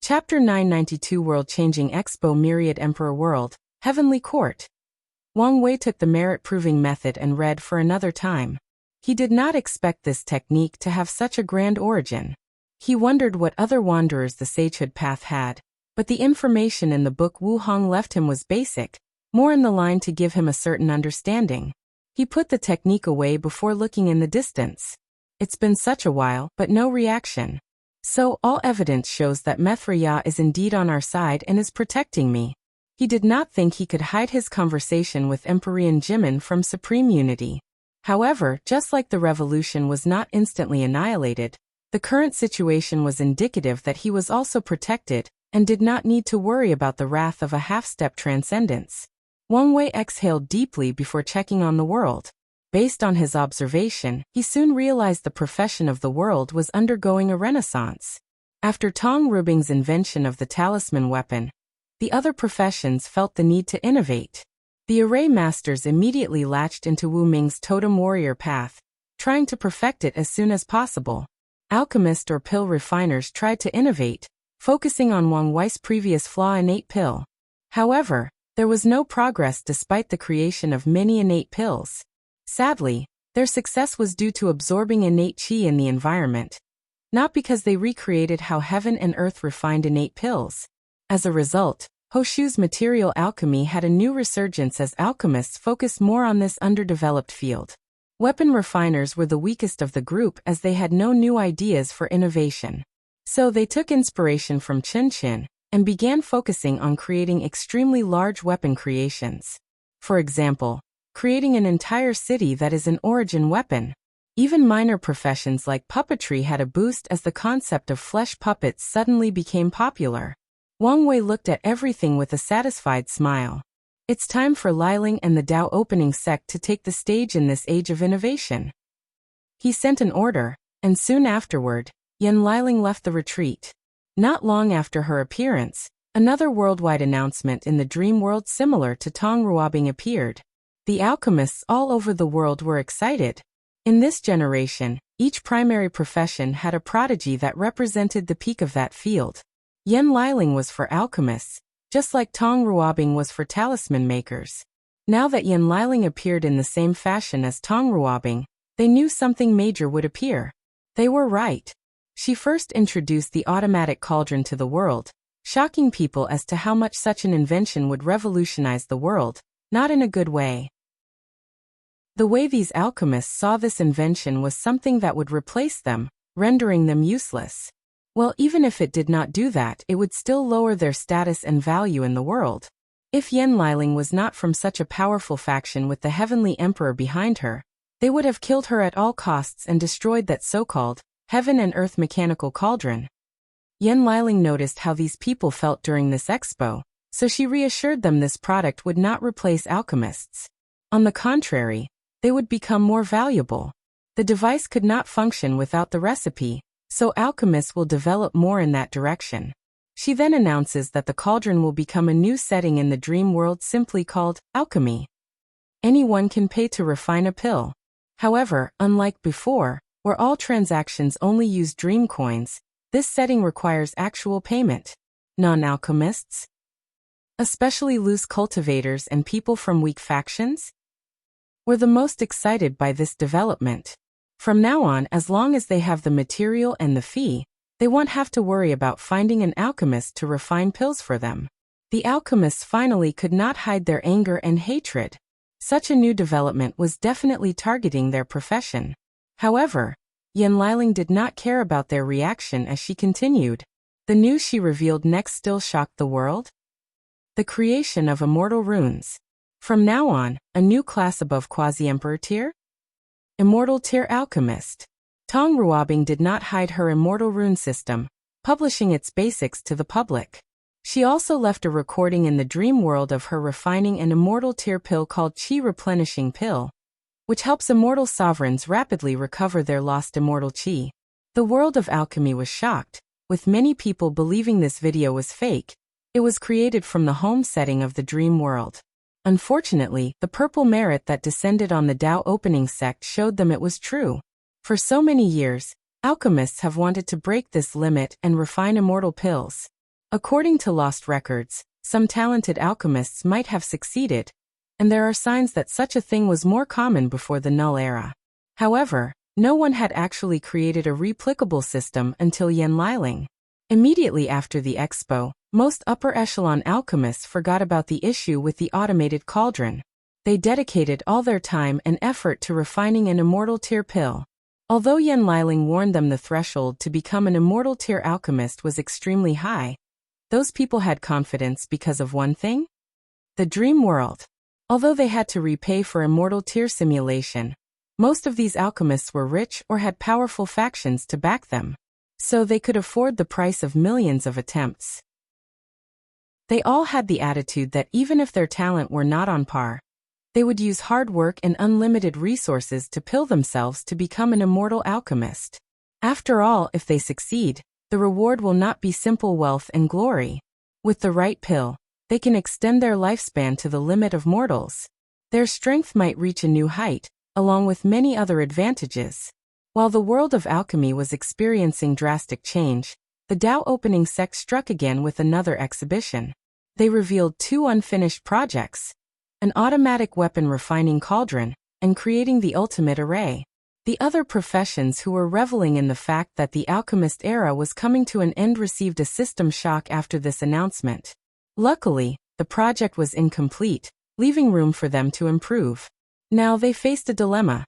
Chapter 992 World-Changing Expo Myriad Emperor World, Heavenly Court. Wang Wei took the merit-proving method and read for another time. He did not expect this technique to have such a grand origin. He wondered what other wanderers the sagehood path had, but the information in the book Wu Hong left him was basic, more in the line to give him a certain understanding. He put the technique away before looking in the distance. It's been such a while, but no reaction. So, all evidence shows that Mithra is indeed on our side and is protecting me. He did not think he could hide his conversation with Empyrean Jimin from Supreme Unity. However, just like the revolution was not instantly annihilated, the current situation was indicative that he was also protected, and did not need to worry about the wrath of a half-step transcendence. Wang Wei exhaled deeply before checking on the world. Based on his observation, he soon realized the profession of the world was undergoing a renaissance. After Tong Rubing's invention of the talisman weapon, the other professions felt the need to innovate. The array masters immediately latched into Wu Ming's totem warrior path, trying to perfect it as soon as possible. Alchemists or pill refiners tried to innovate, focusing on Wang Wei's previous flaw innate pill. However, there was no progress despite the creation of many innate pills. Sadly, their success was due to absorbing innate qi in the environment, not because they recreated how heaven and earth refined innate pills. As a result, Hoshu's material alchemy had a new resurgence as alchemists focused more on this underdeveloped field. Weapon refiners were the weakest of the group as they had no new ideas for innovation. So they took inspiration from Qin and began focusing on creating extremely large weapon creations. For example, creating an entire city that is an origin weapon. Even minor professions like puppetry had a boost as the concept of flesh puppets suddenly became popular. Wang Wei looked at everything with a satisfied smile. It's time for Liling and the Dao opening sect to take the stage in this age of innovation. He sent an order, and soon afterward, Yan Liling left the retreat. Not long after her appearance, another worldwide announcement in the dream world similar to Tong Ruobing appeared. The alchemists all over the world were excited. In this generation, each primary profession had a prodigy that represented the peak of that field. Yan Liling was for alchemists, just like Tong Ruobing was for talisman makers. Now that Yan Liling appeared in the same fashion as Tong Ruobing, they knew something major would appear. They were right. She first introduced the automatic cauldron to the world, shocking people as to how much such an invention would revolutionize the world, not in a good way. The way these alchemists saw this invention was something that would replace them, rendering them useless. Well, even if it did not do that, it would still lower their status and value in the world. If Yan Liling was not from such a powerful faction with the Heavenly Emperor behind her, they would have killed her at all costs and destroyed that so-called heaven and earth mechanical cauldron. Yan Liling noticed how these people felt during this expo, so she reassured them this product would not replace alchemists. On the contrary, they would become more valuable. The device could not function without the recipe, so alchemists will develop more in that direction. She then announces that the cauldron will become a new setting in the dream world simply called alchemy. Anyone can pay to refine a pill. However, unlike before, where all transactions only use dream coins, this setting requires actual payment. Non-alchemists, especially loose cultivators and people from weak factions, were the most excited by this development. From now on, as long as they have the material and the fee, they won't have to worry about finding an alchemist to refine pills for them. The alchemists finally could not hide their anger and hatred. Such a new development was definitely targeting their profession. However, Yan Liling did not care about their reaction as she continued. The news she revealed next still shocked the world. The creation of immortal runes. From now on, a new class above quasi-emperor tier? Immortal tier alchemist. Tong Ruobing did not hide her immortal rune system, publishing its basics to the public. She also left a recording in the dream world of her refining an immortal tier pill called Qi Replenishing Pill, which helps immortal sovereigns rapidly recover their lost immortal qi. The world of alchemy was shocked, with many people believing this video was fake. It was created from the home setting of the dream world. Unfortunately, the purple merit that descended on the Dao opening sect showed them it was true. For so many years, alchemists have wanted to break this limit and refine immortal pills. According to lost records, some talented alchemists might have succeeded, and there are signs that such a thing was more common before the Null Era. However, no one had actually created a replicable system until Yen Liling. Immediately after the Expo, most upper-echelon alchemists forgot about the issue with the automated cauldron. They dedicated all their time and effort to refining an immortal tier pill. Although Yen Liling warned them the threshold to become an immortal tier alchemist was extremely high, those people had confidence because of one thing? The dream world. Although they had to repay for immortal tier simulation, most of these alchemists were rich or had powerful factions to back them, so they could afford the price of millions of attempts. They all had the attitude that even if their talent were not on par, they would use hard work and unlimited resources to pill themselves to become an immortal alchemist. After all, if they succeed, the reward will not be simple wealth and glory. With the right pill, they can extend their lifespan to the limit of mortals. Their strength might reach a new height, along with many other advantages. While the world of alchemy was experiencing drastic change, the Dao opening sect struck again with another exhibition. They revealed 2 unfinished projects: an automatic weapon refining cauldron, and creating the ultimate array. The other professions who were reveling in the fact that the alchemist era was coming to an end received a system shock after this announcement. Luckily, the project was incomplete, leaving room for them to improve. Now they faced a dilemma.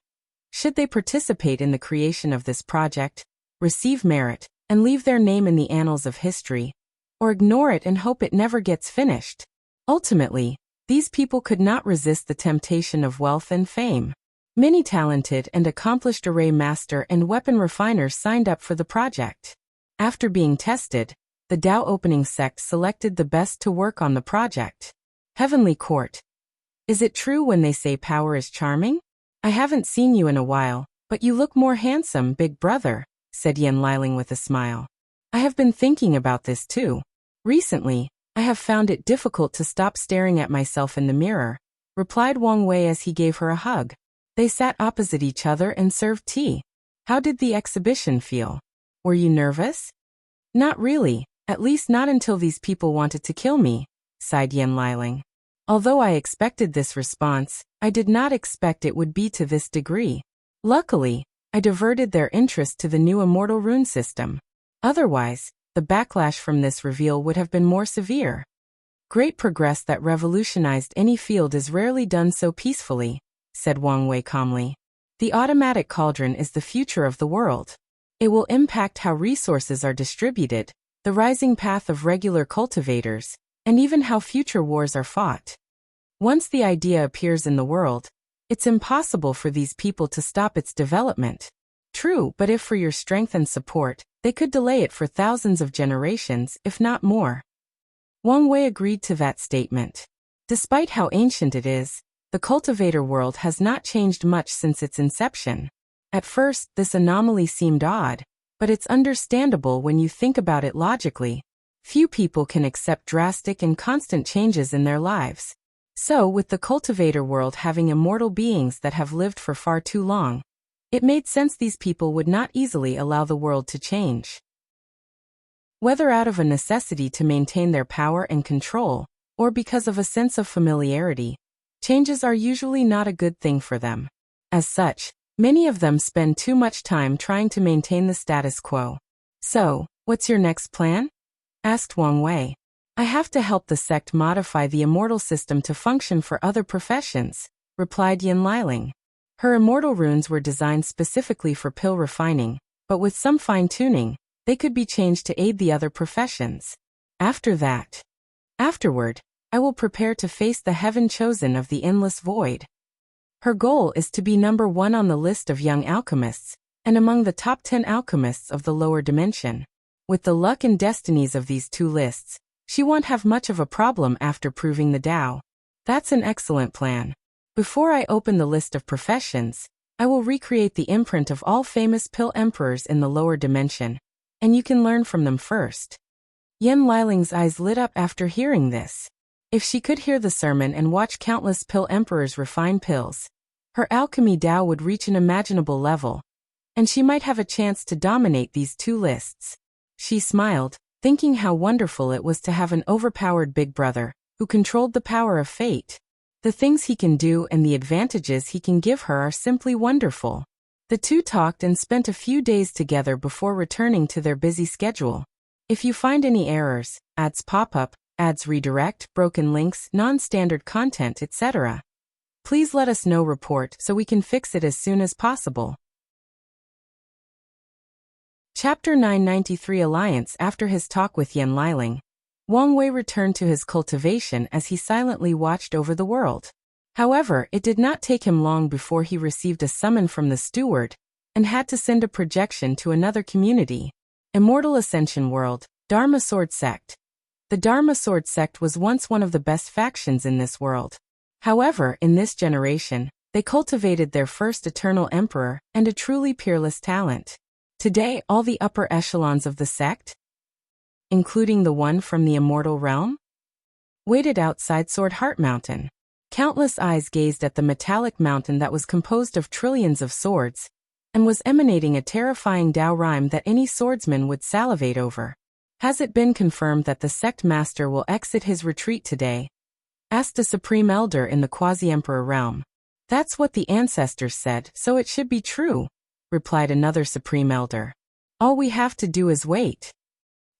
Should they participate in the creation of this project, receive merit, and leave their name in the annals of history, or ignore it and hope it never gets finished? Ultimately, these people could not resist the temptation of wealth and fame. Many talented and accomplished array master and weapon refiners signed up for the project. After being tested, the Dao opening sect selected the best to work on the project. Heavenly Court. Is it true when they say power is charming? I haven't seen you in a while, but you look more handsome, big brother, said Yen Liling with a smile. I have been thinking about this too. Recently, I have found it difficult to stop staring at myself in the mirror, replied Wang Wei as he gave her a hug. They sat opposite each other and served tea. How did the exhibition feel? Were you nervous? Not really, at least not until these people wanted to kill me, sighed Yen Liling. Although I expected this response, I did not expect it would be to this degree. Luckily, I diverted their interest to the new immortal rune system. Otherwise, the backlash from this reveal would have been more severe. Great progress that revolutionized any field is rarely done so peacefully, said Wang Wei calmly. The automatic cauldron is the future of the world. It will impact how resources are distributed, the rising path of regular cultivators, and even how future wars are fought. Once the idea appears in the world, it's impossible for these people to stop its development. True, but if for your strength and support, they could delay it for thousands of generations, if not more. Wang Wei agreed to that statement. Despite how ancient it is, the cultivator world has not changed much since its inception. At first, this anomaly seemed odd, but it's understandable when you think about it logically. Few people can accept drastic and constant changes in their lives. So, with the cultivator world having immortal beings that have lived for far too long, it made sense these people would not easily allow the world to change. Whether out of a necessity to maintain their power and control, or because of a sense of familiarity, changes are usually not a good thing for them. As such, many of them spend too much time trying to maintain the status quo. So, what's your next plan? Asked Wang Wei. I have to help the sect modify the immortal system to function for other professions, replied Yen Liling. Her immortal runes were designed specifically for pill refining, but with some fine-tuning, they could be changed to aid the other professions. Afterward, I will prepare to face the heaven chosen of the endless void. Her goal is to be number 1 on the list of young alchemists, and among the top 10 alchemists of the lower dimension. With the luck and destinies of these 2 lists, she won't have much of a problem after proving the Dao. That's an excellent plan. Before I open the list of professions, I will recreate the imprint of all famous pill emperors in the lower dimension, and you can learn from them first. Yen Liling's eyes lit up after hearing this. If she could hear the sermon and watch countless pill emperors refine pills, her alchemy Dao would reach an imaginable level, and she might have a chance to dominate these 2 lists. She smiled, thinking how wonderful it was to have an overpowered big brother who controlled the power of fate. The things he can do and the advantages he can give her are simply wonderful. The two talked and spent a few days together before returning to their busy schedule. If you find any errors, ads pop up, ads redirect, broken links, non-standard content, etc., please let us know. Report so we can fix it as soon as possible. Chapter 993 Alliance. After his talk with Yan Liling, Wang Wei returned to his cultivation as he silently watched over the world. However, it did not take him long before he received a summon from the steward and had to send a projection to another community. Immortal Ascension World, Dharma Sword Sect. The Dharma Sword Sect was once one of the best factions in this world. However, in this generation, they cultivated their first eternal emperor and a truly peerless talent. Today, all the upper echelons of the sect, including the one from the immortal realm, waited outside Sword Heart Mountain. Countless eyes gazed at the metallic mountain that was composed of trillions of swords and was emanating a terrifying Tao rhyme that any swordsman would salivate over. Has it been confirmed that the sect master will exit his retreat today? Asked a supreme elder in the quasi-emperor realm. That's what the ancestors said, so it should be true, replied another supreme elder. All we have to do is wait.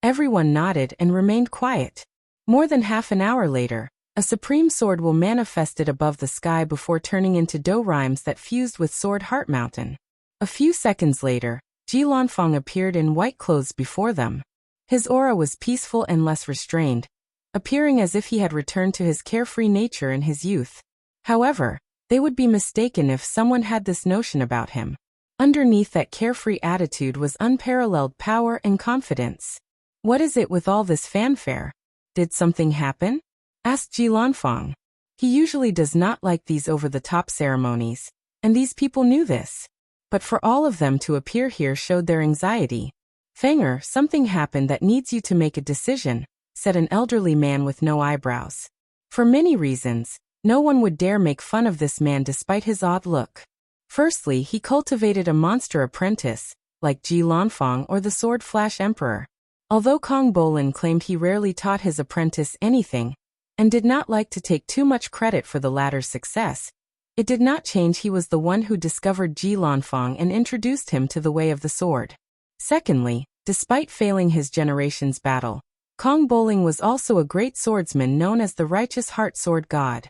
Everyone nodded and remained quiet. More than half an hour later, a supreme sword will manifested above the sky before turning into Do rhymes that fused with Sword Heart Mountain. A few seconds later, Ji Lanfang appeared in white clothes before them. His aura was peaceful and less restrained, appearing as if he had returned to his carefree nature in his youth. However, they would be mistaken if someone had this notion about him. Underneath that carefree attitude was unparalleled power and confidence. What is it with all this fanfare? Did something happen? Asked Ji Lanfang. He usually does not like these over-the-top ceremonies, and these people knew this. But for all of them to appear here showed their anxiety. Fanger, something happened that needs you to make a decision, said an elderly man with no eyebrows. For many reasons, no one would dare make fun of this man despite his odd look. Firstly, he cultivated a monster apprentice, like Ji Lanfang or the Sword Flash Emperor. Although Kong Bolin claimed he rarely taught his apprentice anything, and did not like to take too much credit for the latter's success, it did not change he was the one who discovered Ji Lanfang and introduced him to the way of the sword. Secondly, despite failing his generation's battle, Kong Bolin was also a great swordsman known as the Righteous Heart Sword God.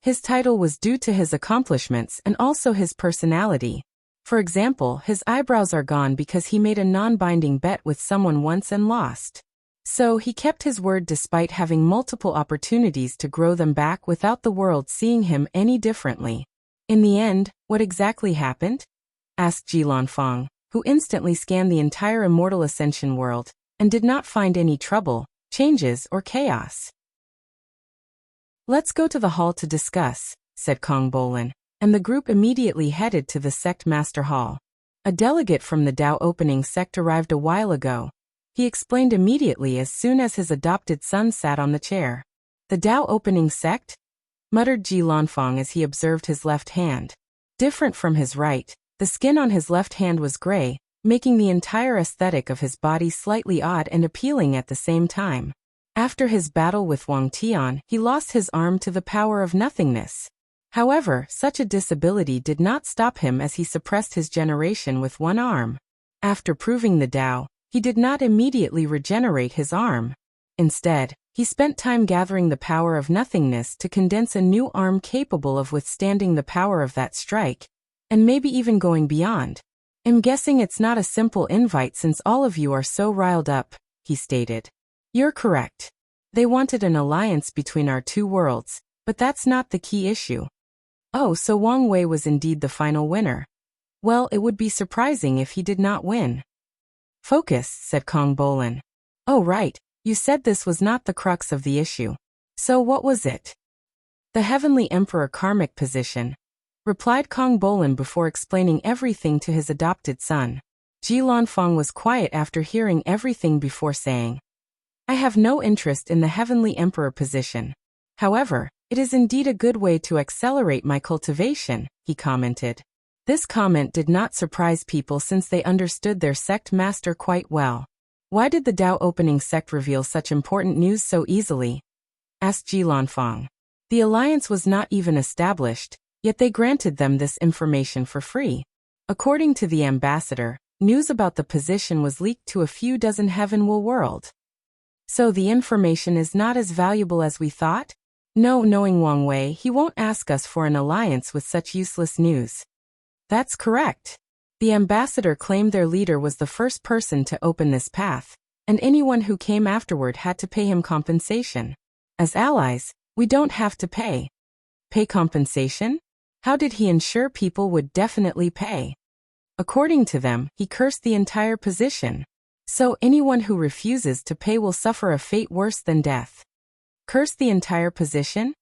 His title was due to his accomplishments and also his personality. For example, his eyebrows are gone because he made a non-binding bet with someone once and lost. So he kept his word despite having multiple opportunities to grow them back without the world seeing him any differently. In the end, what exactly happened? Asked Ji Lanfang, who instantly scanned the entire Immortal Ascension world and did not find any trouble, changes, or chaos. Let's go to the hall to discuss, said Kong Bolin, and the group immediately headed to the Sect Master Hall. A delegate from the Tao Opening Sect arrived a while ago. He explained immediately as soon as his adopted son sat on the chair. The Tao Opening Sect? Muttered Ji Lanfang as he observed his left hand. Different from his right, the skin on his left hand was gray, making the entire aesthetic of his body slightly odd and appealing at the same time. After his battle with Wang Tian, he lost his arm to the power of nothingness. However, such a disability did not stop him as he suppressed his generation with one arm. After proving the Tao, he did not immediately regenerate his arm. Instead, he spent time gathering the power of nothingness to condense a new arm capable of withstanding the power of that strike, and maybe even going beyond. I'm guessing it's not a simple invite since all of you are so riled up, he stated. You're correct. They wanted an alliance between our two worlds, but that's not the key issue. Oh, so Wang Wei was indeed the final winner. Well, it would be surprising if he did not win. Focus, said Kong Bolin. Oh right, you said this was not the crux of the issue. So what was it? The Heavenly Emperor karmic position, replied Kong Bolin before explaining everything to his adopted son. Ji Lanfang was quiet after hearing everything before saying, I have no interest in the Heavenly Emperor position. However, it is indeed a good way to accelerate my cultivation, he commented. This comment did not surprise people since they understood their sect master quite well. Why did the Dao opening sect reveal such important news so easily? Asked Jilanfang. The alliance was not even established, yet they granted them this information for free. According to the ambassador, news about the position was leaked to a few dozen heavenward world. So the information is not as valuable as we thought? No, knowing Wang Wei, he won't ask us for an alliance with such useless news. That's correct. The ambassador claimed their leader was the first person to open this path, and anyone who came afterward had to pay him compensation. As allies, we don't have to pay. Pay compensation? How did he ensure people would definitely pay? According to them, he cursed the entire position. So anyone who refuses to pay will suffer a fate worse than death. Curse the entire position?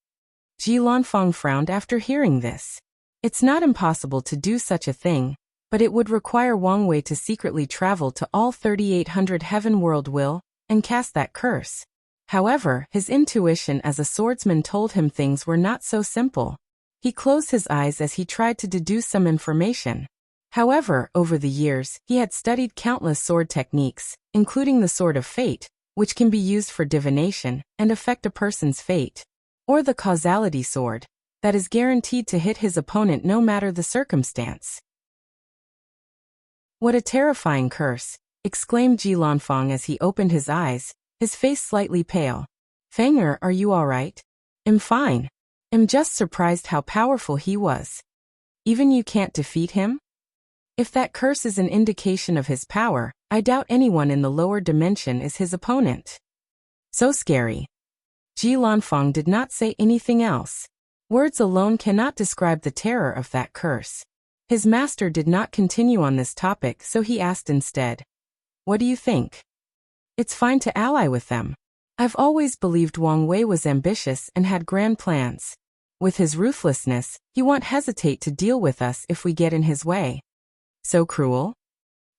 Jilanfang frowned after hearing this. It's not impossible to do such a thing, but it would require Wang Wei to secretly travel to all 3,800 heaven world will and cast that curse. However, his intuition as a swordsman told him things were not so simple. He closed his eyes as he tried to deduce some information. However, over the years, he had studied countless sword techniques, including the Sword of Fate, which can be used for divination and affect a person's fate, or the Causality Sword, that is guaranteed to hit his opponent no matter the circumstance. What a terrifying curse, exclaimed Jilanfang as he opened his eyes, his face slightly pale. Fanger, are you all right? I'm fine. I'm just surprised how powerful he was. Even you can't defeat him? If that curse is an indication of his power, I doubt anyone in the lower dimension is his opponent. So scary. Jilanfang did not say anything else. Words alone cannot describe the terror of that curse. His master did not continue on this topic, so he asked instead, "What do you think?" It's fine to ally with them. I've always believed Wang Wei was ambitious and had grand plans. With his ruthlessness, he won't hesitate to deal with us if we get in his way. So cruel?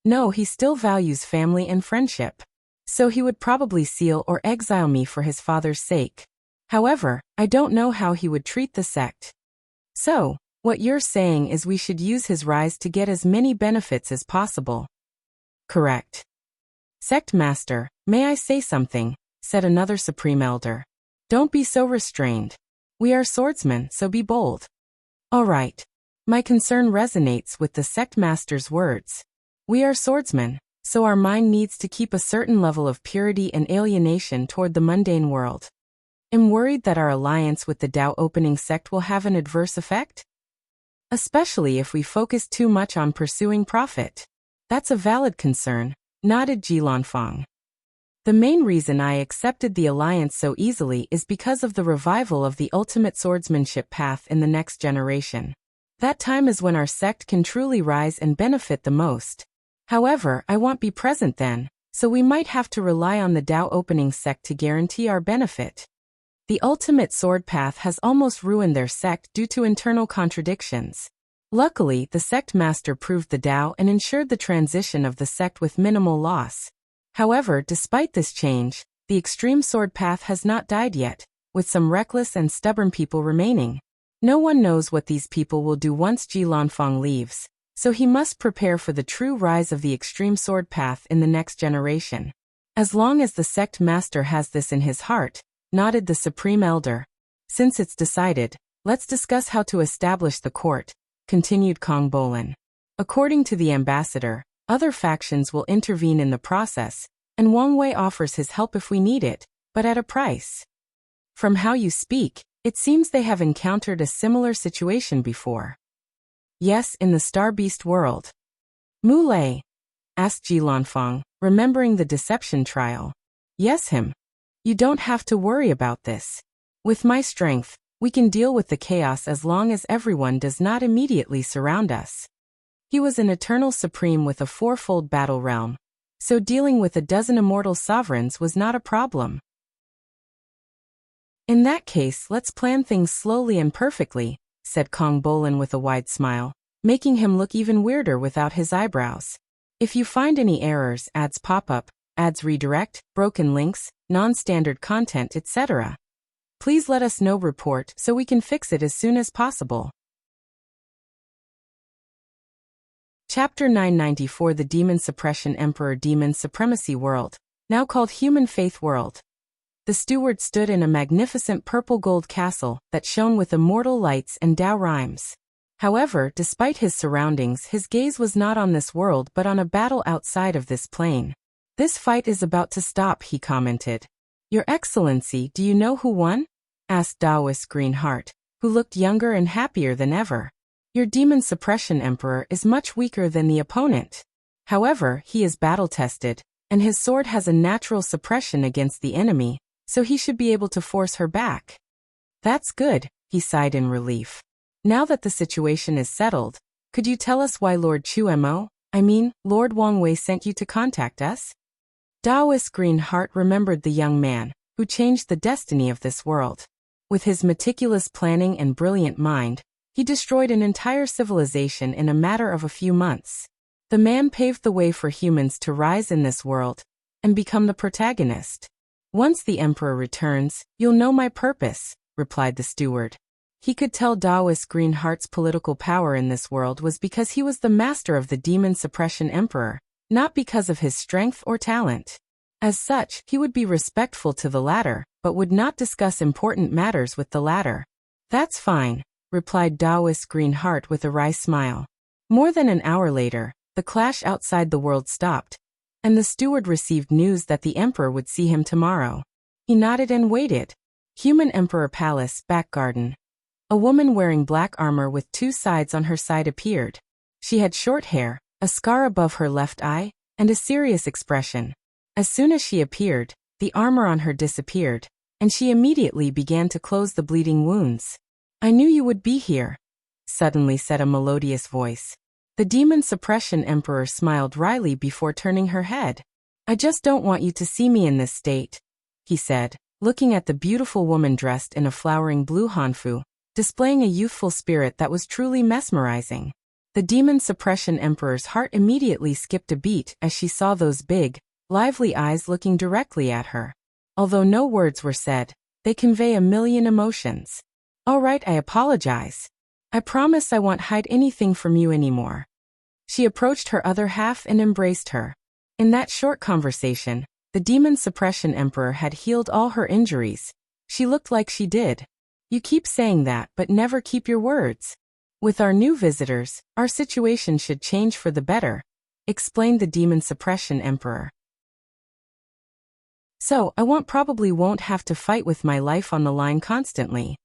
No, he still values family and friendship. So he would probably seal or exile me for his father's sake. However, I don't know how he would treat the sect. So, what you're saying is we should use his rise to get as many benefits as possible. Correct. Sect Master, may I say something? Said another Supreme Elder. Don't be so restrained. We are swordsmen, so be bold. All right. My concern resonates with the Sect Master's words. We are swordsmen, so our mind needs to keep a certain level of purity and alienation toward the mundane world. I'm worried that our alliance with the Dao opening sect will have an adverse effect? Especially if we focus too much on pursuing profit. That's a valid concern, nodded Jilanfang. The main reason I accepted the alliance so easily is because of the revival of the ultimate swordsmanship path in the next generation. That time is when our sect can truly rise and benefit the most. However, I won't be present then, so we might have to rely on the Dao opening sect to guarantee our benefit. The ultimate sword path has almost ruined their sect due to internal contradictions. Luckily, the sect master proved the Dao and ensured the transition of the sect with minimal loss. However, despite this change, the extreme sword path has not died yet, with some reckless and stubborn people remaining. No one knows what these people will do once Jilanfang leaves, so he must prepare for the true rise of the extreme sword path in the next generation. As long as the sect master has this in his heart, nodded the Supreme Elder. Since it's decided, let's discuss how to establish the court, continued Kong Bolin. According to the ambassador, other factions will intervene in the process, and Wang Wei offers his help if we need it, but at a price. From how you speak, it seems they have encountered a similar situation before. Yes, in the Star Beast world. Mulei? Asked Jilanfang, remembering the deception trial. Yes, him. You don't have to worry about this. With my strength, we can deal with the chaos as long as everyone does not immediately surround us. He was an eternal supreme with a fourfold battle realm, so dealing with a dozen immortal sovereigns was not a problem. In that case, let's plan things slowly and perfectly, said Kong Bolin with a wide smile, making him look even weirder without his eyebrows. If you find any errors, ads pop up, ads redirect, broken links, non-standard content, etc., please let us know. Report so we can fix it as soon as possible. Chapter 994 The Demon Suppression Emperor Demon Supremacy World, now called Human Faith World. The steward stood in a magnificent purple-gold castle that shone with immortal lights and Tao rhymes. However, despite his surroundings, his gaze was not on this world but on a battle outside of this plane. "This fight is about to stop," he commented. "Your Excellency, do you know who won?" asked Taoist Greenheart, who looked younger and happier than ever. "Your Demon Suppression Emperor is much weaker than the opponent. However, he is battle-tested, and his sword has a natural suppression against the enemy, so he should be able to force her back." "That's good," he sighed in relief. "Now that the situation is settled, could you tell us why Lord Lord Wang Wei sent you to contact us?" Taoist Greenheart remembered the young man, who changed the destiny of this world. With his meticulous planning and brilliant mind, he destroyed an entire civilization in a matter of a few months. The man paved the way for humans to rise in this world and become the protagonist. "Once the Emperor returns, you'll know my purpose," replied the steward. He could tell Taoist Greenheart's political power in this world was because he was the master of the Demon Suppression Emperor, not because of his strength or talent. As such, he would be respectful to the latter, but would not discuss important matters with the latter. "That's fine," replied Taoist Greenheart with a wry smile. More than an hour later, the clash outside the world stopped, and the steward received news that the Emperor would see him tomorrow. He nodded and waited. Human Emperor Palace, back garden. A woman wearing black armor with two sides on her side appeared. She had short hair, a scar above her left eye, and a serious expression. As soon as she appeared, the armor on her disappeared, and she immediately began to close the bleeding wounds. "I knew you would be here," suddenly said a melodious voice. The Demon Suppression Emperor smiled wryly before turning her head. "I just don't want you to see me in this state," he said, looking at the beautiful woman dressed in a flowering blue hanfu, displaying a youthful spirit that was truly mesmerizing. The Demon Suppression Emperor's heart immediately skipped a beat as she saw those big, lively eyes looking directly at her. Although no words were said, they convey a million emotions. "All right, I apologize. I promise I won't hide anything from you anymore." She approached her other half and embraced her. In that short conversation, the Demon Suppression Emperor had healed all her injuries. She looked like she did. "You keep saying that but never keep your words. With our new visitors, our situation should change for the better," explained the Demon Suppression Emperor. "So, I probably won't have to fight with my life on the line constantly."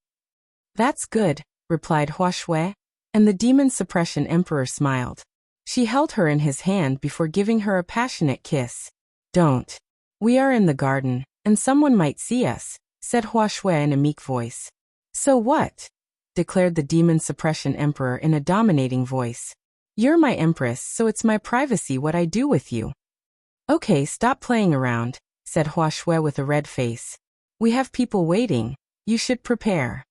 "That's good," replied Hua Shui, and the Demon Suppression Emperor smiled. She held her in his hand before giving her a passionate kiss. "Don't. We are in the garden, and someone might see us," said Hua Shui in a meek voice. "So what?" declared the Demon Suppression Emperor in a dominating voice. "You're my empress, so it's my privacy what I do with you." "Okay, stop playing around," said Hua Shui with a red face. "We have people waiting. You should prepare."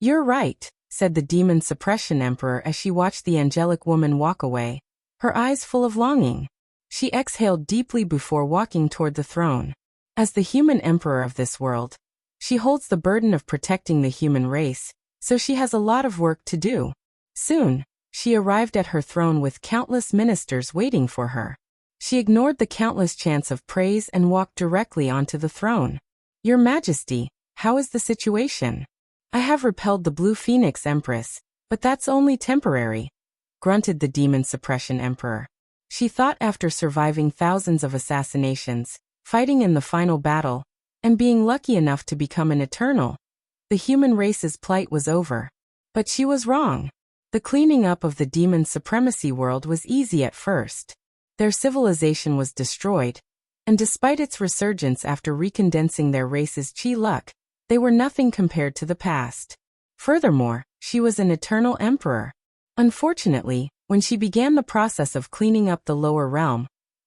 "You're right," said the Demon Suppression Emperor as she watched the angelic woman walk away, her eyes full of longing. She exhaled deeply before walking toward the throne. As the human emperor of this world, she holds the burden of protecting the human race, so she has a lot of work to do. Soon, she arrived at her throne with countless ministers waiting for her. She ignored the countless chants of praise and walked directly onto the throne. "Your Majesty, how is the situation?" "I have repelled the Blue Phoenix Empress, but that's only temporary," grunted the Demon Suppression Emperor. She thought after surviving thousands of assassinations, fighting in the final battle, and being lucky enough to become an Eternal, the human race's plight was over. But she was wrong. The cleaning up of the Demon Supremacy world was easy at first. Their civilization was destroyed, and despite its resurgence after recondensing their race's chi luck, they were nothing compared to the past. Furthermore, she was an Eternal Emperor. Unfortunately, when she began the process of cleaning up the lower realm,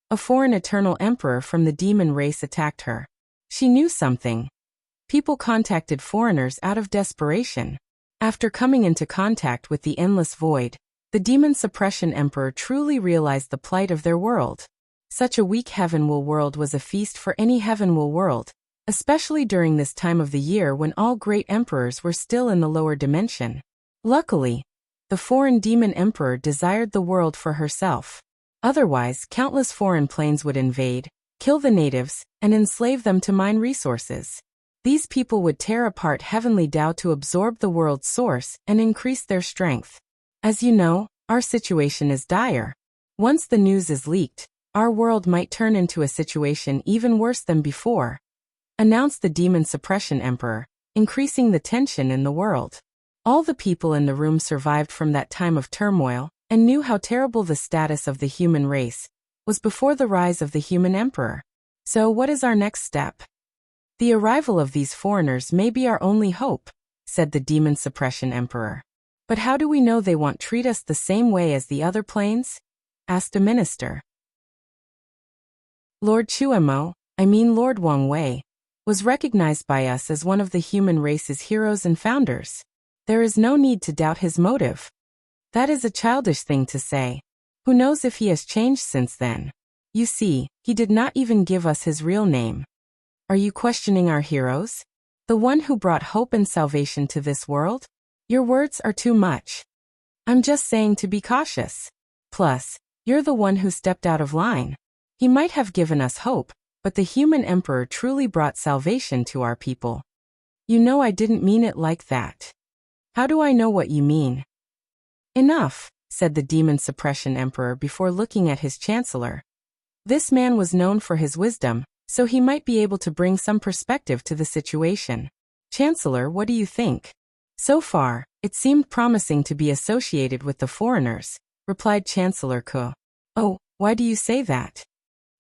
a foreign Eternal Emperor from the demon race attacked her. She knew something. People contacted foreigners out of desperation. After coming into contact with the endless void, the Demon Suppression Emperor truly realized the plight of their world. Such a weak Heavenwell world was a feast for any Heavenwell world, especially during this time of the year when all great emperors were still in the lower dimension. Luckily, The foreign demon emperor desired the world for herself. Otherwise, countless foreign planes would invade, kill the natives, and enslave them to mine resources. These people would tear apart heavenly Tao to absorb the world's source and increase their strength. As you know, our situation is dire. Once the news is leaked, our world might turn into a situation even worse than before, announced the demon Suppression Emperor, increasing the tension in the world. All the people in the room survived from that time of turmoil and knew how terrible the status of the human race was before the rise of the human emperor. So what is our next step? The arrival of these foreigners may be our only hope, said the demon Suppression Emperor. But how do we know they won't treat us the same way as the other planes? Asked a minister. Lord Chuemo, Lord Wang Wei, was recognized by us as one of the human race's heroes and founders. There is no need to doubt his motive. That is a childish thing to say. Who knows if he has changed since then? You see, he did not even give us his real name. Are you questioning our heroes? The one who brought hope and salvation to this world? Your words are too much. I'm just saying to be cautious. Plus, you're the one who stepped out of line. He might have given us hope, but the human emperor truly brought salvation to our people. You know I didn't mean it like that. How do I know what you mean? Enough, said the demon Suppression Emperor before looking at his chancellor. This man was known for his wisdom, so he might be able to bring some perspective to the situation. Chancellor, what do you think? So far, it seemed promising to be associated with the foreigners, replied Chancellor Ke. Oh, why do you say that?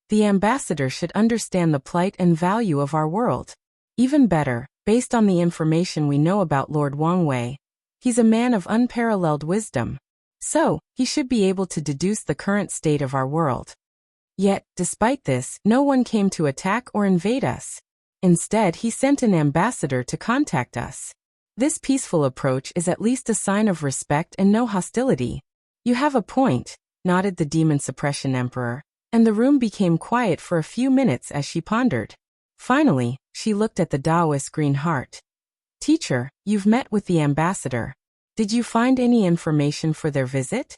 The ambassador should understand the plight and value of our world. Even better, based on the information we know about Lord Wang Wei, he's a man of unparalleled wisdom. So, he should be able to deduce the current state of our world. Yet, despite this, no one came to attack or invade us. Instead, he sent an ambassador to contact us. This peaceful approach is at least a sign of respect and no hostility. You have a point, nodded the demon Suppression Emperor, and the room became quiet for a few minutes as she pondered. Finally, she looked at the Taoist green heart. Teacher, you've met with the ambassador. Did you find any information for their visit?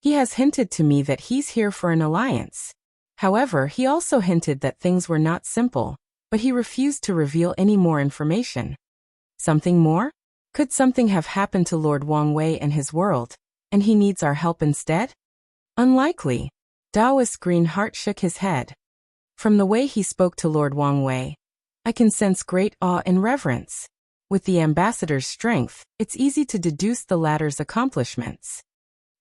He has hinted to me that he's here for an alliance. However, he also hinted that things were not simple, but he refused to reveal any more information. Something more? Could something have happened to Lord Wang Wei and his world, and he needs our help instead? Unlikely. Taoist Green Heart shook his head. From the way he spoke to Lord Wang Wei, I can sense great awe and reverence. With the ambassador's strength, it's easy to deduce the latter's accomplishments.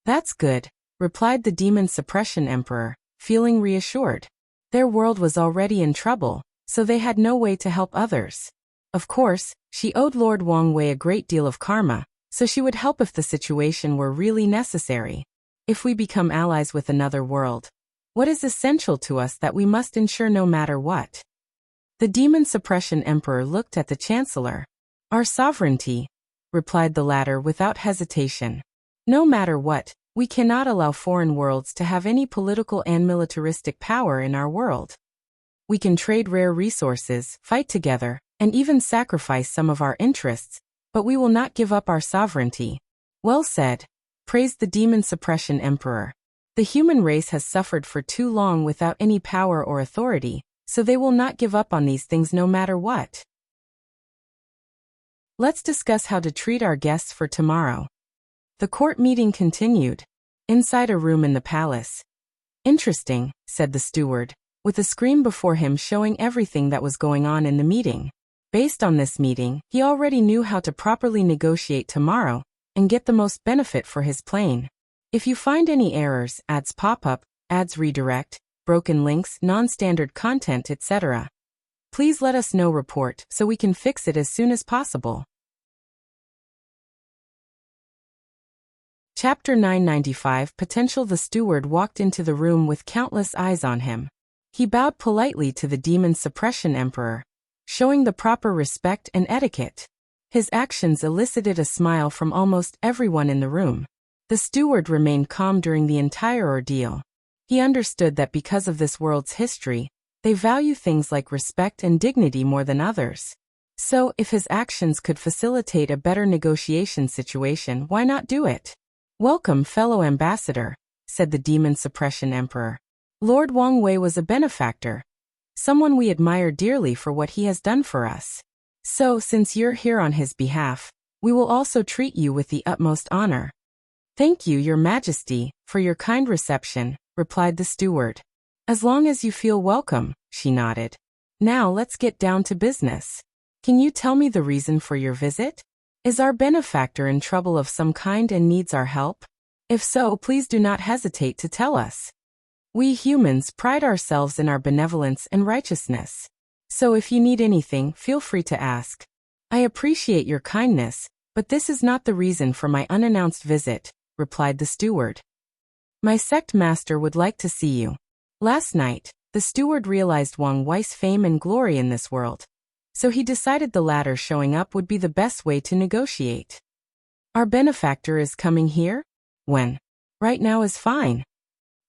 That's good, replied the demon Suppression Emperor, feeling reassured. Their world was already in trouble, so they had no way to help others. Of course, she owed Lord Wang Wei a great deal of karma, so she would help if the situation were really necessary. If we become allies with another world, what is essential to us that we must ensure no matter what? The demon Suppression Emperor looked at the Chancellor. Our sovereignty, replied the latter without hesitation. No matter what, we cannot allow foreign worlds to have any political and militaristic power in our world. We can trade rare resources, fight together, and even sacrifice some of our interests, but we will not give up our sovereignty. Well said, praised the demon Suppression Emperor. The human race has suffered for too long without any power or authority, so they will not give up on these things no matter what. Let's discuss how to treat our guests for tomorrow. The court meeting continued. Inside a room in the palace. Interesting, said the steward, with a screen before him showing everything that was going on in the meeting. Based on this meeting, he already knew how to properly negotiate tomorrow and get the most benefit for his plane. If you find any errors, ads pop up, ads redirect, broken links, non-standard content, etc., please let us know report so we can fix it as soon as possible. Chapter 995 Potential. The steward walked into the room with countless eyes on him. He bowed politely to the demon Suppression Emperor, showing the proper respect and etiquette. His actions elicited a smile from almost everyone in the room. The steward remained calm during the entire ordeal. He understood that because of this world's history, they value things like respect and dignity more than others. So, if his actions could facilitate a better negotiation situation, why not do it? Welcome, fellow ambassador, said the Demon Suppression Emperor. Lord Wang Wei was a benefactor, someone we admire dearly for what he has done for us. So, since you're here on his behalf, we will also treat you with the utmost honor. Thank you, Your Majesty, for your kind reception, replied the steward. As long as you feel welcome, she nodded. Now let's get down to business. Can you tell me the reason for your visit? Is our benefactor in trouble of some kind and needs our help? If so, please do not hesitate to tell us. We humans pride ourselves in our benevolence and righteousness. So if you need anything, feel free to ask. I appreciate your kindness, but this is not the reason for my unannounced visit, replied the steward. My sect master would like to see you. Last night, the steward realized Wang Wei's fame and glory in this world, so he decided the latter showing up would be the best way to negotiate. Our benefactor is coming here? When? Right now is fine.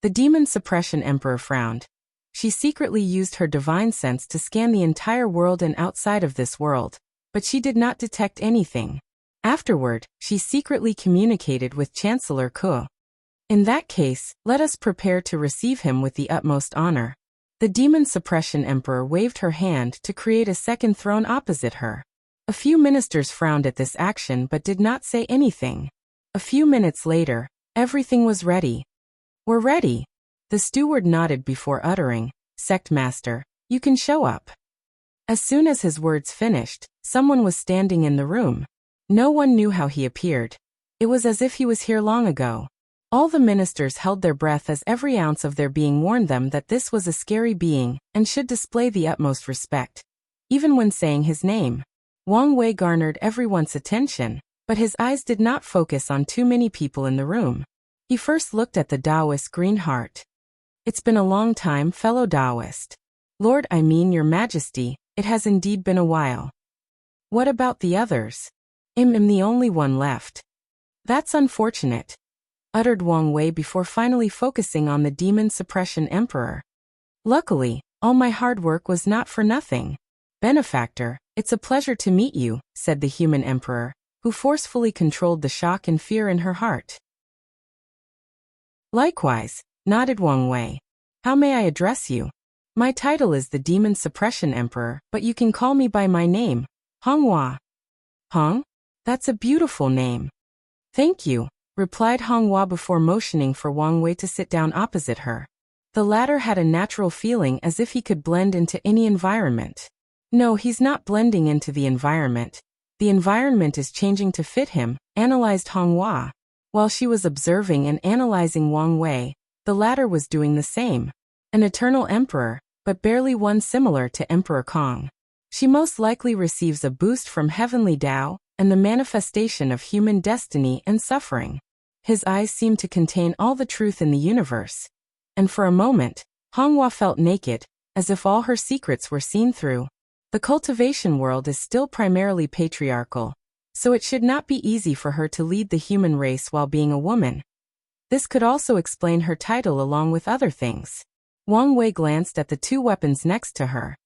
The Demon Suppression Emperor frowned. She secretly used her divine sense to scan the entire world and outside of this world, but she did not detect anything. Afterward, she secretly communicated with Chancellor Ke. In that case, let us prepare to receive him with the utmost honor. The Demon Suppression Emperor waved her hand to create a second throne opposite her. A few ministers frowned at this action but did not say anything. A few minutes later, everything was ready. We're ready. The steward nodded before uttering, Sect Master, you can show up. As soon as his words finished, someone was standing in the room. No one knew how he appeared. It was as if he was here long ago. All the ministers held their breath as every ounce of their being warned them that this was a scary being and should display the utmost respect. Even when saying his name, Wang Wei garnered everyone's attention, but his eyes did not focus on too many people in the room. He first looked at the Taoist Green Heart. It's been a long time, fellow Taoist. Lord, I mean Your Majesty, it has indeed been a while. What about the others? I'm the only one left. That's unfortunate, uttered Wang Wei before finally focusing on the Demon Suppression Emperor. Luckily, all my hard work was not for nothing. Benefactor, it's a pleasure to meet you, said the human emperor, who forcefully controlled the shock and fear in her heart. Likewise, nodded Wang Wei. How may I address you? My title is the Demon Suppression Emperor, but you can call me by my name, Honghua. Hong? That's a beautiful name. Thank you, replied Honghua before motioning for Wang Wei to sit down opposite her. The latter had a natural feeling as if he could blend into any environment. No, he's not blending into the environment. The environment is changing to fit him, analyzed Honghua. While she was observing and analyzing Wang Wei, the latter was doing the same. An eternal emperor, but barely one similar to Emperor Kong. She most likely receives a boost from heavenly Tao and the manifestation of human destiny and suffering. His eyes seemed to contain all the truth in the universe. And for a moment, Honghua felt naked, as if all her secrets were seen through. The cultivation world is still primarily patriarchal, so it should not be easy for her to lead the human race while being a woman. This could also explain her title along with other things. Wang Wei glanced at the two weapons next to her.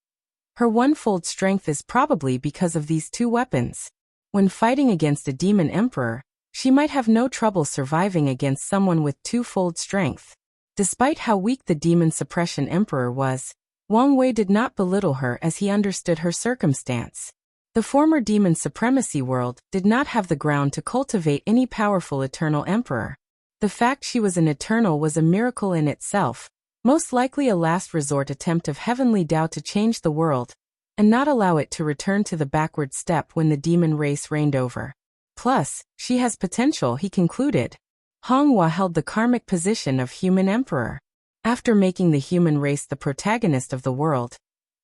Her one-fold strength is probably because of these two weapons. When fighting against a demon emperor, she might have no trouble surviving against someone with two-fold strength. Despite how weak the Demon Suppression Emperor was, Wang Wei did not belittle her as he understood her circumstance. The former demon supremacy world did not have the ground to cultivate any powerful eternal emperor. The fact she was an eternal was a miracle in itself, most likely a last resort attempt of heavenly Tao to change the world, and not allow it to return to the backward step when the demon race reigned over. Plus, she has potential, he concluded. Honghua held the karmic position of human emperor. After making the human race the protagonist of the world,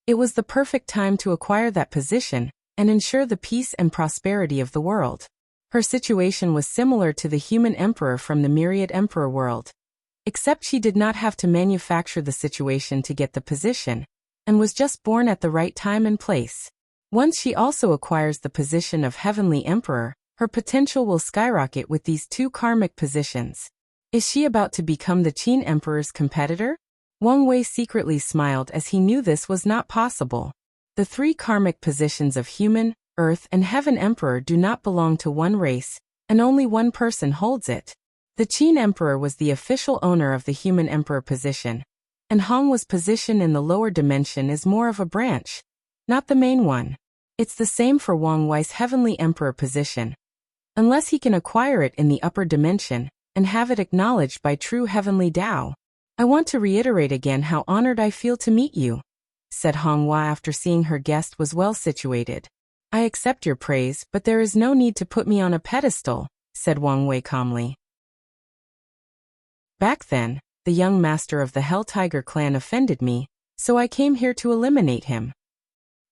it was the perfect time to acquire that position and ensure the peace and prosperity of the world. Her situation was similar to the human emperor from the myriad emperor world, except she did not have to manufacture the situation to get the position, and was just born at the right time and place. Once she also acquires the position of heavenly emperor, her potential will skyrocket with these two karmic positions. Is she about to become the Qin Emperor's competitor? Wang Wei secretly smiled as he knew this was not possible. The three karmic positions of human, earth, and heaven emperor do not belong to one race, and only one person holds it. The Qin Emperor was the official owner of the human emperor position, and Hongwa's position in the lower dimension is more of a branch, not the main one. It's the same for Wang Wei's heavenly emperor position, unless he can acquire it in the upper dimension and have it acknowledged by true heavenly Tao. I want to reiterate again how honored I feel to meet you, said Hongwa after seeing her guest was well situated. I accept your praise, but there is no need to put me on a pedestal, said Wang Wei calmly. Back then, the young master of the Hell Tiger clan offended me, so I came here to eliminate him.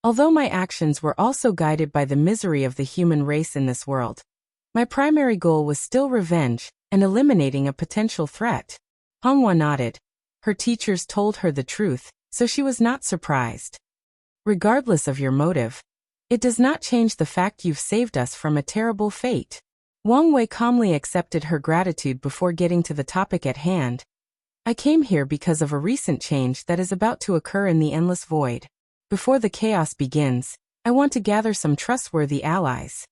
Although my actions were also guided by the misery of the human race in this world, my primary goal was still revenge and eliminating a potential threat. Hongwa nodded. Her teachers told her the truth, so she was not surprised. Regardless of your motive, it does not change the fact you've saved us from a terrible fate. Wang Wei calmly accepted her gratitude before getting to the topic at hand. I came here because of a recent change that is about to occur in the endless void. Before the chaos begins, I want to gather some trustworthy allies.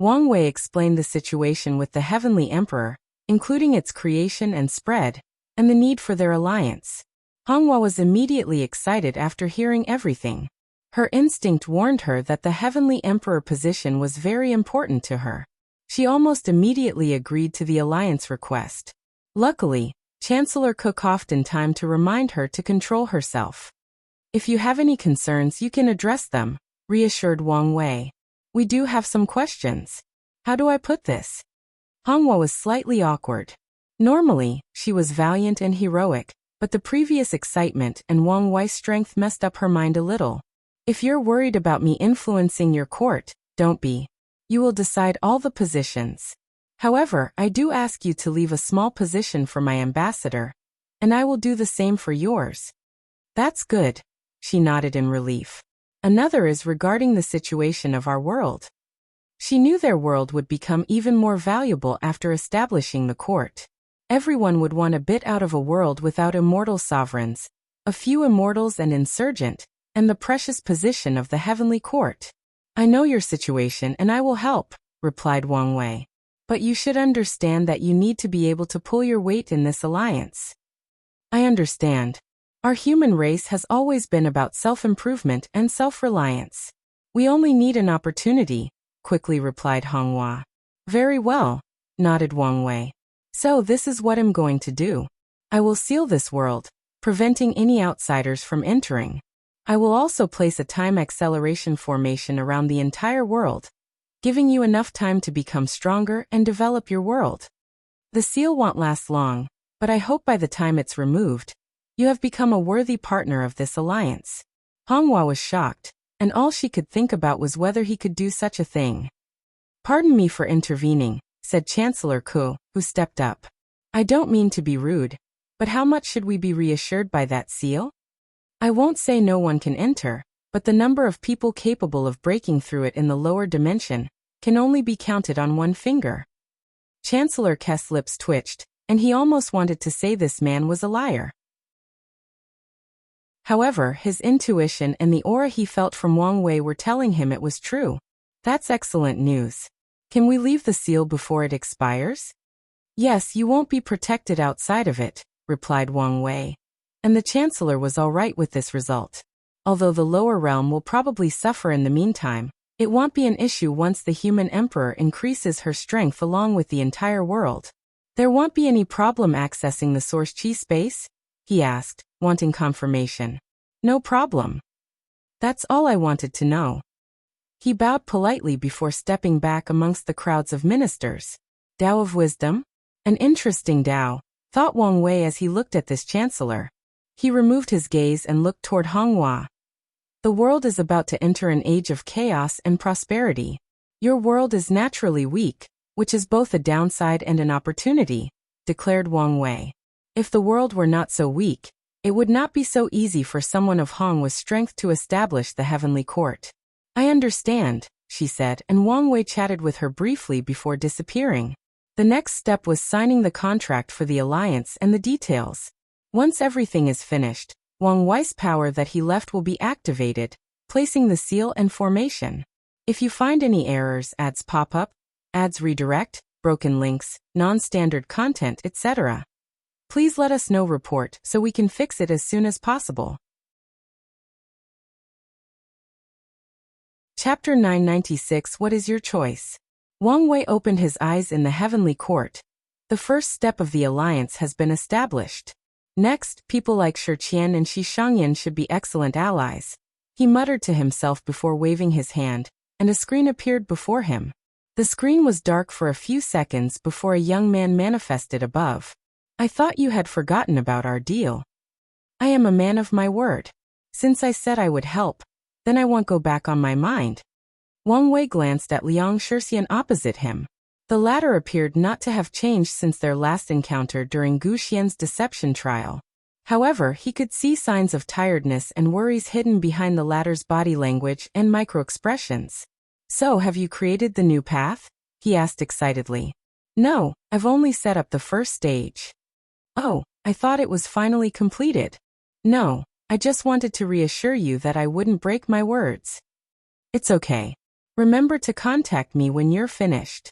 Wang Wei explained the situation with the Heavenly Emperor, including its creation and spread, and the need for their alliance. Hongwa was immediately excited after hearing everything. Her instinct warned her that the Heavenly Emperor position was very important to her. She almost immediately agreed to the alliance request. Luckily, Chancellor Ku coughed in time to remind her to control herself. If you have any concerns, you can address them, reassured Wang Wei. We do have some questions. How do I put this? Hongwa was slightly awkward. Normally, she was valiant and heroic, but the previous excitement and Wang Wei's strength messed up her mind a little. If you're worried about me influencing your court, don't be. You will decide all the positions. However, I do ask you to leave a small position for my ambassador, and I will do the same for yours. That's good, she nodded in relief. Another is regarding the situation of our world. She knew their world would become even more valuable after establishing the court. Everyone would want a bit out of a world without immortal sovereigns, a few immortals and insurgent, and the precious position of the heavenly court. I know your situation and I will help, replied Wang Wei. But you should understand that you need to be able to pull your weight in this alliance. I understand. Our human race has always been about self-improvement and self-reliance. We only need an opportunity, quickly replied Hongwa. Very well, nodded Wang Wei. So this is what I'm going to do. I will seal this world, preventing any outsiders from entering. I will also place a time acceleration formation around the entire world, giving you enough time to become stronger and develop your world. The seal won't last long, but I hope by the time it's removed, you have become a worthy partner of this alliance. Hongwa was shocked, and all she could think about was whether he could do such a thing. Pardon me for intervening, said Chancellor Ku, who stepped up. I don't mean to be rude, but how much should we be reassured by that seal? I won't say no one can enter, but the number of people capable of breaking through it in the lower dimension can only be counted on one finger. Chancellor K's lips twitched, and he almost wanted to say this man was a liar. However, his intuition and the aura he felt from Wang Wei were telling him it was true. That's excellent news. Can we leave the seal before it expires? Yes, you won't be protected outside of it, replied Wang Wei. And the Chancellor was all right with this result. Although the lower realm will probably suffer in the meantime, it won't be an issue once the human emperor increases her strength along with the entire world. There won't be any problem accessing the source chi space? He asked, wanting confirmation. No problem. That's all I wanted to know. He bowed politely before stepping back amongst the crowds of ministers. Tao of Wisdom? An interesting Tao, thought Wang Wei as he looked at this Chancellor. He removed his gaze and looked toward Hongwa. The world is about to enter an age of chaos and prosperity. Your world is naturally weak, which is both a downside and an opportunity, declared Wang Wei. If the world were not so weak, it would not be so easy for someone of Hongwa's strength to establish the heavenly court. I understand, she said, and Wang Wei chatted with her briefly before disappearing. The next step was signing the contract for the alliance and the details. Once everything is finished, Wang Wei's power that he left will be activated, placing the seal and formation. If you find any errors, ads pop up, ads redirect, broken links, non-standard content, etc. Please let us know report so we can fix it as soon as possible. Chapter 996 What is your choice? Wang Wei opened his eyes in the heavenly court. The first step of the alliance has been established. Next, people like Shi Qian and Shi Shangyan should be excellent allies. He muttered to himself before waving his hand, and a screen appeared before him. The screen was dark for a few seconds before a young man manifested above. I thought you had forgotten about our deal. I am a man of my word. Since I said I would help, then I won't go back on my mind. Wang Wei glanced at Liang Shixian opposite him. The latter appeared not to have changed since their last encounter during Gu Xian's deception trial. However, he could see signs of tiredness and worries hidden behind the latter's body language and micro-expressions. So, have you created the new path? He asked excitedly. No, I've only set up the first stage. Oh, I thought it was finally completed. No, I just wanted to reassure you that I wouldn't break my words. It's okay. Remember to contact me when you're finished.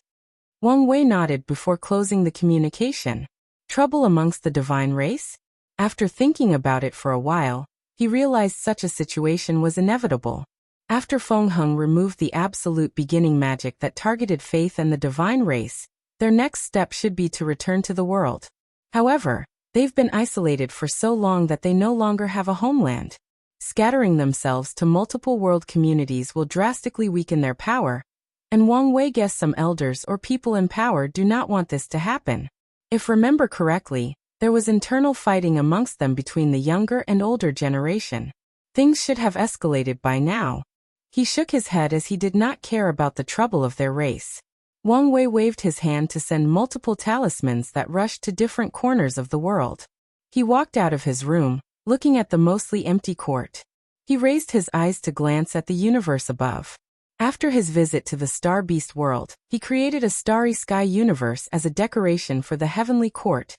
Wang Wei nodded before closing the communication. Trouble amongst the divine race? After thinking about it for a while, he realized such a situation was inevitable. After Feng Heng removed the absolute beginning magic that targeted faith and the divine race, their next step should be to return to the world. However, they've been isolated for so long that they no longer have a homeland. Scattering themselves to multiple world communities will drastically weaken their power, and Wang Wei guessed some elders or people in power do not want this to happen. If remember correctly, there was internal fighting amongst them between the younger and older generation. Things should have escalated by now. He shook his head as he did not care about the trouble of their race. Wang Wei waved his hand to send multiple talismans that rushed to different corners of the world. He walked out of his room, looking at the mostly empty court. He raised his eyes to glance at the universe above. After his visit to the Star Beast world, he created a starry sky universe as a decoration for the heavenly court,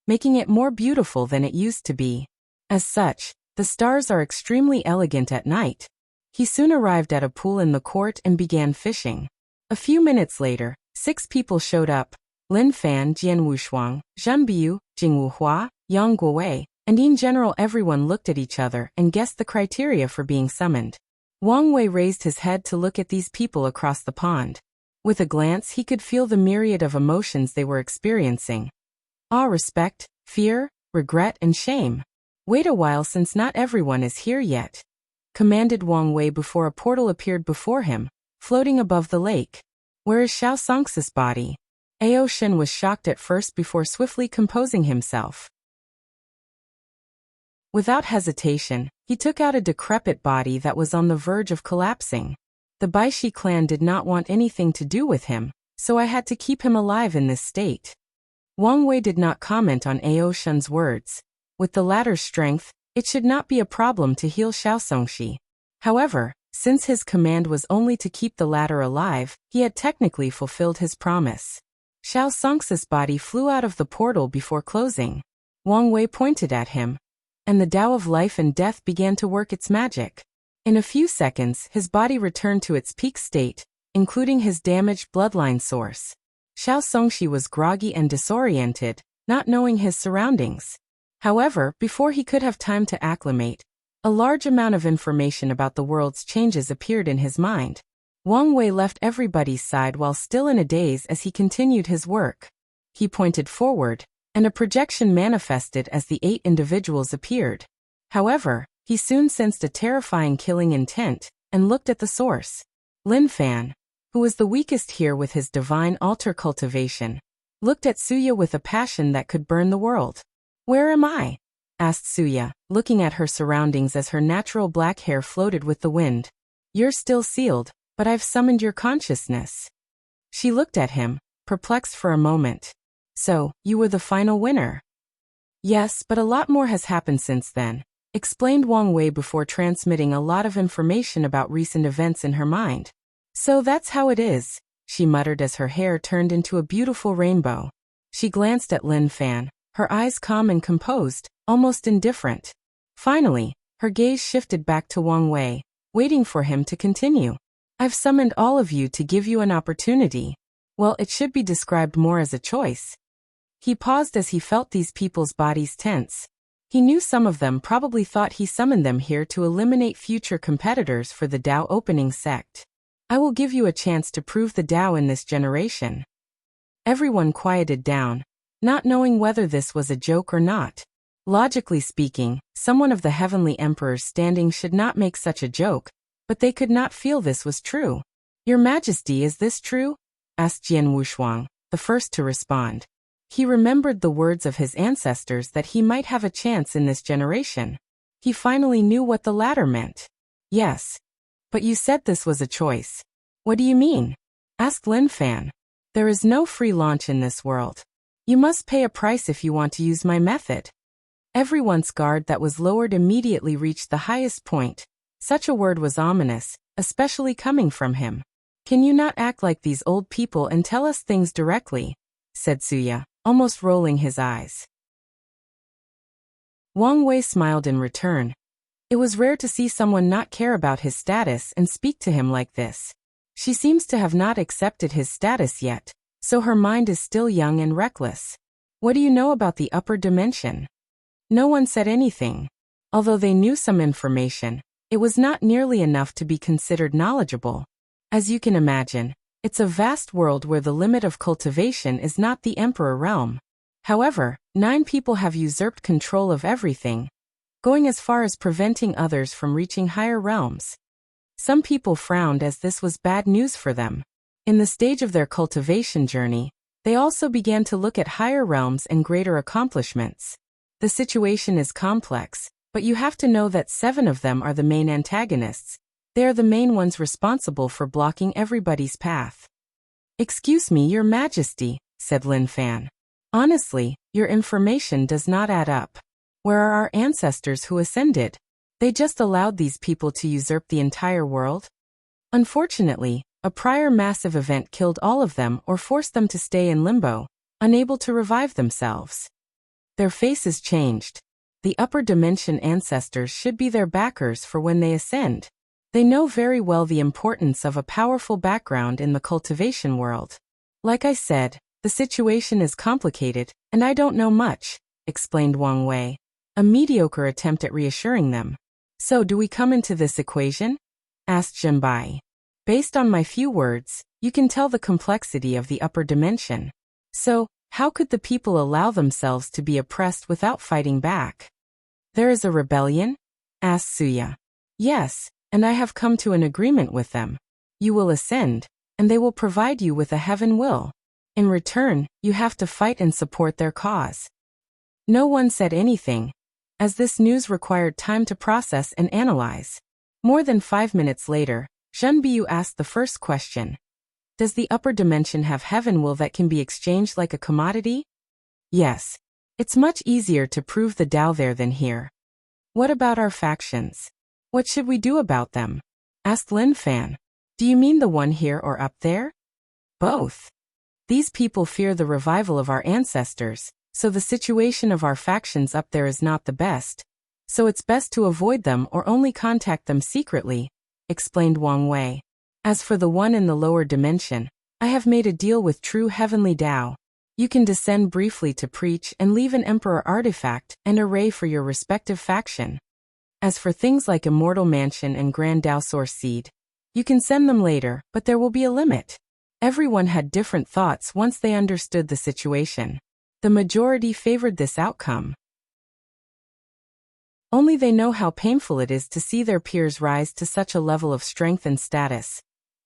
making it more beautiful than it used to be. As such, the stars are extremely elegant at night. He soon arrived at a pool in the court and began fishing. A few minutes later, 6 people showed up: Lin Fan, Jian Wushuang, Zhen Biu, Jingwu Hua, Yang Guowei, and in general everyone looked at each other and guessed the criteria for being summoned. Wang Wei raised his head to look at these people across the pond. With a glance he could feel the myriad of emotions they were experiencing. Awe, respect, fear, regret, and shame. Wait a while since not everyone is here yet, commanded Wang Wei before a portal appeared before him, floating above the lake. Where is Xiao Song's body? Ao Shen was shocked at first before swiftly composing himself. Without hesitation, he took out a decrepit body that was on the verge of collapsing. The Baishi clan did not want anything to do with him, so I had to keep him alive in this state. Wang Wei did not comment on Ao Shen's words. With the latter's strength, it should not be a problem to heal Xiao Songxi. However, since his command was only to keep the latter alive, he had technically fulfilled his promise. Xiao Song's body flew out of the portal before closing. Wang Wei pointed at him, and the Tao of life and death began to work its magic. In a few seconds, his body returned to its peak state, including his damaged bloodline source. Xiao Songxi was groggy and disoriented, not knowing his surroundings. However, before he could have time to acclimate, a large amount of information about the world's changes appeared in his mind. Wang Wei left everybody's side while still in a daze as he continued his work. He pointed forward, and a projection manifested as the 8 individuals appeared. However, he soon sensed a terrifying killing intent, and looked at the source. Lin Fan, who was the weakest here with his divine altar cultivation, looked at Suya with a passion that could burn the world. Where am I? Asked Suya, looking at her surroundings as her natural black hair floated with the wind. You're still sealed, but I've summoned your consciousness. She looked at him, perplexed for a moment. So, you were the final winner? Yes, but a lot more has happened since then, explained Wang Wei before transmitting a lot of information about recent events in her mind. So that's how it is, she muttered as her hair turned into a beautiful rainbow. She glanced at Lin Fan, her eyes calm and composed, almost indifferent. Finally, her gaze shifted back to Wang Wei, waiting for him to continue. I've summoned all of you to give you an opportunity. Well, it should be described more as a choice. He paused as he felt these people's bodies tense. He knew some of them probably thought he summoned them here to eliminate future competitors for the Dao opening sect. I will give you a chance to prove the Dao in this generation. Everyone quieted down, not knowing whether this was a joke or not. Logically speaking, someone of the Heavenly Emperor's standing should not make such a joke, but they could not feel this was true. Your Majesty, is this true? Asked Jian Wushuang, the first to respond. He remembered the words of his ancestors that he might have a chance in this generation. He finally knew what the latter meant. Yes. But you said this was a choice. What do you mean? Asked Lin Fan. There is no free launch in this world. You must pay a price if you want to use my method. Everyone's guard that was lowered immediately reached the highest point. Such a word was ominous, especially coming from him. Can you not act like these old people and tell us things directly? Said Suya, almost rolling his eyes. Wang Wei smiled in return. It was rare to see someone not care about his status and speak to him like this. She seems to have not accepted his status yet, so her mind is still young and reckless. What do you know about the upper dimension? No one said anything. Although they knew some information, it was not nearly enough to be considered knowledgeable. As you can imagine, it's a vast world where the limit of cultivation is not the Emperor realm. However, 9 people have usurped control of everything, going as far as preventing others from reaching higher realms. Some people frowned as this was bad news for them. In the stage of their cultivation journey, they also began to look at higher realms and greater accomplishments. The situation is complex, but you have to know that 7 of them are the main antagonists. They are the main ones responsible for blocking everybody's path. Excuse me, Your Majesty, said Lin Fan. Honestly, your information does not add up. Where are our ancestors who ascended? They just allowed these people to usurp the entire world? Unfortunately, a prior massive event killed all of them or forced them to stay in limbo, unable to revive themselves. Their faces changed. The upper dimension ancestors should be their backers for when they ascend. They know very well the importance of a powerful background in the cultivation world. Like I said, the situation is complicated, and I don't know much, explained Wang Wei, a mediocre attempt at reassuring them. So do we come into this equation? Asked Zhen Bai. Based on my few words, you can tell the complexity of the upper dimension. So, how could the people allow themselves to be oppressed without fighting back? There is a rebellion? Asked Suya. Yes, and I have come to an agreement with them. You will ascend, and they will provide you with a heaven will. In return, you have to fight and support their cause. No one said anything, as this news required time to process and analyze. More than 5 minutes later, Zhen Biu asked the first question. Does the upper dimension have heaven will that can be exchanged like a commodity? Yes. It's much easier to prove the Tao there than here. What about our factions? What should we do about them? Asked Lin Fan. Do you mean the one here or up there? Both. These people fear the revival of our ancestors, so the situation of our factions up there is not the best. So it's best to avoid them or only contact them secretly, explained Wang Wei. As for the one in the lower dimension, I have made a deal with true heavenly Tao. You can descend briefly to preach and leave an emperor artifact and array for your respective faction. As for things like Immortal Mansion and Grand Tao Source Seed, you can send them later, but there will be a limit. Everyone had different thoughts once they understood the situation. The majority favored this outcome. Only they know how painful it is to see their peers rise to such a level of strength and status.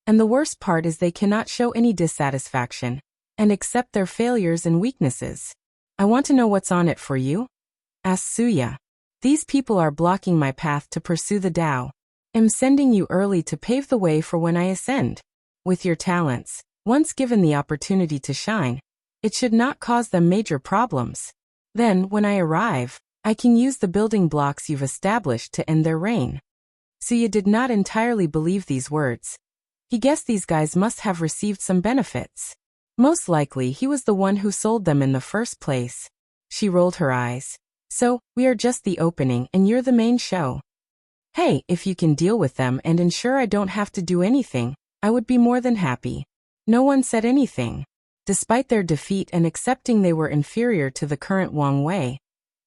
And the worst part is they cannot show any dissatisfaction and accept their failures and weaknesses. I want to know what's on it for you? Asked Suya. These people are blocking my path to pursue the Tao. I'm sending you early to pave the way for when I ascend. With your talents, once given the opportunity to shine, it should not cause them major problems. Then, when I arrive, I can use the building blocks you've established to end their reign. Suya did not entirely believe these words. He guessed these guys must have received some benefits. Most likely he was the one who sold them in the first place. She rolled her eyes. So, we are just the opening and you're the main show. Hey, if you can deal with them and ensure I don't have to do anything, I would be more than happy. No one said anything. Despite their defeat and accepting they were inferior to the current Wang Wei,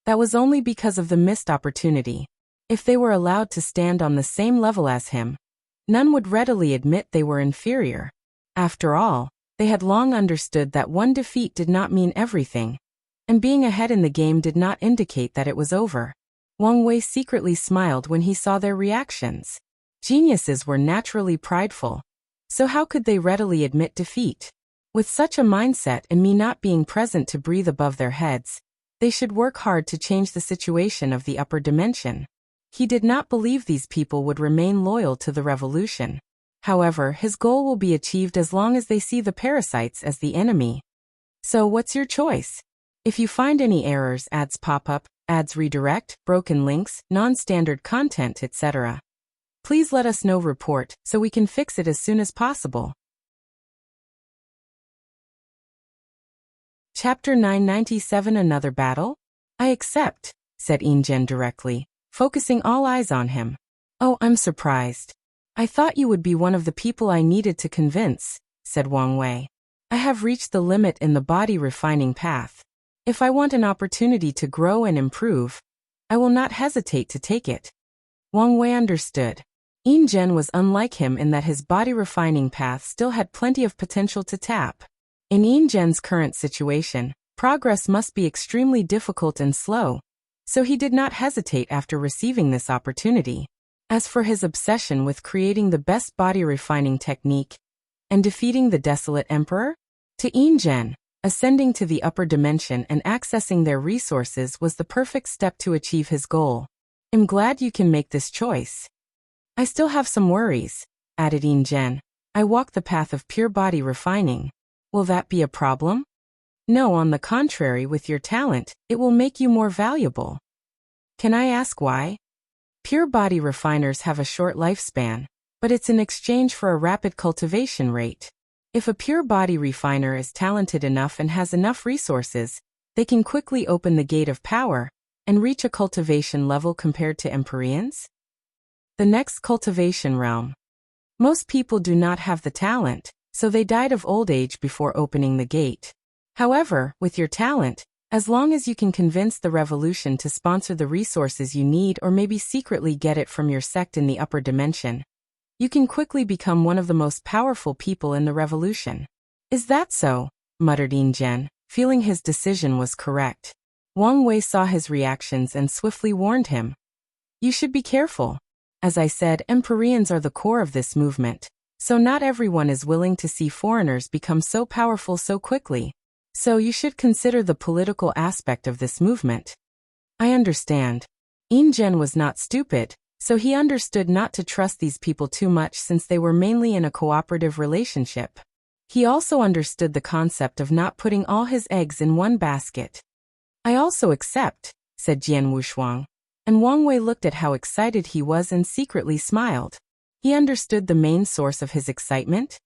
that was only because of the missed opportunity. If they were allowed to stand on the same level as him, none would readily admit they were inferior. After all, they had long understood that one defeat did not mean everything, and being ahead in the game did not indicate that it was over. Wang Wei secretly smiled when he saw their reactions. Geniuses were naturally prideful, so how could they readily admit defeat? With such a mindset and me not being present to breathe above their heads, they should work hard to change the situation of the upper dimension. He did not believe these people would remain loyal to the revolution. However, his goal will be achieved as long as they see the parasites as the enemy. So what's your choice? If you find any errors, ads pop up, ads redirect, broken links, non-standard content, etc., please let us know. Report so we can fix it as soon as possible. Chapter 997 Another Battle? I accept, said Ingen directly, focusing all eyes on him. Oh, I'm surprised. I thought you would be one of the people I needed to convince, said Wang Wei. I have reached the limit in the body refining path. If I want an opportunity to grow and improve, I will not hesitate to take it. Wang Wei understood. Ingen was unlike him in that his body refining path still had plenty of potential to tap. In Ingen's current situation, progress must be extremely difficult and slow, so he did not hesitate after receiving this opportunity. As for his obsession with creating the best body refining technique and defeating the desolate emperor, to Ingen, ascending to the upper dimension and accessing their resources was the perfect step to achieve his goal. I'm glad you can make this choice. I still have some worries, added Ingen. I walk the path of pure body refining. Will that be a problem? No, on the contrary, with your talent, it will make you more valuable. Can I ask why? Pure body refiners have a short lifespan, but it's in exchange for a rapid cultivation rate. If a pure body refiner is talented enough and has enough resources, they can quickly open the gate of power and reach a cultivation level compared to Empyreans. The next cultivation realm. Most people do not have the talent, so they died of old age before opening the gate. However, with your talent, as long as you can convince the revolution to sponsor the resources you need or maybe secretly get it from your sect in the upper dimension, you can quickly become one of the most powerful people in the revolution. Is that so? Muttered Ingen, feeling his decision was correct. Wang Wei saw his reactions and swiftly warned him. You should be careful. As I said, Empyreans are the core of this movement, so not everyone is willing to see foreigners become so powerful so quickly. So you should consider the political aspect of this movement. I understand. Ingen was not stupid, so he understood not to trust these people too much since they were mainly in a cooperative relationship. He also understood the concept of not putting all his eggs in one basket. I also accept, said Jian Wushuang, and Wang Wei looked at how excited he was and secretly smiled. He understood the main source of his excitement.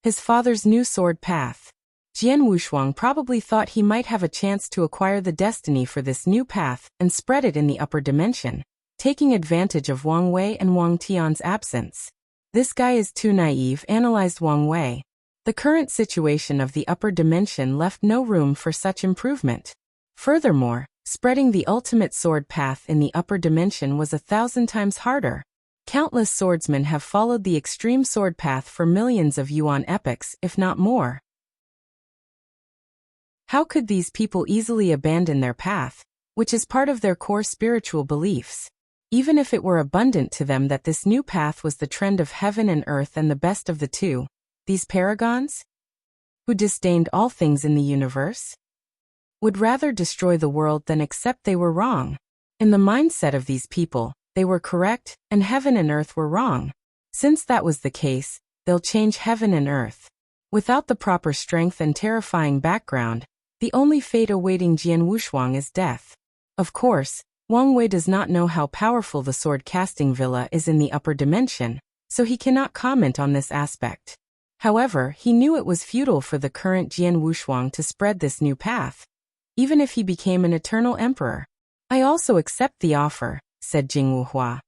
His father's new sword path. Jian Wushuang probably thought he might have a chance to acquire the destiny for this new path and spread it in the upper dimension, taking advantage of Wang Wei and Wang Tian's absence. This guy is too naive, analyzed Wang Wei. The current situation of the upper dimension left no room for such improvement. Furthermore, spreading the ultimate sword path in the upper dimension was 1,000 times harder. Countless swordsmen have followed the extreme sword path for millions of yuan epochs, if not more. How could these people easily abandon their path, which is part of their core spiritual beliefs? Even if it were abundant to them that this new path was the trend of heaven and earth and the best of the two, these paragons, who disdained all things in the universe, would rather destroy the world than accept they were wrong. In the mindset of these people, they were correct, and heaven and earth were wrong. Since that was the case, they'll change heaven and earth. Without the proper strength and terrifying background, the only fate awaiting Jian Wushuang is death. Of course, Wang Wei does not know how powerful the sword-casting villa is in the upper dimension, so he cannot comment on this aspect. However, he knew it was futile for the current Jian Wushuang to spread this new path, even if he became an eternal emperor. I also accept the offer, said Jing Wuhua.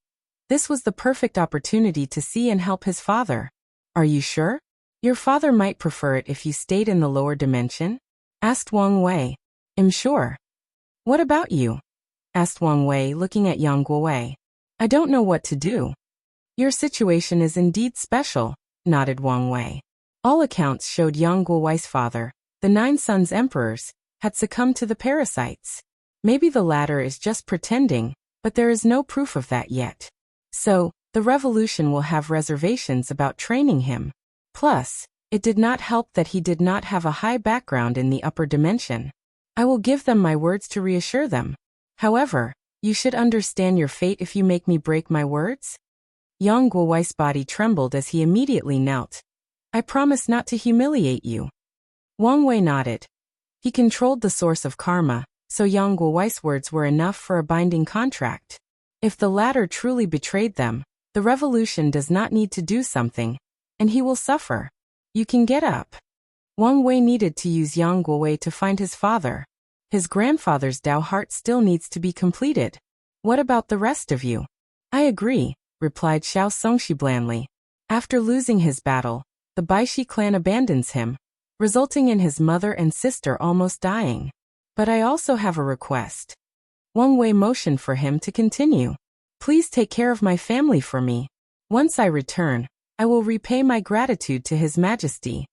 This was the perfect opportunity to see and help his father. Are you sure? Your father might prefer it if you stayed in the lower dimension? Asked Wang Wei. I'm sure. What about you? Asked Wang Wei, looking at Yang Guowei. I don't know what to do. Your situation is indeed special, nodded Wang Wei. All accounts showed Yang Guowei's father, the 9 sons emperors, had succumbed to the parasites. Maybe the latter is just pretending, but there is no proof of that yet. So, the revolution will have reservations about training him. Plus, it did not help that he did not have a high background in the upper dimension. I will give them my words to reassure them. However, you should understand your fate if you make me break my words. Yang Guowei's body trembled as he immediately knelt. I promise not to humiliate you. Wang Wei nodded. He controlled the source of karma, so Yang Guowei's words were enough for a binding contract. If the latter truly betrayed them, the revolution does not need to do something, and he will suffer. You can get up. Wang Wei needed to use Yang Guowei to find his father. His grandfather's Dao heart still needs to be completed. What about the rest of you? I agree, replied Xiao Songxi blandly. After losing his battle, the Baishi clan abandons him, resulting in his mother and sister almost dying. But I also have a request. Wang Wei motioned for him to continue. Please take care of my family for me. Once I return, I will repay my gratitude to His Majesty.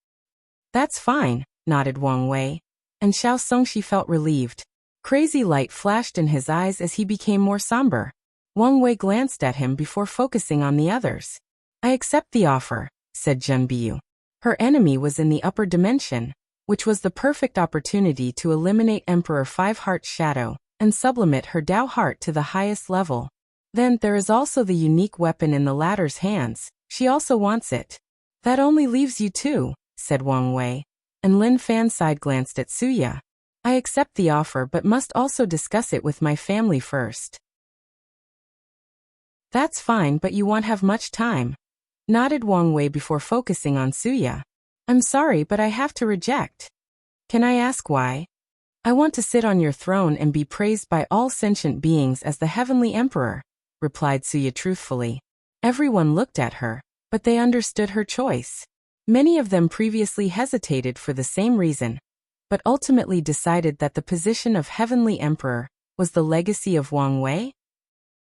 That's fine, nodded Wang Wei, and Xiao Songxi felt relieved. Crazy light flashed in his eyes as he became more somber. Wang Wei glanced at him before focusing on the others. I accept the offer, said Zhen Biu. Her enemy was in the upper dimension, which was the perfect opportunity to eliminate Emperor Five Heart's shadow and sublimate her Dao heart to the highest level. Then there is also the unique weapon in the latter's hands. She also wants it. That only leaves you two, said Wang Wei, and Lin Fan side-glanced at Suya. I accept the offer but must also discuss it with my family first. That's fine, but you won't have much time, nodded Wang Wei before focusing on Suya. I'm sorry, but I have to reject. Can I ask why? I want to sit on your throne and be praised by all sentient beings as the Heavenly Emperor, replied Suya truthfully. Everyone looked at her, but they understood her choice. Many of them previously hesitated for the same reason, but ultimately decided that the position of Heavenly Emperor was the legacy of Wang Wei,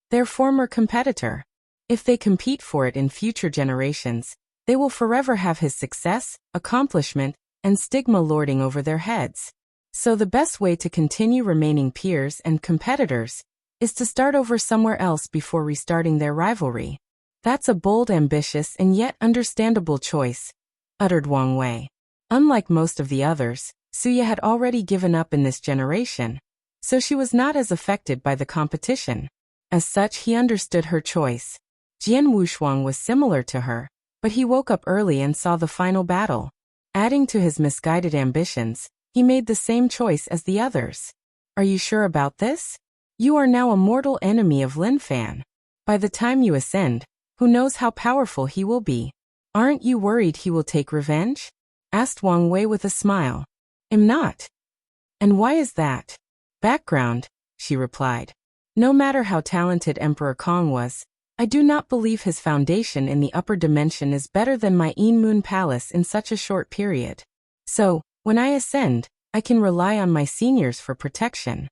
their former competitor. If they compete for it in future generations, they will forever have his success, accomplishment, and stigma lording over their heads. So the best way to continue remaining peers and competitors is to start over somewhere else before restarting their rivalry. That's a bold, ambitious, and yet understandable choice, uttered Wang Wei. Unlike most of the others, Suya had already given up in this generation, so she was not as affected by the competition. As such, he understood her choice. Jian Wushuang was similar to her, but he woke up early and saw the final battle. Adding to his misguided ambitions, he made the same choice as the others. Are you sure about this? You are now a mortal enemy of Lin Fan. By the time you ascend, who knows how powerful he will be? Aren't you worried he will take revenge? Asked Wang Wei with a smile. I'm not. And why is that? Background, she replied. No matter how talented Emperor Kong was, I do not believe his foundation in the upper dimension is better than my Yin Moon Palace in such a short period. So, when I ascend, I can rely on my seniors for protection.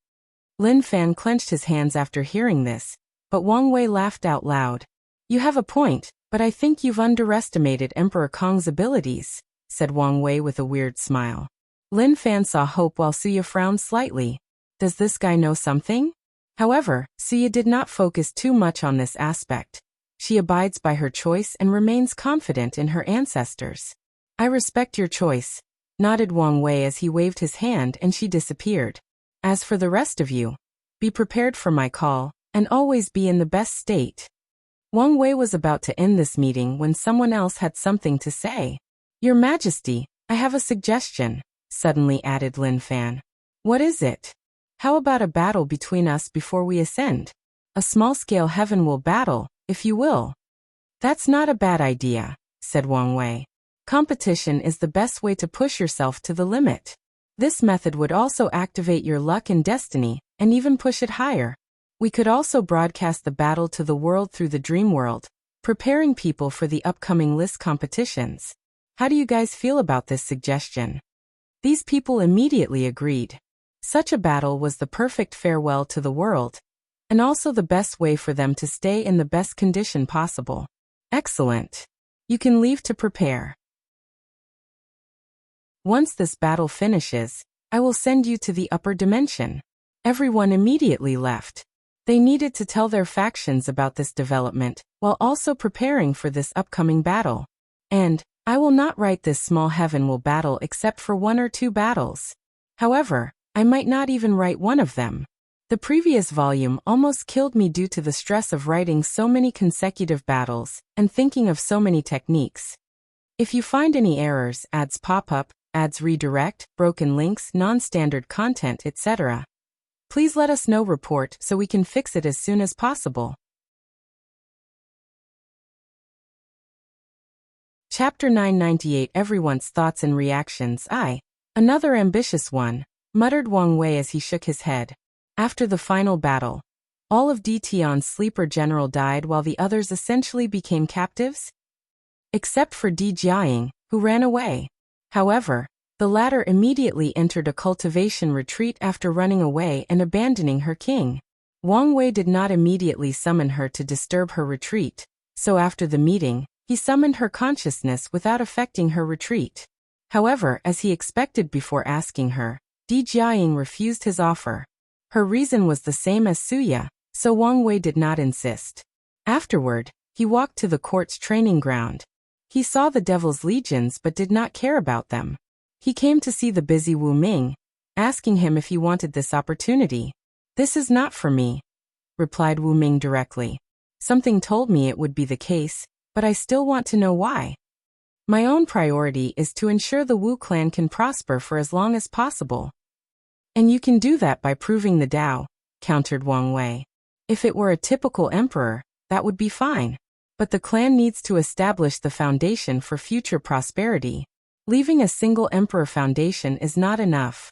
Lin Fan clenched his hands after hearing this, but Wang Wei laughed out loud. You have a point, but I think you've underestimated Emperor Kong's abilities, said Wang Wei with a weird smile. Lin Fan saw hope while Suya frowned slightly. Does this guy know something? However, Suya did not focus too much on this aspect. She abides by her choice and remains confident in her ancestors. I respect your choice, nodded Wang Wei as he waved his hand and she disappeared. As for the rest of you, be prepared for my call, and always be in the best state. Wang Wei was about to end this meeting when someone else had something to say. Your Majesty, I have a suggestion, suddenly added Lin Fan. What is it? How about a battle between us before we ascend? A small-scale heaven will battle, if you will. That's not a bad idea, said Wang Wei. Competition is the best way to push yourself to the limit. This method would also activate your luck and destiny, and even push it higher. We could also broadcast the battle to the world through the dream world, preparing people for the upcoming list competitions. How do you guys feel about this suggestion? These people immediately agreed. Such a battle was the perfect farewell to the world, and also the best way for them to stay in the best condition possible. Excellent. You can leave to prepare. Once this battle finishes, I will send you to the upper dimension. Everyone immediately left. They needed to tell their factions about this development, while also preparing for this upcoming battle. And I will not write this small heaven will battle except for 1 or 2 battles. However, I might not even write one of them. The previous volume almost killed me due to the stress of writing so many consecutive battles and thinking of so many techniques. If you find any errors, ads pop up, ads redirect, broken links, non-standard content, etc., please let us know report so we can fix it as soon as possible. Chapter 998 Everyone's Thoughts and Reactions. Another ambitious one, muttered Wang Wei as he shook his head. After the final battle, all of Dition's sleeper general died while the others essentially became captives? Except for Di Jiaying, who ran away. However, the latter immediately entered a cultivation retreat after running away and abandoning her king. Wang Wei did not immediately summon her to disturb her retreat, so after the meeting, he summoned her consciousness without affecting her retreat. However, as he expected before asking her, Di Jiaying refused his offer. Her reason was the same as Suya, so Wang Wei did not insist. Afterward, he walked to the court's training ground. He saw the Devil's Legions but did not care about them. He came to see the busy Wu Ming, asking him if he wanted this opportunity. "This is not for me," replied Wu Ming directly. "Something told me it would be the case, but I still want to know why. My own priority is to ensure the Wu clan can prosper for as long as possible." "And you can do that by proving the Tao," countered Wang Wei. "If it were a typical emperor, that would be fine. But the clan needs to establish the foundation for future prosperity. Leaving a single emperor foundation is not enough."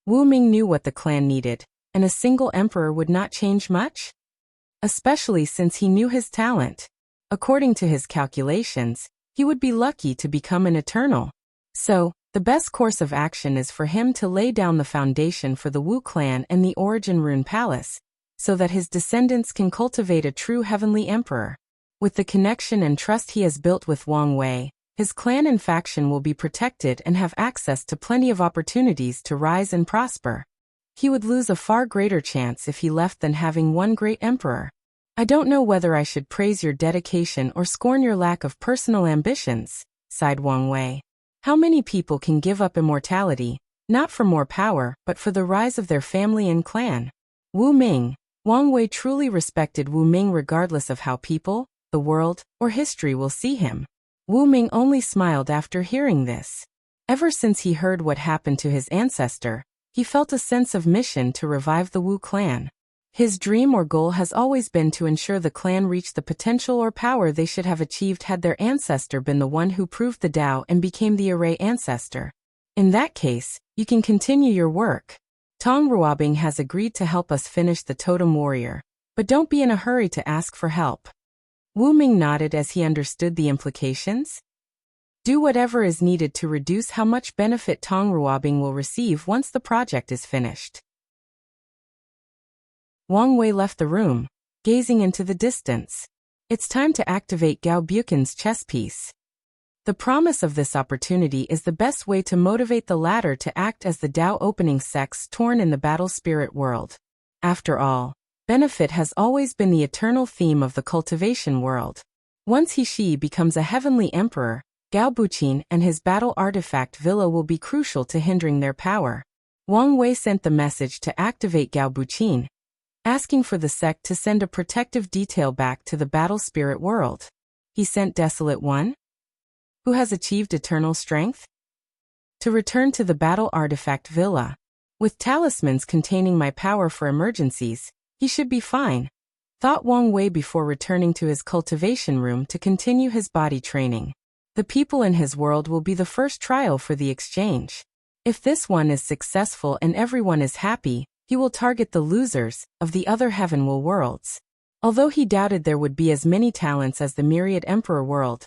Wu Ming knew what the clan needed, and a single emperor would not change much? Especially since he knew his talent. According to his calculations, he would be lucky to become an eternal. So, the best course of action is for him to lay down the foundation for the Wu clan and the Origin Rune Palace, so that his descendants can cultivate a true heavenly emperor. With the connection and trust he has built with Wang Wei, his clan and faction will be protected and have access to plenty of opportunities to rise and prosper. He would lose a far greater chance if he left than having one great emperor. "I don't know whether I should praise your dedication or scorn your lack of personal ambitions," sighed Wang Wei. "How many people can give up immortality, not for more power, but for the rise of their family and clan?" Wang Wei truly respected Wu Ming regardless of how people, the world, or history will see him. Wu Ming only smiled after hearing this. Ever since he heard what happened to his ancestor, he felt a sense of mission to revive the Wu clan. His dream or goal has always been to ensure the clan reach the potential or power they should have achieved had their ancestor been the one who proved the Tao and became the array ancestor. In that case, you can continue your work. Tong Ruobing has agreed to help us finish the Totem Warrior, but don't be in a hurry to ask for help. Wu Ming nodded as he understood the implications. Do whatever is needed to reduce how much benefit Tong Ruobing will receive once the project is finished. Wang Wei left the room, gazing into the distance. It's time to activate Gao Buchan's chess piece. The promise of this opportunity is the best way to motivate the latter to act as the Tao opening sex torn in the battle spirit world. After all, benefit has always been the eternal theme of the cultivation world. Once He becomes a heavenly emperor, Gao Buchan and his battle artifact villa will be crucial to hindering their power. Wang Wei sent the message to activate Gao Buchan, asking for the sect to send a protective detail back to the battle spirit world. He sent Desolate One, who has achieved eternal strength, to return to the battle artifact villa. With talismans containing my power for emergencies, he should be fine, thought Wang Wei before returning to his cultivation room to continue his body training. The people in his world will be the first trial for the exchange. If this one is successful and everyone is happy, he will target the losers of the other heavenward worlds. Although he doubted there would be as many talents as the Myriad Emperor world,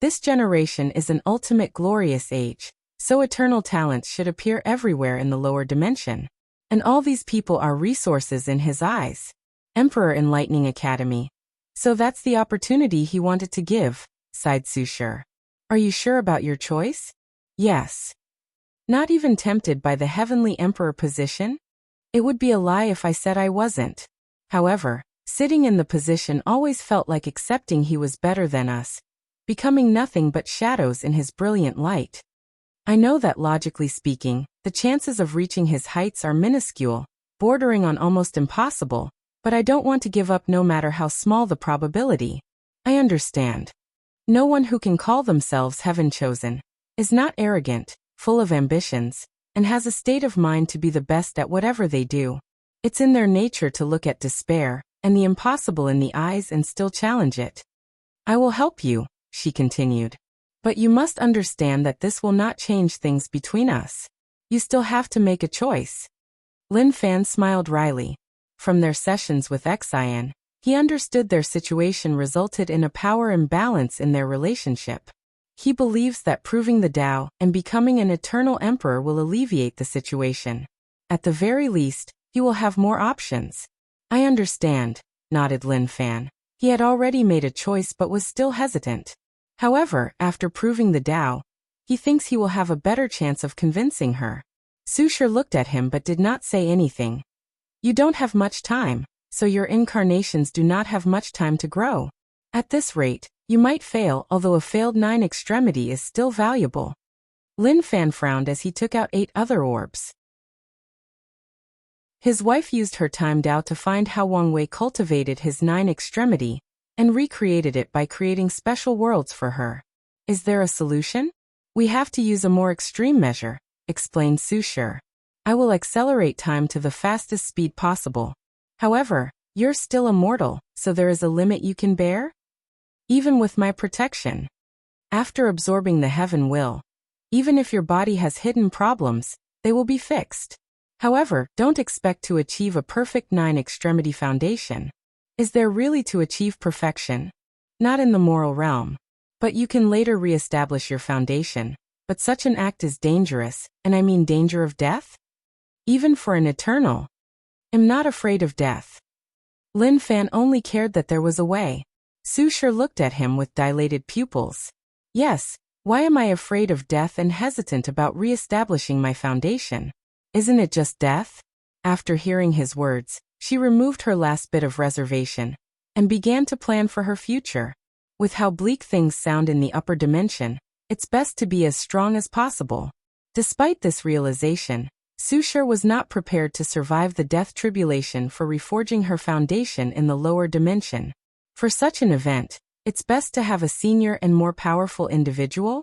This generation is an ultimate glorious age, so eternal talents should appear everywhere in the lower dimension. And all these people are resources in his eyes. Emperor Enlightening Academy. So that's the opportunity he wanted to give, sighed Su. Are you sure about your choice? Yes. Not even tempted by the Heavenly Emperor position? It would be a lie if I said I wasn't. However, sitting in the position always felt like accepting he was better than us, becoming nothing but shadows in his brilliant light. I know that logically speaking, the chances of reaching his heights are minuscule, bordering on almost impossible, but I don't want to give up no matter how small the probability. I understand. No one who can call themselves heaven-chosen is not arrogant, full of ambitions, and has a state of mind to be the best at whatever they do. It's in their nature to look at despair and the impossible in the eyes and still challenge it. I will help you, she continued. But you must understand that this will not change things between us. You still have to make a choice. Lin Fan smiled wryly. From their sessions with Xian, he understood their situation resulted in a power imbalance in their relationship. He believes that proving the Tao and becoming an eternal emperor will alleviate the situation. At the very least, he will have more options. I understand, nodded Lin Fan. He had already made a choice but was still hesitant. However, after proving the Tao, he thinks he will have a better chance of convincing her. Su looked at him but did not say anything. You don't have much time, so your incarnations do not have much time to grow. At this rate, you might fail, although a failed 9 extremity is still valuable. Lin Fan frowned as he took out 8 other orbs. His wife used her time Tao to find how Wang Wei cultivated his 9 extremity, and recreated it by creating special worlds for her. Is there a solution? We have to use a more extreme measure, explained Su. I will accelerate time to the fastest speed possible. However, you're still a mortal, so there is a limit you can bear? Even with my protection. After absorbing the heaven will, even if your body has hidden problems, they will be fixed. However, don't expect to achieve a perfect 9 extremity foundation. Is there really to achieve perfection? Not in the moral realm. But you can later re-establish your foundation. But such an act is dangerous, and I mean danger of death? Even for an eternal. I'm not afraid of death. Lin Fan only cared that there was a way. Su looked at him with dilated pupils. Yes, why am I afraid of death and hesitant about re-establishing my foundation? Isn't it just death? After hearing his words, she removed her last bit of reservation and began to plan for her future. With how bleak things sound in the upper dimension, it's best to be as strong as possible. Despite this realization, Su was not prepared to survive the death tribulation for reforging her foundation in the lower dimension. For such an event, it's best to have a senior and more powerful individual.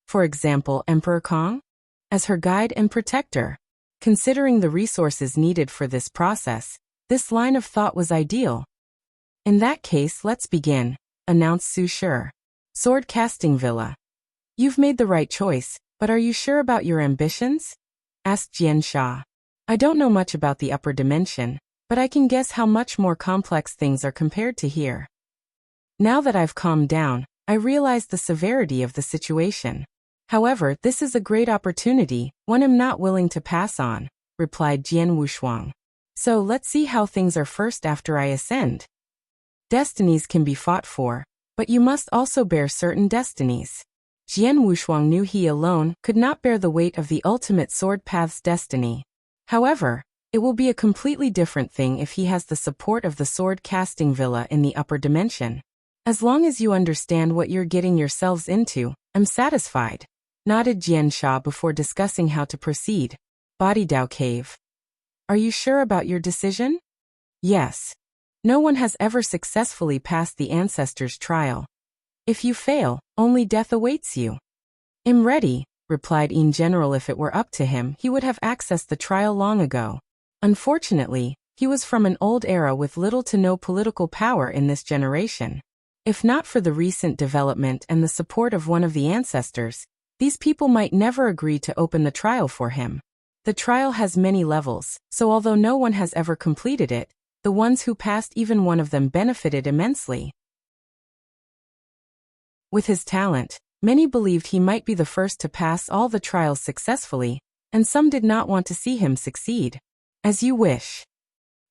For example, Emperor Kong, as her guide and protector. Considering the resources needed for this process, this line of thought was ideal. In that case, let's begin, announced Su. Sword Casting Villa. You've made the right choice, but are you sure about your ambitions? Asked Jian Sha. I don't know much about the upper dimension, but I can guess how much more complex things are compared to here. Now that I've calmed down, I realize the severity of the situation. However, this is a great opportunity, one I'm not willing to pass on, replied Jian Wushuang. So let's see how things are first after I ascend. Destinies can be fought for, but you must also bear certain destinies. Jian Wushuang knew he alone could not bear the weight of the ultimate sword path's destiny. However, it will be a completely different thing if he has the support of the sword casting villa in the upper dimension. As long as you understand what you're getting yourselves into, I'm satisfied, nodded Jian Sha before discussing how to proceed. Body Dao Cave. Are you sure about your decision? Yes. No one has ever successfully passed the ancestors' trial. If you fail, only death awaits you. I'm ready, replied In General. If it were up to him, he would have accessed the trial long ago. Unfortunately, he was from an old era with little to no political power in this generation. If not for the recent development and the support of one of the ancestors, these people might never agree to open the trial for him. The trial has many levels, so although no one has ever completed it, the ones who passed even one of them benefited immensely. With his talent, many believed he might be the first to pass all the trials successfully, and some did not want to see him succeed. As you wish.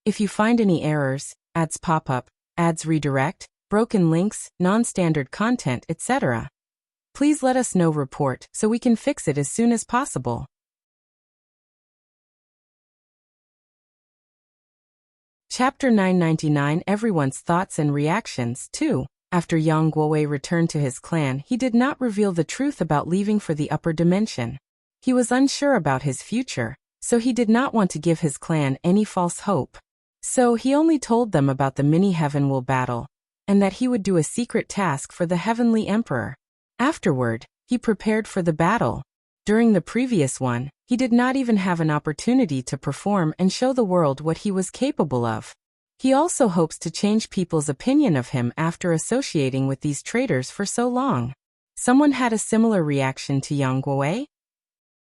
If you find any errors, ads pop up, ads redirect, broken links, non-standard content, etc., please let us know. Report so we can fix it as soon as possible. Chapter 999 Everyone's Thoughts and Reactions 2. After Yang Guowei returned to his clan, he did not reveal the truth about leaving for the upper dimension. He was unsure about his future, so he did not want to give his clan any false hope. So he only told them about the mini-Heavenwall battle, and that he would do a secret task for the Heavenly Emperor. Afterward, he prepared for the battle. During the previous one, he did not even have an opportunity to perform and show the world what he was capable of. He also hopes to change people's opinion of him after associating with these traitors for so long. Someone had a similar reaction to Yang Guowei?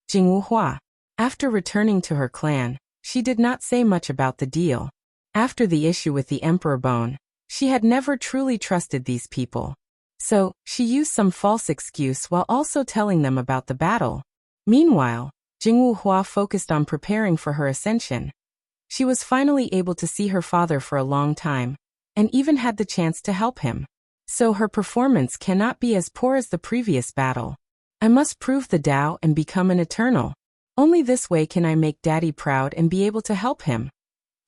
Jingwu Hua. After returning to her clan, she did not say much about the deal. After the issue with the Emperor Bone, she had never truly trusted these people. So, she used some false excuse while also telling them about the battle. Meanwhile, Jingwu Hua focused on preparing for her ascension. She was finally able to see her father for a long time, and even had the chance to help him. So her performance cannot be as poor as the previous battle. I must prove the Tao and become an eternal. Only this way can I make Daddy proud and be able to help him,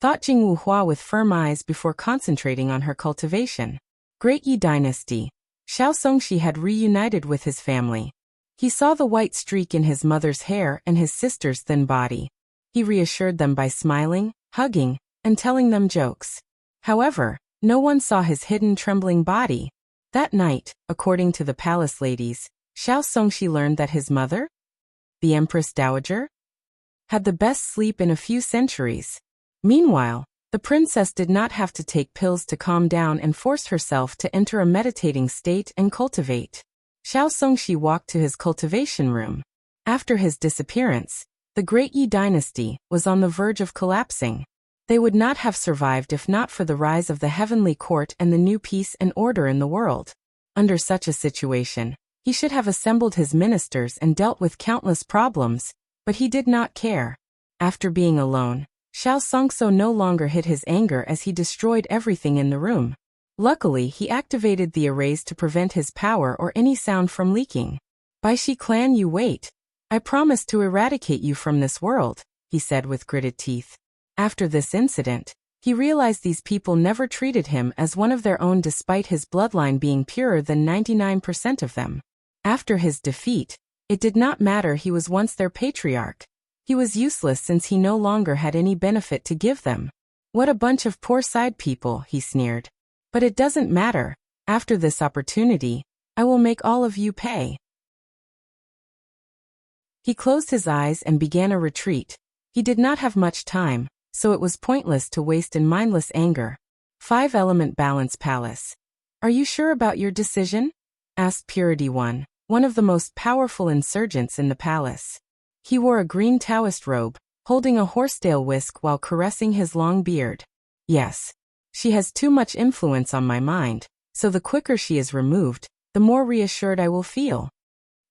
thought Jingwu Hua with firm eyes before concentrating on her cultivation. Great Yi Dynasty. Xiao Songshi had reunited with his family. He saw the white streak in his mother's hair and his sister's thin body. He reassured them by smiling, hugging, and telling them jokes. However, no one saw his hidden trembling body. That night, according to the palace ladies, Xiao Songshi learned that his mother, the Empress Dowager, had the best sleep in a few centuries. Meanwhile, the princess did not have to take pills to calm down and forced herself to enter a meditating state and cultivate. Xiao Songshi walked to his cultivation room. After his disappearance, the Great Yi Dynasty was on the verge of collapsing. They would not have survived if not for the rise of the Heavenly Court and the new peace and order in the world. Under such a situation, he should have assembled his ministers and dealt with countless problems, but he did not care. After being alone, Xiao Songso no longer hid his anger as he destroyed everything in the room. Luckily, he activated the arrays to prevent his power or any sound from leaking. Bai Shi clan, you wait. I promise to eradicate you from this world, he said with gritted teeth. After this incident, he realized these people never treated him as one of their own despite his bloodline being purer than 99% of them. After his defeat, it did not matter he was once their patriarch. He was useless since he no longer had any benefit to give them. What a bunch of poor side people, he sneered. But it doesn't matter. After this opportunity, I will make all of you pay. He closed his eyes and began a retreat. He did not have much time, so it was pointless to waste in mindless anger. 5-element balance palace. Are you sure about your decision? Asked Purity One of the most powerful insurgents in the palace. He wore a green Taoist robe, holding a horsetail whisk while caressing his long beard. Yes. She has too much influence on my mind, so the quicker she is removed, the more reassured I will feel.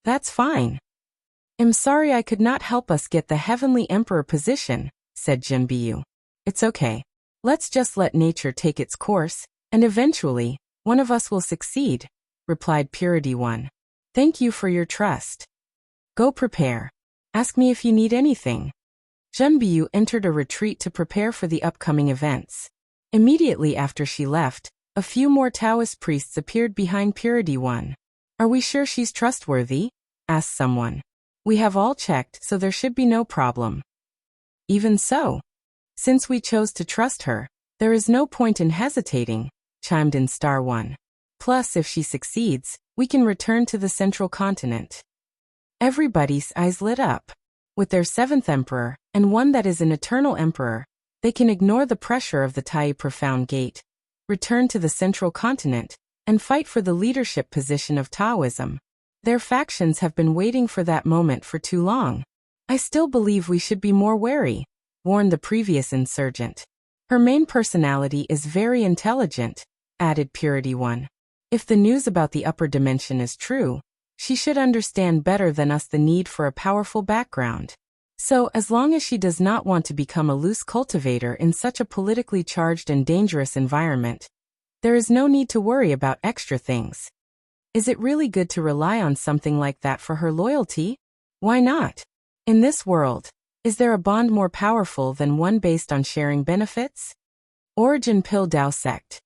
That's fine. I'm sorry I could not help us get the Heavenly Emperor position, said Jinbiyu. It's okay. Let's just let nature take its course, and eventually, one of us will succeed, replied Purity One. Thank you for your trust. Go prepare. Ask me if you need anything. Jinbiyu entered a retreat to prepare for the upcoming events. Immediately after she left, a few more Taoist priests appeared behind Purity One. Are we sure she's trustworthy? Asked someone. We have all checked, so there should be no problem. Even so. Since we chose to trust her, there is no point in hesitating, chimed in Star One. Plus, if she succeeds, we can return to the central continent. Everybody's eyes lit up. With their 7th emperor, and one that is an eternal emperor, they can ignore the pressure of the Tai Profound Gate, return to the central continent, and fight for the leadership position of Taoism. Their factions have been waiting for that moment for too long. I still believe we should be more wary, warned the previous insurgent. Her main personality is very intelligent, added Purity One. If the news about the upper dimension is true, she should understand better than us the need for a powerful background. So, as long as she does not want to become a loose cultivator in such a politically charged and dangerous environment, there is no need to worry about extra things. Is it really good to rely on something like that for her loyalty? Why not? In this world, is there a bond more powerful than one based on sharing benefits? Origin Pill Dao Sect.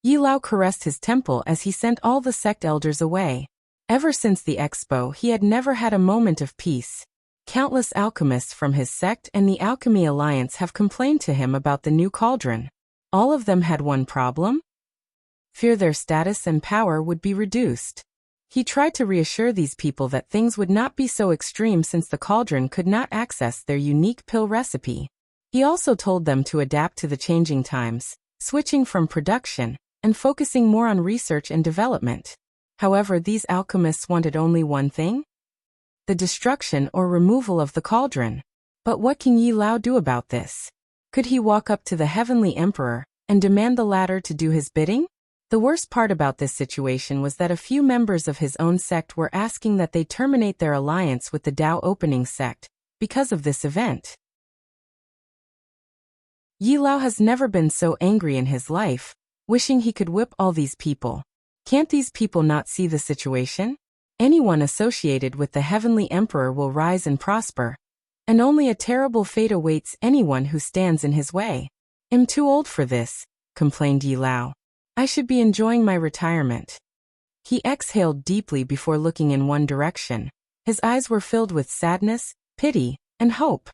Yi Lao caressed his temple as he sent all the sect elders away. Ever since the Expo, he had never had a moment of peace. Countless alchemists from his sect and the Alchemy Alliance have complained to him about the new cauldron. All of them had one problem: fear their status and power would be reduced. He tried to reassure these people that things would not be so extreme since the cauldron could not access their unique pill recipe. He also told them to adapt to the changing times, switching from production and focusing more on research and development. However, these alchemists wanted only one thing: the destruction or removal of the cauldron. But what can Yi Lao do about this? Could he walk up to the Heavenly Emperor and demand the latter to do his bidding? The worst part about this situation was that a few members of his own sect were asking that they terminate their alliance with the Dao Opening sect because of this event. Yi Lao has never been so angry in his life, wishing he could whip all these people. Can't these people not see the situation? Anyone associated with the Heavenly Emperor will rise and prosper, and only a terrible fate awaits anyone who stands in his way. I'm too old for this, complained Yi Lao. I should be enjoying my retirement. He exhaled deeply before looking in one direction. His eyes were filled with sadness, pity, and hope.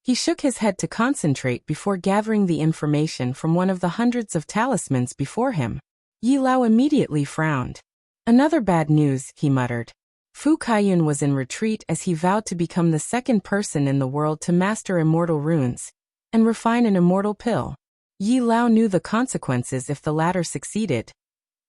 He shook his head to concentrate before gathering the information from one of the hundreds of talismans before him. Yi Lao immediately frowned. Another bad news, he muttered. Fu Kaiyun was in retreat as he vowed to become the second person in the world to master immortal runes and refine an immortal pill. Yi Lao knew the consequences if the latter succeeded.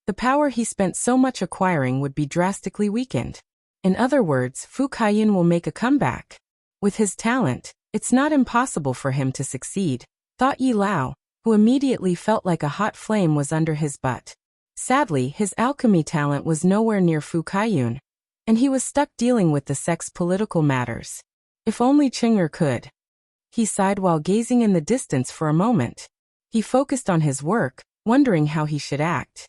The power he spent so much acquiring would be drastically weakened. In other words, Fu Kaiyun will make a comeback. With his talent, it's not impossible for him to succeed, thought Yi Lao, who immediately felt like a hot flame was under his butt. Sadly, his alchemy talent was nowhere near Fu Kaiyun, and he was stuck dealing with the sect's political matters. If only Ching'er could. He sighed while gazing in the distance for a moment. He focused on his work, wondering how he should act.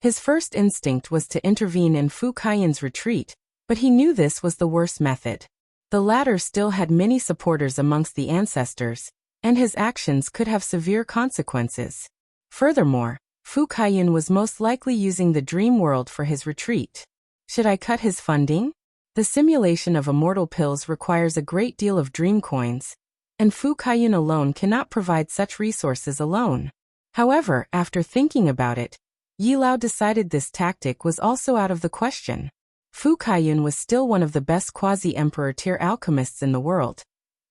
His first instinct was to intervene in Fu Kaiyun's retreat, but he knew this was the worst method. The latter still had many supporters amongst the ancestors, and his actions could have severe consequences. Furthermore, Fu Kaiyun was most likely using the dream world for his retreat. Should I cut his funding? The simulation of immortal pills requires a great deal of dream coins, and Fu Kaiyun alone cannot provide such resources alone. However, after thinking about it, Yi Lao decided this tactic was also out of the question. Fu Kaiyun was still one of the best quasi-emperor tier alchemists in the world,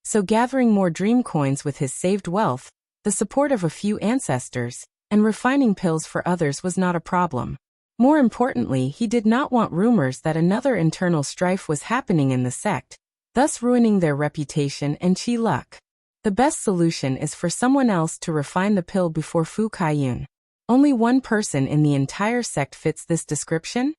so gathering more dream coins with his saved wealth, the support of a few ancestors, and refining pills for others was not a problem. More importantly, he did not want rumors that another internal strife was happening in the sect, thus ruining their reputation and chi luck. The best solution is for someone else to refine the pill before Fu Kaiyun. Only one person in the entire sect fits this description: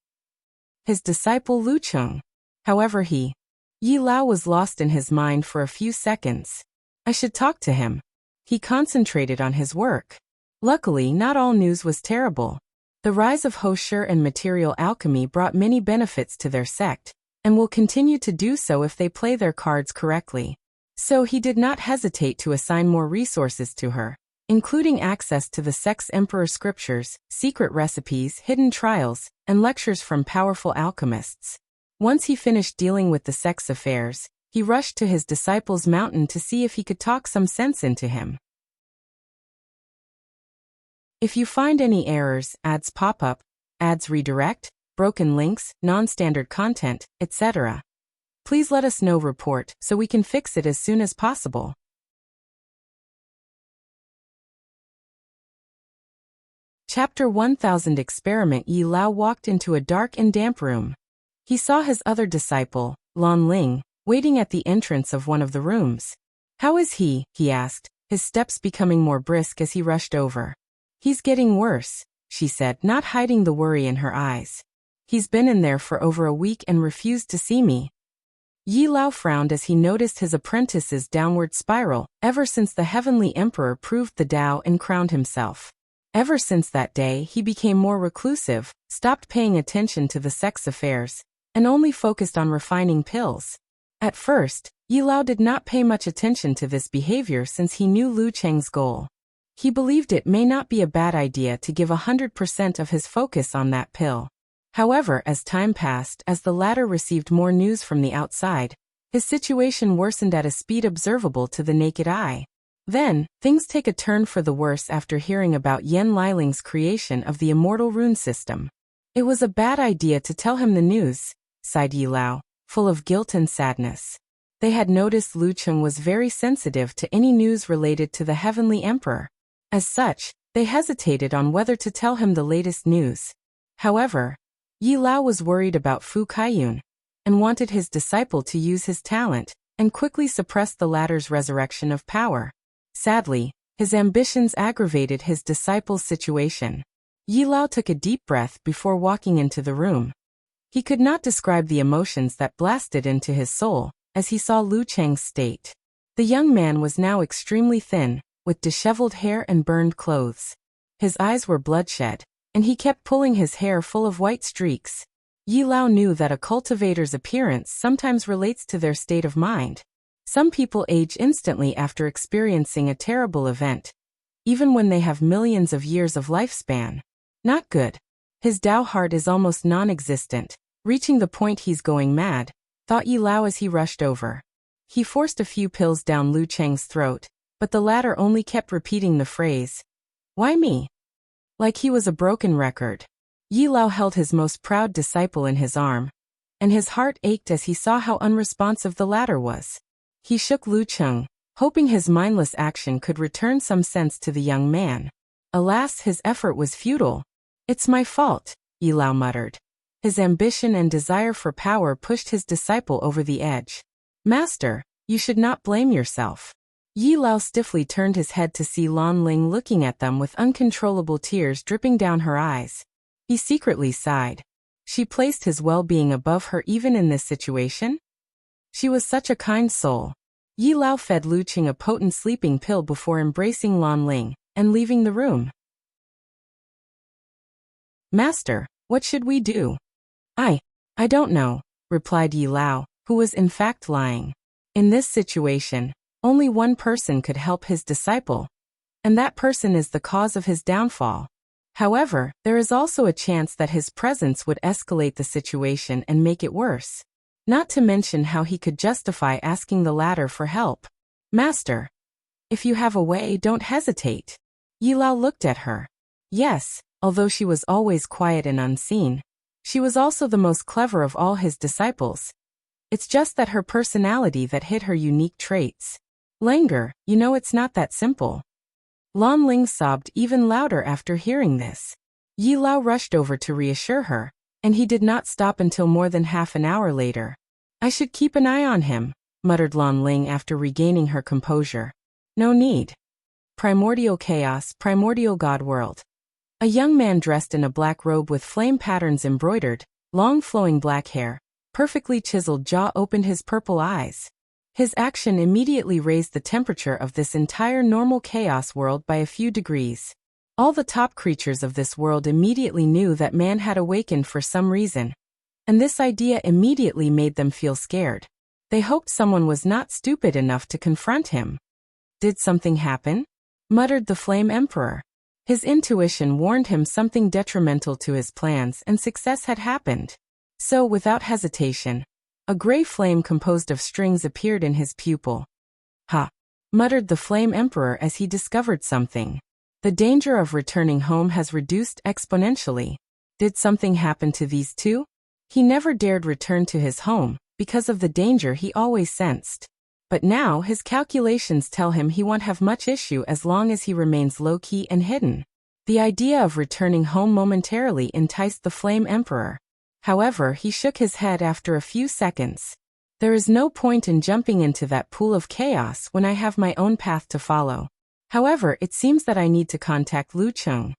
his disciple Lu Cheng. However, Yi Lao was lost in his mind for a few seconds. I should talk to him. He concentrated on his work. Luckily, not all news was terrible. The rise of Hosher and material alchemy brought many benefits to their sect, and will continue to do so if they play their cards correctly. So he did not hesitate to assign more resources to her, including access to the sect's emperor scriptures, secret recipes, hidden trials, and lectures from powerful alchemists. Once he finished dealing with the sect's affairs, he rushed to his disciple's mountain to see if he could talk some sense into him. If you find any errors, ads pop up, ads redirect, broken links, non-standard content, etc., please let us know. Report so we can fix it as soon as possible. Chapter 1000 Experiment. Yi Lao walked into a dark and damp room. He saw his other disciple, Lan Ling, waiting at the entrance of one of the rooms. How is he? He asked, his steps becoming more brisk as he rushed over. He's getting worse, she said, not hiding the worry in her eyes. He's been in there for over a week and refused to see me. Yi Lao frowned as he noticed his apprentice's downward spiral, ever since the Heavenly Emperor proved the Tao and crowned himself. Ever since that day, he became more reclusive, stopped paying attention to the sex affairs, and only focused on refining pills. At first, Yi Lao did not pay much attention to this behavior since he knew Lu Cheng's goal. He believed it may not be a bad idea to give 100% of his focus on that pill. However, as time passed, as the latter received more news from the outside, his situation worsened at a speed observable to the naked eye. Then, things take a turn for the worse after hearing about Yen Liling's creation of the immortal rune system. It was a bad idea to tell him the news, sighed Yi Lao, full of guilt and sadness. They had noticed Lu Cheng was very sensitive to any news related to the Heavenly Emperor. As such, they hesitated on whether to tell him the latest news. However, Yi Lao was worried about Fu Kaiyun, and wanted his disciple to use his talent, and quickly suppress the latter's resurrection of power. Sadly, his ambitions aggravated his disciple's situation. Yi Lao took a deep breath before walking into the room. He could not describe the emotions that blasted into his soul, as he saw Lu Cheng's state. The young man was now extremely thin, with disheveled hair and burned clothes. His eyes were bloodshot, and he kept pulling his hair full of white streaks. Yi Lao knew that a cultivator's appearance sometimes relates to their state of mind. Some people age instantly after experiencing a terrible event, even when they have millions of years of lifespan. Not good. His Tao heart is almost non-existent, reaching the point he's going mad, thought Yi Lao as he rushed over. He forced a few pills down Lu Cheng's throat, but the latter only kept repeating the phrase, "Why me?" like he was a broken record. Yi Lao held his most proud disciple in his arm, and his heart ached as he saw how unresponsive the latter was. He shook Lu Cheng, hoping his mindless action could return some sense to the young man. Alas, his effort was futile. "It's my fault," Yi Lao muttered. His ambition and desire for power pushed his disciple over the edge. "Master, you should not blame yourself." Yi Lao stiffly turned his head to see Lan Ling looking at them with uncontrollable tears dripping down her eyes. He secretly sighed. She placed his well-being above her even in this situation? She was such a kind soul. Yi Lao fed Lu Cheng a potent sleeping pill before embracing Lan Ling and leaving the room. "Master, what should we do?" I don't know," replied Yi Lao, who was in fact lying. In this situation, only one person could help his disciple, and that person is the cause of his downfall. However, there is also a chance that his presence would escalate the situation and make it worse. Not to mention how he could justify asking the latter for help. "Master, if you have a way, don't hesitate." Yi Lao looked at her. Yes, although she was always quiet and unseen, she was also the most clever of all his disciples. It's just that her personality that hid her unique traits. "Langer, you know it's not that simple." Lan Ling sobbed even louder after hearing this. Yi Lao rushed over to reassure her, and he did not stop until more than half an hour later. "I should keep an eye on him," muttered Lan Ling after regaining her composure. "No need." Primordial Chaos, Primordial God World. A young man dressed in a black robe with flame patterns embroidered, long flowing black hair, perfectly chiseled jaw opened his purple eyes. His action immediately raised the temperature of this entire normal chaos world by a few degrees. All the top creatures of this world immediately knew that man had awakened for some reason, and this idea immediately made them feel scared. They hoped someone was not stupid enough to confront him. "Did something happen?" muttered the Flame Emperor. His intuition warned him something detrimental to his plans and success had happened. So, without hesitation, a gray flame composed of strings appeared in his pupil. "Ha!" muttered the Flame Emperor as he discovered something. The danger of returning home has reduced exponentially. Did something happen to these two? He never dared return to his home, because of the danger he always sensed. But now his calculations tell him he won't have much issue as long as he remains low-key and hidden. The idea of returning home momentarily enticed the Flame Emperor. However, he shook his head after a few seconds. "There is no point in jumping into that pool of chaos when I have my own path to follow. However, it seems that I need to contact Lu Cheng."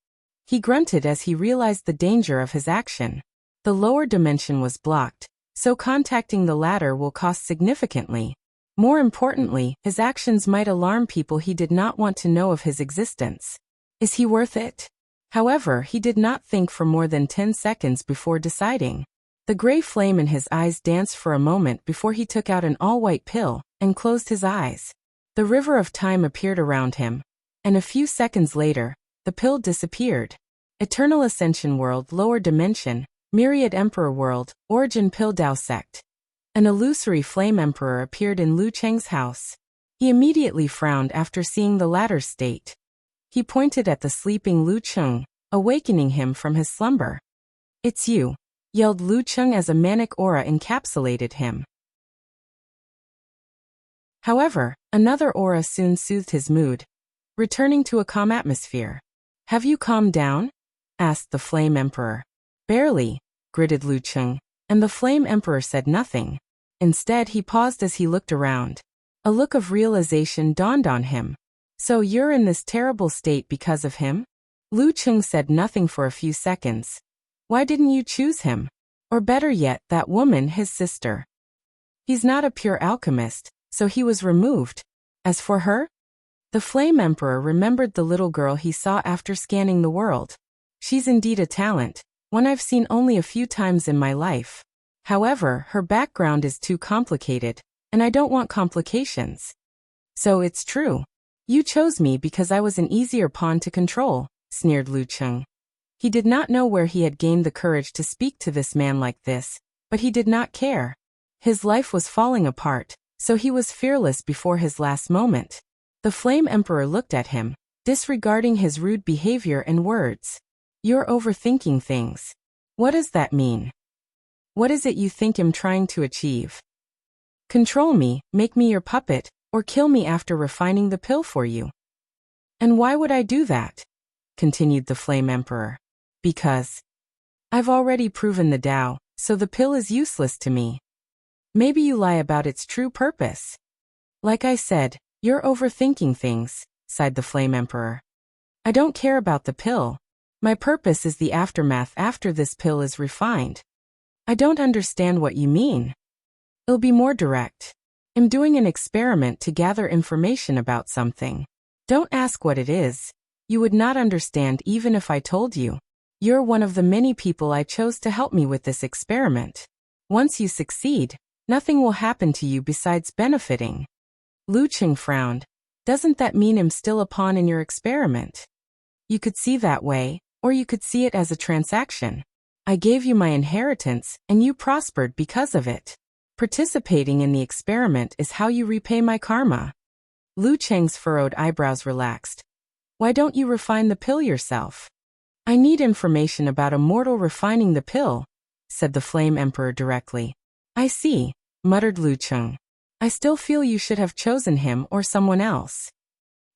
He grunted as he realized the danger of his action. The lower dimension was blocked, so contacting the latter will cost significantly. More importantly, his actions might alarm people he did not want to know of his existence. Is he worth it? However, he did not think for more than 10 seconds before deciding. The gray flame in his eyes danced for a moment before he took out an all-white pill and closed his eyes. The river of time appeared around him, and a few seconds later, the pill disappeared. Eternal Ascension World, Lower Dimension, Myriad Emperor World, Origin Pill Dao Sect. An illusory flame emperor appeared in Lu Cheng's house. He immediately frowned after seeing the latter's state. He pointed at the sleeping Lu Cheng, awakening him from his slumber. "It's you," yelled Lu Cheng as a manic aura encapsulated him. However, another aura soon soothed his mood, returning to a calm atmosphere. "Have you calmed down?" asked the Flame Emperor. "Barely," gritted Lu Cheng, and the Flame Emperor said nothing. Instead, he paused as he looked around. A look of realization dawned on him. "So you're in this terrible state because of him?" Lu Cheng said nothing for a few seconds. "Why didn't you choose him? Or better yet, that woman, his sister?" "He's not a pure alchemist, so he was removed. As for her?" The Flame Emperor remembered the little girl he saw after scanning the world. "She's indeed a talent, one I've seen only a few times in my life. However, her background is too complicated, and I don't want complications." "So it's true. You chose me because I was an easier pawn to control," sneered Lu Cheng. He did not know where he had gained the courage to speak to this man like this, but he did not care. His life was falling apart, so he was fearless before his last moment. The Flame Emperor looked at him, disregarding his rude behavior and words. "You're overthinking things. What does that mean? What is it you think I'm trying to achieve? Control me, make me your puppet, or kill me after refining the pill for you?" "And why would I do that?" continued the Flame Emperor. "Because I've already proven the Tao, so the pill is useless to me." "Maybe you lie about its true purpose." "Like I said, you're overthinking things," sighed the Flame Emperor. "I don't care about the pill. My purpose is the aftermath after this pill is refined." "I don't understand what you mean." "It'll be more direct. I'm doing an experiment to gather information about something. Don't ask what it is. You would not understand even if I told you. You're one of the many people I chose to help me with this experiment. Once you succeed, nothing will happen to you besides benefiting." Lu Cheng frowned. "Doesn't that mean I'm still a pawn in your experiment?" "You could see that way, or you could see it as a transaction. I gave you my inheritance, and you prospered because of it. Participating in the experiment is how you repay my karma." Lu Cheng's furrowed eyebrows relaxed. "Why don't you refine the pill yourself?" "I need information about a mortal refining the pill," said the Flame Emperor directly. "I see," muttered Lu Cheng. "I still feel you should have chosen him or someone else."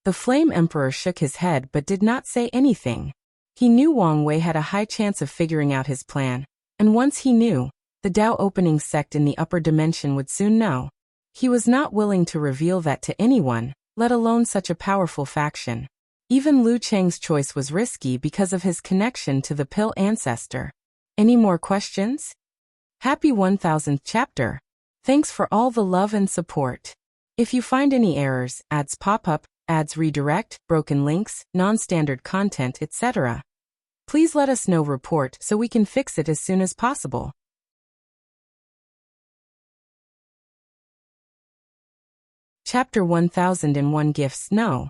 The Flame Emperor shook his head but did not say anything. He knew Wang Wei had a high chance of figuring out his plan, and once he knew, the Tao opening sect in the upper dimension would soon know. He was not willing to reveal that to anyone, let alone such a powerful faction. Even Lu Cheng's choice was risky because of his connection to the pill ancestor. Any more questions? Happy 1000th chapter. Thanks for all the love and support. If you find any errors, ads pop up, ads redirect, broken links, non-standard content, etc., please let us know report so we can fix it as soon as possible. Chapter 1001 Gifts. No.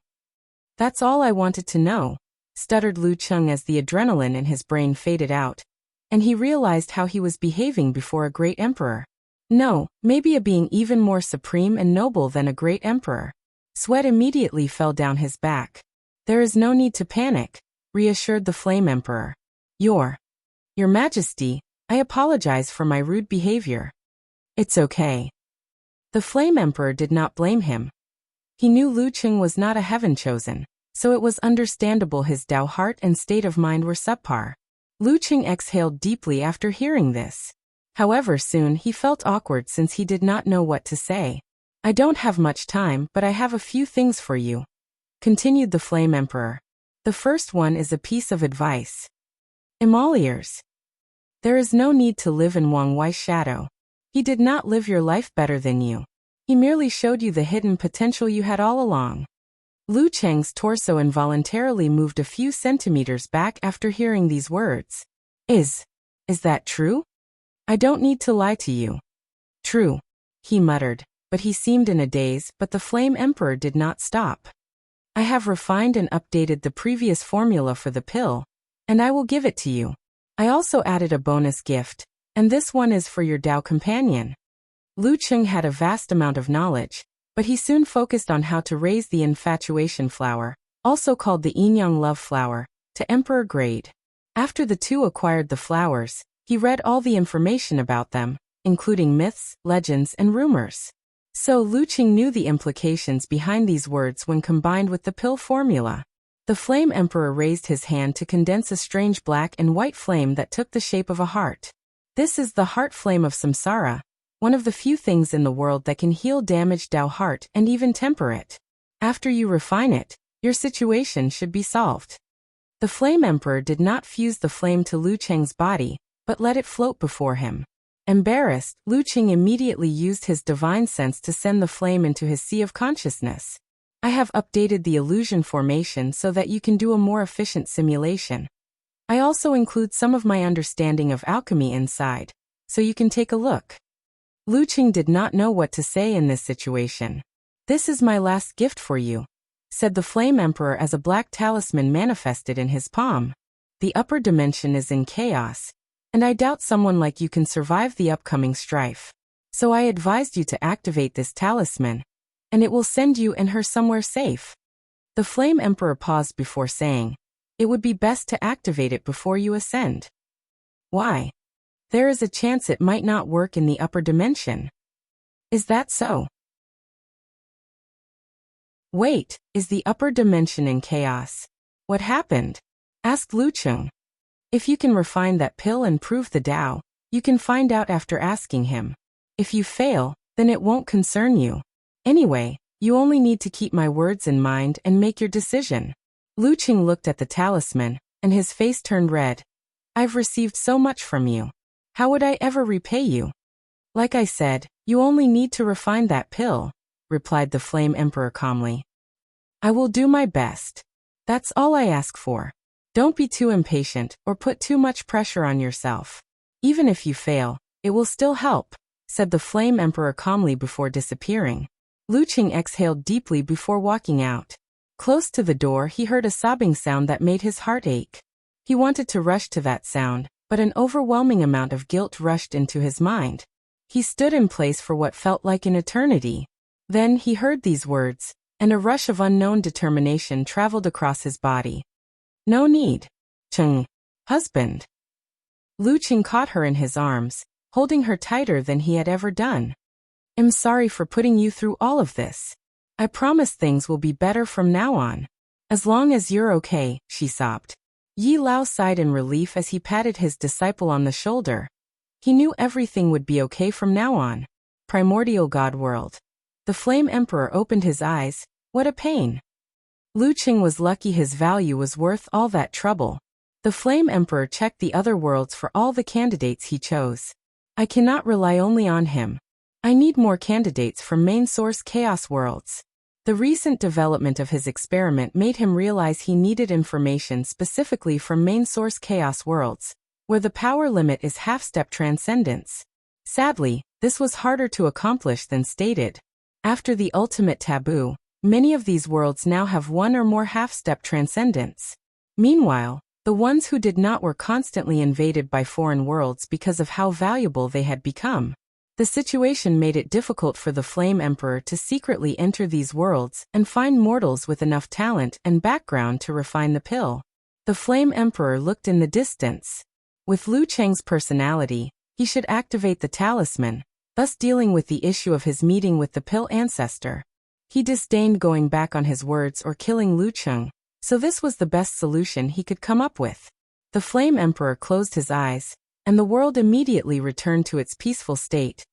That's all I wanted to know, stuttered Lu Cheng as the adrenaline in his brain faded out, and he realized how he was behaving before a great emperor. No, maybe a being even more supreme and noble than a great emperor. Sweat immediately fell down his back. "There is no need to panic," reassured the Flame Emperor. Your Majesty, I apologize for my rude behavior." "It's okay." The Flame Emperor did not blame him. He knew Lu Cheng was not a heaven chosen, so it was understandable his Tao heart and state of mind were subpar. Lu Cheng exhaled deeply after hearing this. However, soon he felt awkward since he did not know what to say. "I don't have much time, but I have a few things for you," continued the Flame Emperor. The first one is a piece of advice. Emoliers. There is no need to live in Wang Wei's shadow. He did not live your life better than you. He merely showed you the hidden potential you had all along. Lu Cheng's torso involuntarily moved a few centimeters back after hearing these words. Is that true? I don't need to lie to you. True, he muttered, but he seemed in a daze, but the Flame Emperor did not stop. I have refined and updated the previous formula for the pill, and I will give it to you. I also added a bonus gift, and this one is for your Dao companion. Lu Cheng had a vast amount of knowledge, but he soon focused on how to raise the infatuation flower, also called the Yin-Yang love flower, to Emperor grade. After the two acquired the flowers, he read all the information about them, including myths, legends, and rumors. So Lu Cheng knew the implications behind these words when combined with the pill formula. The Flame Emperor raised his hand to condense a strange black and white flame that took the shape of a heart. This is the heart flame of samsara, one of the few things in the world that can heal damaged Dao heart and even temper it. After you refine it, your situation should be solved. The Flame Emperor did not fuse the flame to Lu Cheng's body, but let it float before him. Embarrassed, Lu Cheng immediately used his divine sense to send the flame into his sea of consciousness. I have updated the illusion formation so that you can do a more efficient simulation. I also include some of my understanding of alchemy inside, so you can take a look. Lu Cheng did not know what to say in this situation. This is my last gift for you, said the Flame Emperor as a black talisman manifested in his palm. The upper dimension is in chaos, and I doubt someone like you can survive the upcoming strife. So I advised you to activate this talisman, and it will send you and her somewhere safe. The Flame Emperor paused before saying, it would be best to activate it before you ascend. Why? There is a chance it might not work in the upper dimension. Is that so? Wait, is the upper dimension in chaos? What happened? Asked Lu Cheng. If you can refine that pill and prove the Dao, you can find out after asking him. If you fail, then it won't concern you. Anyway, you only need to keep my words in mind and make your decision. Lu Cheng looked at the talisman, and his face turned red. I've received so much from you. How would I ever repay you? Like I said, you only need to refine that pill, replied the Flame Emperor calmly. I will do my best. That's all I ask for. Don't be too impatient or put too much pressure on yourself. Even if you fail, it will still help, said the Flame Emperor calmly before disappearing. Lu Cheng exhaled deeply before walking out. Close to the door he heard a sobbing sound that made his heart ache. He wanted to rush to that sound, but an overwhelming amount of guilt rushed into his mind. He stood in place for what felt like an eternity. Then he heard these words, and a rush of unknown determination traveled across his body. No need. Cheng. Husband. Lu Cheng caught her in his arms, holding her tighter than he had ever done. I'm sorry for putting you through all of this. I promise things will be better from now on. As long as you're okay, she sobbed. Yi Lao sighed in relief as he patted his disciple on the shoulder. He knew everything would be okay from now on. Primordial God World. The Flame Emperor opened his eyes. What a pain. Lu Cheng was lucky his value was worth all that trouble. The Flame Emperor checked the other worlds for all the candidates he chose. I cannot rely only on him. I need more candidates from main source chaos worlds. The recent development of his experiment made him realize he needed information specifically from main source chaos worlds, where the power limit is half-step transcendence. Sadly, this was harder to accomplish than stated. After the ultimate taboo, many of these worlds now have one or more half-step transcendence. Meanwhile, the ones who did not were constantly invaded by foreign worlds because of how valuable they had become. The situation made it difficult for the Flame Emperor to secretly enter these worlds and find mortals with enough talent and background to refine the pill. The Flame Emperor looked in the distance. With Lu Cheng's personality, he should activate the talisman, thus dealing with the issue of his meeting with the pill ancestor. He disdained going back on his words or killing Lu Cheng, so this was the best solution he could come up with. The Flame Emperor closed his eyes, and the world immediately returned to its peaceful state.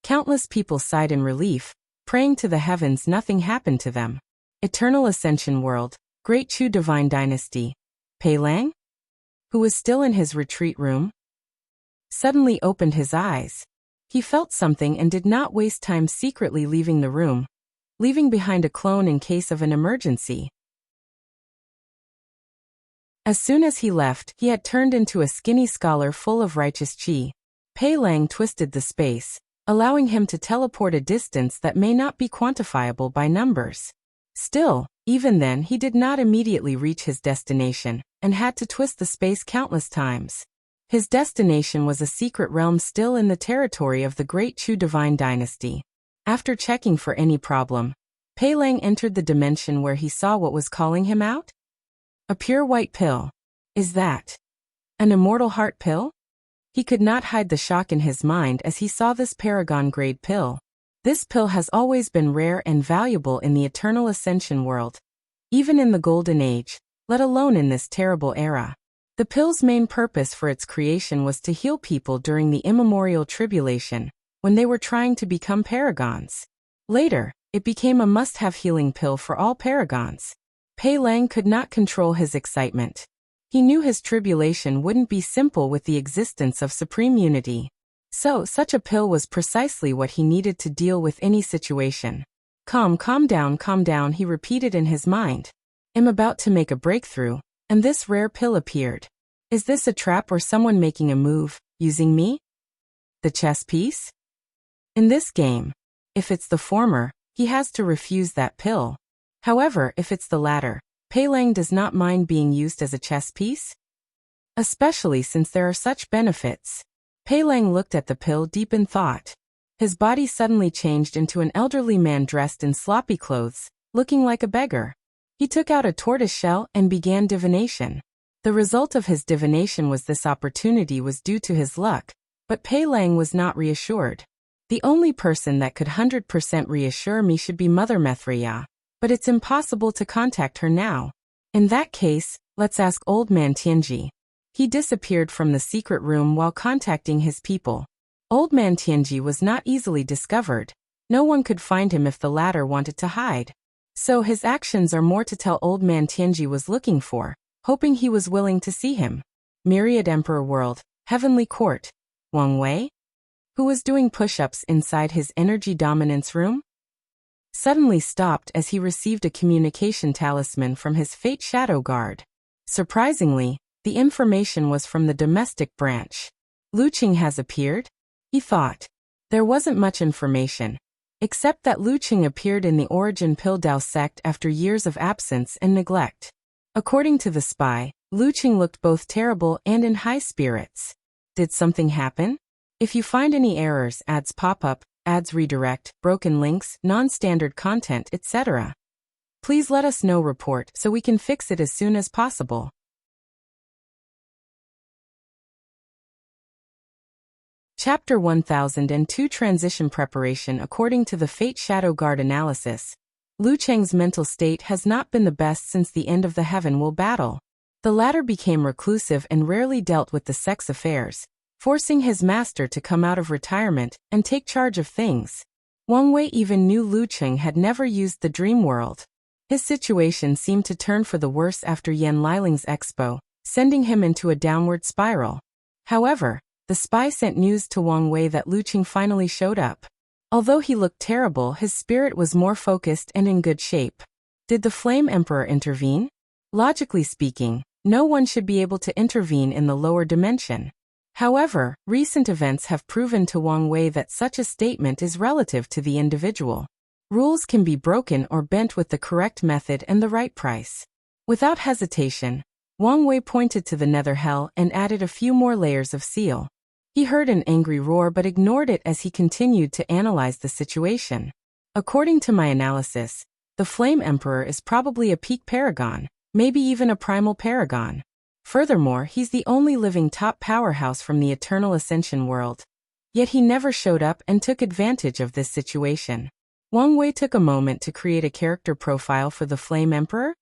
Countless people sighed in relief, praying to the heavens nothing happened to them. Eternal Ascension World, Great Chu Divine Dynasty. Pei Lang, who was still in his retreat room, suddenly opened his eyes. He felt something and did not waste time secretly leaving the room, leaving behind a clone in case of an emergency. As soon as he left, he had turned into a skinny scholar full of righteous chi. Pei Lang twisted the space, allowing him to teleport a distance that may not be quantifiable by numbers. Still, even then he did not immediately reach his destination, and had to twist the space countless times. His destination was a secret realm still in the territory of the Great Chu Divine Dynasty. After checking for any problem, Pei Lang entered the dimension where he saw what was calling him out. A pure white pill. Is that an immortal heart pill? He could not hide the shock in his mind as he saw this paragon-grade pill. This pill has always been rare and valuable in the Eternal Ascension world, even in the Golden Age, let alone in this terrible era. The pill's main purpose for its creation was to heal people during the immemorial tribulation, when they were trying to become paragons. Later, it became a must-have healing pill for all paragons. Pei Lang could not control his excitement. He knew his tribulation wouldn't be simple with the existence of supreme unity. So, such a pill was precisely what he needed to deal with any situation. Calm down, he repeated in his mind. I'm about to make a breakthrough, and this rare pill appeared. Is this a trap or someone making a move, using me? The chess piece? In this game, if it's the former, he has to refuse that pill. However, if it's the latter, Pei Lang does not mind being used as a chess piece, especially since there are such benefits. Pei Lang looked at the pill deep in thought. His body suddenly changed into an elderly man dressed in sloppy clothes, looking like a beggar. He took out a tortoise shell and began divination. The result of his divination was this opportunity was due to his luck, but Pei Lang was not reassured. The only person that could 100% reassure me should be Mother Methreya, but it's impossible to contact her now. In that case, let's ask Old Man Tianji. He disappeared from the secret room while contacting his people. Old Man Tianji was not easily discovered. No one could find him if the latter wanted to hide. So his actions are more to tell Old Man Tianji was looking for, hoping he was willing to see him. Myriad Emperor World, Heavenly Court. Wang Wei, who was doing push-ups inside his energy dominance room, suddenly stopped as he received a communication talisman from his Fate Shadow Guard. Surprisingly, the information was from the domestic branch. Luqing has appeared? He thought. There wasn't much information, except that Luqing appeared in the Origin Pildao sect after years of absence and neglect. According to the spy, Luqing looked both terrible and in high spirits. Did something happen? If you find any errors, ads pop up, ads redirect, broken links, non-standard content, etc., please let us know. Report so we can fix it as soon as possible. Chapter 1002 Transition Preparation. According to the Fate Shadow Guard analysis, Luqing's mental state has not been the best since the end of the Heaven Will battle. The latter became reclusive and rarely dealt with the sex affairs, forcing his master to come out of retirement and take charge of things. Wang Wei even knew Luqing had never used the dream world. His situation seemed to turn for the worse after Yan Liling's Expo, sending him into a downward spiral. However, the spy sent news to Wang Wei that Luqing finally showed up. Although he looked terrible, his spirit was more focused and in good shape. Did the Flame Emperor intervene? Logically speaking, no one should be able to intervene in the lower dimension. However, recent events have proven to Wang Wei that such a statement is relative to the individual. Rules can be broken or bent with the correct method and the right price. Without hesitation, Wang Wei pointed to the nether hell and added a few more layers of seal. He heard an angry roar but ignored it as he continued to analyze the situation. According to my analysis, the Flame Emperor is probably a peak paragon, maybe even a primal paragon. Furthermore, he's the only living top powerhouse from the Eternal Ascension world. Yet he never showed up and took advantage of this situation. Wang Wei took a moment to create a character profile for the Flame Emperor.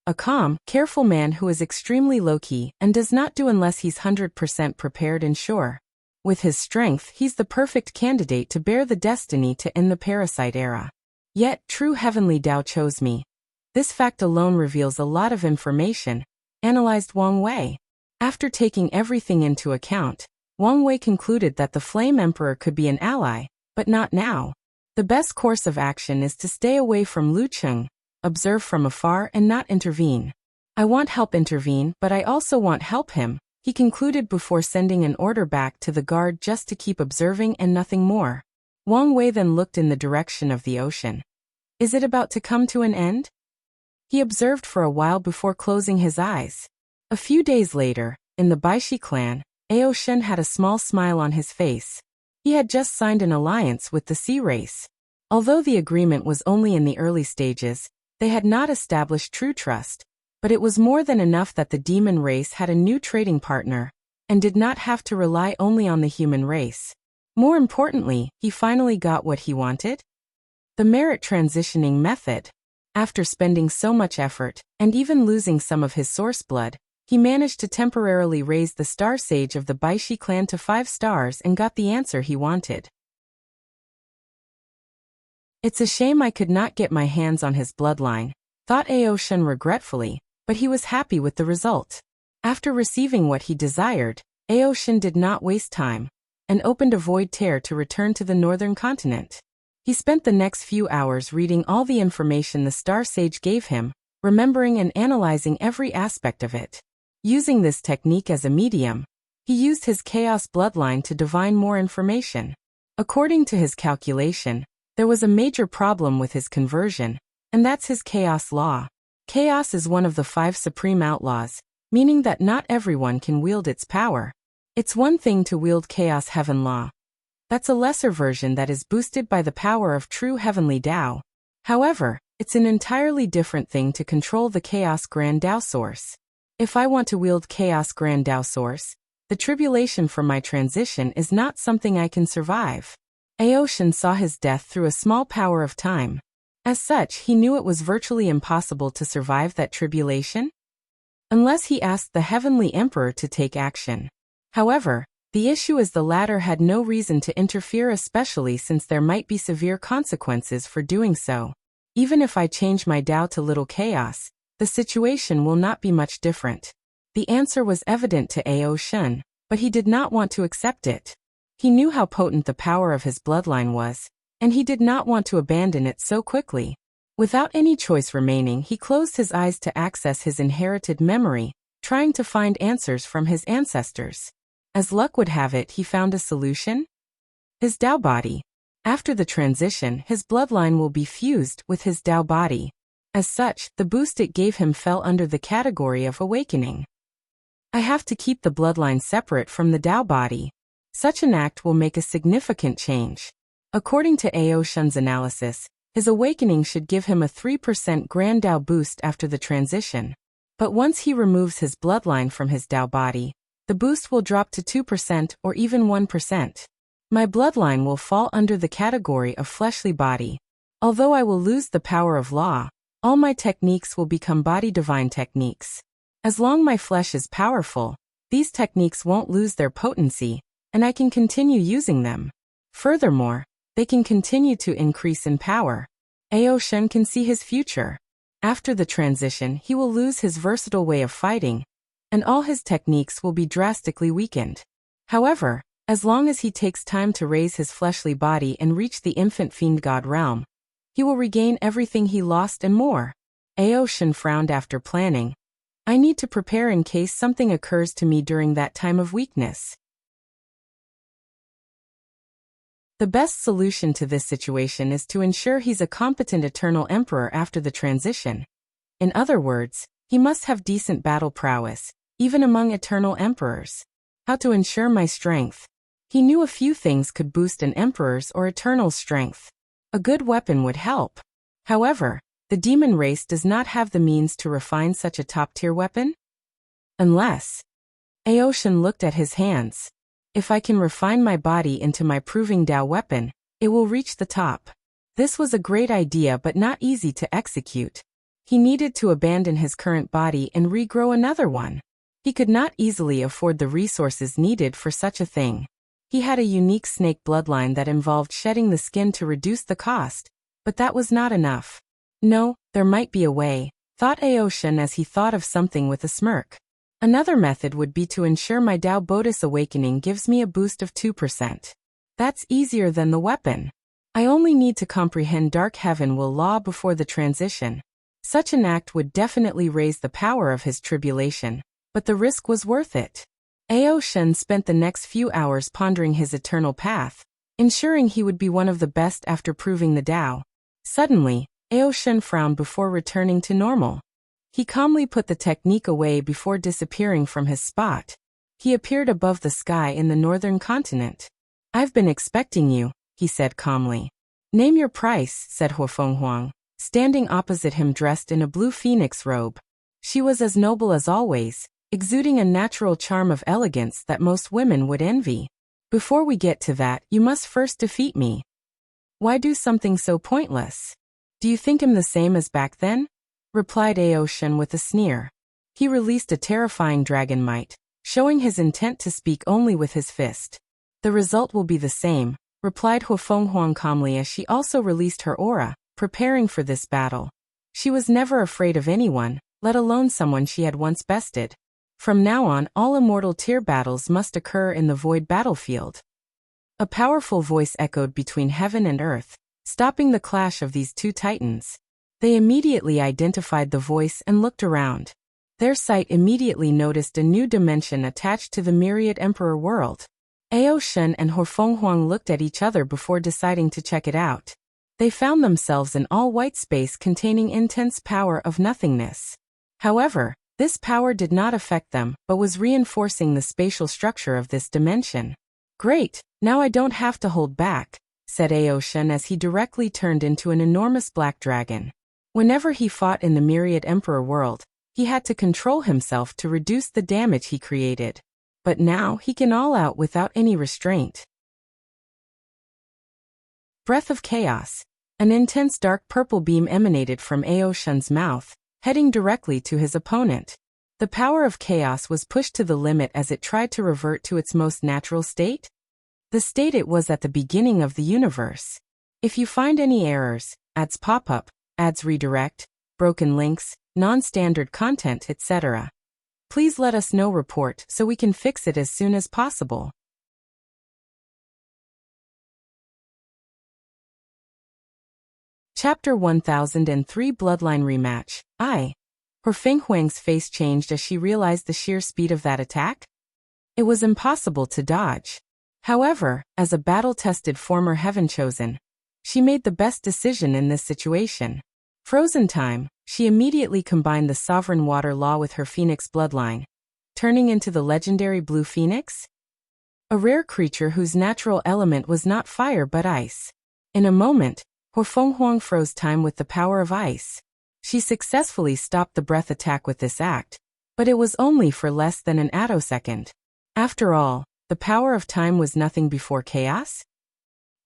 A calm, careful man who is extremely low-key and does not do unless he's 100% prepared and sure. With his strength, he's the perfect candidate to bear the destiny to end the parasite era. Yet, true heavenly Tao chose me. This fact alone reveals a lot of information, analyzed Wang Wei. After taking everything into account, Wang Wei concluded that the Flame Emperor could be an ally, but not now. The best course of action is to stay away from Lu Cheng, observe from afar and not intervene. I want help intervene, but I also want help him, he concluded before sending an order back to the guard just to keep observing and nothing more. Wang Wei then looked in the direction of the ocean. Is it about to come to an end? He observed for a while before closing his eyes. A few days later, in the Baishi clan, Ao Shen had a small smile on his face. He had just signed an alliance with the sea race. Although the agreement was only in the early stages, they had not established true trust. But it was more than enough that the demon race had a new trading partner, and did not have to rely only on the human race. More importantly, he finally got what he wanted. The merit transitioning method. After spending so much effort, and even losing some of his source blood, he managed to temporarily raise the Star Sage of the Baishi clan to 5 stars and got the answer he wanted. It's a shame I could not get my hands on his bloodline, thought Ao Shen regretfully, but he was happy with the result. After receiving what he desired, Ao Shen did not waste time, and opened a void tear to return to the northern continent. He spent the next few hours reading all the information the Star Sage gave him, remembering and analyzing every aspect of it. Using this technique as a medium, he used his chaos bloodline to divine more information. According to his calculation, there was a major problem with his conversion, and that's his chaos law. Chaos is one of the 5 supreme outlaws, meaning that not everyone can wield its power. It's one thing to wield chaos heaven law. That's a lesser version that is boosted by the power of true heavenly Tao. However, it's an entirely different thing to control the chaos grand Tao source. If I want to wield chaos grand Tao source, the tribulation for my transition is not something I can survive. Ao Shen saw his death through a small power of time. As such, he knew it was virtually impossible to survive that tribulation, unless he asked the Heavenly Emperor to take action. However, the issue is the latter had no reason to interfere, especially since there might be severe consequences for doing so. Even if I change my Tao to little chaos, the situation will not be much different. The answer was evident to Ao Shen, but he did not want to accept it. He knew how potent the power of his bloodline was, and he did not want to abandon it so quickly. Without any choice remaining, he closed his eyes to access his inherited memory, trying to find answers from his ancestors. As luck would have it, he found a solution. His Tao body. After the transition, his bloodline will be fused with his Tao body. As such, the boost it gave him fell under the category of awakening. I have to keep the bloodline separate from the Tao body. Such an act will make a significant change. According to Ao Shen's analysis, his awakening should give him a 3% grand Tao boost after the transition. But once he removes his bloodline from his Tao body, the boost will drop to 2% or even 1%. My bloodline will fall under the category of fleshly body. Although I will lose the power of law, all my techniques will become body divine techniques. As long my flesh is powerful, these techniques won't lose their potency, and I can continue using them. Furthermore, they can continue to increase in power. Ao Shen can see his future. After the transition, he will lose his versatile way of fighting, and all his techniques will be drastically weakened. However, as long as he takes time to raise his fleshly body and reach the infant fiend god realm, he will regain everything he lost and more. Ao Shen frowned after planning. I need to prepare in case something occurs to me during that time of weakness. The best solution to this situation is to ensure he's a competent Eternal Emperor after the transition. In other words, he must have decent battle prowess, even among Eternal Emperors. How to ensure my strength? He knew a few things could boost an Emperor's or Eternal's strength. A good weapon would help. However, the demon race does not have the means to refine such a top-tier weapon. Unless... Ao Shen looked at his hands. If I can refine my body into my proving Tao weapon, it will reach the top. This was a great idea but not easy to execute. He needed to abandon his current body and regrow another one. He could not easily afford the resources needed for such a thing. He had a unique snake bloodline that involved shedding the skin to reduce the cost, but that was not enough. No, There might be a way, thought Aoshin as he thought of something with a smirk. Another method would be to ensure my Tao Bodis awakening gives me a boost of 2%. That's easier than the weapon. I only need to comprehend Dark Heaven will law before the transition. Such an act would definitely raise the power of his tribulation, but the risk was worth it. Aoshin spent the next few hours pondering his eternal path, ensuring he would be one of the best after proving the Tao. Suddenly, Aoshin frowned before returning to normal. He calmly put the technique away before disappearing from his spot. He appeared above the sky in the northern continent. I've been expecting you, he said calmly. Name your price, said Huofenghuang, standing opposite him dressed in a blue phoenix robe. She was as noble as always, exuding a natural charm of elegance that most women would envy. Before we get to that, you must first defeat me. Why do something so pointless? Do you think him the same as back then? Replied Aoshin with a sneer. He released a terrifying dragon might, showing his intent to speak only with his fist. The result will be the same, replied Huofenghuang calmly as she also released her aura, preparing for this battle. She was never afraid of anyone, let alone someone she had once bested. From now on, all immortal tier battles must occur in the void battlefield. A powerful voice echoed between heaven and earth, stopping the clash of these two titans. They immediately identified the voice and looked around. Their sight immediately noticed a new dimension attached to the myriad Emperor world. Aoshin and Huofenghuang looked at each other before deciding to check it out. They found themselves in all-white space containing intense power of nothingness. However, this power did not affect them, but was reinforcing the spatial structure of this dimension. Great, now I don't have to hold back, said Aoshin as he directly turned into an enormous black dragon. Whenever he fought in the myriad Emperor world, he had to control himself to reduce the damage he created. But now he can all out without any restraint. Breath of Chaos. An intense dark purple beam emanated from Aoshin's mouth, heading directly to his opponent. The power of chaos was pushed to the limit as it tried to revert to its most natural state. The state it was at the beginning of the universe. If you find any errors, ads pop up, ads redirect, broken links, non-standard content, etc., please let us know report so we can fix it as soon as possible. Chapter 1003 Bloodline Rematch. Huofenghuang's face changed as she realized the sheer speed of that attack. It was impossible to dodge. However, as a battle-tested former Heaven Chosen, she made the best decision in this situation. Frozen time, she immediately combined the Sovereign Water Law with her Phoenix bloodline, turning into the legendary Blue Phoenix, a rare creature whose natural element was not fire but ice. In a moment, Huofenghuang froze time with the power of ice. She successfully stopped the breath attack with this act, but it was only for less than an attosecond. After all, the power of time was nothing before chaos?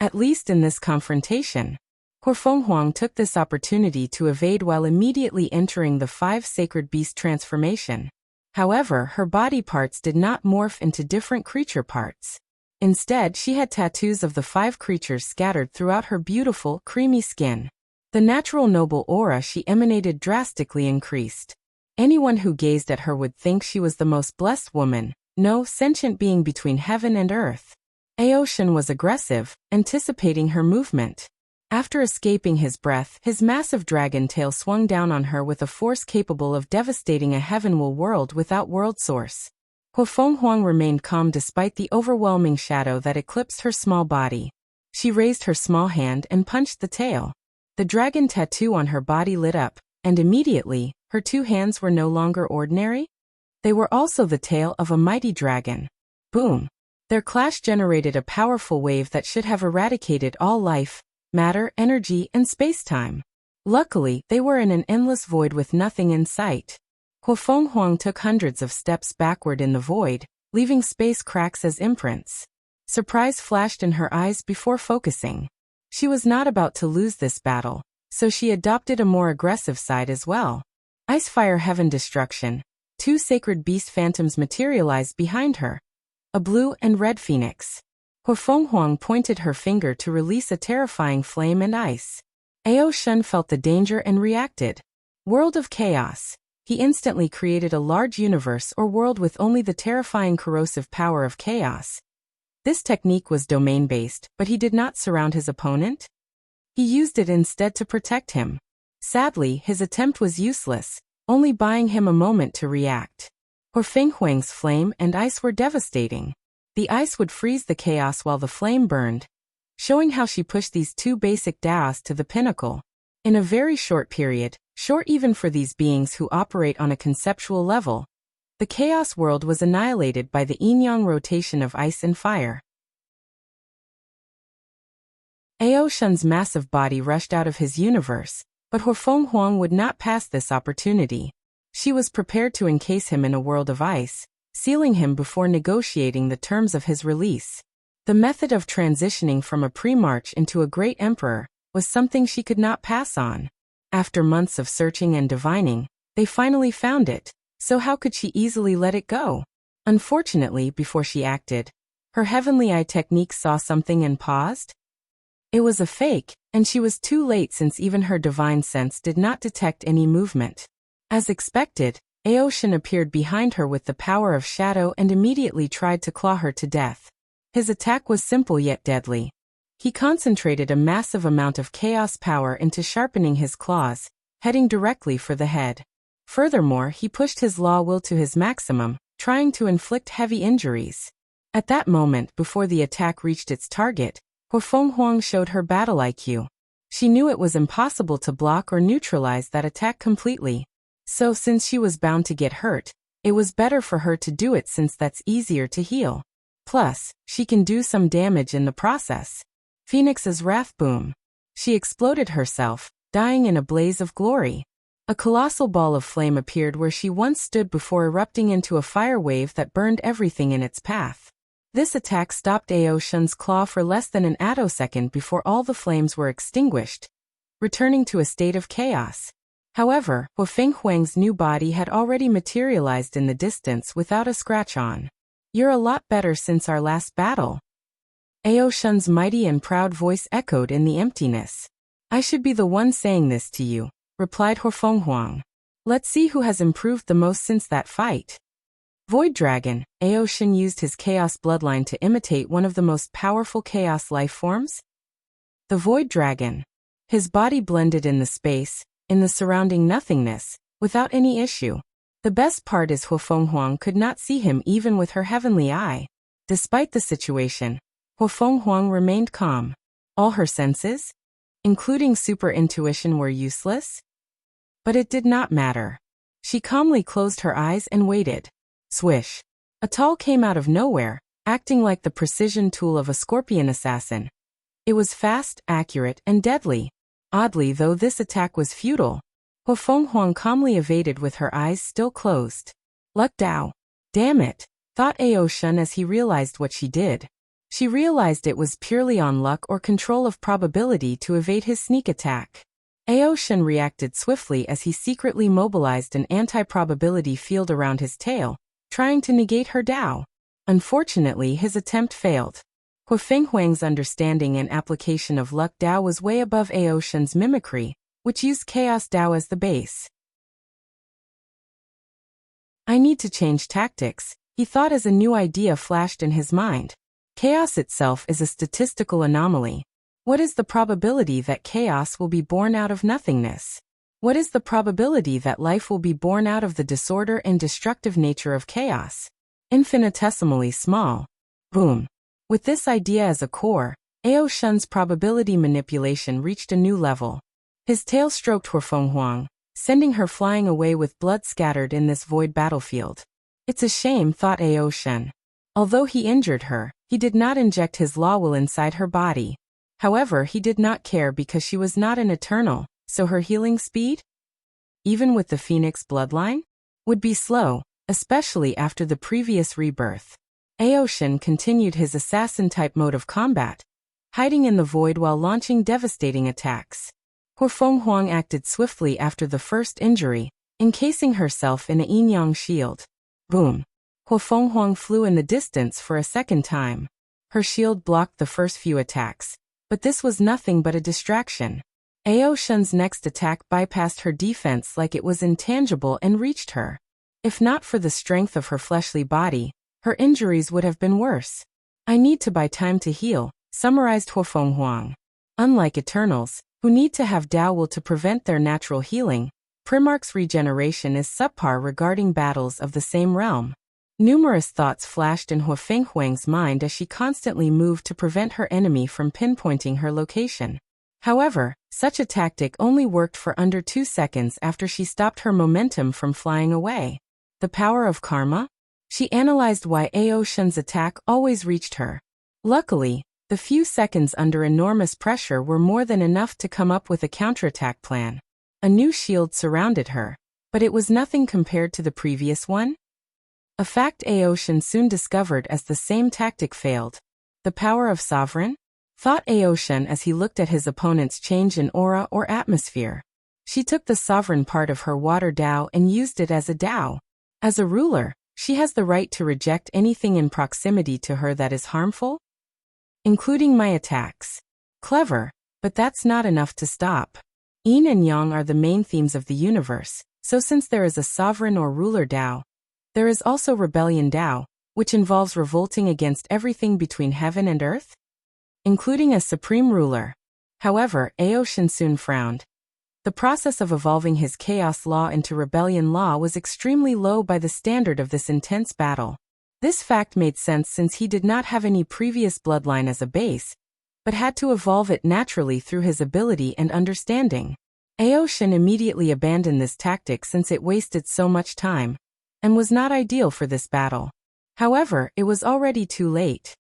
At least in this confrontation. Huofenghuang took this opportunity to evade while immediately entering the 5 sacred beast transformation. However, her body parts did not morph into different creature parts. Instead, she had tattoos of the 5 creatures scattered throughout her beautiful, creamy skin. The natural noble aura she emanated drastically increased. Anyone who gazed at her would think she was the most blessed woman, no sentient being between heaven and earth. Aoshin was aggressive, anticipating her movement. After escaping his breath, his massive dragon tail swung down on her with a force capable of devastating a heavenward world without world source. Huofenghuang remained calm despite the overwhelming shadow that eclipsed her small body. She raised her small hand and punched the tail. The dragon tattoo on her body lit up, and immediately, her 2 hands were no longer ordinary. They were also the tail of a mighty dragon. Boom! Their clash generated a powerful wave that should have eradicated all life, matter, energy, and space-time. Luckily, they were in an endless void with nothing in sight. Huofenghuang took hundreds of steps backward in the void, leaving space cracks as imprints. Surprise flashed in her eyes before focusing. She was not about to lose this battle, so she adopted a more aggressive side as well. Icefire Heaven Destruction. 2 sacred beast phantoms materialized behind her. A blue and red phoenix. Huofenghuang pointed her finger to release a terrifying flame and ice. Ao Shun felt the danger and reacted. World of Chaos. He instantly created a large universe or world with only the terrifying corrosive power of chaos. This technique was domain-based, but he did not surround his opponent. He used it instead to protect him. Sadly, his attempt was useless, only buying him a moment to react. Fenghuang's flame and ice were devastating. The ice would freeze the chaos while the flame burned, showing how she pushed these two basic Daos to the pinnacle. In a very short period, short even for these beings who operate on a conceptual level, the chaos world was annihilated by the yin-yang rotation of ice and fire. Ao Shun's massive body rushed out of his universe, but Fenghuang would not pass this opportunity. She was prepared to encase him in a world of ice, sealing him before negotiating the terms of his release. The method of transitioning from a pre-march into a great emperor was something she could not pass on. After months of searching and divining, they finally found it, so how could she easily let it go? Unfortunately, before she acted, her heavenly eye technique saw something and paused. It was a fake, and she was too late since even her divine sense did not detect any movement. As expected, Ao Shun appeared behind her with the power of shadow and immediately tried to claw her to death. His attack was simple yet deadly. He concentrated a massive amount of chaos power into sharpening his claws, heading directly for the head. Furthermore, he pushed his law will to his maximum, trying to inflict heavy injuries. At that moment, before the attack reached its target, Fenghuang showed her battle IQ. She knew it was impossible to block or neutralize that attack completely. So since she was bound to get hurt, it was better for her to do it since that's easier to heal. Plus, she can do some damage in the process. Phoenix's wrath boom. She exploded herself, dying in a blaze of glory. A colossal ball of flame appeared where she once stood before erupting into a fire wave that burned everything in its path. This attack stopped Ao Shun's claw for less than an attosecond before all the flames were extinguished, returning to a state of chaos. However, Fenghuang's new body had already materialized in the distance without a scratch on. "You're a lot better since our last battle." Ao Shun's mighty and proud voice echoed in the emptiness. "I should be the one saying this to you," replied Fenghuang. "Let's see who has improved the most since that fight." Void Dragon. Ao Shun used his Chaos Bloodline to imitate one of the most powerful Chaos life forms, the Void Dragon. His body blended in the space, in the surrounding nothingness, without any issue. The best part is Fenghuang could not see him even with her heavenly eye. Despite the situation, Fenghuang remained calm. All her senses, including super intuition, were useless. But it did not matter. She calmly closed her eyes and waited. Swish. A towel came out of nowhere, acting like the precision tool of a scorpion assassin. It was fast, accurate, and deadly. Oddly, though this attack was futile, Fenghuang calmly evaded with her eyes still closed. Luck Dao. Damn it, thought Ao Shun as he realized what she did. She realized it was purely on luck or control of probability to evade his sneak attack. Ao Shun reacted swiftly as he secretly mobilized an anti-probability field around his tail, trying to negate her Dao. Unfortunately, his attempt failed. Fenghuang's understanding and application of Luck Dao was way above Ao Shun's mimicry, which used Chaos Dao as the base. "I need to change tactics," he thought as a new idea flashed in his mind. Chaos itself is a statistical anomaly. What is the probability that chaos will be born out of nothingness? What is the probability that life will be born out of the disorder and destructive nature of chaos? Infinitesimally small. Boom. With this idea as a core, Ao Shun's probability manipulation reached a new level. His tail stroked Fenghuang, sending her flying away with blood scattered in this void battlefield. It's a shame, thought Ao Shun. Although he injured her, he did not inject his law will inside her body. However, he did not care because she was not an eternal, so her healing speed, even with the Phoenix bloodline, would be slow, especially after the previous rebirth. Ao Shun continued his assassin-type mode of combat, hiding in the void while launching devastating attacks. Fenghuang acted swiftly after the first injury, encasing herself in a yin-yang shield. Boom. Fenghuang flew in the distance for a second time. Her shield blocked the first few attacks, but this was nothing but a distraction. Aoshan's next attack bypassed her defense like it was intangible and reached her. If not for the strength of her fleshly body, her injuries would have been worse. I need to buy time to heal, summarized Huofeng Huang. Unlike Eternals, who need to have Dao will to prevent their natural healing, Primarch's regeneration is subpar regarding battles of the same realm. Numerous thoughts flashed in Huofeng Huang's mind as she constantly moved to prevent her enemy from pinpointing her location. However, such a tactic only worked for under 2 seconds after she stopped her momentum from flying away. The power of karma? She analyzed why Aoshan's attack always reached her. Luckily, the few seconds under enormous pressure were more than enough to come up with a counterattack plan. A new shield surrounded her, but it was nothing compared to the previous one. A fact Aoshan soon discovered as the same tactic failed. The power of sovereign? Thought Aoshan as he looked at his opponent's change in aura or atmosphere. She took the sovereign part of her water Dao and used it as a Dao. As a ruler, she has the right to reject anything in proximity to her that is harmful, including my attacks. Clever, but that's not enough to stop. Yin and Yang are the main themes of the universe, so since there is a sovereign or ruler Dao, there is also rebellion Dao, which involves revolting against everything between heaven and earth, including a supreme ruler. However, Aoshan soon frowned. The process of evolving his chaos law into rebellion law was extremely low by the standard of this intense battle. This fact made sense since he did not have any previous bloodline as a base, but had to evolve it naturally through his ability and understanding. Aoshan immediately abandoned this tactic since it wasted so much time, and was not ideal for this battle. However, it was already too late.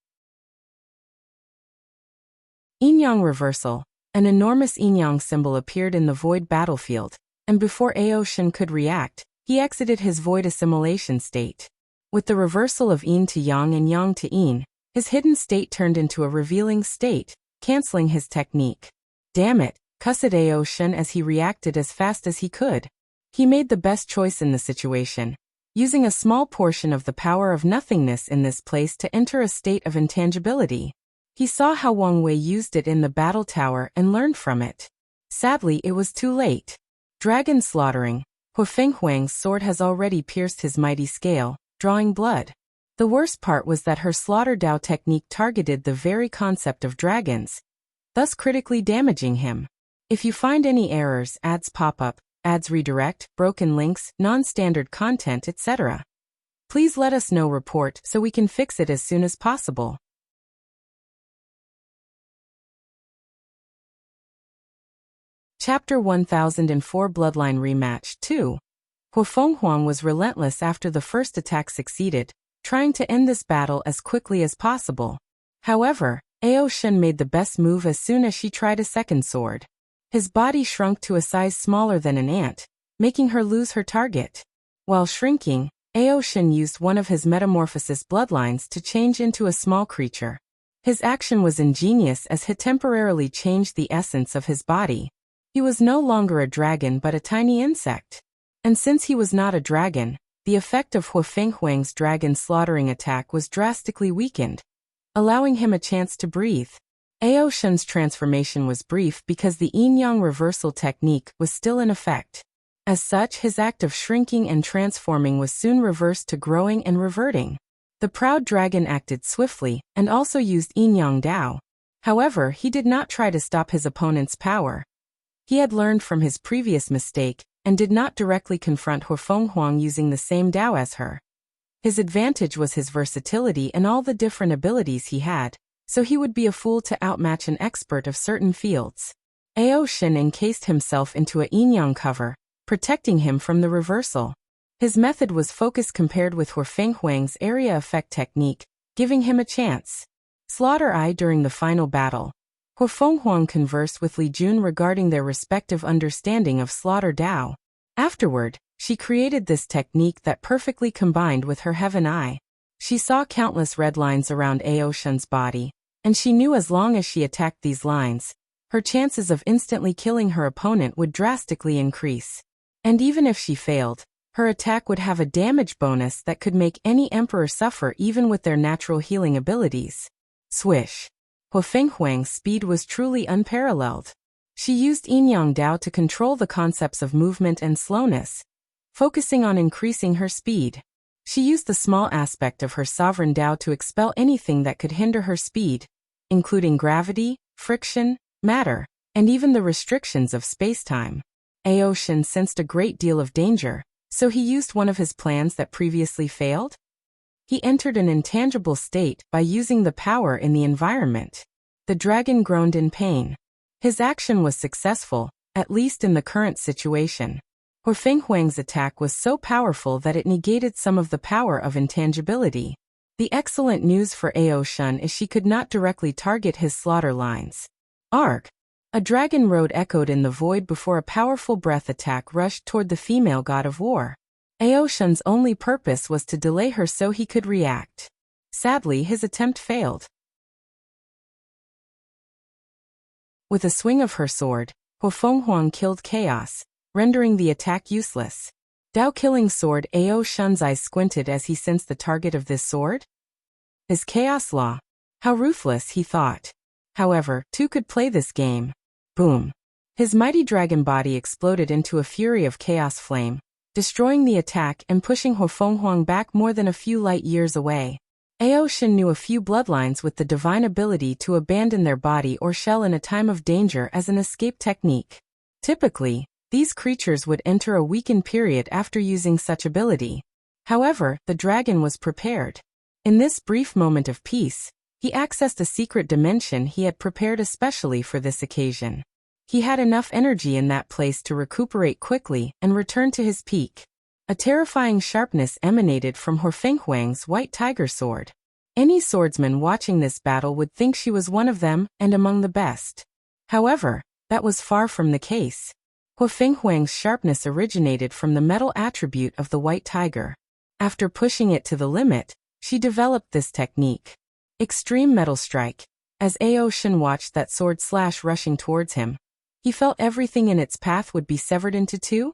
Yin-Yang reversal. An enormous yin-yang symbol appeared in the void battlefield, and before Aoshan could react, he exited his void assimilation state. With the reversal of yin to yang and yang to yin, his hidden state turned into a revealing state, canceling his technique. Damn it, cussed Aoshan as he reacted as fast as he could. He made the best choice in the situation, using a small portion of the power of nothingness in this place to enter a state of intangibility. He saw how Wang Wei used it in the battle tower and learned from it. Sadly, it was too late. Dragon slaughtering. Huofeng Huang's sword has already pierced his mighty scale, drawing blood. The worst part was that her slaughter Dao technique targeted the very concept of dragons, thus critically damaging him. If you find any errors, ads pop up, ads redirect, broken links, non-standard content, etc., please let us know. Report so we can fix it as soon as possible. Chapter 1004 Bloodline Rematch 2. Huofeng Huang was relentless after the first attack succeeded, trying to end this battle as quickly as possible. However, Aoshan made the best move as soon as she tried a second sword. His body shrunk to a size smaller than an ant, making her lose her target. While shrinking, Aoshan used one of his metamorphosis bloodlines to change into a small creature. His action was ingenious as he temporarily changed the essence of his body. He was no longer a dragon but a tiny insect. And since he was not a dragon, the effect of Huofeng Huang's dragon slaughtering attack was drastically weakened, allowing him a chance to breathe. Aoshan's transformation was brief because the yin-yang reversal technique was still in effect. As such, his act of shrinking and transforming was soon reversed to growing and reverting. The proud dragon acted swiftly and also used yin-yang Dao. However, he did not try to stop his opponent's power. He had learned from his previous mistake and did not directly confront Huofeng Huang using the same Dao as her. His advantage was his versatility and all the different abilities he had, so he would be a fool to outmatch an expert of certain fields. Aoshan encased himself into a yin-yang cover, protecting him from the reversal. His method was focused compared with Huofeng Huang's area effect technique, giving him a chance. Slaughter Eye. During the final battle, Huofeng Huang conversed with Li Jun regarding their respective understanding of Slaughter Dao. Afterward, she created this technique that perfectly combined with her Heaven Eye. She saw countless red lines around Aoshan's body, and she knew as long as she attacked these lines, her chances of instantly killing her opponent would drastically increase. And even if she failed, her attack would have a damage bonus that could make any emperor suffer even with their natural healing abilities. Swish. Huofeng Huang's speed was truly unparalleled. She used Yin-Yang Dao to control the concepts of movement and slowness, focusing on increasing her speed. She used the small aspect of her sovereign Dao to expel anything that could hinder her speed, including gravity, friction, matter, and even the restrictions of space-time. Aoshin sensed a great deal of danger, so he used one of his plans that previously failed. He entered an intangible state by using the power in the environment. The dragon groaned in pain. His action was successful, at least in the current situation. Fenghuang's attack was so powerful that it negated some of the power of intangibility. The excellent news for Aoshin is she could not directly target his slaughter lines. Arg! A dragon road echoed in the void before a powerful breath attack rushed toward the female god of war. Aoshin's only purpose was to delay her so he could react. Sadly, his attempt failed. With a swing of her sword, Fenghuang killed Chaos, rendering the attack useless. Dao-killing sword. Aoshin's eyes squinted as he sensed the target of this sword. His Chaos Law. How ruthless, he thought. However, two could play this game. Boom. His mighty dragon body exploded into a fury of chaos flame, destroying the attack and pushing Fenghuang back more than a few light years away. Aoshin knew a few bloodlines with the divine ability to abandon their body or shell in a time of danger as an escape technique. Typically, these creatures would enter a weakened period after using such ability. However, the dragon was prepared. In this brief moment of peace, he accessed a secret dimension he had prepared especially for this occasion. He had enough energy in that place to recuperate quickly and return to his peak. A terrifying sharpness emanated from Fenghuang's white tiger sword. Any swordsman watching this battle would think she was one of them and among the best. However, that was far from the case. Fenghuang's sharpness originated from the metal attribute of the white tiger. After pushing it to the limit, she developed this technique. Extreme Metal Strike. As Aoshin watched that sword slash rushing towards him, he felt everything in its path would be severed into two.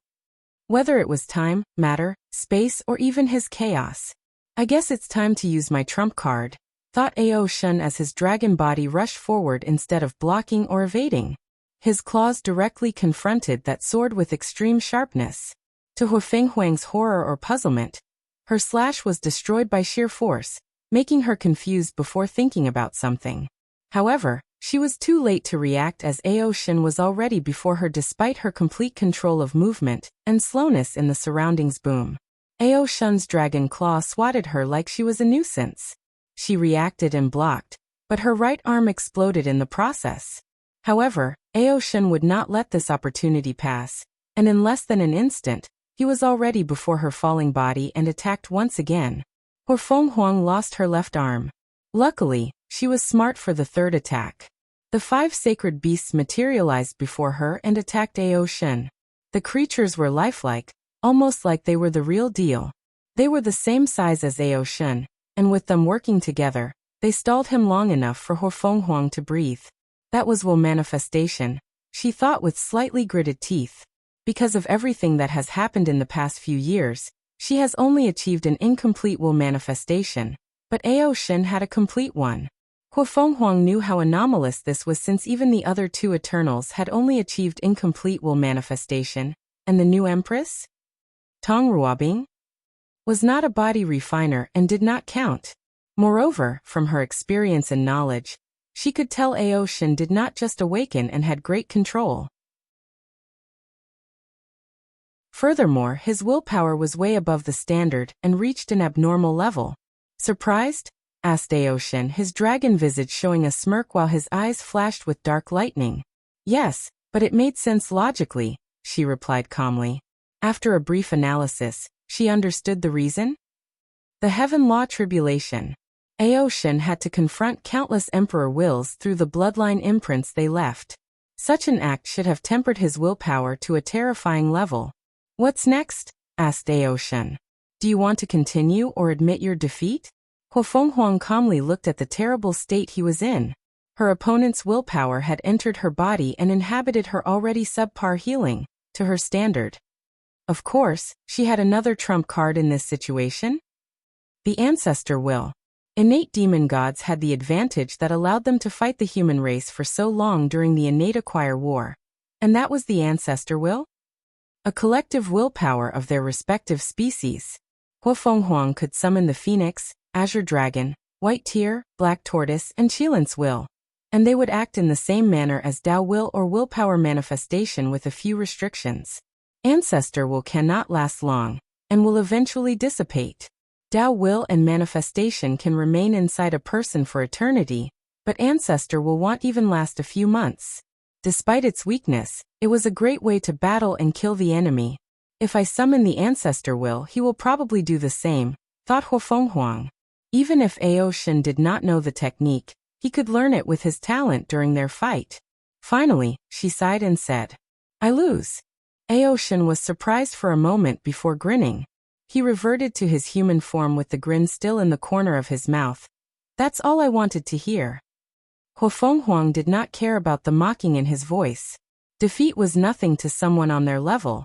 Whether it was time, matter, space, or even his chaos. I guess it's time to use my trump card, thought Aoshin as his dragon body rushed forward instead of blocking or evading. His claws directly confronted that sword with extreme sharpness. To Fenghuang's horror or puzzlement, her slash was destroyed by sheer force, making her confused before thinking about something. However, she was too late to react as Aoshin was already before her despite her complete control of movement and slowness in the surroundings. Boom. Aoshin's dragon claw swatted her like she was a nuisance. She reacted and blocked, but her right arm exploded in the process. However, Aoshin would not let this opportunity pass, and in less than an instant, he was already before her falling body and attacked once again. Fenghuang lost her left arm. Luckily, she was smart for the third attack. The 5 sacred beasts materialized before her and attacked Aoshin. The creatures were lifelike, almost like they were the real deal. They were the same size as Aoshin, and with them working together, they stalled him long enough for Fenghuang to breathe. That was will manifestation, she thought with slightly gritted teeth. Because of everything that has happened in the past few years, she has only achieved an incomplete will manifestation, but Aoshin had a complete one. Fenghuang knew how anomalous this was since even the other 2 Eternals had only achieved incomplete will manifestation, and the new Empress? Tong Ruobing? Was not a body refiner and did not count. Moreover, from her experience and knowledge, she could tell Aoshin did not just awaken and had great control. Furthermore, his willpower was way above the standard and reached an abnormal level. Surprised? Asked Aoshin, his dragon visage showing a smirk while his eyes flashed with dark lightning. Yes, but it made sense logically, she replied calmly. After a brief analysis, she understood the reason. The Heaven Law Tribulation. Aoshin had to confront countless emperor wills through the bloodline imprints they left. Such an act should have tempered his willpower to a terrifying level. What's next? Asked Aoshin. Do you want to continue or admit your defeat? Fenghuang calmly looked at the terrible state he was in. Her opponent's willpower had entered her body and inhabited her already subpar healing, to her standard. Of course, she had another trump card in this situation. The ancestor will. Innate demon gods had the advantage that allowed them to fight the human race for so long during the innate acquire war. And that was the ancestor will? A collective willpower of their respective species. Huofenghuang could summon the phoenix, azure dragon, white tear, black tortoise, and Qilin's will. And they would act in the same manner as Dao will or willpower manifestation with a few restrictions. Ancestor will cannot last long, and will eventually dissipate. Dao will and manifestation can remain inside a person for eternity, but ancestor will won't even last a few months. Despite its weakness, it was a great way to battle and kill the enemy. If I summon the ancestor will, he will probably do the same, thought Huofenghuang. Even if Aoshin did not know the technique, he could learn it with his talent during their fight. Finally, she sighed and said, I lose. Aoshin was surprised for a moment before grinning. He reverted to his human form with the grin still in the corner of his mouth. That's all I wanted to hear. Huofenghuang did not care about the mocking in his voice. Defeat was nothing to someone on their level.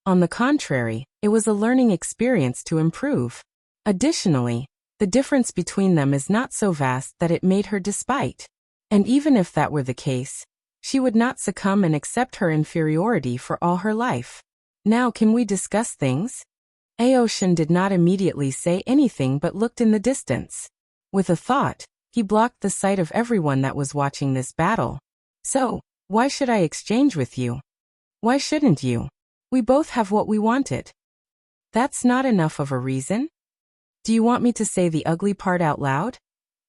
On the contrary, it was a learning experience to improve. Additionally, the difference between them is not so vast that it made her despite. And even if that were the case, she would not succumb and accept her inferiority for all her life. Now can we discuss things? Aoshin did not immediately say anything but looked in the distance. With a thought, he blocked the sight of everyone that was watching this battle. So, why should I exchange with you? Why shouldn't you? We both have what we wanted. That's not enough of a reason? Do you want me to say the ugly part out loud?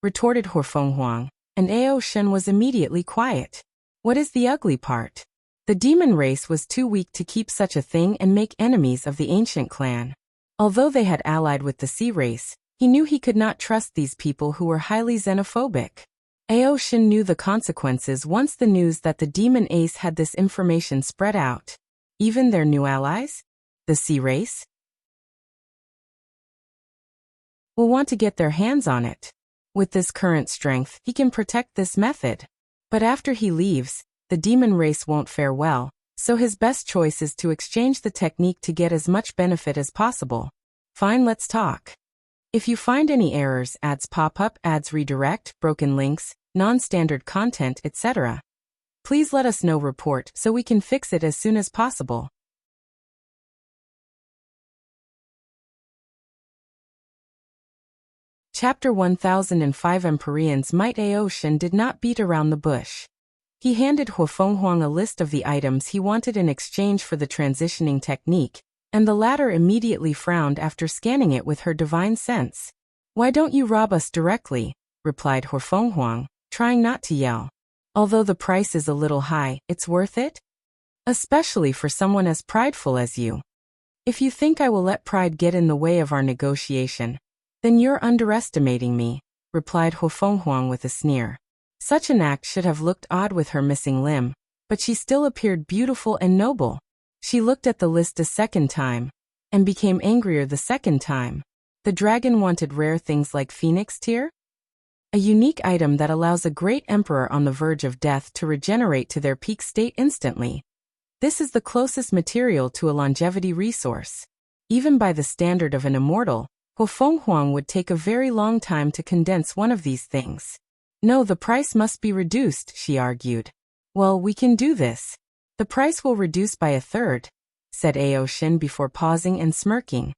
Retorted Huofenghuang, and Aoshin was immediately quiet. What is the ugly part? The demon race was too weak to keep such a thing and make enemies of the ancient clan. Although they had allied with the sea race, he knew he could not trust these people who were highly xenophobic. Aoshin knew the consequences once the news that the demon ace had this information spread out. Even their new allies? The sea race? Will want to get their hands on it. With this current strength, he can protect this method. But after he leaves, the demon race won't fare well, so his best choice is to exchange the technique to get as much benefit as possible. Fine, let's talk. If you find any errors, ads pop up, ads redirect, broken links, non-standard content, etc., please let us know. Report so we can fix it as soon as possible. Chapter 1005 Empyrean's Might. Aoshin did not beat around the bush. He handed Huofenghuang a list of the items he wanted in exchange for the transitioning technique, and the latter immediately frowned after scanning it with her divine sense. Why don't you rob us directly? Replied Huofenghuang, trying not to yell. Although the price is a little high, it's worth it? Especially for someone as prideful as you. If you think I will let pride get in the way of our negotiation, then you're underestimating me, replied Huofenghuang with a sneer. Such an act should have looked odd with her missing limb, but she still appeared beautiful and noble. She looked at the list a second time, and became angrier the second time. The dragon wanted rare things like phoenix tear? A unique item that allows a great emperor on the verge of death to regenerate to their peak state instantly. This is the closest material to a longevity resource. Even by the standard of an immortal, Huofenghuang would take a very long time to condense one of these things. No, the price must be reduced, she argued. Well, we can do this. The price will reduce by a third, said Aoshin before pausing and smirking.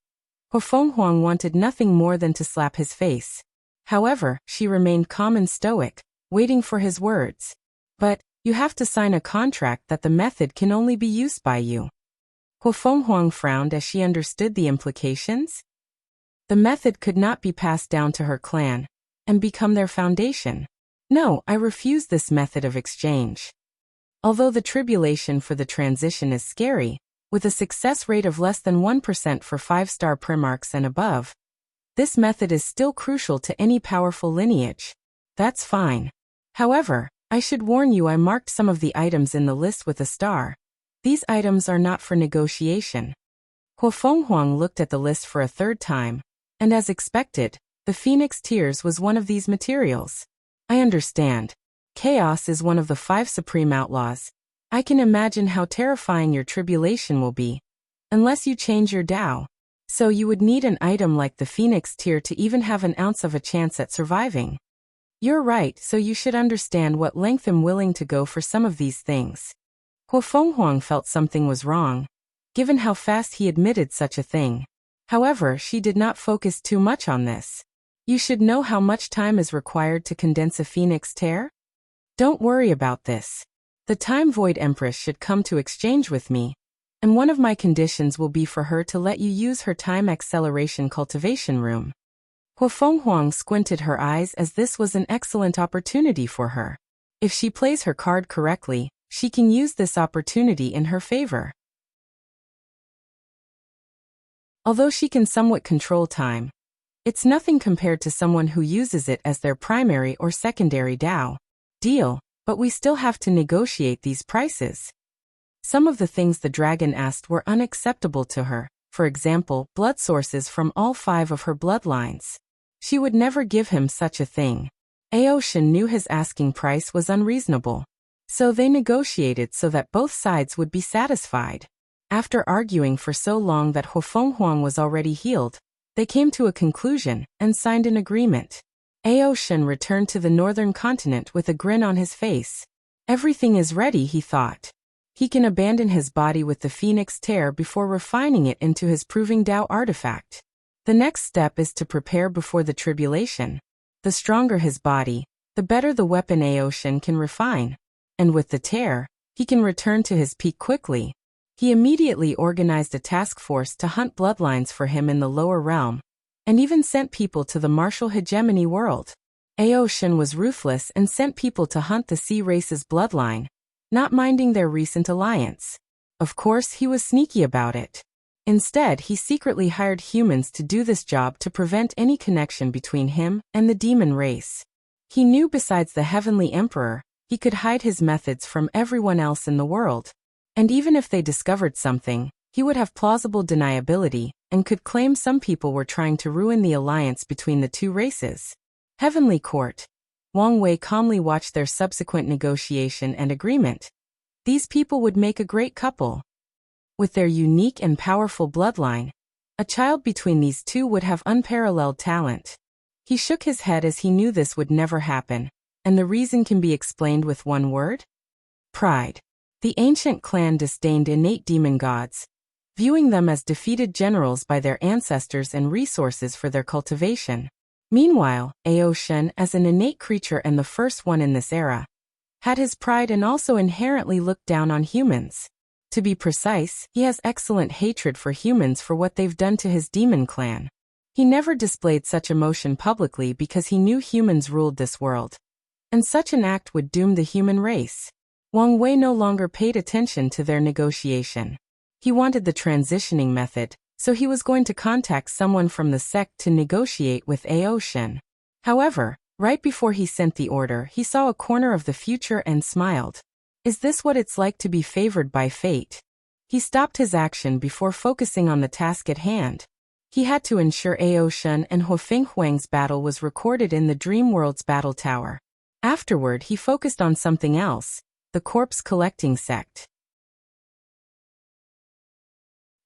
Huofenghuang wanted nothing more than to slap his face. However, she remained calm and stoic, waiting for his words. But, you have to sign a contract that the method can only be used by you. Huofenghuang frowned as she understood the implications. The method could not be passed down to her clan, and become their foundation. No, I refuse this method of exchange. Although the tribulation for the transition is scary, with a success rate of less than 1% for 5-star Primarchs and above, this method is still crucial to any powerful lineage. That's fine. However, I should warn you, I marked some of the items in the list with a star. These items are not for negotiation. Huofenghuang looked at the list for a third time, and as expected, the Phoenix Tears was one of these materials. I understand. Chaos is one of the 5 supreme outlaws. I can imagine how terrifying your tribulation will be. Unless you change your Dao. So you would need an item like the Phoenix Tear to even have an ounce of a chance at surviving. You're right, so you should understand what length I'm willing to go for some of these things. Huo Fenghuang felt something was wrong, given how fast he admitted such a thing. However, she did not focus too much on this. You should know how much time is required to condense a phoenix tear? Don't worry about this. The Time Void Empress should come to exchange with me, and one of my conditions will be for her to let you use her time acceleration cultivation room. Huo Fenghuang squinted her eyes as this was an excellent opportunity for her. If she plays her card correctly, she can use this opportunity in her favor. Although she can somewhat control time, it's nothing compared to someone who uses it as their primary or secondary deal, but we still have to negotiate these prices. Some of the things the dragon asked were unacceptable to her, for example, blood sources from all 5 of her bloodlines. She would never give him such a thing. Aoshin knew his asking price was unreasonable. So they negotiated so that both sides would be satisfied. After arguing for so long that Huo Fenghuang was already healed, they came to a conclusion and signed an agreement. Aoshin returned to the northern continent with a grin on his face. Everything is ready, he thought. He can abandon his body with the Phoenix Tear before refining it into his Proving Tao artifact. The next step is to prepare before the tribulation. The stronger his body, the better the weapon Aoshin can refine. And with the tear, he can return to his peak quickly. He immediately organized a task force to hunt bloodlines for him in the lower realm, and even sent people to the martial hegemony world. Aoshin was ruthless and sent people to hunt the sea race's bloodline, not minding their recent alliance. Of course, he was sneaky about it. Instead, he secretly hired humans to do this job to prevent any connection between him and the demon race. He knew besides the Heavenly Emperor, he could hide his methods from everyone else in the world. And even if they discovered something, he would have plausible deniability, and could claim some people were trying to ruin the alliance between the 2 races. Heavenly Court. Wang Wei calmly watched their subsequent negotiation and agreement. These people would make a great couple. With their unique and powerful bloodline, a child between these 2 would have unparalleled talent. He shook his head as he knew this would never happen, and the reason can be explained with one word: pride. The ancient clan disdained innate demon gods, viewing them as defeated generals by their ancestors and resources for their cultivation. Meanwhile, Aoshin, as an innate creature and the first one in this era, had his pride and also inherently looked down on humans. To be precise, he has excellent hatred for humans for what they've done to his demon clan. He never displayed such emotion publicly because he knew humans ruled this world, and such an act would doom the human race. Wang Wei no longer paid attention to their negotiation. He wanted the transitioning method, so he was going to contact someone from the sect to negotiate with Aoshin. However, right before he sent the order, he saw a corner of the future and smiled. Is this what it's like to be favored by fate? He stopped his action before focusing on the task at hand. He had to ensure Aoshin and Huo Fenghuang's battle was recorded in the Dream World's battle tower. Afterward, he focused on something else: the corpse collecting sect.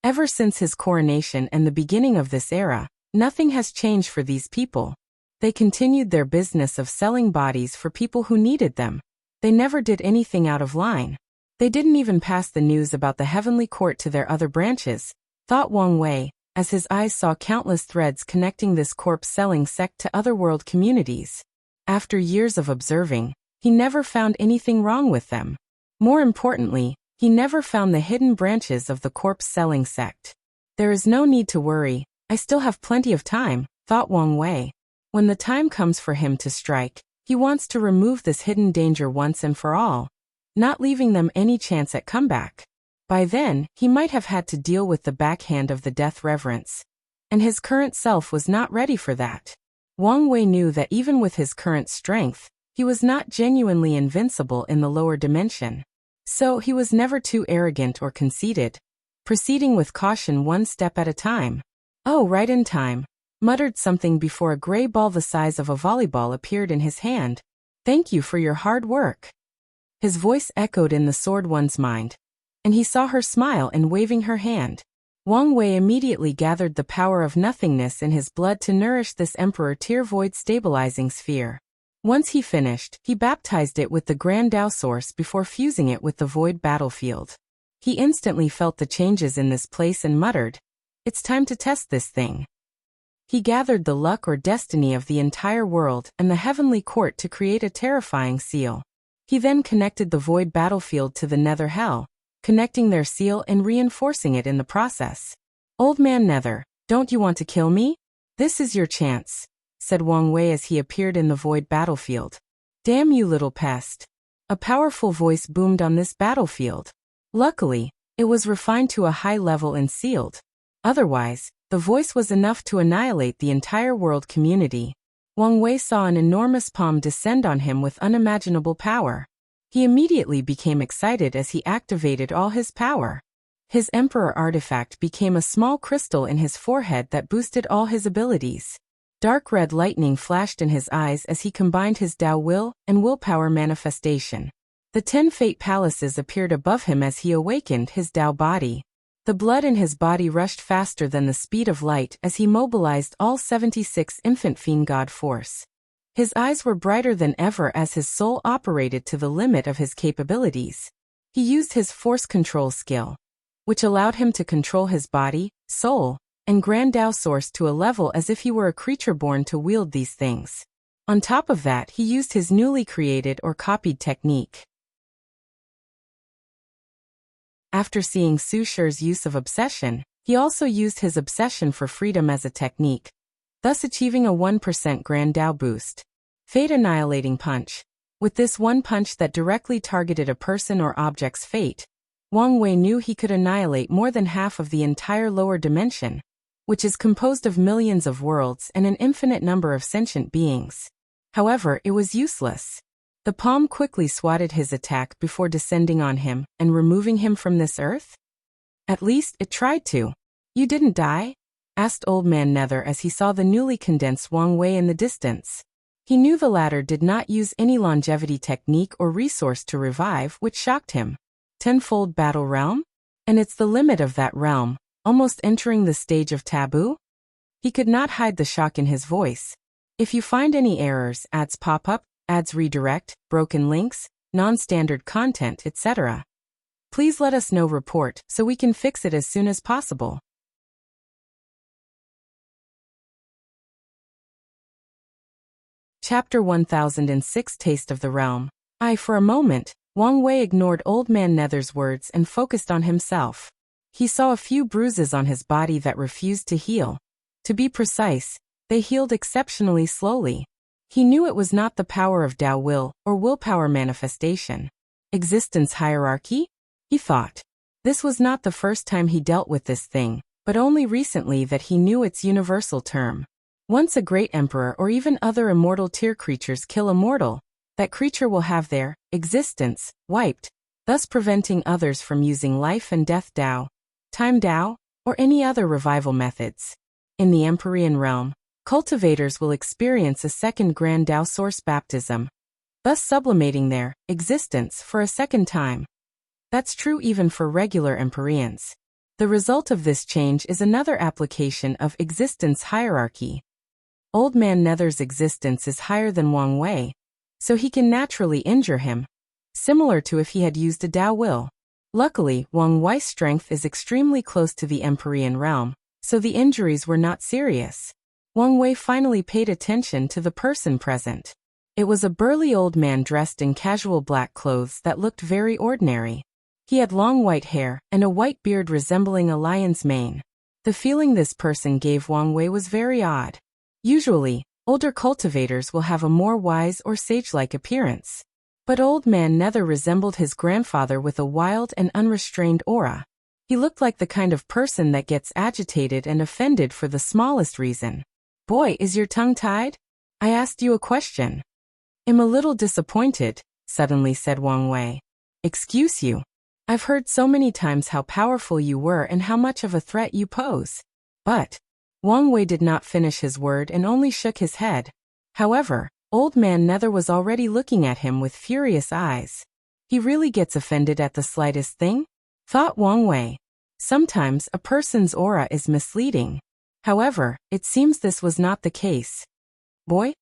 Ever since his coronation and the beginning of this era, nothing has changed for these people. They continued their business of selling bodies for people who needed them. They never did anything out of line. They didn't even pass the news about the Heavenly Court to their other branches, thought Wang Wei, as his eyes saw countless threads connecting this corpse-selling sect to other world communities. After years of observing, he never found anything wrong with them. More importantly, he never found the hidden branches of the corpse-selling sect. There is no need to worry, I still have plenty of time, thought Wang Wei. When the time comes for him to strike, he wants to remove this hidden danger once and for all, not leaving them any chance at comeback. By then, he might have had to deal with the backhand of the death reverence, and his current self was not ready for that. Wang Wei knew that even with his current strength, he was not genuinely invincible in the lower dimension. So he was never too arrogant or conceited, proceeding with caution one step at a time. Oh, right in time, muttered something before a gray ball the size of a volleyball appeared in his hand. Thank you for your hard work. His voice echoed in the sword one's mind, and he saw her smile and waving her hand. Wang Wei immediately gathered the power of nothingness in his blood to nourish this Emperor Tier Void stabilizing sphere. Once he finished, he baptized it with the Grand Tao Source before fusing it with the void battlefield. He instantly felt the changes in this place and muttered, "It's time to test this thing." He gathered the luck or destiny of the entire world and the heavenly court to create a terrifying seal. He then connected the void battlefield to the nether hell, connecting their seal and reinforcing it in the process. "Old man Nether, don't you want to kill me? This is your chance," said Wang Wei as he appeared in the void battlefield. "Damn you, little pest." A powerful voice boomed on this battlefield. Luckily, it was refined to a high level and sealed. Otherwise, the voice was enough to annihilate the entire world community. Wang Wei saw an enormous palm descend on him with unimaginable power. He immediately became excited as he activated all his power. His Emperor artifact became a small crystal in his forehead that boosted all his abilities. Dark red lightning flashed in his eyes as he combined his Tao will and willpower manifestation. The 10 fate palaces appeared above him as he awakened his Tao body. The blood in his body rushed faster than the speed of light as he mobilized all 76 infant fiend god force. His eyes were brighter than ever as his soul operated to the limit of his capabilities. He used his force control skill, which allowed him to control his body, soul, and Grand Tao Source to a level as if he were a creature born to wield these things. On top of that, he used his newly created or copied technique. After seeing Su Shi's use of obsession, he also used his obsession for freedom as a technique, thus achieving a 1% Grand Tao boost. Fate Annihilating Punch. With this one punch that directly targeted a person or object's fate, Wang Wei knew he could annihilate more than half of the entire lower dimension, which is composed of millions of worlds and an infinite number of sentient beings. However, it was useless. The palm quickly swatted his attack before descending on him and removing him from this earth? At least, it tried to. "You didn't die?" asked Old Man Nether as he saw the newly condensed Wang Wei in the distance. He knew the latter did not use any longevity technique or resource to revive, which shocked him. Tenfold Battle Realm? And it's the limit of that realm, almost entering the stage of taboo? He could not hide the shock in his voice. "If you find any errors, ads pop up, ads redirect, broken links, non-standard content, etc. please let us know. Report so we can fix it as soon as possible." Chapter 1006 Taste of the Realm. For a moment, Wang Wei ignored Old Man Nether's words and focused on himself. He saw a few bruises on his body that refused to heal. To be precise, they healed exceptionally slowly. He knew it was not the power of Tao will or willpower manifestation. Existence hierarchy? He thought. This was not the first time he dealt with this thing, but only recently that he knew its universal term. Once a great emperor or even other immortal tier creatures kill a mortal, that creature will have their existence wiped, thus preventing others from using life and death Tao, time Tao, or any other revival methods. In the Empyrean realm, cultivators will experience a second Grand Tao Source baptism, thus sublimating their existence for a second time. That's true even for regular Empyreans. The result of this change is another application of existence hierarchy. Old Man Nether's existence is higher than Wang Wei, so he can naturally injure him, similar to if he had used a Tao will. Luckily, Wang Wei's strength is extremely close to the Empyrean realm, so the injuries were not serious. Wang Wei finally paid attention to the person present. It was a burly old man dressed in casual black clothes that looked very ordinary. He had long white hair and a white beard resembling a lion's mane. The feeling this person gave Wang Wei was very odd. Usually, older cultivators will have a more wise or sage-like appearance. But Old Man Nether resembled his grandfather with a wild and unrestrained aura. He looked like the kind of person that gets agitated and offended for the smallest reason. "Boy, is your tongue tied? I asked you a question." "I'm a little disappointed," suddenly said Wang Wei. "Excuse you. I've heard so many times how powerful you were and how much of a threat you pose." But Wang Wei did not finish his word and only shook his head. However, Old Man Nether was already looking at him with furious eyes. He really gets offended at the slightest thing? Thought Wang Wei. Sometimes a person's aura is misleading. However, it seems this was not the case. "Boy?"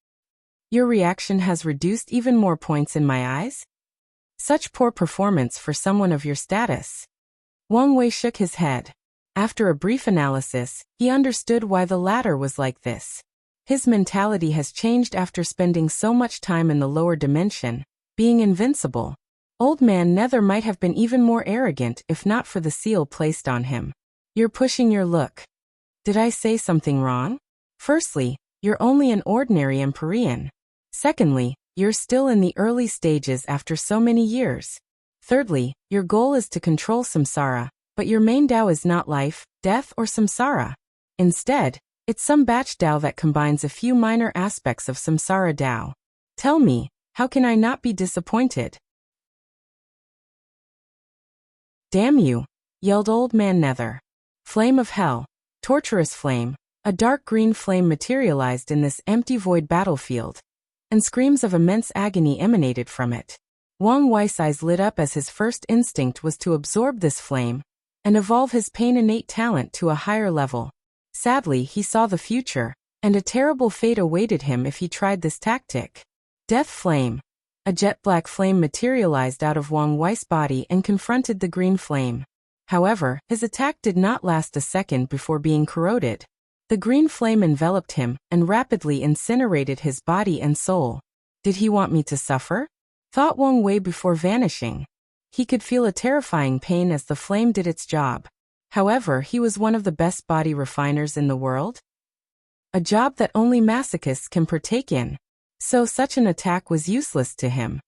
Your reaction has reduced even more points in my eyes? Such poor performance for someone of your status. Wang Wei shook his head. After a brief analysis, he understood why the latter was like this. His mentality has changed after spending so much time in the lower dimension, being invincible. Old Man Nether might have been even more arrogant if not for the seal placed on him. You're pushing your look. Did I say something wrong? Firstly, you're only an ordinary Empyrean. Secondly, you're still in the early stages after so many years. Thirdly, your goal is to control samsara, but your main Tao is not life, death or samsara. Instead, it's some batch Tao that combines a few minor aspects of samsara Tao. Tell me, how can I not be disappointed? Damn you, yelled Old Man Nether. Flame of hell, torturous flame, a dark green flame materialized in this empty void battlefield, and screams of immense agony emanated from it. Wang Wei's eyes lit up as his first instinct was to absorb this flame and evolve his pain-innate talent to a higher level. Sadly, he saw the future, and a terrible fate awaited him if he tried this tactic. Death Flame. A jet-black flame materialized out of Wang Wei's body and confronted the green flame. However, his attack did not last a second before being corroded. The green flame enveloped him and rapidly incinerated his body and soul. Did he want me to suffer? Thought Wang Wei before vanishing. He could feel a terrifying pain as the flame did its job. However, he was one of the best body refiners in the world. A job that only masochists can partake in. So such an attack was useless to him.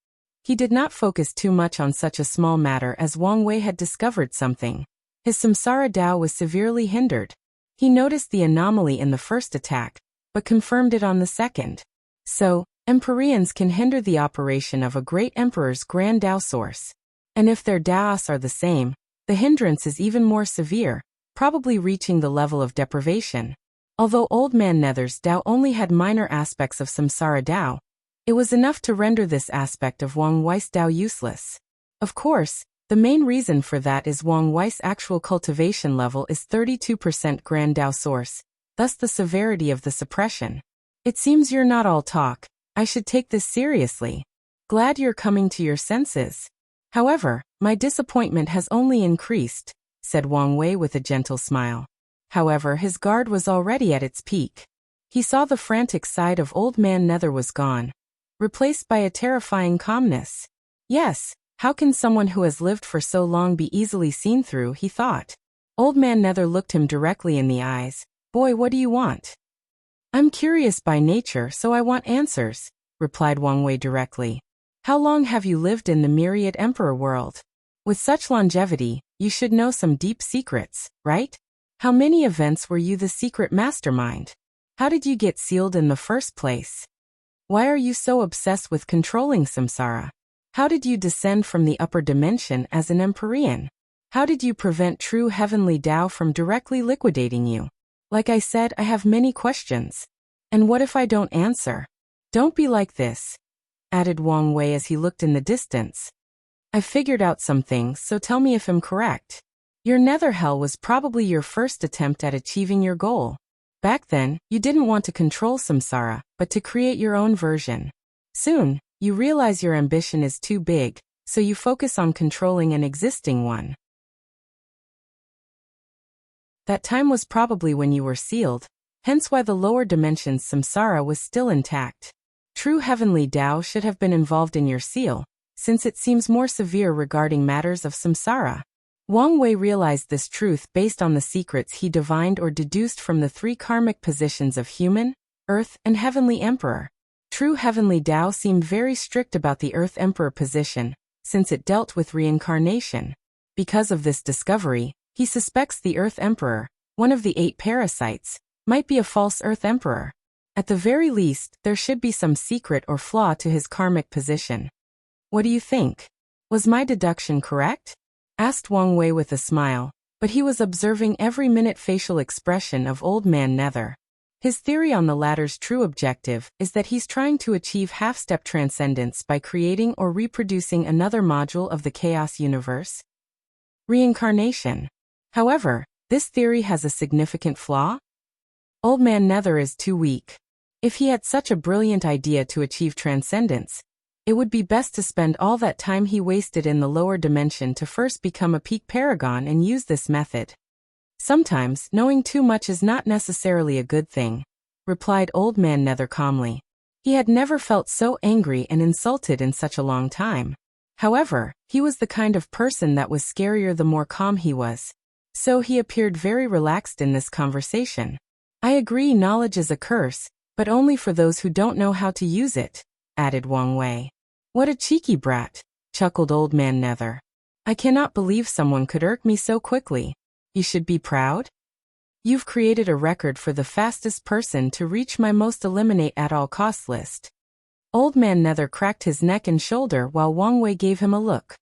He did not focus too much on such a small matter as Wang Wei had discovered something. His samsara Tao was severely hindered. He noticed the anomaly in the first attack, but confirmed it on the second. So, Empyreans can hinder the operation of a great emperor's grand Tao source. And if their Taos are the same, the hindrance is even more severe, probably reaching the level of deprivation. Although Old Man Nether's Tao only had minor aspects of samsara Tao, it was enough to render this aspect of Wang Wei's Tao useless. Of course, the main reason for that is Wang Wei's actual cultivation level is 32% Grand Tao source, thus the severity of the suppression. It seems you're not all talk. I should take this seriously. Glad you're coming to your senses. However, my disappointment has only increased, said Wang Wei with a gentle smile. However, his guard was already at its peak. He saw the frantic side of Old Man Nether was gone, replaced by a terrifying calmness. Yes, how can someone who has lived for so long be easily seen through, he thought. Old Man Nether looked him directly in the eyes. Boy, what do you want? I'm curious by nature, so I want answers, replied Wang Wei directly. How long have you lived in the myriad emperor world? With such longevity, you should know some deep secrets, right? How many events were you the secret mastermind? How did you get sealed in the first place? Why are you so obsessed with controlling samsara? How did you descend from the upper dimension as an Empyrean? How did you prevent true heavenly Tao from directly liquidating you? Like I said, I have many questions. And what if I don't answer? Don't be like this, added Wang Wei as he looked in the distance. I figured out some things, so tell me if I'm correct. Your nether hell was probably your first attempt at achieving your goal. Back then, you didn't want to control samsara, but to create your own version. Soon, you realize your ambition is too big, so you focus on controlling an existing one. That time was probably when you were sealed, hence why the lower dimension's samsara was still intact. True heavenly Tao should have been involved in your seal, since it seems more severe regarding matters of samsara. Wang Wei realized this truth based on the secrets he divined or deduced from the three karmic positions of human, earth, and heavenly emperor. True heavenly Tao seemed very strict about the earth emperor position, since it dealt with reincarnation. Because of this discovery, he suspects the earth emperor, one of the 8 parasites, might be a false earth emperor. At the very least, there should be some secret or flaw to his karmic position. What do you think? Was my deduction correct? Asked Wang Wei with a smile, but he was observing every minute facial expression of Old Man Nether. His theory on the latter's true objective is that he's trying to achieve half-step transcendence by creating or reproducing another module of the chaos universe. Reincarnation. However, this theory has a significant flaw. Old Man Nether is too weak. If he had such a brilliant idea to achieve transcendence, it would be best to spend all that time he wasted in the lower dimension to first become a peak paragon and use this method. Sometimes, knowing too much is not necessarily a good thing, replied Old Man Nether calmly. He had never felt so angry and insulted in such a long time. However, he was the kind of person that was scarier the more calm he was. So he appeared very relaxed in this conversation. I agree, knowledge is a curse, but only for those who don't know how to use it, added Wang Wei. What a cheeky brat, chuckled Old Man Nether. I cannot believe someone could irk me so quickly. You should be proud. You've created a record for the fastest person to reach my most eliminate at all costs list. Old Man Nether cracked his neck and shoulder while Wang Wei gave him a look.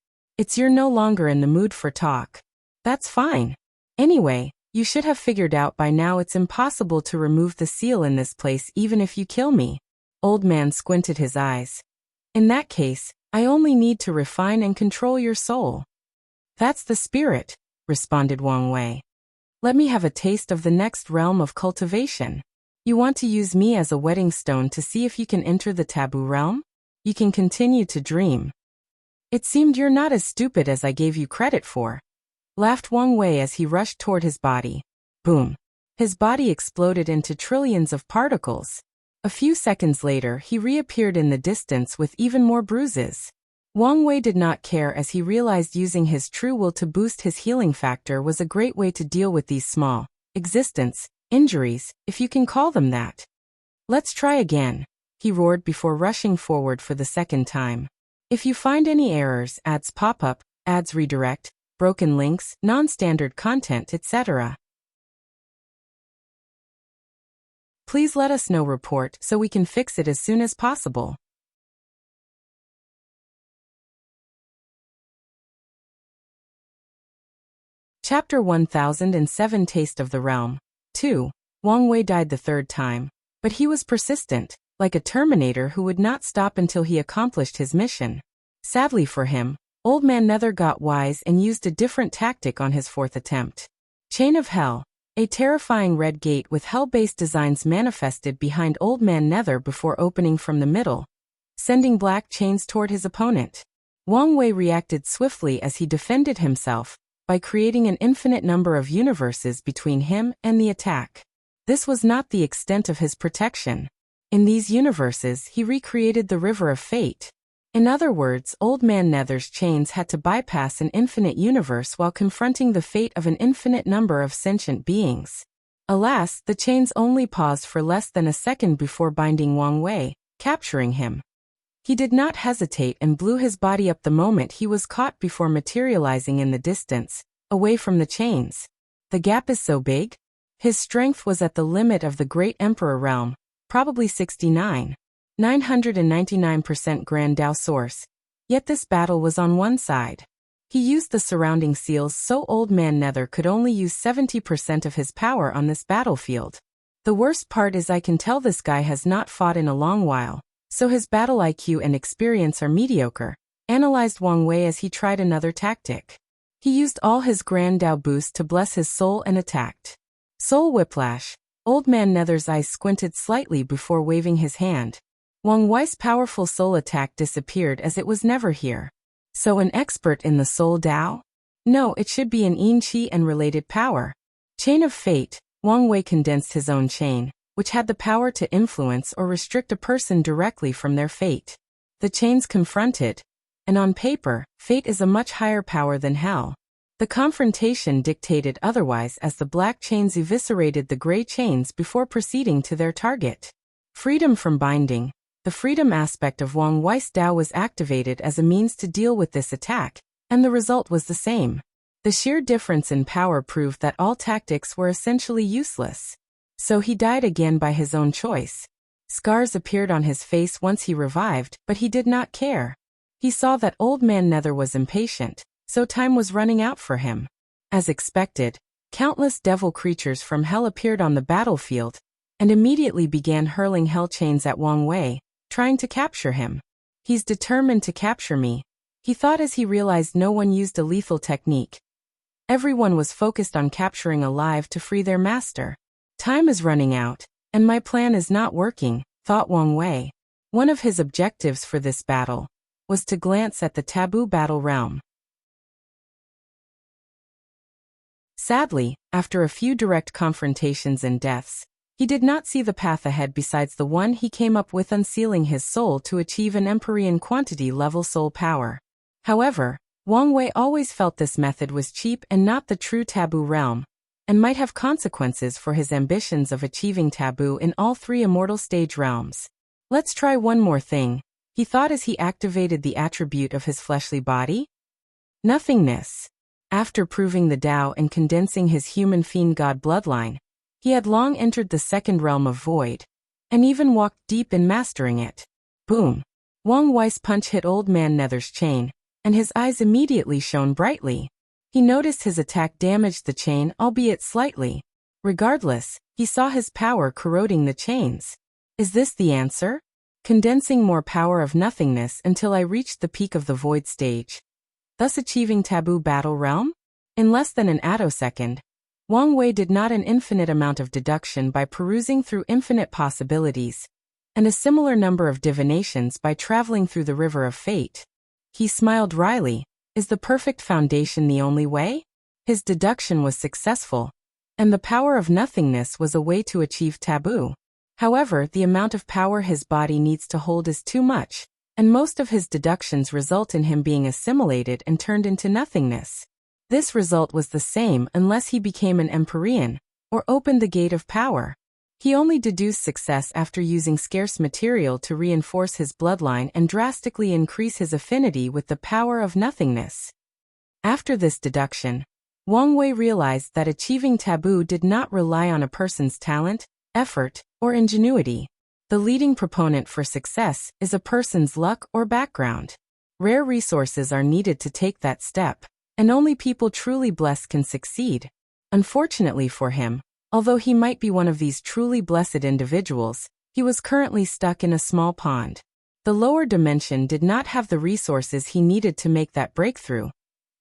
You're no longer in the mood for talk. That's fine. Anyway, you should have figured out by now it's impossible to remove the seal in this place even if you kill me. Old Man squinted his eyes. In that case, I only need to refine and control your soul. That's the spirit, responded Wang Wei. Let me have a taste of the next realm of cultivation. You want to use me as a wedding stone to see if you can enter the taboo realm? You can continue to dream. It seemed you're not as stupid as I gave you credit for, laughed Wang Wei as he rushed toward his body. Boom. His body exploded into trillions of particles. A few seconds later, he reappeared in the distance with even more bruises. Wang Wei did not care as he realized using his true will to boost his healing factor was a great way to deal with these small injuries, if you can call them that. Let's try again, he roared before rushing forward for the second time. If you find any errors, ads pop up, ads redirect, broken links, non-standard content, etc., please let us know. Report so we can fix it as soon as possible. Chapter 1007 Taste of the Realm. 2. Wang Wei died the third time. But he was persistent, like a Terminator who would not stop until he accomplished his mission. Sadly for him, Old Man Nether got wise and used a different tactic on his fourth attempt. Chain of Hell. A terrifying red gate with hell-based designs manifested behind Old Man Nether before opening from the middle, sending black chains toward his opponent. Wang Wei reacted swiftly as he defended himself by creating an infinite number of universes between him and the attack. This was not the extent of his protection. In these universes, he recreated the River of Fate. In other words, Old Man Nether's chains had to bypass an infinite universe while confronting the fate of an infinite number of sentient beings. Alas, the chains only paused for less than a second before binding Wang Wei, capturing him. He did not hesitate and blew his body up the moment he was caught before materializing in the distance, away from the chains. The gap is so big? His strength was at the limit of the Great Emperor realm, probably 999% Grand Dao source. Yet this battle was on one side. He used the surrounding seals so Old Man Nether could only use 70% of his power on this battlefield. The worst part is I can tell this guy has not fought in a long while, so his battle IQ and experience are mediocre, analyzed Wang Wei as he tried another tactic. He used all his Grand Dao boost to bless his soul and attacked. Soul Whiplash. Old Man Nether's eyes squinted slightly before waving his hand. Wang Wei's powerful soul attack disappeared as it was never here. So an expert in the Soul Dao? No, it should be an Yin Qi and related power. Chain of Fate. Wang Wei condensed his own chain, which had the power to influence or restrict a person directly from their fate. The chains confronted, and on paper, fate is a much higher power than hell. The confrontation dictated otherwise as the black chains eviscerated the gray chains before proceeding to their target. Freedom from binding. The freedom aspect of Wang Wei's Dao was activated as a means to deal with this attack, and the result was the same. The sheer difference in power proved that all tactics were essentially useless. So he died again by his own choice. Scars appeared on his face once he revived, but he did not care. He saw that Old Man Nether was impatient, so time was running out for him. As expected, countless devil creatures from hell appeared on the battlefield, and immediately began hurling hell chains at Wang Wei, trying to capture him. He's determined to capture me, he thought as he realized no one used a lethal technique. Everyone was focused on capturing alive to free their master. Time is running out, And my plan is not working, thought Wang Wei. One of his objectives for this battle was to glance at the taboo battle realm. Sadly, after a few direct confrontations and deaths, he did not see the path ahead besides the one he came up with, unsealing his soul to achieve an Empyrean quantity-level soul power. However, Wang Wei always felt this method was cheap and not the true taboo realm, and might have consequences for his ambitions of achieving taboo in all three immortal stage realms. Let's try one more thing, he thought as he activated the attribute of his fleshly body. Nothingness. After proving the Tao and condensing his human fiend god bloodline, he had long entered the second realm of void, and even walked deep in mastering it. Boom! Wang Wei's punch hit Old Man Nether's chain, and his eyes immediately shone brightly. He noticed his attack damaged the chain, albeit slightly. Regardless, he saw his power corroding the chains. Is this the answer? Condensing more power of nothingness until I reached the peak of the void stage, thus achieving taboo battle realm? In less than an attosecond, Wang Wei did not an infinite amount of deduction by perusing through infinite possibilities, and a similar number of divinations by traveling through the river of fate. He smiled wryly. Is the perfect foundation the only way? His deduction was successful, and the power of nothingness was a way to achieve taboo. However, the amount of power his body needs to hold is too much, and most of his deductions result in him being assimilated and turned into nothingness. This result was the same unless he became an Empyrean, or opened the gate of power. He only deduced success after using scarce material to reinforce his bloodline and drastically increase his affinity with the power of nothingness. After this deduction, Wang Wei realized that achieving taboo did not rely on a person's talent, effort, or ingenuity. The leading proponent for success is a person's luck or background. Rare resources are needed to take that step, and only people truly blessed can succeed. Unfortunately for him, although he might be one of these truly blessed individuals, he was currently stuck in a small pond. The lower dimension did not have the resources he needed to make that breakthrough,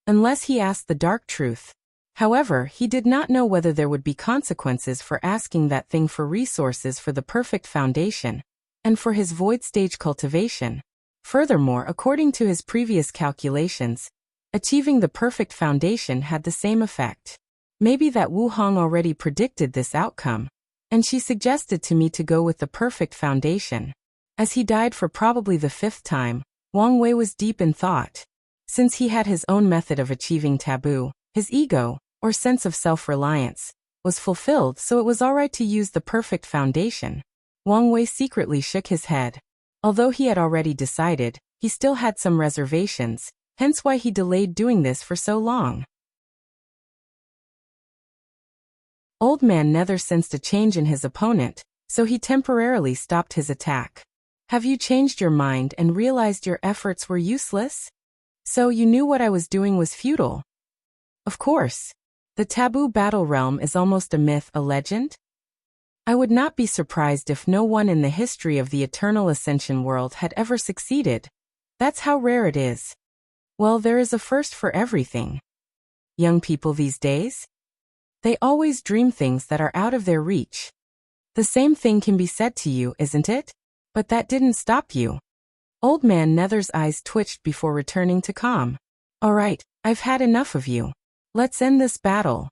unless he asked the dark truth. However, he did not know whether there would be consequences for asking that thing for resources for the perfect foundation, and for his void stage cultivation. Furthermore, according to his previous calculations, achieving the perfect foundation had the same effect. Maybe that Wu Hong already predicted this outcome, and she suggested to me to go with the perfect foundation. As he died for probably the 5th time, Wang Wei was deep in thought. Since he had his own method of achieving taboo, his ego, or sense of self-reliance, was fulfilled, so it was alright to use the perfect foundation. Wang Wei secretly shook his head. Although he had already decided, he still had some reservations, hence why he delayed doing this for so long. Old Man Nether sensed a change in his opponent, so he temporarily stopped his attack. Have you changed your mind and realized your efforts were useless? So you knew what I was doing was futile? Of course. The taboo battle realm is almost a myth, a legend. I would not be surprised if no one in the history of the Eternal Ascension world had ever succeeded. That's how rare it is. Well, there is a first for everything. Young people these days? They always dream things that are out of their reach. The same thing can be said to you, isn't it? But that didn't stop you. Old Man Nether's eyes twitched before returning to calm. All right, I've had enough of you. Let's end this battle.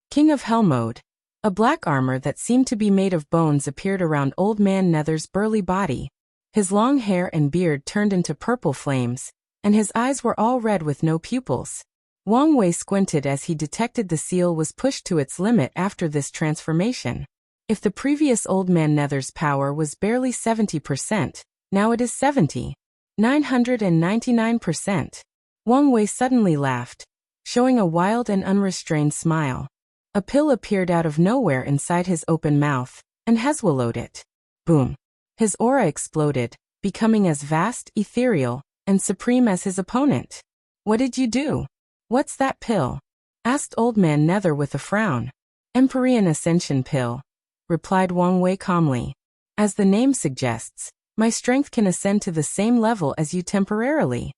King of Hell Mode. A black armor that seemed to be made of bones appeared around Old Man Nether's burly body. His long hair and beard turned into purple flames, and his eyes were all red with no pupils. Wang Wei squinted as he detected the seal was pushed to its limit after this transformation. If the previous Old Man Nether's power was barely 70%, now it is 999%. Wang Wei suddenly laughed, showing a wild and unrestrained smile. A pill appeared out of nowhere inside his open mouth, and he swallowed it. Boom. His aura exploded, becoming as vast, ethereal, and supreme as his opponent. What did you do? What's that pill? Asked Old Man Nether with a frown. Empyrean Ascension Pill, replied Wang Wei calmly. As the name suggests, my strength can ascend to the same level as you temporarily.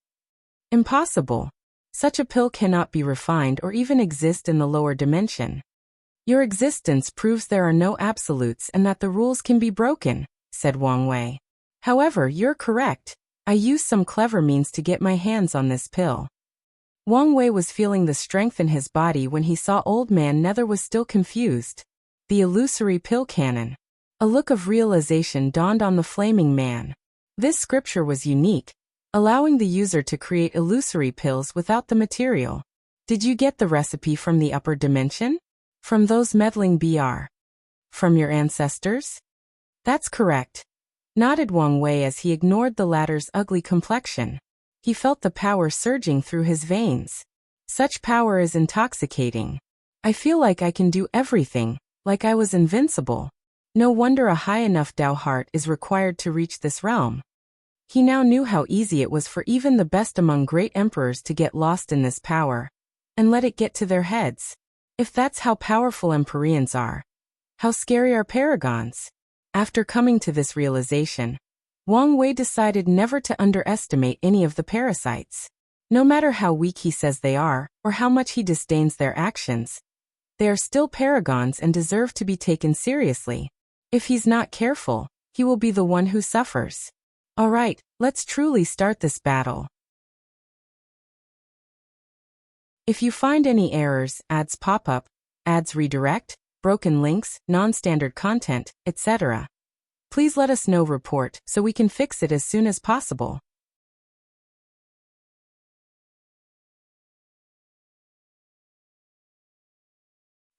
Impossible. Such a pill cannot be refined or even exist in the lower dimension. Your existence proves there are no absolutes and that the rules can be broken, said Wang Wei. However, you're correct. I used some clever means to get my hands on this pill. Wang Wei was feeling the strength in his body when he saw Old Man Nether was still confused. The illusory pill cannon. A look of realization dawned on the flaming man. This scripture was unique, allowing the user to create illusory pills without the material. Did you get the recipe from the upper dimension? From those meddling BR? From your ancestors? That's correct, nodded Wang Wei as he ignored the latter's ugly complexion. He felt the power surging through his veins. Such power is intoxicating. I feel like I can do everything, like I was invincible. No wonder a high enough Dao heart is required to reach this realm. He now knew how easy it was for even the best among great emperors to get lost in this power, and let it get to their heads. If that's how powerful Empyreans are, how scary are paragons? After coming to this realization, Wang Wei decided never to underestimate any of the parasites. No matter how weak he says they are, or how much he disdains their actions, they are still paragons and deserve to be taken seriously. If he's not careful, he will be the one who suffers. Alright, let's truly start this battle. If you find any errors, ads pop up, ads redirect, broken links, non-standard content, etc., please let us know. Report so we can fix it as soon as possible.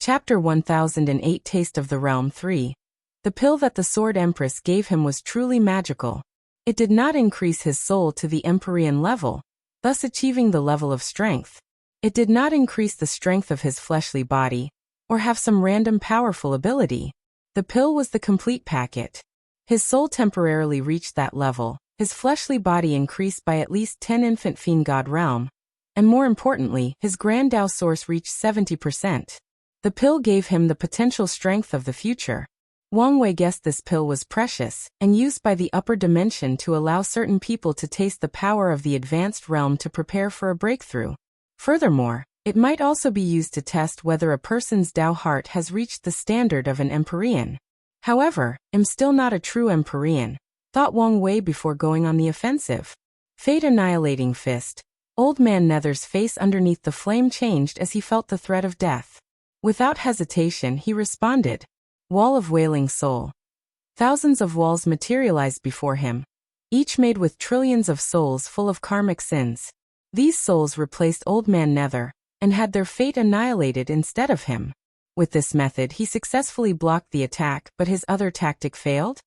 Chapter 1008 Taste of the Realm 3. The pill that the Sword Empress gave him was truly magical. It did not increase his soul to the Empyrean level, thus achieving the level of strength. It did not increase the strength of his fleshly body, or have some random powerful ability. The pill was the complete packet. His soul temporarily reached that level, his fleshly body increased by at least 10 infant fiend god realm, and more importantly, his grand Dao source reached 70%. The pill gave him the potential strength of the future. Wang Wei guessed this pill was precious, and used by the upper dimension to allow certain people to taste the power of the advanced realm to prepare for a breakthrough. Furthermore, it might also be used to test whether a person's Dao heart has reached the standard of an Empyrean. However, I'm still not a true Empyrean, thought Wang Wei before going on the offensive. Fate annihilating fist. Old Man Nether's face underneath the flame changed as he felt the threat of death. Without hesitation he responded. Wall of Wailing Soul. Thousands of walls materialized before him, each made with trillions of souls full of karmic sins. These souls replaced Old Man Nether, and had their fate annihilated instead of him. With this method he successfully blocked the attack, but his other tactic failed?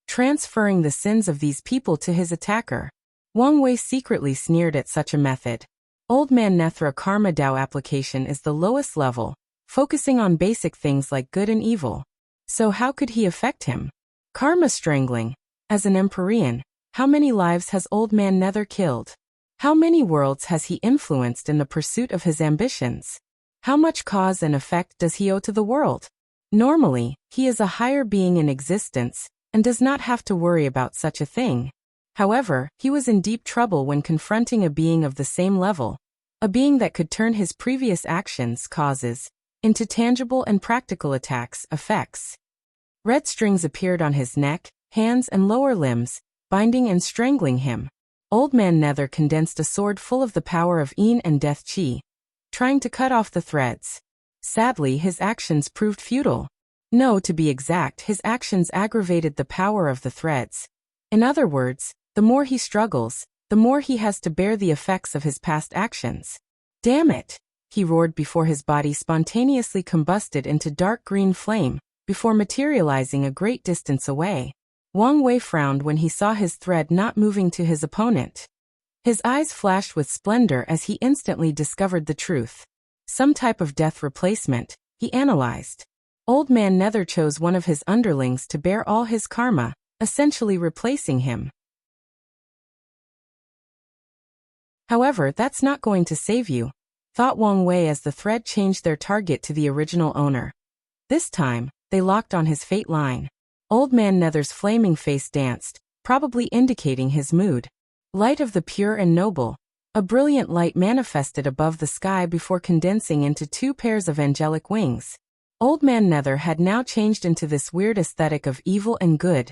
Transferring the sins of these people to his attacker. Wang Wei secretly sneered at such a method. Old Man Nether's Karma Dao application is the lowest level, focusing on basic things like good and evil. So how could he affect him? Karma strangling. As an Empyrean, how many lives has Old Man Nether killed? How many worlds has he influenced in the pursuit of his ambitions? How much cause and effect does he owe to the world? Normally, he is a higher being in existence, and does not have to worry about such a thing. However, he was in deep trouble when confronting a being of the same level, a being that could turn his previous actions, causes, into tangible and practical attacks, effects. Red strings appeared on his neck, hands and lower limbs, binding and strangling him. Old Man Nether condensed a sword full of the power of Yin and Death Chi, trying to cut off the threads. Sadly, his actions proved futile. No, to be exact, his actions aggravated the power of the threads. In other words, the more he struggles, the more he has to bear the effects of his past actions. Damn it! He roared before his body spontaneously combusted into dark green flame, before materializing a great distance away. Wang Wei frowned when he saw his thread not moving to his opponent. His eyes flashed with splendor as he instantly discovered the truth. Some type of death replacement, he analyzed. Old Man Nether chose one of his underlings to bear all his karma, essentially replacing him. However, that's not going to save you, thought Wang Wei as the thread changed their target to the original owner. This time, they locked on his fate line. Old Man Nether's flaming face danced, probably indicating his mood. Light of the pure and noble. A brilliant light manifested above the sky before condensing into two pairs of angelic wings. Old Man Nether had now changed into this weird aesthetic of evil and good,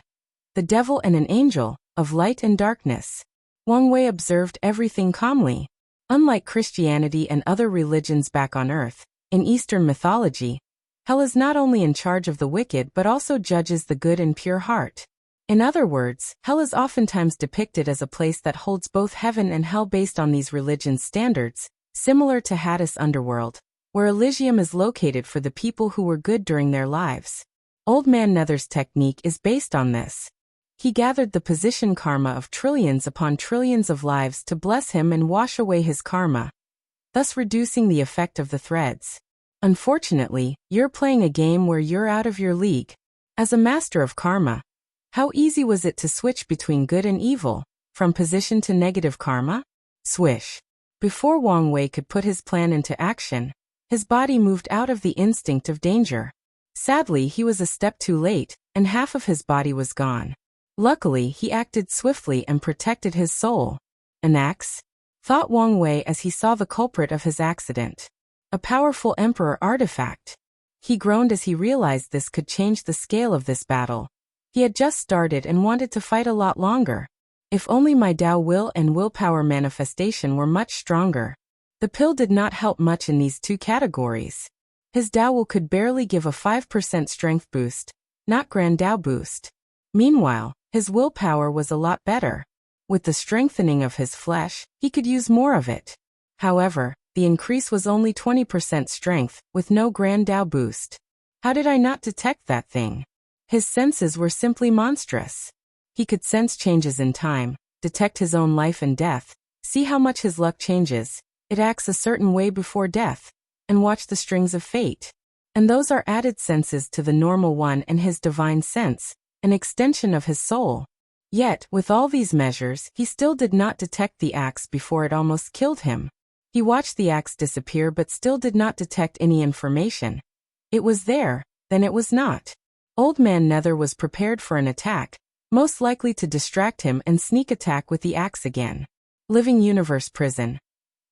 the devil and an angel, of light and darkness. Wang Wei observed everything calmly. Unlike Christianity and other religions back on Earth, in Eastern mythology, hell is not only in charge of the wicked but also judges the good and pure heart. In other words, hell is oftentimes depicted as a place that holds both heaven and hell based on these religions' standards, similar to Hades' underworld, where Elysium is located for the people who were good during their lives. Old Man Nether's technique is based on this. He gathered the position karma of trillions upon trillions of lives to bless him and wash away his karma, thus reducing the effect of the threads. Unfortunately, you're playing a game where you're out of your league. As a master of karma, how easy was it to switch between good and evil, from position to negative karma? Swish. Before Wang Wei could put his plan into action, his body moved out of the instinct of danger. Sadly, he was a step too late, and half of his body was gone. Luckily, he acted swiftly and protected his soul. An axe? Thought Wang Wei as he saw the culprit of his accident. A powerful emperor artifact. He groaned as he realized this could change the scale of this battle. He had just started and wanted to fight a lot longer. If only my Dao will and willpower manifestation were much stronger. The pill did not help much in these two categories. His Dao will could barely give a 5% strength boost, not Grand Dao boost. Meanwhile, his willpower was a lot better. With the strengthening of his flesh, he could use more of it. However, the increase was only 20% strength, with no Grand Dao boost. How did I not detect that thing? His senses were simply monstrous. He could sense changes in time, detect his own life and death, see how much his luck changes, it acts a certain way before death, and watch the strings of fate. And those are added senses to the normal one and his divine sense, an extension of his soul. Yet, with all these measures, he still did not detect the axe before it almost killed him. He watched the axe disappear but still did not detect any information. It was there, then it was not. Old Man Nether was prepared for an attack, most likely to distract him and sneak attack with the axe again. Living Universe Prison.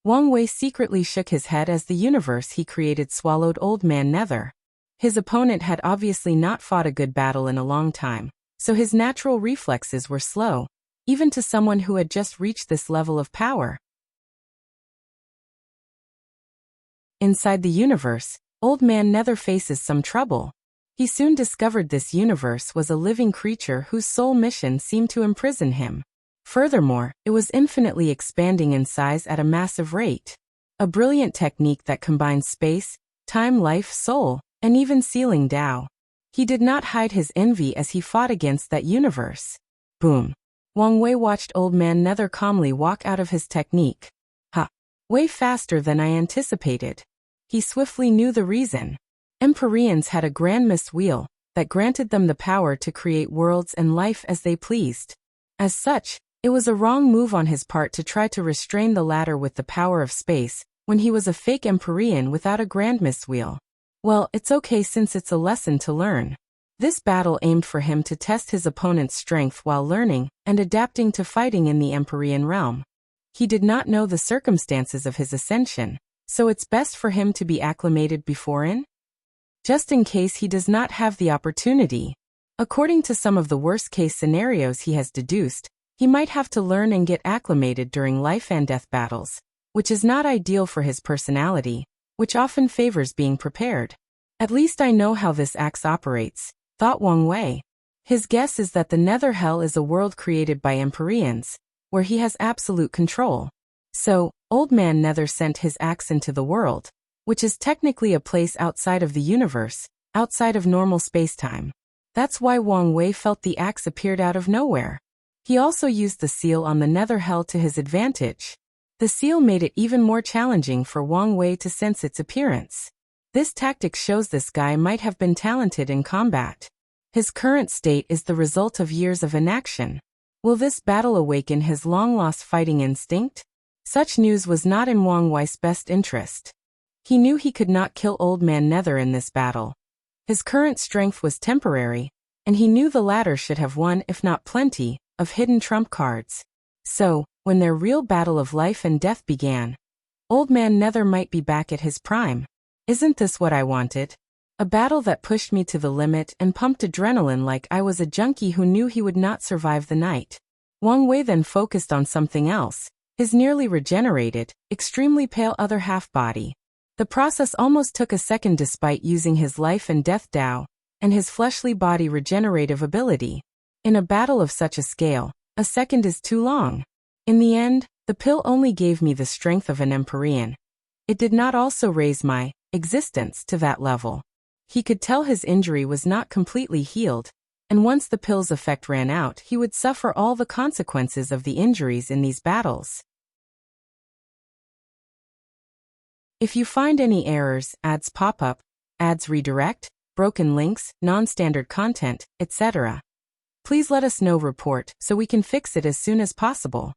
Wang Wei secretly shook his head as the universe he created swallowed Old Man Nether. His opponent had obviously not fought a good battle in a long time, so his natural reflexes were slow, even to someone who had just reached this level of power. Inside the universe, Old Man Nether faces some trouble. He soon discovered this universe was a living creature whose sole mission seemed to imprison him. Furthermore, it was infinitely expanding in size at a massive rate. A brilliant technique that combines space, time, life, soul, and even sealing Dao. He did not hide his envy as he fought against that universe. Boom. Wang Wei watched Old Man Nether calmly walk out of his technique. Ha! Way faster than I anticipated. He swiftly knew the reason. Empyreans had a grand Miss Wheel that granted them the power to create worlds and life as they pleased. As such, it was a wrong move on his part to try to restrain the latter with the power of space, when he was a fake Empyrean without a grand Miss Wheel. Well, it's okay since it's a lesson to learn. This battle aimed for him to test his opponent's strength while learning and adapting to fighting in the Empyrean realm. He did not know the circumstances of his ascension, so it's best for him to be acclimated beforehand, just in case he does not have the opportunity. According to some of the worst-case scenarios he has deduced, he might have to learn and get acclimated during life and death battles, which is not ideal for his personality, which often favors being prepared. At least I know how this axe operates, thought Wang Wei. His guess is that the Nether Hell is a world created by Empyreans, where he has absolute control. So, Old Man Nether sent his axe into the world, which is technically a place outside of the universe, outside of normal spacetime. That's why Wang Wei felt the axe appeared out of nowhere. He also used the seal on the Nether Hell to his advantage. The seal made it even more challenging for Wang Wei to sense its appearance. This tactic shows this guy might have been talented in combat. His current state is the result of years of inaction. Will this battle awaken his long-lost fighting instinct? Such news was not in Wang Wei's best interest. He knew he could not kill Old Man Nether in this battle. His current strength was temporary, and he knew the latter should have one if not plenty, of hidden trump cards. So, when their real battle of life and death began, Old Man Nether might be back at his prime. Isn't this what I wanted? A battle that pushed me to the limit and pumped adrenaline like I was a junkie who knew he would not survive the night. Wang Wei then focused on something else, his nearly regenerated, extremely pale other half-body. The process almost took a second despite using his life and death Dao, and his fleshly body regenerative ability. In a battle of such a scale, a second is too long. In the end, the pill only gave me the strength of an Empyrean. It did not also raise my existence to that level. He could tell his injury was not completely healed, and once the pill's effect ran out, he would suffer all the consequences of the injuries in these battles. If you find any errors, ads pop up, ads redirect, broken links, non-standard content, etc., please let us know. Report so we can fix it as soon as possible.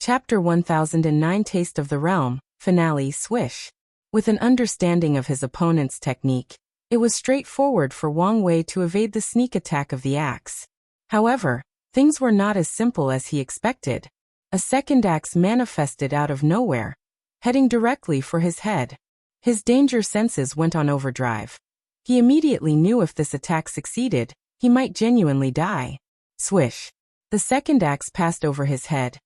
Chapter 1009 Taste of the Realm, Finale Swish. With an understanding of his opponent's technique, it was straightforward for Wang Wei to evade the sneak attack of the axe. However, things were not as simple as he expected. A second axe manifested out of nowhere, heading directly for his head. His danger senses went on overdrive. He immediately knew if this attack succeeded, he might genuinely die. Swish. The second axe passed over his head,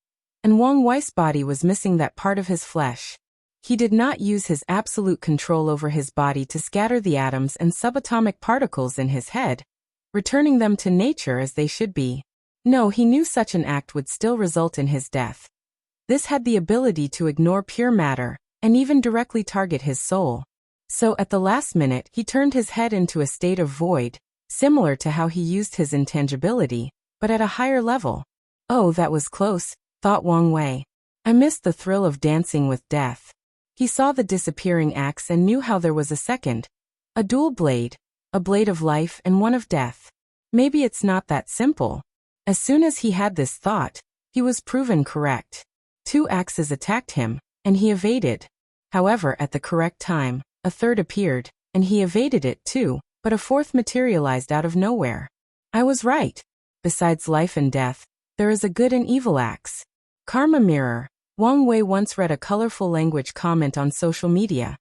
and Wang Wei's body was missing that part of his flesh. He did not use his absolute control over his body to scatter the atoms and subatomic particles in his head, returning them to nature as they should be. No, he knew such an act would still result in his death. This had the ability to ignore pure matter, and even directly target his soul. So at the last minute he turned his head into a state of void, similar to how he used his intangibility, but at a higher level. Oh, that was close, thought Wang Wei. I missed the thrill of dancing with death. He saw the disappearing axe and knew how there was a second. A dual blade, a blade of life and one of death. Maybe it's not that simple. As soon as he had this thought, he was proven correct. Two axes attacked him, and he evaded. However, at the correct time, a third appeared, and he evaded it too, but a fourth materialized out of nowhere. I was right. Besides life and death, there is a good and evil axe. Karma mirror. Wang Wei once read a colorful language comment on social media.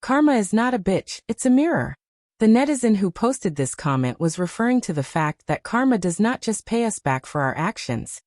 Karma is not a bitch, it's a mirror. The netizen who posted this comment was referring to the fact that karma does not just pay us back for our actions.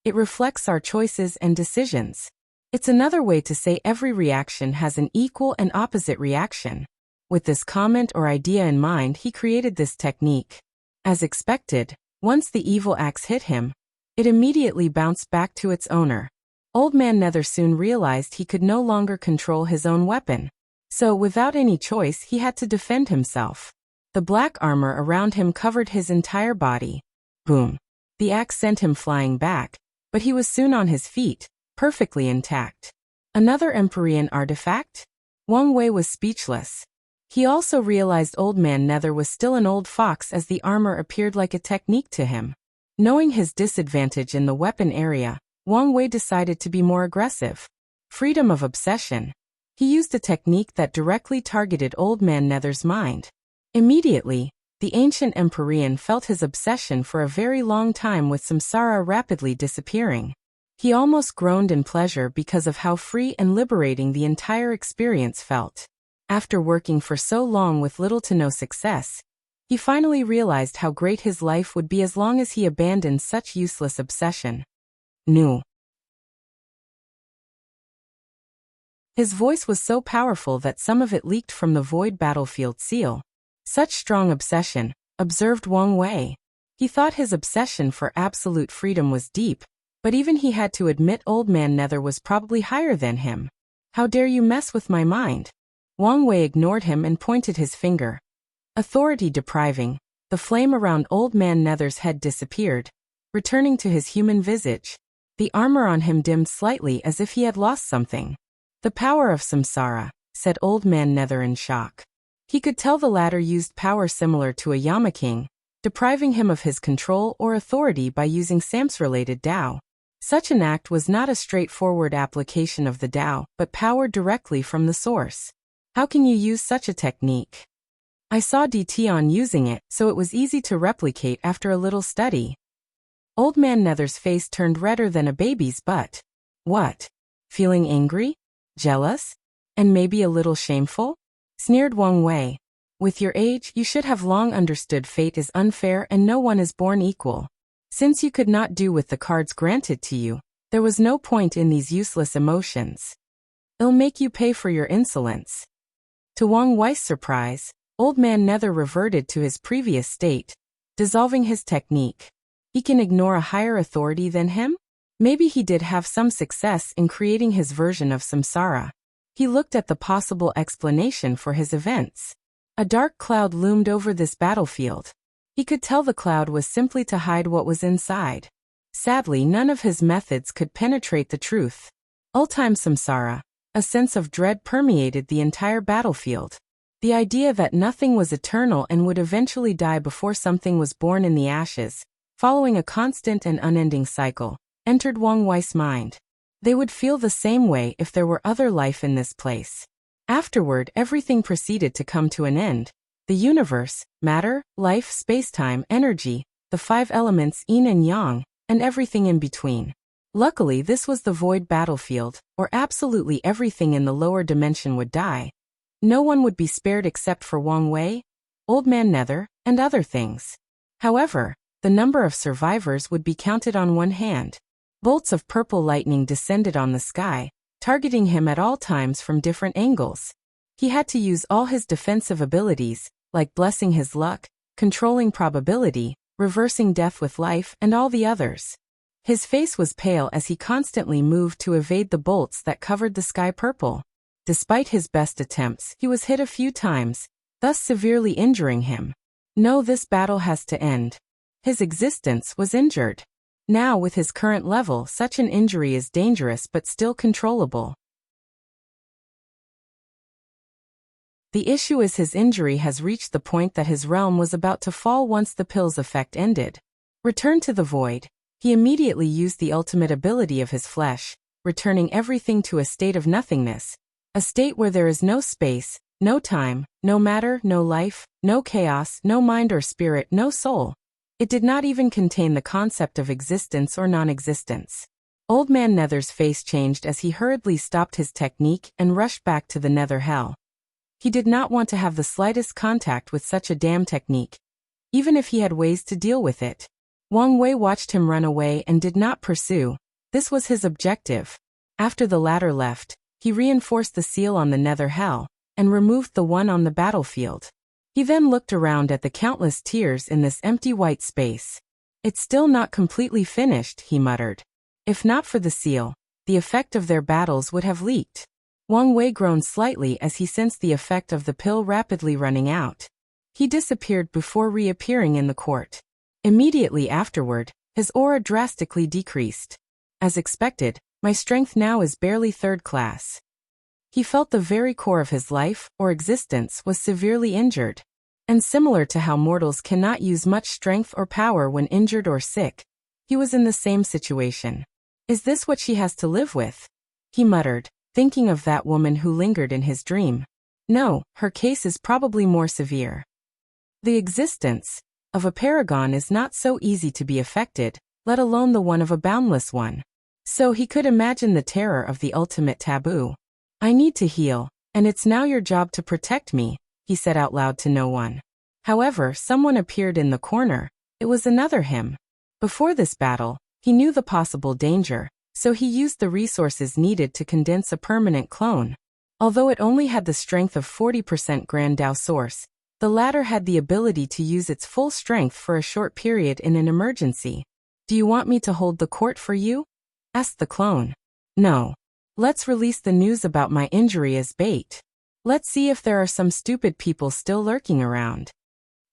It reflects our choices and decisions. It's another way to say every reaction has an equal and opposite reaction. With this comment or idea in mind, he created this technique. As expected, once the evil axe hit him, it immediately bounced back to its owner. Old Man Nether soon realized he could no longer control his own weapon. So without any choice, he had to defend himself. The black armor around him covered his entire body. Boom. The axe sent him flying back, but he was soon on his feet, perfectly intact. Another Empyrean artifact? Wang Wei was speechless. He also realized Old Man Nether was still an old fox as the armor appeared like a technique to him. Knowing his disadvantage in the weapon area, Wang Wei decided to be more aggressive. Freedom of obsession. He used a technique that directly targeted Old Man Nether's mind. Immediately, the ancient Empyrean felt his obsession for a very long time with samsara rapidly disappearing. He almost groaned in pleasure because of how free and liberating the entire experience felt. After working for so long with little to no success, he finally realized how great his life would be as long as he abandoned such useless obsession. Nu. His voice was so powerful that some of it leaked from the void battlefield seal. Such strong obsession, observed Wang Wei. He thought his obsession for absolute freedom was deep, but even he had to admit Old Man Nether was probably higher than him. How dare you mess with my mind? Wang Wei ignored him and pointed his finger. Authority depriving, the flame around Old Man Nether's head disappeared, returning to his human visage. The armor on him dimmed slightly as if he had lost something. The power of samsara, said Old Man Nether in shock. He could tell the latter used power similar to a Yama King, depriving him of his control or authority by using Sam's-related Tao. Such an act was not a straightforward application of the Tao, but power directly from the source. How can you use such a technique? I saw DT on using it, so it was easy to replicate after a little study. Old Man Nether's face turned redder than a baby's butt. What? Feeling angry? Jealous? And maybe a little shameful? Sneered Wang Wei. With your age, you should have long understood fate is unfair and no one is born equal. Since you could not do with the cards granted to you, there was no point in these useless emotions. It'll make you pay for your insolence. To Wang Wei's surprise, Old Man Nether reverted to his previous state, dissolving his technique. He can ignore a higher authority than him? Maybe he did have some success in creating his version of samsara. He looked at the possible explanation for his events. A dark cloud loomed over this battlefield. He could tell the cloud was simply to hide what was inside. Sadly, none of his methods could penetrate the truth. Ultime samsara. A sense of dread permeated the entire battlefield. The idea that nothing was eternal and would eventually die before something was born in the ashes, following a constant and unending cycle, entered Wang Wei's mind. They would feel the same way if there were other life in this place. Afterward, everything proceeded to come to an end. The universe, matter, life, space-time, energy, the 5 elements yin and yang, and everything in between. Luckily, this was the void battlefield, or absolutely everything in the lower dimension would die. No one would be spared except for Wang Wei, Old Man Nether, and other things. However, the number of survivors would be counted on one hand. Bolts of purple lightning descended on the sky, targeting him at all times from different angles. He had to use all his defensive abilities, like blessing his luck, controlling probability, reversing death with life, and all the others. His face was pale as he constantly moved to evade the bolts that covered the sky purple. Despite his best attempts, he was hit a few times, thus severely injuring him. No, this battle has to end. His existence was injured. Now, with his current level, such an injury is dangerous but still controllable. The issue is his injury has reached the point that his realm was about to fall once the pill's effect ended. Returned to the void, he immediately used the ultimate ability of his flesh, returning everything to a state of nothingness, a state where there is no space, no time, no matter, no life, no chaos, no mind or spirit, no soul. It did not even contain the concept of existence or non-existence. Old Man Nether's face changed as he hurriedly stopped his technique and rushed back to the Nether Hell. He did not want to have the slightest contact with such a damn technique, even if he had ways to deal with it. Wang Wei watched him run away and did not pursue. This was his objective. After the latter left, he reinforced the seal on the Nether Hell and removed the one on the battlefield. He then looked around at the countless tiers in this empty white space. It's still not completely finished, he muttered. If not for the seal, the effect of their battles would have leaked. Wang Wei groaned slightly as he sensed the effect of the pill rapidly running out. He disappeared before reappearing in the court. Immediately afterward, his aura drastically decreased. As expected, my strength now is barely third class. He felt the very core of his life, or existence, was severely injured. And similar to how mortals cannot use much strength or power when injured or sick, he was in the same situation. Is this what she has to live with? He muttered, thinking of that woman who lingered in his dream. No, her case is probably more severe. The existence of a paragon is not so easy to be affected, let alone the one of a boundless one. So he could imagine the terror of the ultimate taboo. I need to heal, and it's now your job to protect me, he said out loud to no one. However, someone appeared in the corner. It was another him. Before this battle, he knew the possible danger, so he used the resources needed to condense a permanent clone. Although it only had the strength of 40% Grand Dao Source, the latter had the ability to use its full strength for a short period in an emergency. Do you want me to hold the court for you? Asked the clone. No. Let's release the news about my injury as bait. Let's see if there are some stupid people still lurking around.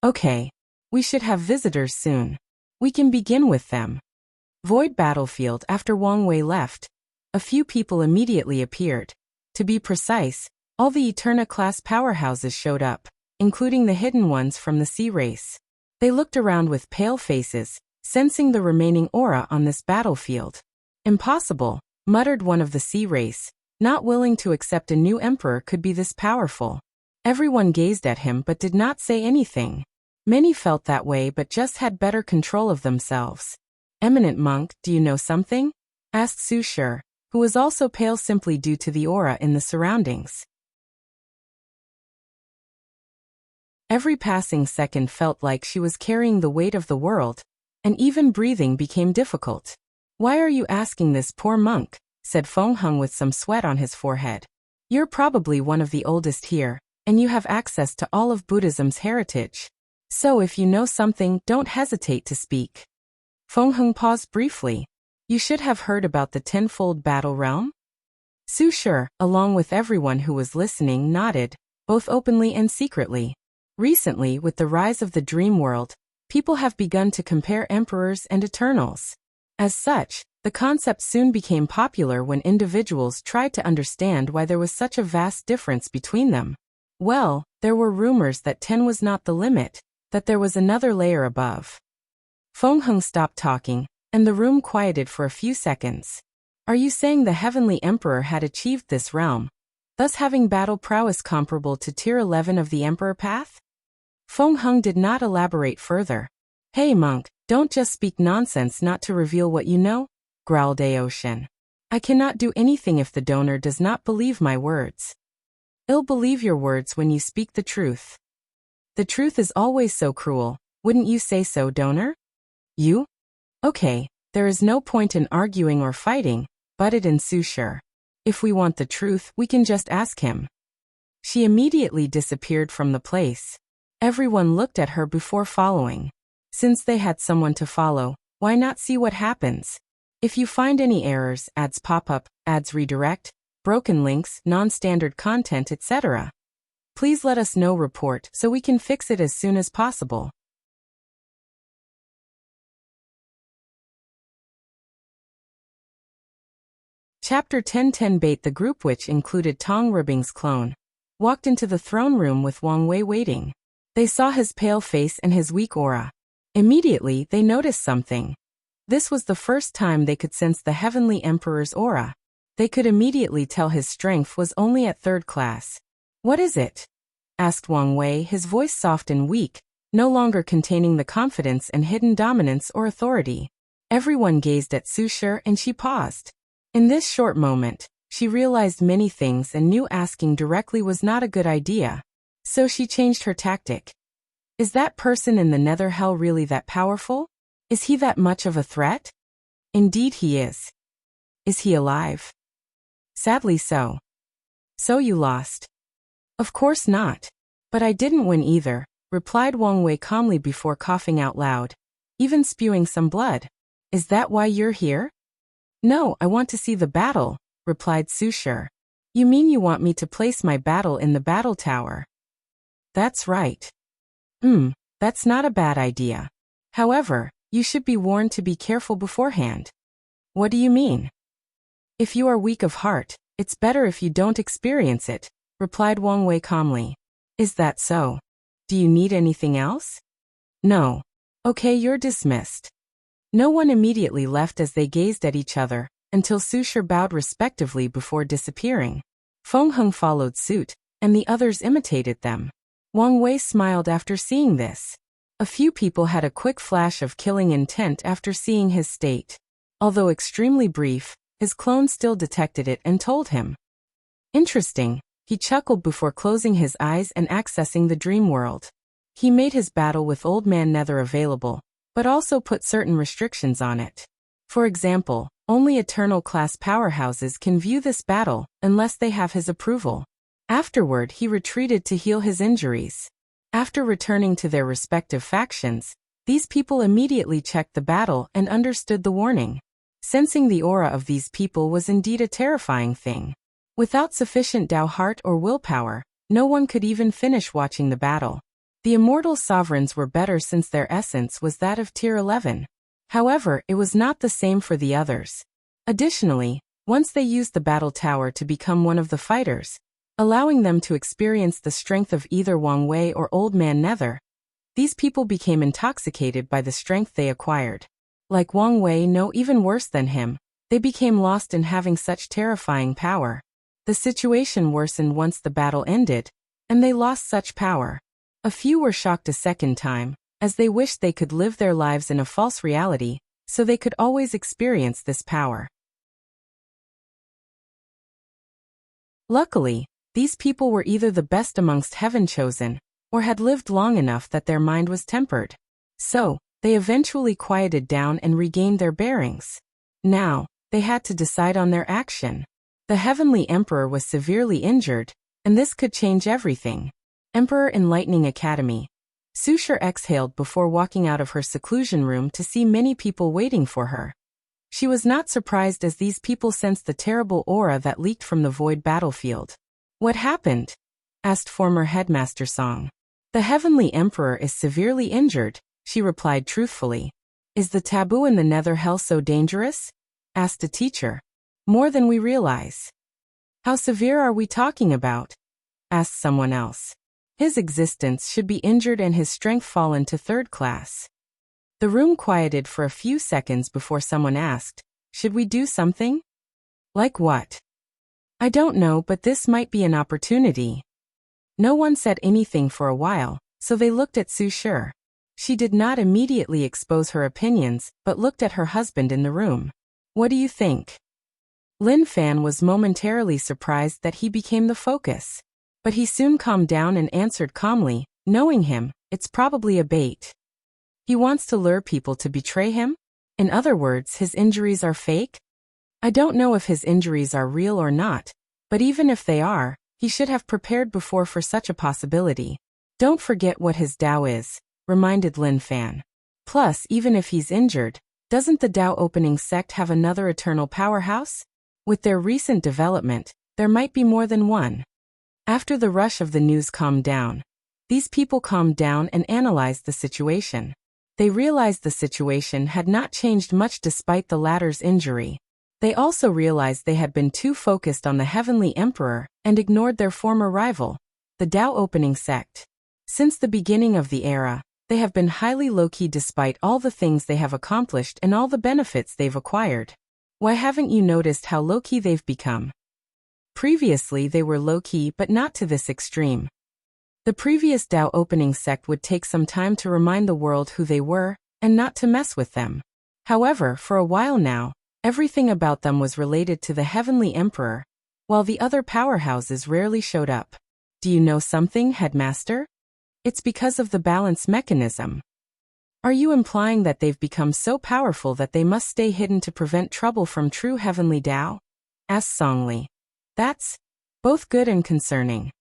Okay. We should have visitors soon. We can begin with them. Void battlefield. After Wang Wei left, a few people immediately appeared. To be precise, all the Eterna-class powerhouses showed up, including the hidden ones from the sea race. They looked around with pale faces, sensing the remaining aura on this battlefield. Impossible, muttered one of the sea race, not willing to accept a new emperor could be this powerful. Everyone gazed at him but did not say anything. Many felt that way but just had better control of themselves. Eminent monk, do you know something? Asked Su Shi. who was also pale simply due to the aura in the surroundings. Every passing second felt like she was carrying the weight of the world, and even breathing became difficult. "Why are you asking this poor monk?" said Feng Heng with some sweat on his forehead. "You're probably one of the oldest here, and you have access to all of Buddhism's heritage. So if you know something, don't hesitate to speak." Feng Heng paused briefly. "You should have heard about the tenfold battle realm?" Su Shi, along with everyone who was listening, nodded, both openly and secretly. Recently, with the rise of the dream world, people have begun to compare emperors and eternals. As such, the concept soon became popular when individuals tried to understand why there was such a vast difference between them. Well, there were rumors that 10 was not the limit, that there was another layer above. Feng Heng stopped talking, and the room quieted for a few seconds. "Are you saying the Heavenly Emperor had achieved this realm, thus having battle prowess comparable to Tier 11 of the Emperor Path?" Feng Heng did not elaborate further. "Hey monk, don't just speak nonsense not to reveal what you know," growled Aoshin. "I cannot do anything if the donor does not believe my words." "I'll believe your words when you speak the truth." "The truth is always so cruel, wouldn't you say so, donor?" "You? Okay, there is no point in arguing or fighting," butted in Su Shi. "If we want the truth, we can just ask him." She immediately disappeared from the place. Everyone looked at her before following. Since they had someone to follow, why not see what happens? If you find any errors, ads pop up, ads redirect, broken links, non-standard content, etc., please let us know. Report so we can fix it as soon as possible. Chapter 10:10 Bait. The group, which included Tong Ribing's clone, walked into the throne room with Wang Wei waiting. They saw his pale face and his weak aura. Immediately, they noticed something. This was the first time they could sense the Heavenly Emperor's aura. They could immediately tell his strength was only at 3rd class. "What is it?" asked Wang Wei, his voice soft and weak, no longer containing the confidence and hidden dominance or authority. Everyone gazed at Su Shi, and she paused. In this short moment, she realized many things and knew asking directly was not a good idea. So she changed her tactic. "Is that person in the nether hell really that powerful? Is he that much of a threat?" "Indeed he is." "Is he alive?" "Sadly so." "So you lost?" "Of course not. But I didn't win either," replied Wang Wei calmly before coughing out loud, even spewing some blood. "Is that why you're here?" "No, I want to see the battle," replied Su Shi. "You mean you want me to place my battle in the battle tower?" "That's right." That's not a bad idea. However, you should be warned to be careful beforehand." "What do you mean?" "If you are weak of heart, it's better if you don't experience it," replied Wang Wei calmly. "Is that so? Do you need anything else?" "No." "Okay, you're dismissed." No one immediately left as they gazed at each other, until Su Shi bowed respectively before disappearing. Feng Heng followed suit, and the others imitated them. Wang Wei smiled after seeing this. A few people had a quick flash of killing intent after seeing his state. Although extremely brief, his clone still detected it and told him. Interesting, he chuckled before closing his eyes and accessing the dream world. He made his battle with Old Man Nether available, but also put certain restrictions on it. For example, only Eternal class powerhouses can view this battle, unless they have his approval. Afterward, he retreated to heal his injuries. After returning to their respective factions, these people immediately checked the battle and understood the warning. Sensing the aura of these people was indeed a terrifying thing. Without sufficient Dao heart or willpower, no one could even finish watching the battle. The immortal sovereigns were better since their essence was that of Tier 11. However, it was not the same for the others. Additionally, once they used the battle tower to become one of the fighters, allowing them to experience the strength of either Wang Wei or Old Man Nether, these people became intoxicated by the strength they acquired. Like Wang Wei, no, even worse than him, they became lost in having such terrifying power. The situation worsened once the battle ended, and they lost such power. A few were shocked a second time, as they wished they could live their lives in a false reality, so they could always experience this power. Luckily, these people were either the best amongst heaven chosen, or had lived long enough that their mind was tempered. So, they eventually quieted down and regained their bearings. Now, they had to decide on their action. The Heavenly Emperor was severely injured, and this could change everything. Emperor Enlightening Academy. Sushar exhaled before walking out of her seclusion room to see many people waiting for her. She was not surprised as these people sensed the terrible aura that leaked from the void battlefield. What happened? Asked former Headmaster Song. The Heavenly Emperor is severely injured, she replied truthfully. Is the taboo in the nether hell so dangerous? Asked a teacher. More than we realize. How severe are we talking about? Asked someone else. His existence should be injured and his strength fallen to 3rd class. The room quieted for a few seconds before someone asked, should we do something? Like what? I don't know, but this might be an opportunity. No one said anything for a while, so they looked at Sushar. She did not immediately expose her opinions, but looked at her husband in the room. What do you think? Lin Fan was momentarily surprised that he became the focus. But he soon calmed down and answered calmly, knowing him, it's probably a bait. He wants to lure people to betray him? In other words, his injuries are fake? I don't know if his injuries are real or not, but even if they are, he should have prepared before for such a possibility. Don't forget what his Tao is, reminded Lin Fan. Plus, even if he's injured, doesn't the Tao Opening Sect have another eternal powerhouse? With their recent development, there might be more than one. After the rush of the news calmed down, these people calmed down and analyzed the situation. They realized the situation had not changed much despite the latter's injury. They also realized they had been too focused on the Heavenly Emperor and ignored their former rival, the Tao Opening Sect. Since the beginning of the era, they have been highly low-key despite all the things they have accomplished and all the benefits they've acquired. Why haven't you noticed how low-key they've become? Previously they were low-key but not to this extreme. The previous Tao Opening Sect would take some time to remind the world who they were, and not to mess with them. However, for a while now, everything about them was related to the Heavenly Emperor, while the other powerhouses rarely showed up. Do you know something, Headmaster? It's because of the balance mechanism. Are you implying that they've become so powerful that they must stay hidden to prevent trouble from true Heavenly Tao? Asked Songli. That's both good and concerning.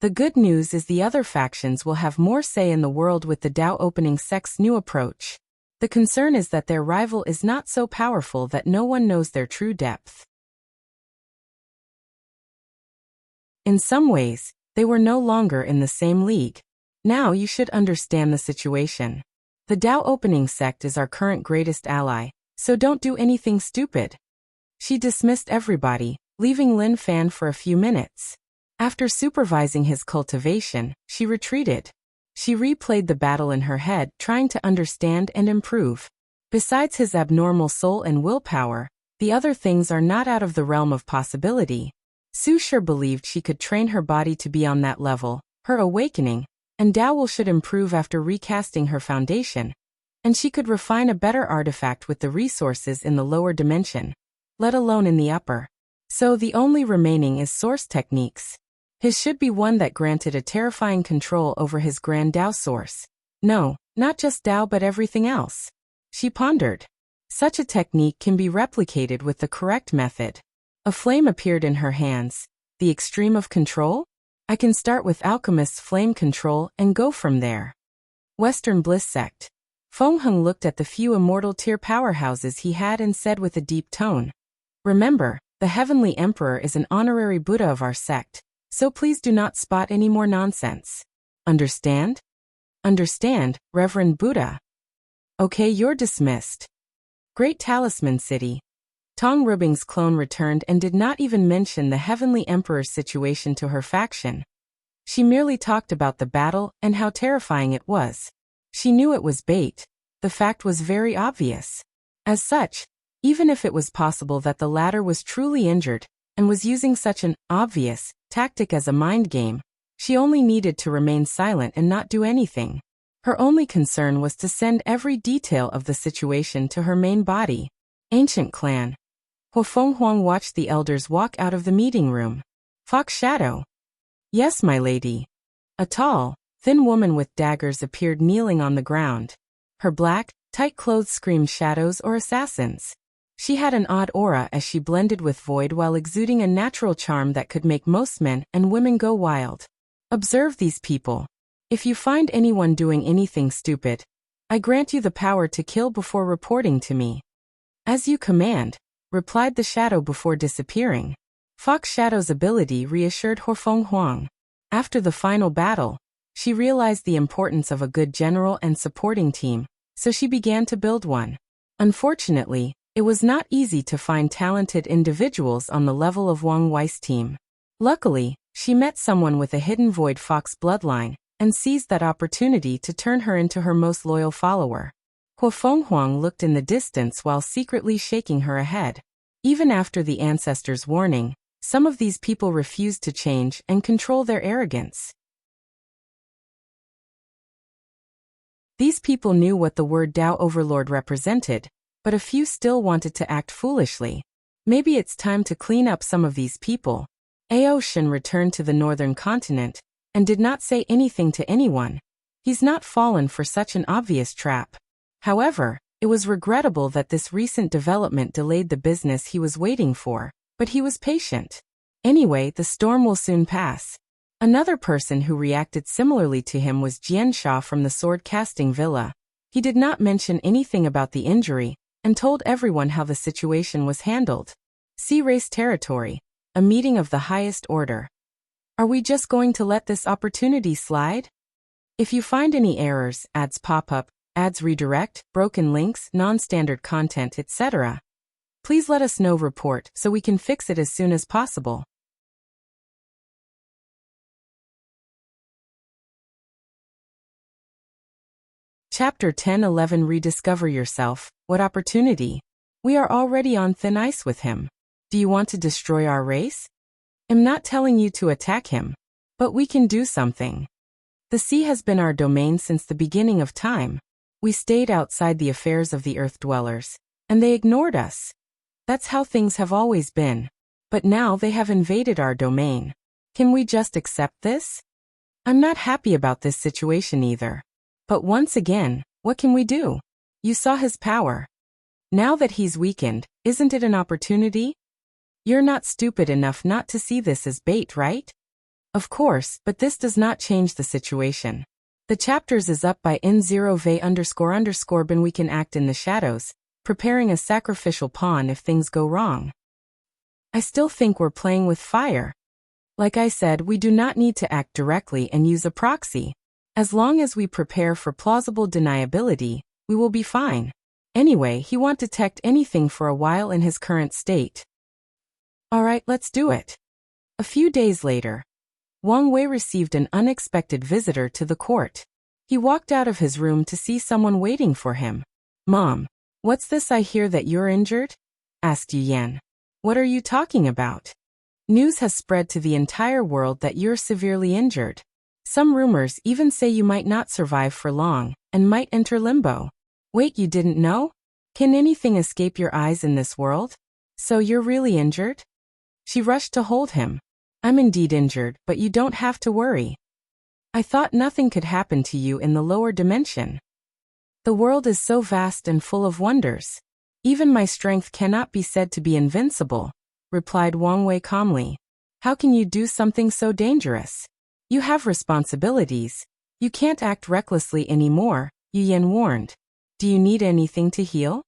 The good news is the other factions will have more say in the world with the Tao Opening Sect's new approach. The concern is that their rival is not so powerful that no one knows their true depth. In some ways, they were no longer in the same league. Now you should understand the situation. The Tao Opening Sect is our current greatest ally, so don't do anything stupid. She dismissed everybody, leaving Lin Fan for a few minutes. After supervising his cultivation, she retreated. She replayed the battle in her head, trying to understand and improve. Besides his abnormal soul and willpower, the other things are not out of the realm of possibility. Sushar believed she could train her body to be on that level, her awakening, and Tao should improve after recasting her foundation, and she could refine a better artifact with the resources in the lower dimension, let alone in the upper. So the only remaining is source techniques. His should be one that granted a terrifying control over his grand Tao source. No, not just Tao but everything else. She pondered. Such a technique can be replicated with the correct method. A flame appeared in her hands. The extreme of control? I can start with Alchemist's flame control and go from there. Western Bliss Sect. Feng Heng looked at the few immortal tier powerhouses he had and said with a deep tone. Remember, the Heavenly Emperor is an honorary Buddha of our sect, so please do not spot any more nonsense. Understand? Understand, Reverend Buddha. Okay, you're dismissed. Great Talisman City. Tong Rubing's clone returned and did not even mention the Heavenly Emperor's situation to her faction. She merely talked about the battle and how terrifying it was. She knew it was bait. The fact was very obvious. As such, even if it was possible that the latter was truly injured and was using such an obvious tactic as a mind game, she only needed to remain silent and not do anything. Her only concern was to send every detail of the situation to her main body. Ancient Clan. Huofeng Huang watched the elders walk out of the meeting room. Fox Shadow. Yes, my lady. A tall, thin woman with daggers appeared kneeling on the ground. Her black, tight clothes screamed shadows or assassins. She had an odd aura as she blended with void while exuding a natural charm that could make most men and women go wild. Observe these people. If you find anyone doing anything stupid, I grant you the power to kill before reporting to me. As you command, replied the shadow before disappearing. Fox Shadow's ability reassured Horfeng Huang. After the final battle, she realized the importance of a good general and supporting team, so she began to build one. Unfortunately, it was not easy to find talented individuals on the level of Wang Wei's team. Luckily, she met someone with a hidden void fox bloodline, and seized that opportunity to turn her into her most loyal follower. Horfeng Huang looked in the distance while secretly shaking her head. Even after the ancestors' warning, some of these people refused to change and control their arrogance. These people knew what the word Tao Overlord represented, but a few still wanted to act foolishly. Maybe it's time to clean up some of these people. Ao Shen returned to the northern continent, and did not say anything to anyone. He's not fallen for such an obvious trap. However, it was regrettable that this recent development delayed the business he was waiting for, but he was patient. Anyway, the storm will soon pass. Another person who reacted similarly to him was Jian Sha from the sword-casting villa. He did not mention anything about the injury, and told everyone how the situation was handled. Sea Race Territory, a meeting of the highest order. Are we just going to let this opportunity slide? If you find any errors, ads pop up, ads redirect, broken links, non-standard content, etc., please let us know. Report so we can fix it as soon as possible. Chapter 10-11 Rediscover Yourself. What opportunity? We are already on thin ice with him. Do you want to destroy our race? I'm not telling you to attack him, but we can do something. The sea has been our domain since the beginning of time. We stayed outside the affairs of the earth dwellers, and they ignored us. That's how things have always been. But now they have invaded our domain. Can we just accept this? I'm not happy about this situation either. But once again, what can we do? You saw his power. Now that he's weakened, isn't it an opportunity? You're not stupid enough not to see this as bait, right? Of course, but this does not change the situation. The chapters is up by N0V__bin. We can act in the shadows, preparing a sacrificial pawn if things go wrong. I still think we're playing with fire. Like I said, we do not need to act directly and use a proxy. As long as we prepare for plausible deniability, we will be fine. Anyway, he won't detect anything for a while in his current state. Alright, let's do it. A few days later, Wang Wei received an unexpected visitor to the court. He walked out of his room to see someone waiting for him. Mom, what's this I hear that you're injured? Asked Yu Yan. What are you talking about? News has spread to the entire world that you're severely injured. Some rumors even say you might not survive for long, and might enter limbo. Wait, you didn't know? Can anything escape your eyes in this world? So you're really injured? She rushed to hold him. I'm indeed injured, but you don't have to worry. I thought nothing could happen to you in the lower dimension. The world is so vast and full of wonders. Even my strength cannot be said to be invincible, replied Wang Wei calmly. How can you do something so dangerous? You have responsibilities. You can't act recklessly anymore, Yu Yan warned. Do you need anything to heal?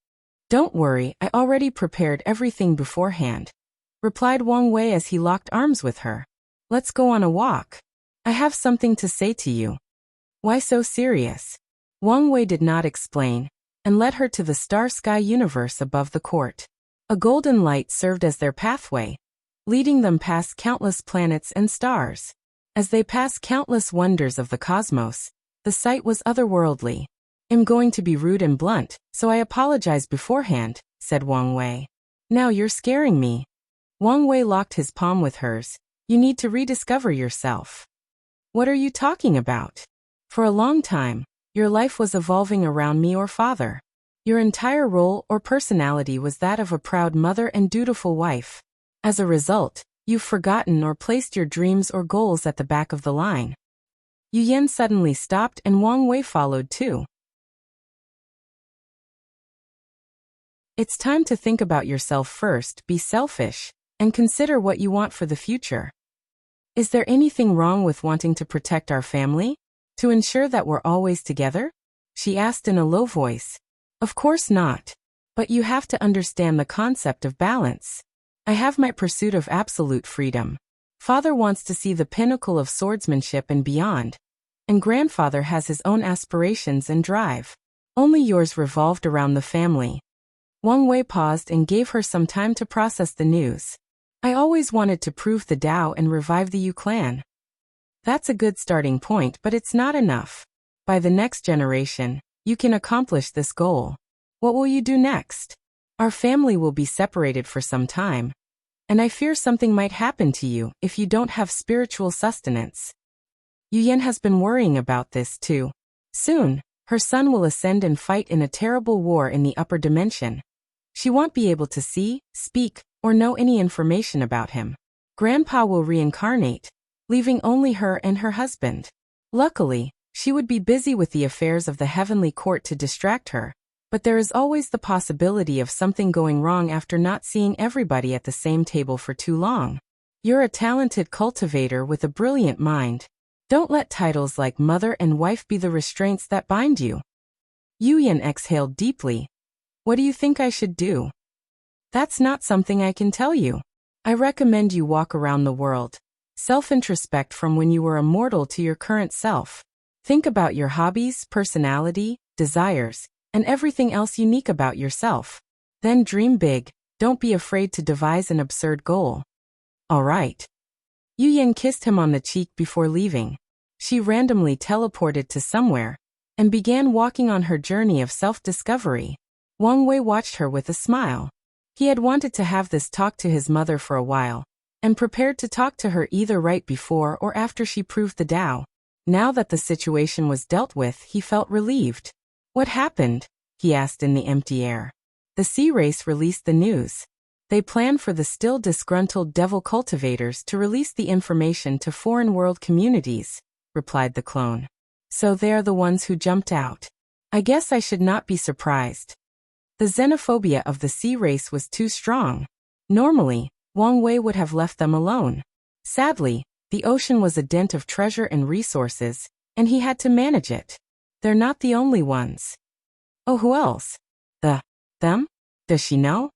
Don't worry, I already prepared everything beforehand, replied Wang Wei as he locked arms with her. Let's go on a walk. I have something to say to you. Why so serious? Wang Wei did not explain, and led her to the star-sky universe above the court. A golden light served as their pathway, leading them past countless planets and stars. As they passed countless wonders of the cosmos, the sight was otherworldly. I'm going to be rude and blunt, so I apologize beforehand, said Wang Wei. Now you're scaring me. Wang Wei locked his palm with hers. You need to rediscover yourself. What are you talking about? For a long time, your life was evolving around me or father. Your entire role or personality was that of a proud mother and dutiful wife. As a result, You've forgotten or placed your dreams or goals at the back of the line. Yu Yan suddenly stopped and Wang Wei followed too. It's time to think about yourself first, be selfish, and consider what you want for the future. Is there anything wrong with wanting to protect our family? To ensure that we're always together? She asked in a low voice. Of course not. But you have to understand the concept of balance. I have my pursuit of absolute freedom. Father wants to see the pinnacle of swordsmanship and beyond. And grandfather has his own aspirations and drive. Only yours revolved around the family. Wang Wei paused and gave her some time to process the news. I always wanted to prove the Tao and revive the Yu clan. That's a good starting point, but it's not enough. By the next generation, you can accomplish this goal. What will you do next? Our family will be separated for some time. And I fear something might happen to you if you don't have spiritual sustenance. Yu Yan has been worrying about this too. Soon, her son will ascend and fight in a terrible war in the upper dimension. She won't be able to see, speak, or know any information about him. Grandpa will reincarnate, leaving only her and her husband. Luckily, she would be busy with the affairs of the heavenly court to distract her, but there is always the possibility of something going wrong after not seeing everybody at the same table for too long. You're a talented cultivator with a brilliant mind. Don't let titles like mother and wife be the restraints that bind you. Yu Yan exhaled deeply. What do you think I should do? That's not something I can tell you. I recommend you walk around the world. Self-introspect from when you were a mortal to your current self. Think about your hobbies, personality, desires, and everything else unique about yourself. Then dream big, don't be afraid to devise an absurd goal. All right. Yu Yan kissed him on the cheek before leaving. She randomly teleported to somewhere and began walking on her journey of self-discovery. Wang Wei watched her with a smile. He had wanted to have this talk to his mother for a while, and prepared to talk to her either right before or after she proved the Tao. Now that the situation was dealt with, he felt relieved. What happened? He asked in the empty air. The sea race released the news. They plan for the still disgruntled devil cultivators to release the information to foreign world communities, replied the clone. So they are the ones who jumped out. I guess I should not be surprised. The xenophobia of the sea race was too strong. Normally, Wang Wei would have left them alone. Sadly, the ocean was a dent of treasure and resources, and he had to manage it. They're not the only ones. Oh, who else? Them? Does she know?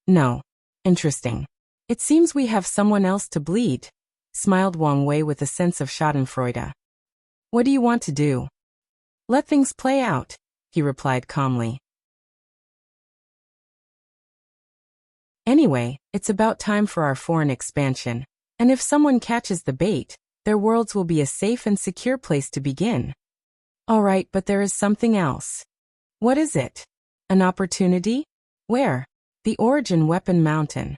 No. Interesting. It seems we have someone else to bleed, smiled Wang Wei with a sense of schadenfreude. What do you want to do? Let things play out, he replied calmly. Anyway, it's about time for our foreign expansion, and if someone catches the bait, their worlds will be a safe and secure place to begin. All right, but there is something else. What is it? An opportunity? Where? The Origin Weapon Mountain.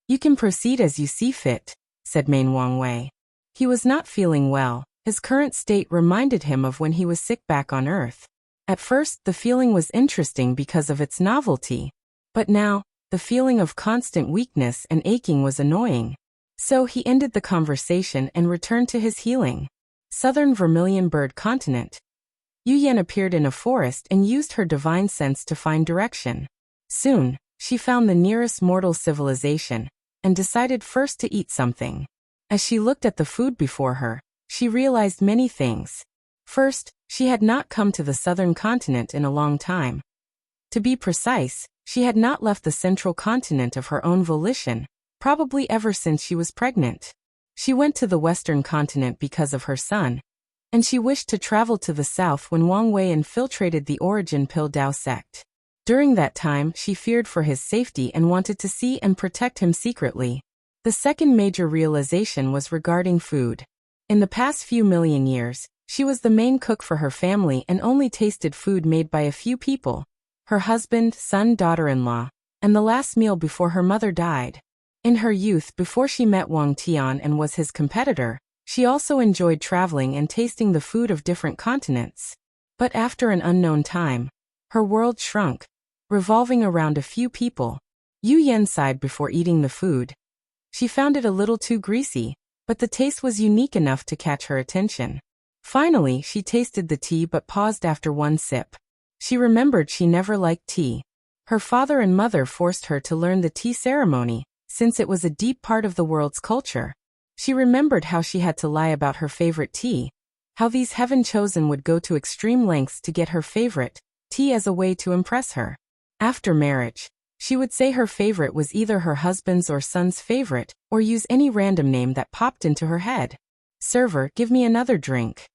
You can proceed as you see fit, said Main Wang Wei. He was not feeling well. His current state reminded him of when he was sick back on Earth. At first, the feeling was interesting because of its novelty. But now, the feeling of constant weakness and aching was annoying. So he ended the conversation and returned to his healing. Southern Vermilion Bird Continent. Yu Yan appeared in a forest and used her divine sense to find direction. Soon, she found the nearest mortal civilization, and decided first to eat something. As she looked at the food before her, she realized many things. First, she had not come to the southern continent in a long time. To be precise, she had not left the central continent of her own volition, probably ever since she was pregnant. She went to the western continent because of her son, and she wished to travel to the south when Wang Wei infiltrated the Origin Pill Dao sect. During that time, she feared for his safety and wanted to see and protect him secretly. The second major realization was regarding food. In the past few million years, she was the main cook for her family and only tasted food made by a few people. Her husband, son, daughter-in-law, and the last meal before her mother died. In her youth, before she met Wang Tian and was his competitor, she also enjoyed traveling and tasting the food of different continents. But after an unknown time, her world shrunk, revolving around a few people. Yu Yan sighed before eating the food. She found it a little too greasy, but the taste was unique enough to catch her attention. Finally, she tasted the tea but paused after one sip. She remembered she never liked tea. Her father and mother forced her to learn the tea ceremony, since it was a deep part of the world's culture. She remembered how she had to lie about her favorite tea, how these heaven-chosen would go to extreme lengths to get her favorite tea as a way to impress her. After marriage, she would say her favorite was either her husband's or son's favorite, or use any random name that popped into her head. "Server, give me another drink."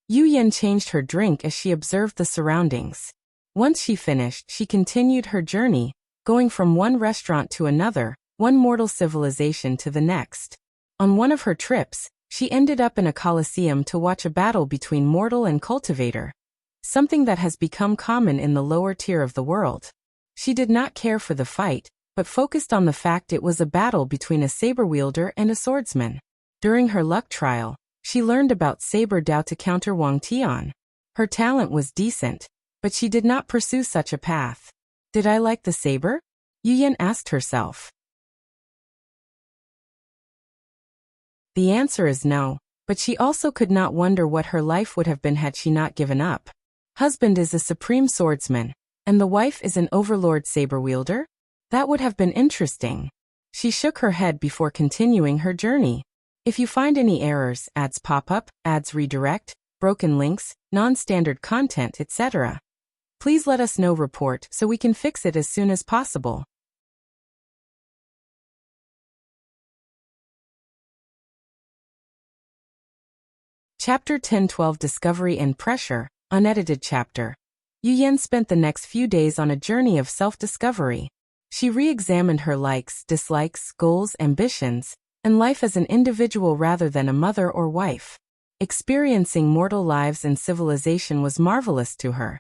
Yu Yan changed her drink as she observed the surroundings. Once she finished, she continued her journey, going from one restaurant to another, one mortal civilization to the next. On one of her trips, she ended up in a coliseum to watch a battle between mortal and cultivator, something that has become common in the lower tier of the world. She did not care for the fight, but focused on the fact it was a battle between a saber wielder and a swordsman. During her luck trial, she learned about saber Dao to counter Wang Tian. Her talent was decent, but she did not pursue such a path. Did I like the saber? Yu Yan asked herself. The answer is no, but she also could not wonder what her life would have been had she not given up. Husband is a supreme swordsman, and the wife is an overlord saber wielder? That would have been interesting. She shook her head before continuing her journey. If you find any errors, ads pop up, ads redirect, broken links, non-standard content, etc., please let us know. Report so we can fix it as soon as possible. Chapter 10-12 Discovery and Pressure, unedited chapter. Yu Yan spent the next few days on a journey of self-discovery. She re-examined her likes, dislikes, goals, ambitions, and life as an individual rather than a mother or wife. Experiencing mortal lives and civilization was marvelous to her.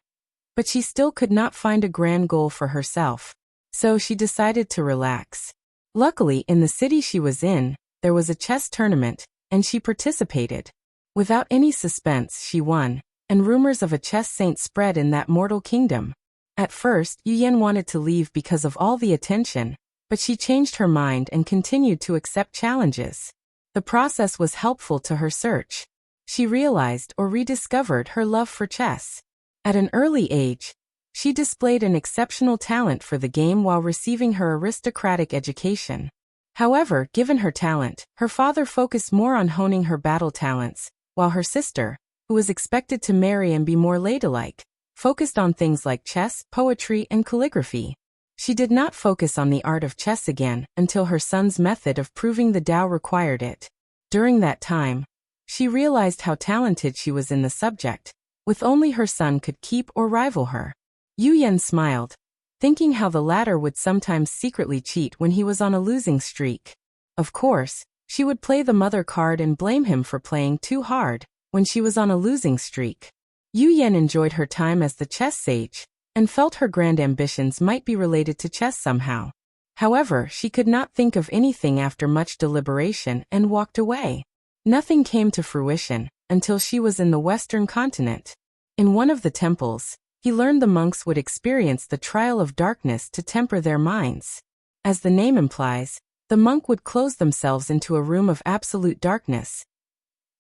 But she still could not find a grand goal for herself. So she decided to relax. Luckily, in the city she was in, there was a chess tournament, and she participated. Without any suspense, she won, and rumors of a chess saint spread in that mortal kingdom. At first, Yu Yan wanted to leave because of all the attention, but she changed her mind and continued to accept challenges. The process was helpful to her search. She realized or rediscovered her love for chess. At an early age, she displayed an exceptional talent for the game while receiving her aristocratic education. However, given her talent, her father focused more on honing her battle talents, while her sister, who was expected to marry and be more ladylike, focused on things like chess, poetry, and calligraphy. She did not focus on the art of chess again until her son's method of proving the Tao required it. During that time, she realized how talented she was in the subject, with only her son could keep or rival her. Yu Yan smiled, thinking how the latter would sometimes secretly cheat when he was on a losing streak. Of course, she would play the mother card and blame him for playing too hard when she was on a losing streak. Yu Yan enjoyed her time as the chess sage, and felt her grand ambitions might be related to chess somehow. However, she could not think of anything after much deliberation and walked away. Nothing came to fruition until she was in the Western continent. In one of the temples, he learned the monks would experience the trial of darkness to temper their minds. As the name implies, the monk would close themselves into a room of absolute darkness.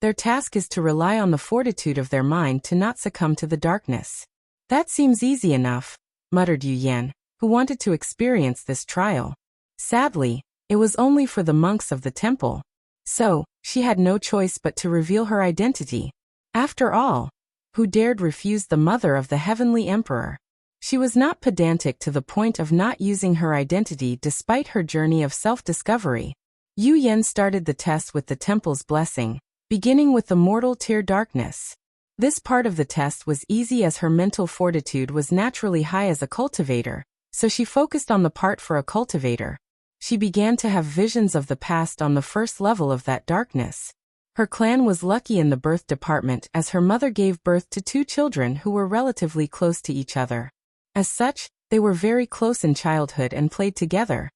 Their task is to rely on the fortitude of their mind to not succumb to the darkness. That seems easy enough, muttered Yu Yan, who wanted to experience this trial. Sadly, it was only for the monks of the temple. So, she had no choice but to reveal her identity. After all, who dared refuse the mother of the heavenly emperor? She was not pedantic to the point of not using her identity despite her journey of self-discovery. Yu Yan started the test with the temple's blessing, beginning with the mortal tier darkness. This part of the test was easy as her mental fortitude was naturally high as a cultivator, so she focused on the part for a cultivator. She began to have visions of the past on the first level of that darkness. Her clan was lucky in the birth department as her mother gave birth to 2 children who were relatively close to each other. As such, they were very close in childhood and played together.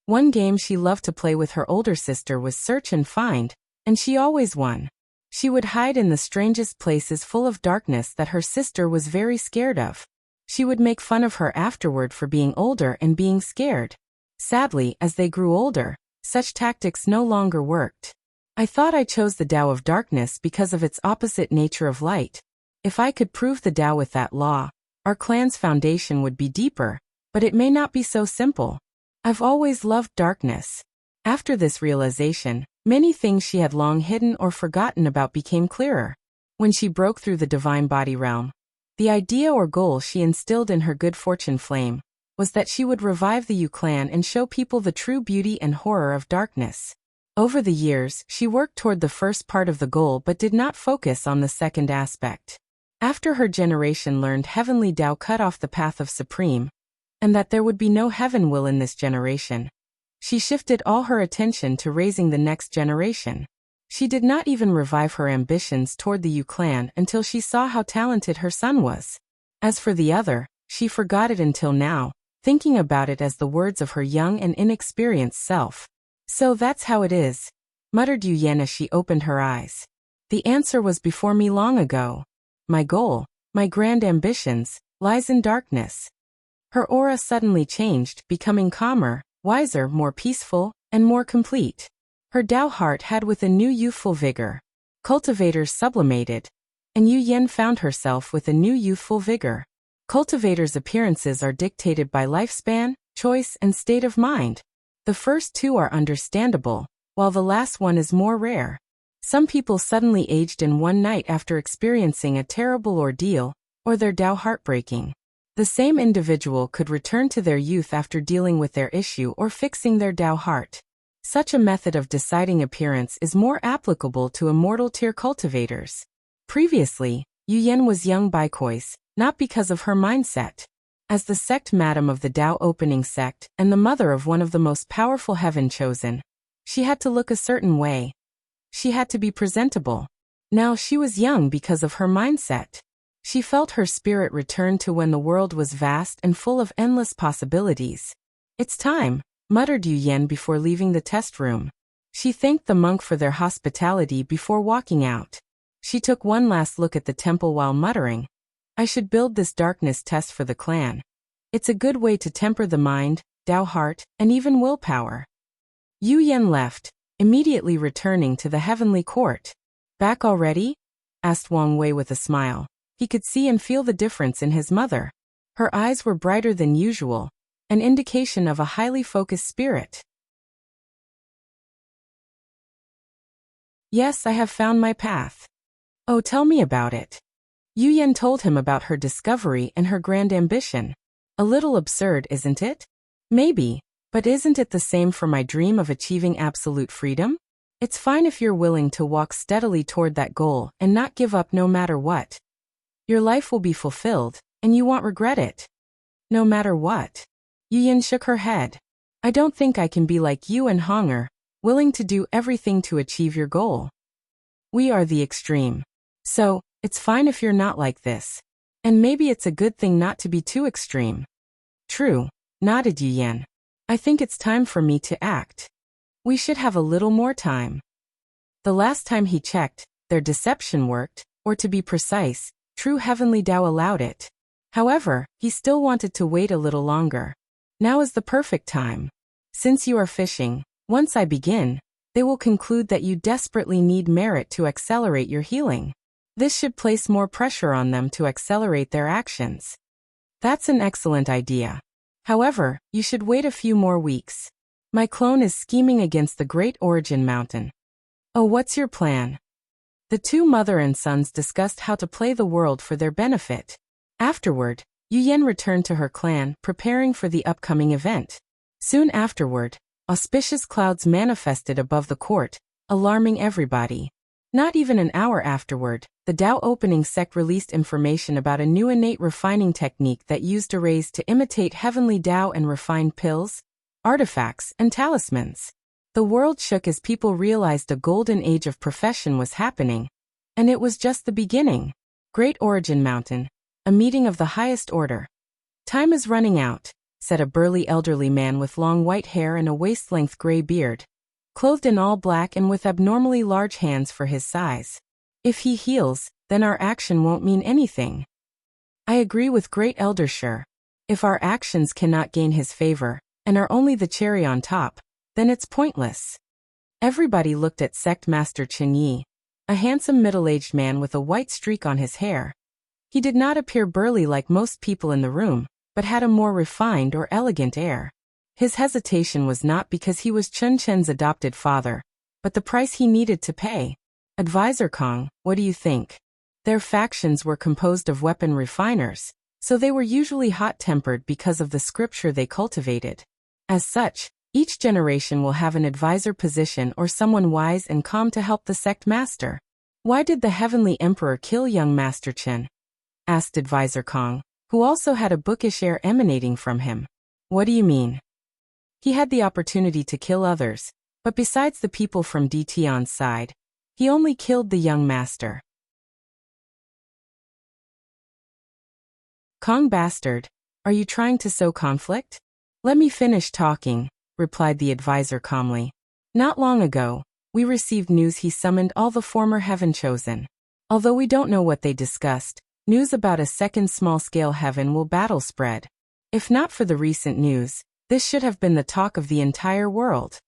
One game she loved to play with her older sister was Search and Find, and she always won. She would hide in the strangest places full of darkness that her sister was very scared of. She would make fun of her afterward for being older and being scared. Sadly, as they grew older, such tactics no longer worked. I thought I chose the Tao of darkness because of its opposite nature of light. If I could prove the Tao with that law, our clan's foundation would be deeper, but it may not be so simple. I've always loved darkness. After this realization, many things she had long hidden or forgotten about became clearer. When she broke through the divine body realm, the idea or goal she instilled in her good fortune flame was that she would revive the Yu clan and show people the true beauty and horror of darkness. Over the years, she worked toward the first part of the goal but did not focus on the second aspect. After her generation learned heavenly Tao cut off the path of supreme, and that there would be no heaven will in this generation, she shifted all her attention to raising the next generation. She did not even revive her ambitions toward the Yu clan until she saw how talented her son was. As for the other, she forgot it until now, thinking about it as the words of her young and inexperienced self. So that's how it is, muttered Yu Yan as she opened her eyes. The answer was before me long ago. My goal, my grand ambitions, lies in darkness. Her aura suddenly changed, becoming calmer, wiser, more peaceful, and more complete. Her Tao heart had with a new youthful vigor. Cultivators sublimated, and Yu Yan found herself with a new youthful vigor. Cultivators' appearances are dictated by lifespan, choice, and state of mind. The first two are understandable, while the last one is more rare. Some people suddenly aged in one night after experiencing a terrible ordeal, or their Tao heartbreaking. The same individual could return to their youth after dealing with their issue or fixing their Tao heart. Such a method of deciding appearance is more applicable to immortal tier cultivators. Previously, Yu Yan was young Baikois, not because of her mindset. As the sect madam of the Tao opening sect and the mother of one of the most powerful heaven chosen, she had to look a certain way. She had to be presentable. Now she was young because of her mindset. She felt her spirit return to when the world was vast and full of endless possibilities. It's time, muttered Yu Yan before leaving the test room. She thanked the monk for their hospitality before walking out. She took one last look at the temple while muttering, I should build this darkness test for the clan. It's a good way to temper the mind, Tao heart, and even willpower. Yu Yan left, immediately returning to the heavenly court. Back already? Asked Wang Wei with a smile. He could see and feel the difference in his mother. Her eyes were brighter than usual, an indication of a highly focused spirit. Yes, I have found my path. Oh, tell me about it. Yu Yan told him about her discovery and her grand ambition. A little absurd, isn't it? Maybe, but isn't it the same for my dream of achieving absolute freedom? It's fine if you're willing to walk steadily toward that goal and not give up no matter what. Your life will be fulfilled, and you won't regret it. No matter what. Yu Yan shook her head. I don't think I can be like you and Honger, willing to do everything to achieve your goal. We are the extreme. So, it's fine if you're not like this. And maybe it's a good thing not to be too extreme. True, nodded Yu Yan. I think it's time for me to act. We should have a little more time. The last time he checked, their deception worked, or to be precise, true heavenly Tao allowed it. However, he still wanted to wait a little longer. Now is the perfect time. Since you are fishing, once I begin, they will conclude that you desperately need merit to accelerate your healing. This should place more pressure on them to accelerate their actions. That's an excellent idea. However, you should wait a few more weeks. My clone is scheming against the Great Origin Mountain. Oh, what's your plan? The two mother and sons discussed how to play the world for their benefit. Afterward, Yu Yan returned to her clan, preparing for the upcoming event. Soon afterward, auspicious clouds manifested above the court, alarming everybody. Not even an hour afterward, the Tao opening sect released information about a new innate refining technique that used arrays to imitate heavenly Tao and refined pills, artifacts, and talismans. The world shook as people realized a golden age of profession was happening. And it was just the beginning. Great Origin Mountain, a meeting of the highest order. Time is running out, said a burly elderly man with long white hair and a waist-length gray beard, clothed in all black and with abnormally large hands for his size. If he heals, then our action won't mean anything. I agree with Great Elder Shur. If our actions cannot gain his favor, and are only the cherry on top, then it's pointless. Everybody looked at Sect Master Chen Yi, a handsome middle-aged man with a white streak on his hair. He did not appear burly like most people in the room, but had a more refined or elegant air. His hesitation was not because he was Chen Chen's adopted father, but the price he needed to pay. Advisor Kong, what do you think? Their factions were composed of weapon refiners, so they were usually hot-tempered because of the scripture they cultivated. As such, each generation will have an advisor position or someone wise and calm to help the sect master. Why did the Heavenly Emperor kill young Master Chen? Asked Advisor Kong, who also had a bookish air emanating from him. What do you mean? He had the opportunity to kill others, but besides the people from Tion's side, he only killed the young master. Kong bastard, are you trying to sow conflict? Let me finish talking, replied the advisor calmly. Not long ago, we received news he summoned all the former Heaven Chosen. Although we don't know what they discussed, news about a second small-scale Heaven will battle spread. If not for the recent news, this should have been the talk of the entire world.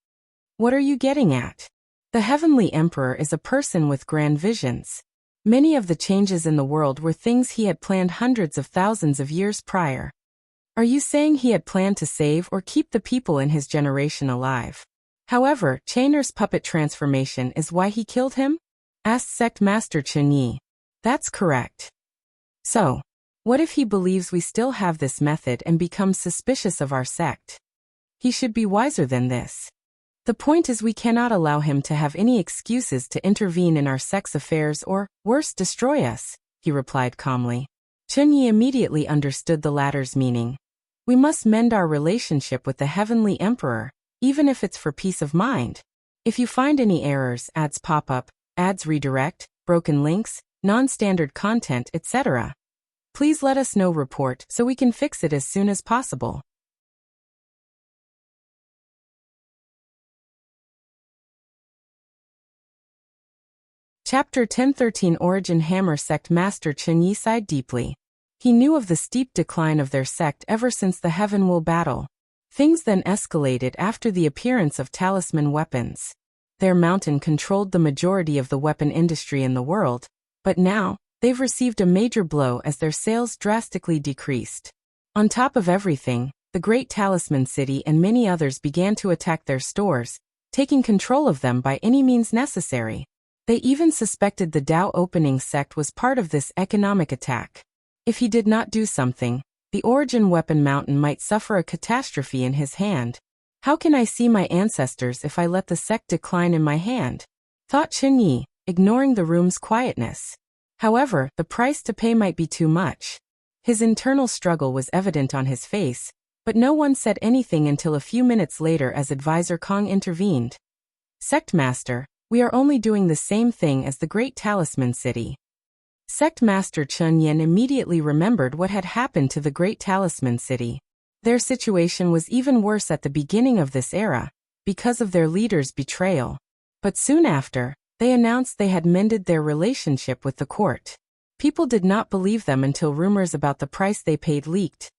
What are you getting at? The Heavenly Emperor is a person with grand visions. Many of the changes in the world were things he had planned hundreds of thousands of years prior. Are you saying he had planned to save or keep the people in his generation alive? However, Chainer's puppet transformation is why he killed him? Asked Sect Master Chen Yi. That's correct. So, what if he believes we still have this method and becomes suspicious of our sect? He should be wiser than this. The point is we cannot allow him to have any excuses to intervene in our sect's affairs or, worse, destroy us, he replied calmly. Chen Yi immediately understood the latter's meaning. We must mend our relationship with the Heavenly Emperor, even if it's for peace of mind. If you find any errors, ads pop up, ads redirect, broken links, non-standard content, etc., please let us know. Report so we can fix it as soon as possible. Chapter 1013 Origin Hammer Sect Master Chen Yi sighed deeply. He knew of the steep decline of their sect ever since the Heaven Will battle. Things then escalated after the appearance of talisman weapons. Their mountain controlled the majority of the weapon industry in the world, but now, they've received a major blow as their sales drastically decreased. On top of everything, the Great Talisman City and many others began to attack their stores, taking control of them by any means necessary. They even suspected the Dao Opening sect was part of this economic attack. If he did not do something, the Origin Weapon Mountain might suffer a catastrophe in his hand. How can I see my ancestors if I let the sect decline in my hand? Thought Chen Yi, ignoring the room's quietness. However, the price to pay might be too much. His internal struggle was evident on his face, but no one said anything until a few minutes later as Advisor Kong intervened. Sect Master, we are only doing the same thing as the Great Talisman City. Sect Master Chen Yin immediately remembered what had happened to the Great Talisman City. Their situation was even worse at the beginning of this era, because of their leader's betrayal. But soon after, they announced they had mended their relationship with the court. People did not believe them until rumors about the price they paid leaked.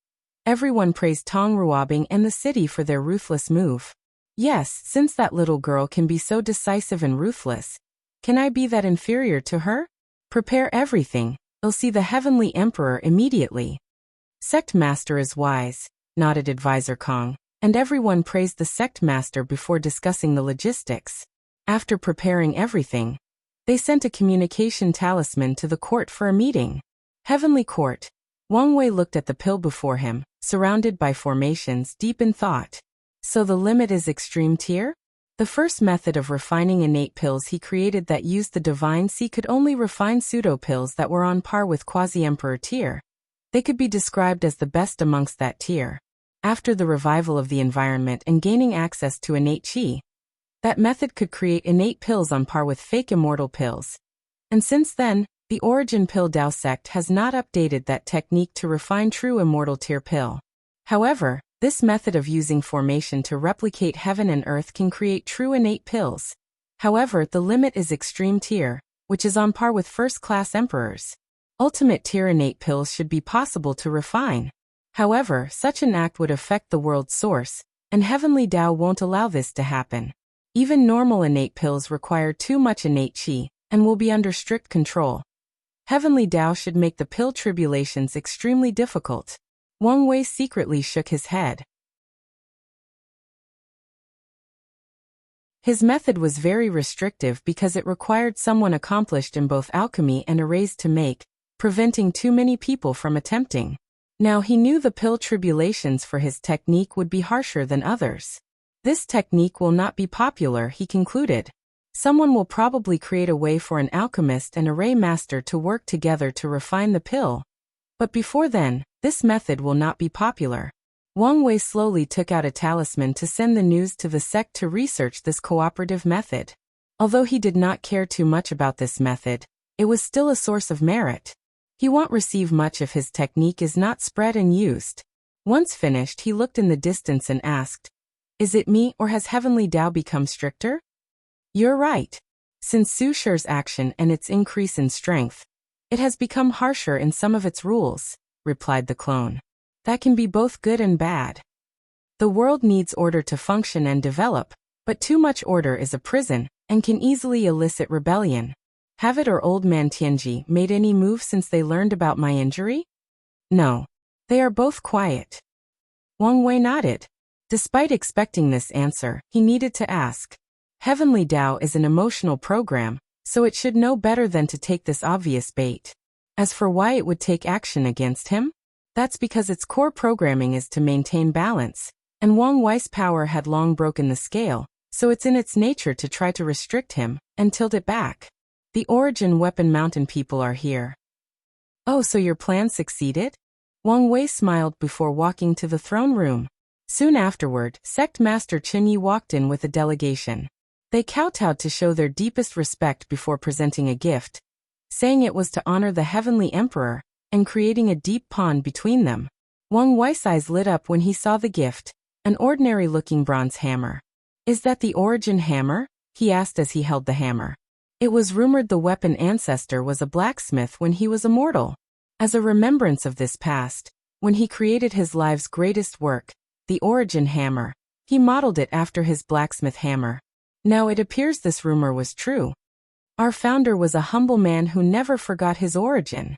Everyone praised Tong Ruobing and the city for their ruthless move. Yes, since that little girl can be so decisive and ruthless, can I be that inferior to her? Prepare everything, you'll see the Heavenly Emperor immediately. Sect Master is wise, nodded Advisor Kong, and everyone praised the Sect Master before discussing the logistics. After preparing everything, they sent a communication talisman to the court for a meeting. Heavenly Court. Wang Wei looked at the pill before him, surrounded by formations deep in thought. So the limit is extreme tier? The first method of refining innate pills he created that used the divine sea could only refine pseudo-pills that were on par with quasi-emperor tier. They could be described as the best amongst that tier. After the revival of the environment and gaining access to innate chi, that method could create innate pills on par with fake immortal pills. And since then, the Origin Pill Dao sect has not updated that technique to refine true immortal tier pill. However, this method of using formation to replicate heaven and earth can create true innate pills. However, the limit is extreme tier, which is on par with first-class emperors. Ultimate tyrannate pills should be possible to refine. However, such an act would affect the world's source, and Heavenly Tao won't allow this to happen. Even normal innate pills require too much innate qi, and will be under strict control. Heavenly Tao should make the pill tribulations extremely difficult. Wang Wei secretly shook his head. His method was very restrictive because it required someone accomplished in both alchemy and erase to make, preventing too many people from attempting. Now he knew the pill tribulations for his technique would be harsher than others. This technique will not be popular, he concluded. Someone will probably create a way for an alchemist and a ray master to work together to refine the pill. But before then, this method will not be popular. Wang Wei slowly took out a talisman to send the news to the sect to research this cooperative method. Although he did not care too much about this method, it was still a source of merit. He won't receive much if his technique is not spread and used. Once finished, he looked in the distance and asked, "Is it me, or has Heavenly Tao become stricter?" "You're right. Since Su Shi's action and its increase in strength, it has become harsher in some of its rules," replied the clone. "That can be both good and bad. The world needs order to function and develop, but too much order is a prison, and can easily elicit rebellion. Have it or Old Man Tianji made any move since they learned about my injury?" "No. They are both quiet." Wang Wei nodded. Despite expecting this answer, he needed to ask. Heavenly Tao is an emotional program, so it should know better than to take this obvious bait. As for why it would take action against him, that's because its core programming is to maintain balance, and Wang Wei's power had long broken the scale, so it's in its nature to try to restrict him and tilt it back. The Origin Weapon Mountain people are here. "Oh, so your plan succeeded?" Wang Wei smiled before walking to the throne room. Soon afterward, Sect Master Qinyi walked in with a delegation. They kowtowed to show their deepest respect before presenting a gift, saying it was to honor the Heavenly Emperor, and creating a deep pond between them. Wang Wei's eyes lit up when he saw the gift, an ordinary-looking bronze hammer. "Is that the Origin hammer?" he asked as he held the hammer. It was rumored the weapon ancestor was a blacksmith when he was immortal. As a remembrance of this past, when he created his life's greatest work, the Origin hammer, he modeled it after his blacksmith hammer. Now it appears this rumor was true. Our founder was a humble man who never forgot his origin.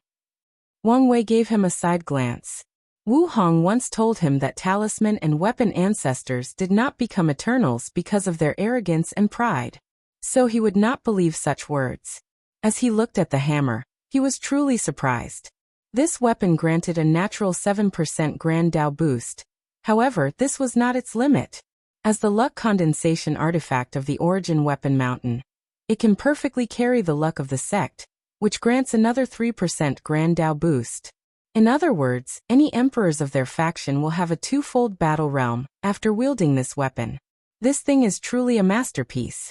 Wang Wei gave him a side glance. Wu Hong once told him that talisman and weapon ancestors did not become eternals because of their arrogance and pride. So he would not believe such words. As he looked at the hammer, he was truly surprised. This weapon granted a natural 7% Grand Dao boost. However, this was not its limit. As the luck condensation artifact of the Origin Weapon Mountain, it can perfectly carry the luck of the sect, which grants another 3% Grand Dao boost. In other words, any emperors of their faction will have a twofold battle realm after wielding this weapon. This thing is truly a masterpiece.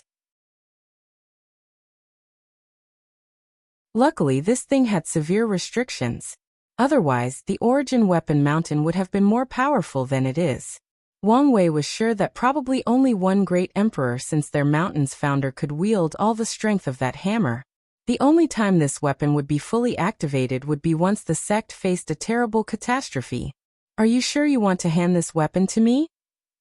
Luckily, this thing had severe restrictions. Otherwise, the Origin Weapon Mountain would have been more powerful than it is. Wang Wei was sure that probably only one great emperor since their mountain's founder could wield all the strength of that hammer. The only time this weapon would be fully activated would be once the sect faced a terrible catastrophe. "Are you sure you want to hand this weapon to me?"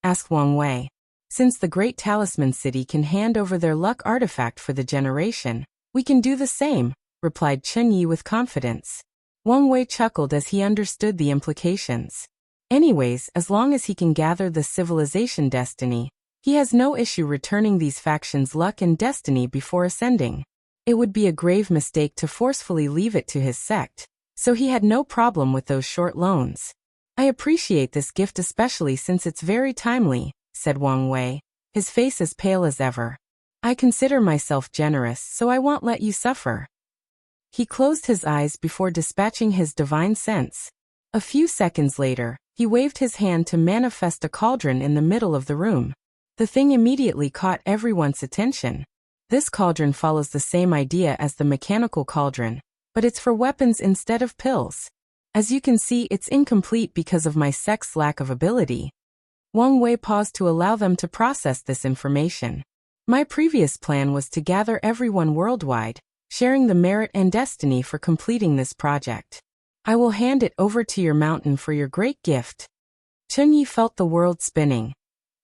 asked Wang Wei. "Since the Great Talisman City can hand over their luck artifact for the generation, we can do the same," replied Chen Yi with confidence. Wang Wei chuckled as he understood the implications. Anyways, as long as he can gather the civilization destiny, he has no issue returning these factions' luck and destiny before ascending. It would be a grave mistake to forcefully leave it to his sect, so he had no problem with those short loans. "I appreciate this gift especially since it's very timely," said Wang Wei, his face as pale as ever. "I consider myself generous, so I won't let you suffer." He closed his eyes before dispatching his divine sense. A few seconds later, he waved his hand to manifest a cauldron in the middle of the room. The thing immediately caught everyone's attention. This cauldron follows the same idea as the mechanical cauldron, but it's for weapons instead of pills. As you can see, it's incomplete because of my sect's lack of ability. Wang Wei paused to allow them to process this information. "My previous plan was to gather everyone worldwide, sharing the merit and destiny for completing this project. I will hand it over to your mountain for your great gift. Chunyi felt the world spinning.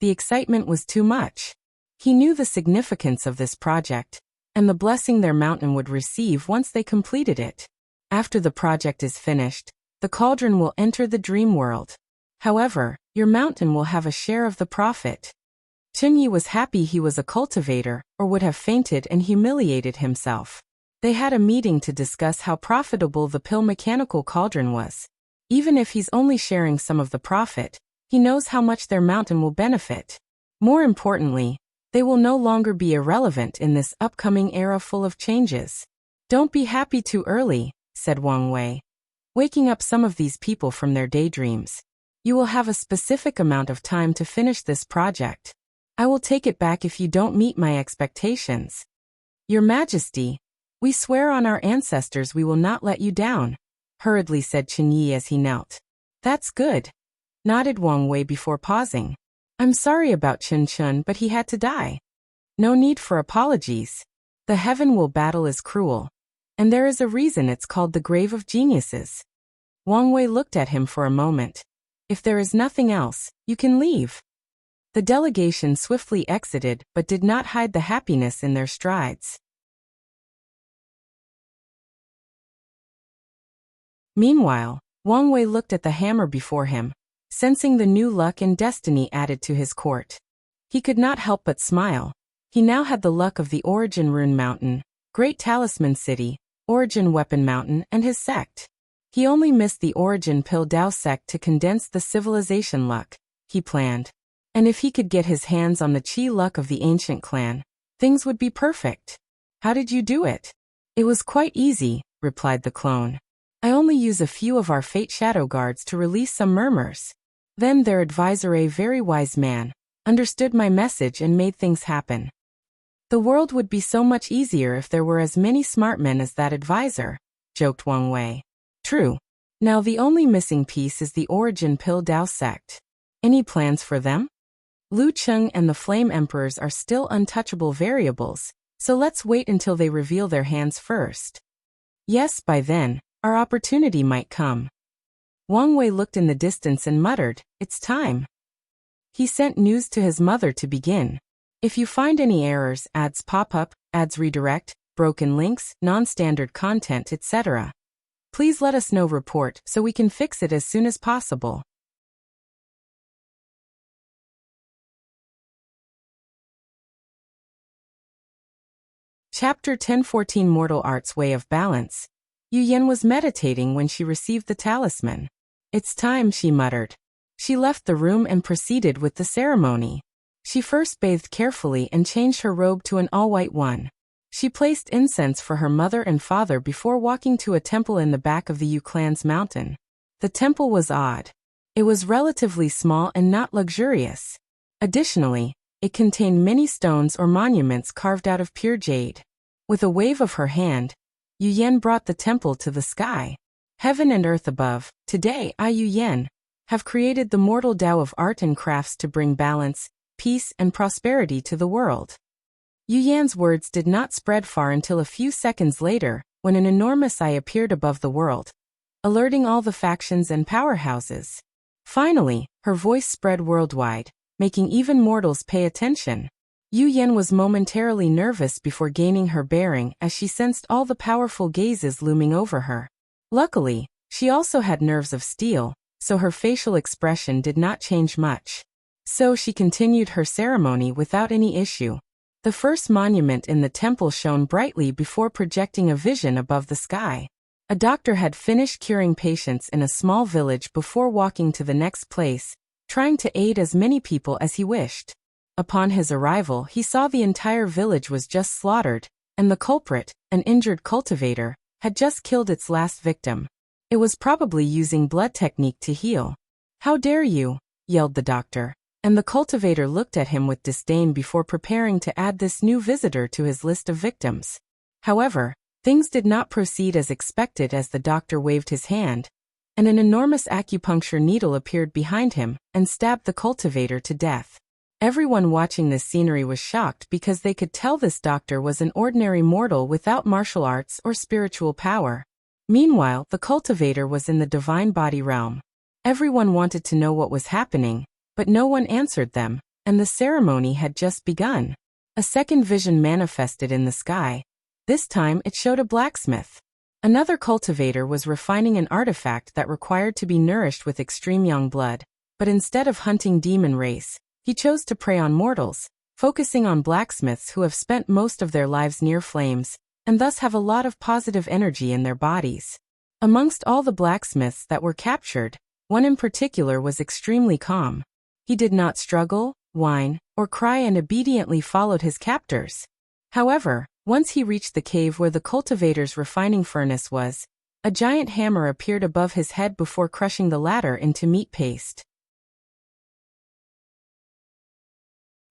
The excitement was too much. He knew the significance of this project, and the blessing their mountain would receive once they completed it. After the project is finished, the cauldron will enter the dream world. However, your mountain will have a share of the profit. Chunyi was happy he was a cultivator, or would have fainted and humiliated himself. They had a meeting to discuss how profitable the pill mechanical cauldron was. Even if he's only sharing some of the profit, he knows how much their mountain will benefit. More importantly, they will no longer be irrelevant in this upcoming era full of changes. Don't be happy too early, said Wang Wei, waking up some of these people from their daydreams. You will have a specific amount of time to finish this project. I will take it back if you don't meet my expectations. Your Majesty, we swear on our ancestors we will not let you down, hurriedly said Chunyi as he knelt. That's good, nodded Wang Wei before pausing. I'm sorry about Chun Chun, but he had to die. No need for apologies. The heaven will battle is cruel, and there is a reason it's called the grave of geniuses. Wang Wei looked at him for a moment. If there is nothing else, you can leave. The delegation swiftly exited but did not hide the happiness in their strides. Meanwhile, Wang Wei looked at the hammer before him, sensing the new luck and destiny added to his court. He could not help but smile. He now had the luck of the Origin Rune Mountain, Great Talisman City, Origin Weapon Mountain, and his sect. He only missed the Origin Pill Dao sect to condense the civilization luck, he planned. And if he could get his hands on the Qi luck of the ancient clan, things would be perfect. How did you do it? It was quite easy, replied the clone. I only use a few of our Fate Shadow Guards to release some murmurs. Then their advisor, a very wise man, understood my message and made things happen. The world would be so much easier if there were as many smart men as that advisor, joked Wang Wei. True. Now the only missing piece is the Origin Pill Dao sect. Any plans for them? Lu Cheng and the Flame Emperors are still untouchable variables, so let's wait until they reveal their hands first. Yes, by then, our opportunity might come. Wang Wei looked in the distance and muttered, it's time. He sent news to his mother to begin. If you find any errors, ads pop up, ads redirect, broken links, non-standard content, etc., please let us know. Report so we can fix it as soon as possible. Chapter 1014 Mortal Art's Way of Balance. Yu Yan was meditating when she received the talisman. It's time, she muttered. She left the room and proceeded with the ceremony. She first bathed carefully and changed her robe to an all-white one. She placed incense for her mother and father before walking to a temple in the back of the Yu clan's mountain. The temple was odd. It was relatively small and not luxurious. Additionally, it contained many stones or monuments carved out of pure jade. With a wave of her hand, Yu Yan brought the temple to the sky. Heaven and earth above, today I, Yu Yan, have created the mortal Tao of art and crafts to bring balance, peace, and prosperity to the world. Yu Yan's words did not spread far until a few seconds later, when an enormous eye appeared above the world, alerting all the factions and powerhouses. Finally, her voice spread worldwide, making even mortals pay attention. Yu Yan was momentarily nervous before gaining her bearing as she sensed all the powerful gazes looming over her. Luckily, she also had nerves of steel, so her facial expression did not change much. So she continued her ceremony without any issue. The first monument in the temple shone brightly before projecting a vision above the sky. A doctor had finished curing patients in a small village before walking to the next place, trying to aid as many people as he wished. Upon his arrival, he saw the entire village was just slaughtered, and the culprit, an injured cultivator, had just killed its last victim. It was probably using blood technique to heal. How dare you, yelled the doctor, and the cultivator looked at him with disdain before preparing to add this new visitor to his list of victims. However, things did not proceed as expected as the doctor waved his hand, and an enormous acupuncture needle appeared behind him and stabbed the cultivator to death. Everyone watching this scenery was shocked because they could tell this doctor was an ordinary mortal without martial arts or spiritual power. Meanwhile, the cultivator was in the divine body realm. Everyone wanted to know what was happening, but no one answered them, and the ceremony had just begun. A second vision manifested in the sky. This time it showed a blacksmith. Another cultivator was refining an artifact that required to be nourished with extreme young blood, but instead of hunting demon race, he chose to prey on mortals, focusing on blacksmiths who have spent most of their lives near flames, and thus have a lot of positive energy in their bodies. Amongst all the blacksmiths that were captured, one in particular was extremely calm. He did not struggle, whine, or cry and obediently followed his captors. However, once he reached the cave where the cultivator's refining furnace was, a giant hammer appeared above his head before crushing the latter into meat paste.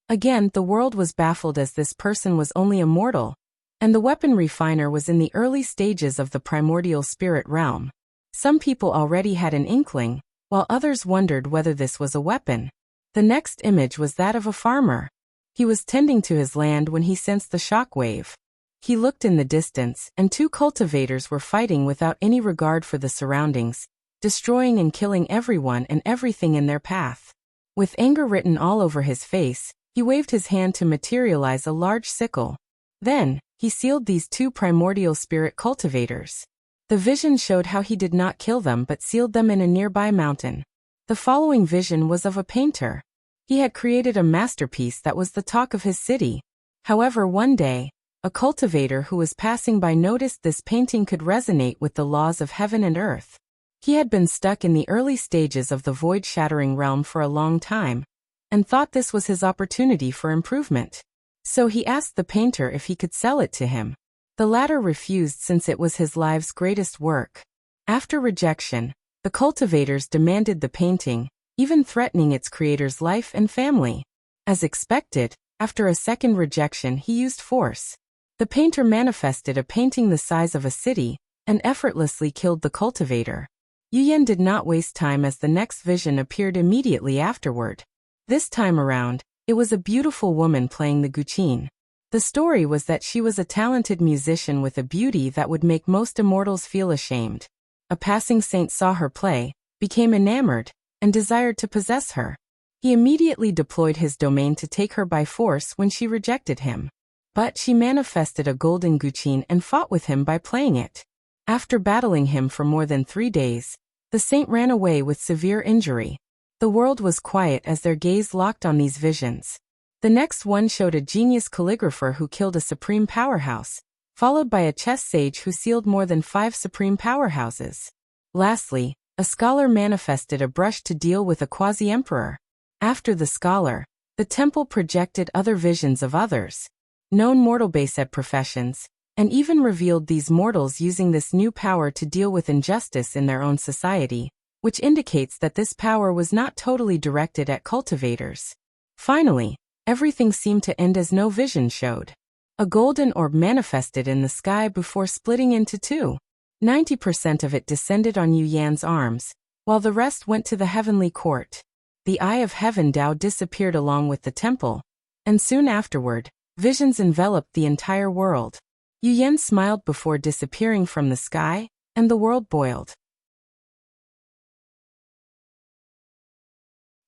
Again, the world was baffled as this person was only a mortal, and the weapon refiner was in the early stages of the primordial spirit realm. Some people already had an inkling, while others wondered whether this was a weapon. The next image was that of a farmer. He was tending to his land when he sensed the shock wave. He looked in the distance, and two cultivators were fighting without any regard for the surroundings, destroying and killing everyone and everything in their path. With anger written all over his face, he waved his hand to materialize a large sickle. Then, he sealed these two primordial spirit cultivators. The vision showed how he did not kill them but sealed them in a nearby mountain. The following vision was of a painter. He had created a masterpiece that was the talk of his city. However, one day, a cultivator who was passing by noticed this painting could resonate with the laws of heaven and earth. He had been stuck in the early stages of the void-shattering realm for a long time, and thought this was his opportunity for improvement. So he asked the painter if he could sell it to him. The latter refused since it was his life's greatest work. After rejection, the cultivators demanded the painting, even threatening its creator's life and family. As expected, after a second rejection he used force. The painter manifested a painting the size of a city, and effortlessly killed the cultivator. Yuyan did not waste time as the next vision appeared immediately afterward. This time around, it was a beautiful woman playing the guqin. The story was that she was a talented musician with a beauty that would make most immortals feel ashamed. A passing saint saw her play, became enamored, and desired to possess her. He immediately deployed his domain to take her by force when she rejected him. But she manifested a golden guqin and fought with him by playing it. After battling him for more than 3 days, the saint ran away with severe injury. The world was quiet as their gaze locked on these visions. The next one showed a genius calligrapher who killed a supreme powerhouse, followed by a chess sage who sealed more than 5 supreme powerhouses. Lastly, a scholar manifested a brush to deal with a quasi-emperor. After the scholar, the temple projected other visions of others, known mortal base professions, and even revealed these mortals using this new power to deal with injustice in their own society, which indicates that this power was not totally directed at cultivators. Finally, everything seemed to end as no vision showed. A golden orb manifested in the sky before splitting into two. 90% of it descended on Yuyan's arms, while the rest went to the heavenly court. The Eye of Heaven Tao disappeared along with the temple, and soon afterward, visions enveloped the entire world. Yuyan smiled before disappearing from the sky, and the world boiled.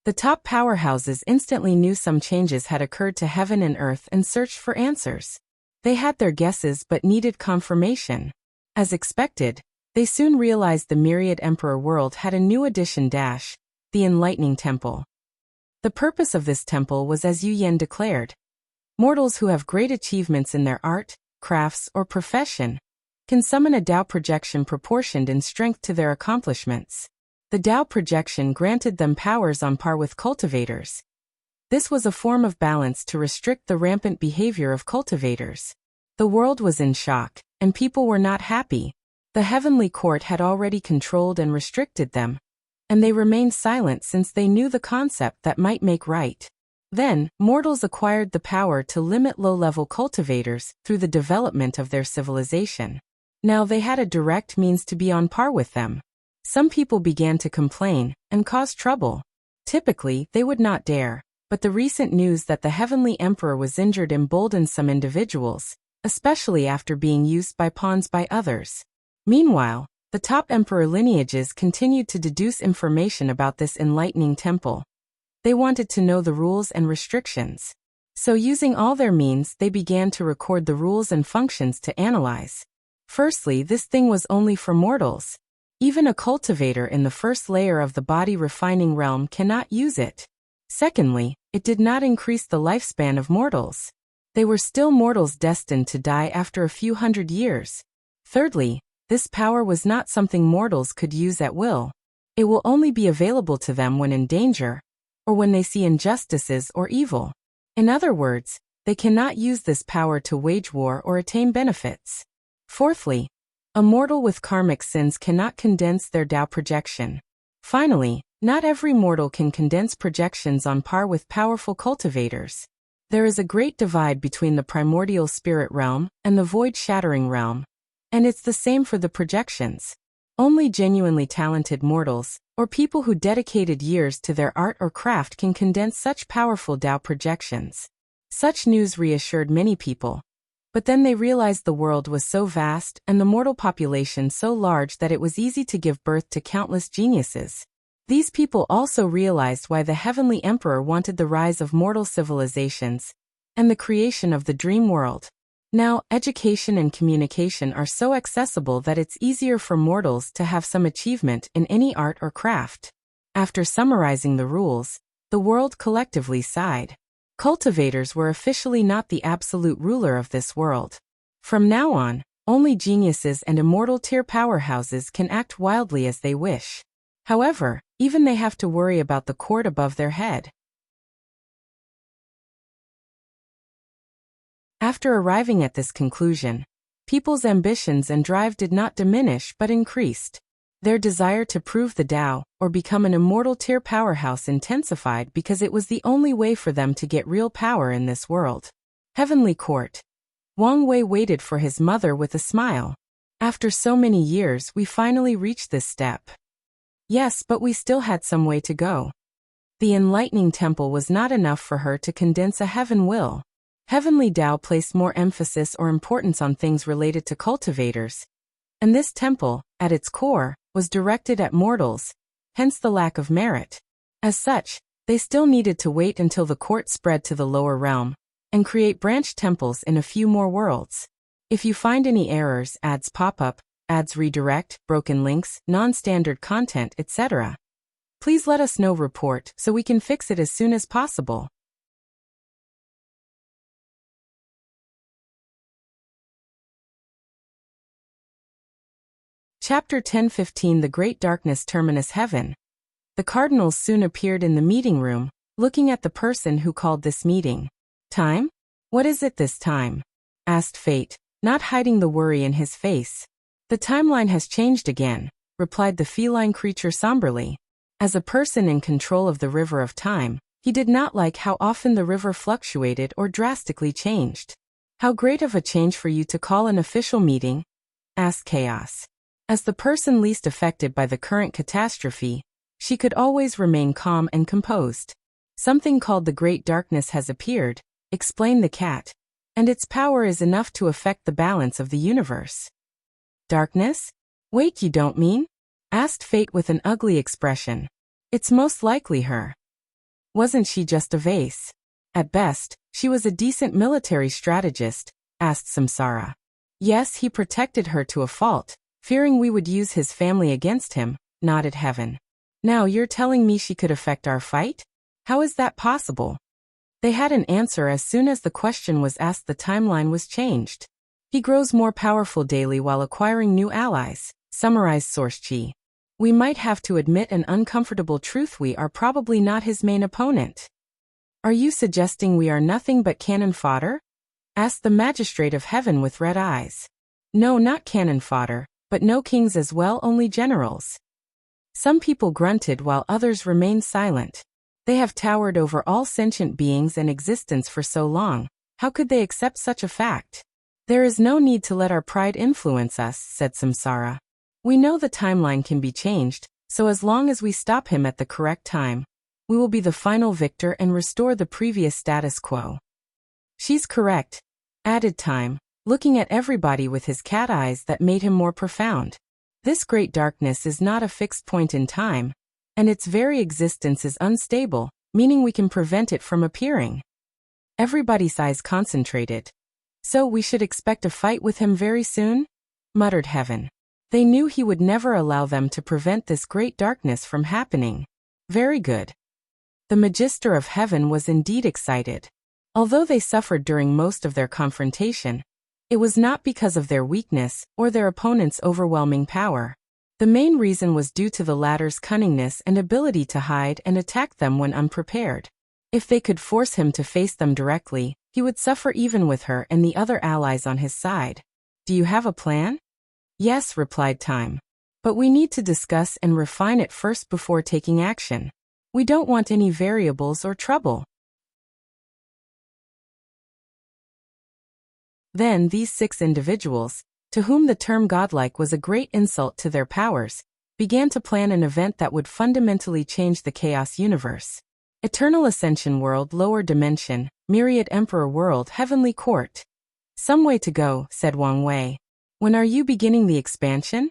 The top powerhouses instantly knew some changes had occurred to heaven and earth and searched for answers. They had their guesses but needed confirmation. As expected, they soon realized the Myriad Emperor world had a new addition: the Enlightening Temple. The purpose of this temple was as Yuyan declared. Mortals who have great achievements in their art, crafts, or profession can summon a Tao projection proportioned in strength to their accomplishments. The Tao projection granted them powers on par with cultivators. This was a form of balance to restrict the rampant behavior of cultivators. The world was in shock, and people were not happy. The heavenly court had already controlled and restricted them, and they remained silent since they knew the concept that might make right. Then, mortals acquired the power to limit low-level cultivators through the development of their civilization. Now they had a direct means to be on par with them. Some people began to complain and cause trouble. Typically, they would not dare. But the recent news that the Heavenly Emperor was injured emboldened some individuals, especially after being used by pawns by others. Meanwhile, the top emperor lineages continued to deduce information about this enlightening temple. They wanted to know the rules and restrictions. So using all their means, they began to record the rules and functions to analyze. Firstly, this thing was only for mortals. Even a cultivator in the first layer of the body refining realm cannot use it. Secondly, it did not increase the lifespan of mortals. They were still mortals destined to die after a few hundred years. Thirdly, this power was not something mortals could use at will. It will only be available to them when in danger, or when they see injustices or evil. In other words, they cannot use this power to wage war or attain benefits. Fourthly, a mortal with karmic sins cannot condense their Tao projection. Finally, not every mortal can condense projections on par with powerful cultivators. There is a great divide between the primordial spirit realm and the void-shattering realm. And it's the same for the projections. Only genuinely talented mortals, or people who dedicated years to their art or craft, can condense such powerful Tao projections. Such news reassured many people. But then they realized the world was so vast and the mortal population so large that it was easy to give birth to countless geniuses. These people also realized why the Heavenly Emperor wanted the rise of mortal civilizations and the creation of the dream world. Now, education and communication are so accessible that it's easier for mortals to have some achievement in any art or craft. After summarizing the rules, the world collectively sighed. Cultivators were officially not the absolute ruler of this world. From now on, only geniuses and immortal tier powerhouses can act wildly as they wish. However, even they have to worry about the court above their head. After arriving at this conclusion, people's ambitions and drive did not diminish but increased. Their desire to prove the Tao, or become an immortal tier powerhouse, intensified because it was the only way for them to get real power in this world. Heavenly Court. Wang Wei waited for his mother with a smile. After so many years, we finally reached this step. Yes, but we still had some way to go. The enlightening temple was not enough for her to condense a heaven will. Heavenly Tao placed more emphasis or importance on things related to cultivators. And this temple, at its core, was directed at mortals, hence the lack of merit. As such, they still needed to wait until the court spread to the lower realm, and create branch temples in a few more worlds. If you find any errors, ads pop up, ads redirect, broken links, non-standard content, etc., please let us know. Report so we can fix it as soon as possible. Chapter 10:15 The Great Darkness Terminus Heaven. The cardinals soon appeared in the meeting room, looking at the person who called this meeting. Time? What is it this time? Asked Fate, not hiding the worry in his face. The timeline has changed again, replied the feline creature somberly. As a person in control of the river of time, he did not like how often the river fluctuated or drastically changed. How great of a change for you to call an official meeting? Asked Chaos. As the person least affected by the current catastrophe, she could always remain calm and composed. Something called the Great Darkness has appeared, explained the cat, and its power is enough to affect the balance of the universe. Darkness? Wait, you don't mean? Asked Fate with an ugly expression. It's most likely her. Wasn't she just a vase? At best, she was a decent military strategist, asked Samsara. Yes, he protected her to a fault, fearing we would use his family against him, nodded Heaven. Now you're telling me she could affect our fight? How is that possible? They had an answer as soon as the question was asked. The timeline was changed. He grows more powerful daily while acquiring new allies, summarized Source Chi. We might have to admit an uncomfortable truth: we are probably not his main opponent. Are you suggesting we are nothing but cannon fodder? Asked the Magistrate of Heaven with red eyes. No, not cannon fodder, but no kings as well, only generals. Some people grunted while others remained silent. They have towered over all sentient beings and existence for so long, how could they accept such a fact? There is no need to let our pride influence us, said Samsara. We know the timeline can be changed, so as long as we stop him at the correct time, We will be the final victor and restore the previous status quo. She's correct, added Time, looking at everybody with his cat eyes that made him more profound. This great darkness is not a fixed point in time, and its very existence is unstable, meaning we can prevent it from appearing. Everybody's eyes concentrated. So we should expect a fight with him very soon? Muttered Heaven. They knew he would never allow them to prevent this great darkness from happening. Very good. The Magister of Heaven was indeed excited. Although they suffered during most of their confrontation, it was not because of their weakness or their opponent's overwhelming power. The main reason was due to the latter's cunningness and ability to hide and attack them when unprepared. If they could force him to face them directly, he would suffer even with her and the other allies on his side. Do you have a plan? Yes, replied Time. But we need to discuss and refine it first before taking action. We don't want any variables or trouble. Then these 6 individuals, to whom the term godlike was a great insult to their powers, began to plan an event that would fundamentally change the chaos universe. Eternal Ascension World, Lower Dimension, Myriad Emperor World, Heavenly Court. Some way to go, said Wang Wei. When are you beginning the expansion?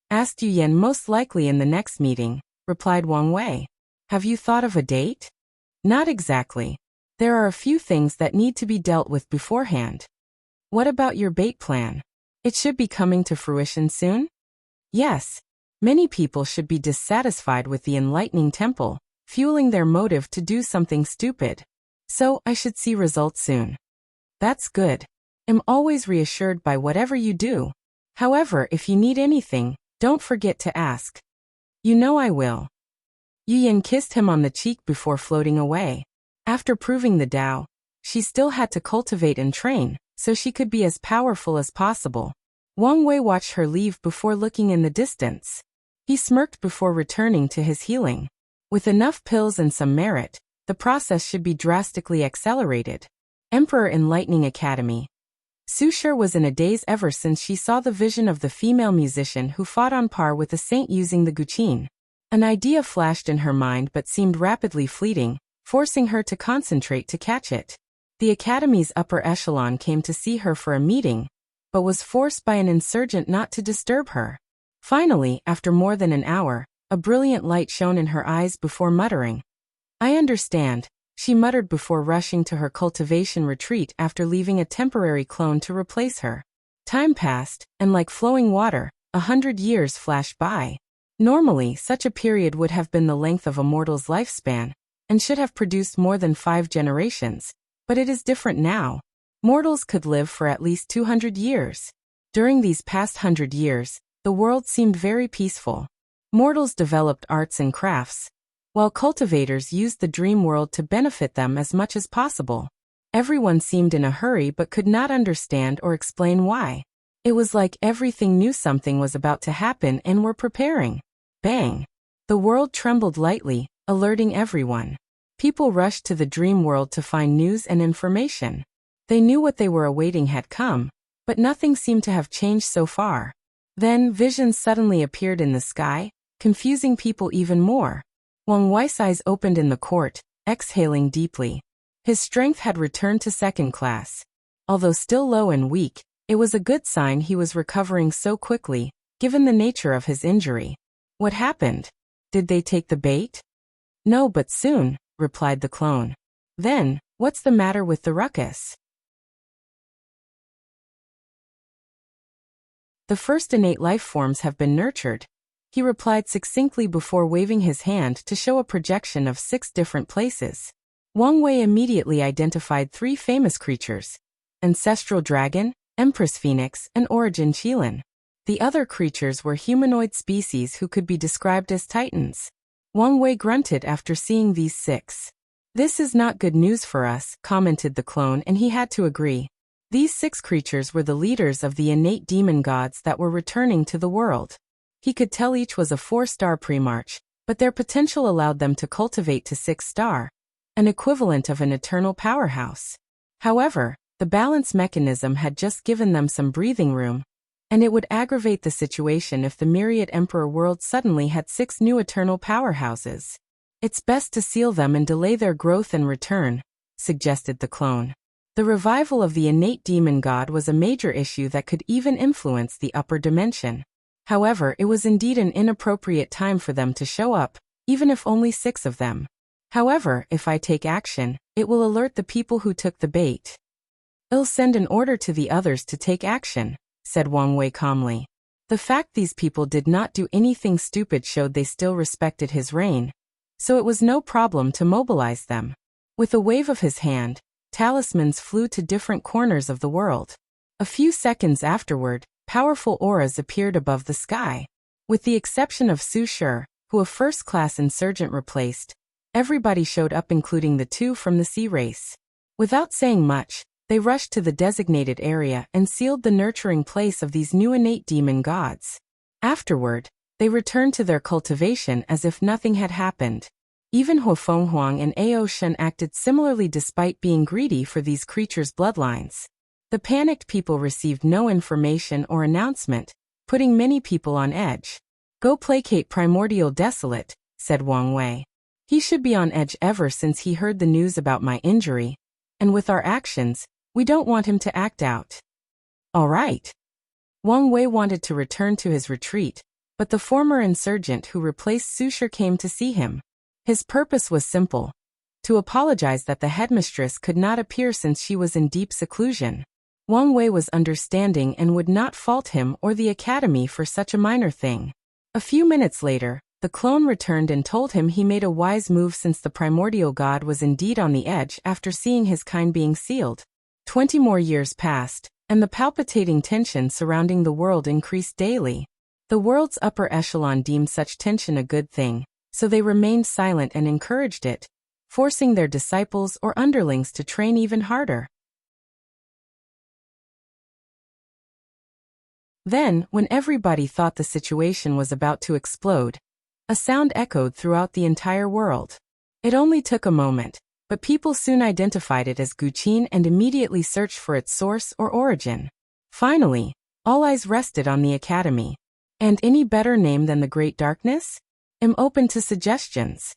Asked Yu Yan. Most likely in the next meeting, replied Wang Wei. Have you thought of a date? Not exactly. There are a few things that need to be dealt with beforehand. What about your bait plan? It should be coming to fruition soon? Yes. Many people should be dissatisfied with the enlightening temple, fueling their motive to do something stupid. So, I should see results soon. That's good. I'm always reassured by whatever you do. However, if you need anything, don't forget to ask. You know I will. Yu Yan kissed him on the cheek before floating away. After proving the Tao, she still had to cultivate and train, so she could be as powerful as possible. Wang Wei watched her leave before looking in the distance. He smirked before returning to his healing. With enough pills and some merit, the process should be drastically accelerated. Emperor Enlightening Academy. Su Shi was in a daze ever since she saw the vision of the female musician who fought on par with the saint using the guqin. An idea flashed in her mind but seemed rapidly fleeting, forcing her to concentrate to catch it. The Academy's upper echelon came to see her for a meeting, but was forced by an insurgent not to disturb her. Finally, after more than an hour, a brilliant light shone in her eyes before muttering. I understand, she muttered before rushing to her cultivation retreat after leaving a temporary clone to replace her. Time passed, and like flowing water, 100 years flashed by. Normally, such a period would have been the length of a mortal's lifespan, and should have produced more than 5 generations. But it is different now. Mortals could live for at least 200 years. During these past 100 years, the world seemed very peaceful. Mortals developed arts and crafts, while cultivators used the dream world to benefit them as much as possible. Everyone seemed in a hurry but could not understand or explain why. It was like everything knew something was about to happen and were preparing. Bang! The world trembled lightly, alerting everyone. People rushed to the dream world to find news and information. They knew what they were awaiting had come, but nothing seemed to have changed so far. Then visions suddenly appeared in the sky, confusing people even more. Wang Wei's eyes opened in the court, exhaling deeply. His strength had returned to second class. Although still low and weak, it was a good sign he was recovering so quickly, given the nature of his injury. What happened? Did they take the bait? No, but soon, replied the clone. Then, what's the matter with the ruckus? The first innate life forms have been nurtured, he replied succinctly before waving his hand to show a projection of 6 different places. Wang Wei immediately identified 3 famous creatures: Ancestral Dragon, Empress Phoenix, and Origin Qilin. The other creatures were humanoid species who could be described as titans. Wang Wei grunted after seeing these 6. This is not good news for us, commented the clone, and he had to agree. These 6 creatures were the leaders of the innate demon gods that were returning to the world. He could tell each was a 4-star Primarch, but their potential allowed them to cultivate to 6-star, an equivalent of an eternal powerhouse. However, the balance mechanism had just given them some breathing room, and it would aggravate the situation if the Myriad Emperor world suddenly had 6 new eternal powerhouses. It's best to seal them and delay their growth and return, suggested the clone. The revival of the innate demon god was a major issue that could even influence the upper dimension. However, it was indeed an inappropriate time for them to show up, even if only 6 of them. However, if I take action, it will alert the people who took the bait. I'll send an order to the others to take action, said Wang Wei calmly. The fact these people did not do anything stupid showed they still respected his reign, so it was no problem to mobilize them. With a wave of his hand, talismans flew to different corners of the world. A few seconds afterward, powerful auras appeared above the sky. With the exception of Su Shi, who a first-class insurgent replaced, everybody showed up including the 2 from the sea race. Without saying much, they rushed to the designated area and sealed the nurturing place of these new innate demon gods. Afterward, they returned to their cultivation as if nothing had happened. Even Huofeng Huang and Ao Shen acted similarly despite being greedy for these creatures' bloodlines. The panicked people received no information or announcement, putting many people on edge. Go placate Primordial Desolate, said Wang Wei. He should be on edge ever since he heard the news about my injury, and with our actions, we don't want him to act out. All right. Wang Wei wanted to return to his retreat, but the former insurgent who replaced Su Shi came to see him. His purpose was simple: to apologize that the headmistress could not appear since she was in deep seclusion. Wang Wei was understanding and would not fault him or the academy for such a minor thing. A few minutes later, the clone returned and told him he made a wise move since the primordial god was indeed on the edge after seeing his kind being sealed. 20 more years passed, and the palpitating tension surrounding the world increased daily. The world's upper echelon deemed such tension a good thing, so they remained silent and encouraged it, forcing their disciples or underlings to train even harder. Then, when everybody thought the situation was about to explode, a sound echoed throughout the entire world. It only took a moment, but people soon identified it as Guqin and immediately searched for its source or origin. Finally, all eyes rested on the academy. And any better name than the Great Darkness? I'm open to suggestions.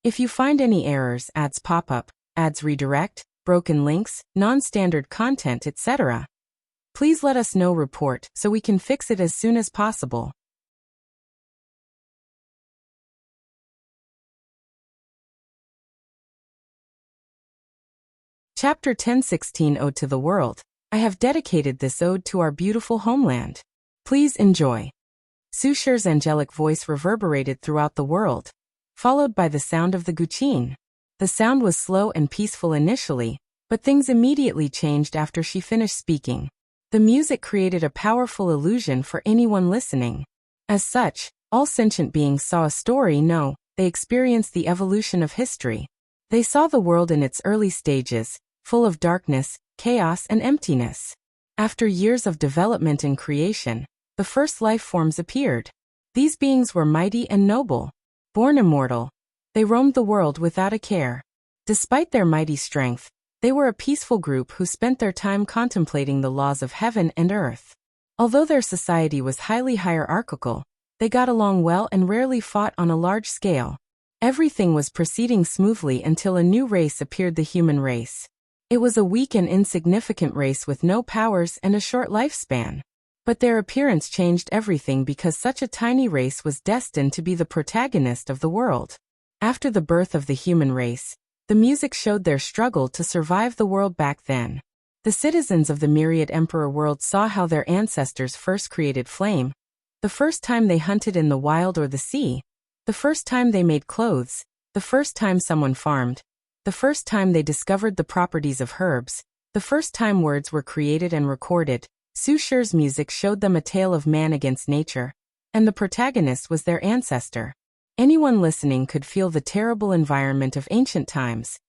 If you find any errors, ads pop up, ads redirect, broken links, non-standard content, etc., please let us know. Report so we can fix it as soon as possible. Chapter 10:16 Ode to the World. I have dedicated this ode to our beautiful homeland. Please enjoy. Su Shi's angelic voice reverberated throughout the world, followed by the sound of the Guqin. The sound was slow and peaceful initially, but things immediately changed after she finished speaking. The music created a powerful illusion for anyone listening. As such, all sentient beings saw a story. No, they experienced the evolution of history. They saw the world in its early stages, full of darkness, chaos, and emptiness. After years of development and creation, the first life forms appeared. These beings were mighty and noble. Born immortal, they roamed the world without a care. Despite their mighty strength, they were a peaceful group who spent their time contemplating the laws of heaven and earth. Although their society was highly hierarchical, they got along well and rarely fought on a large scale. Everything was proceeding smoothly until a new race appeared: the human race. It was a weak and insignificant race with no powers and a short lifespan. But their appearance changed everything because such a tiny race was destined to be the protagonist of the world. After the birth of the human race, the music showed their struggle to survive the world back then. The citizens of the myriad emperor world saw how their ancestors first created flame, the first time they hunted in the wild or the sea, the first time they made clothes, the first time someone farmed, the first time they discovered the properties of herbs, the first time words were created and recorded. Su Shi's music showed them a tale of man against nature, and the protagonist was their ancestor. Anyone listening could feel the terrible environment of ancient times.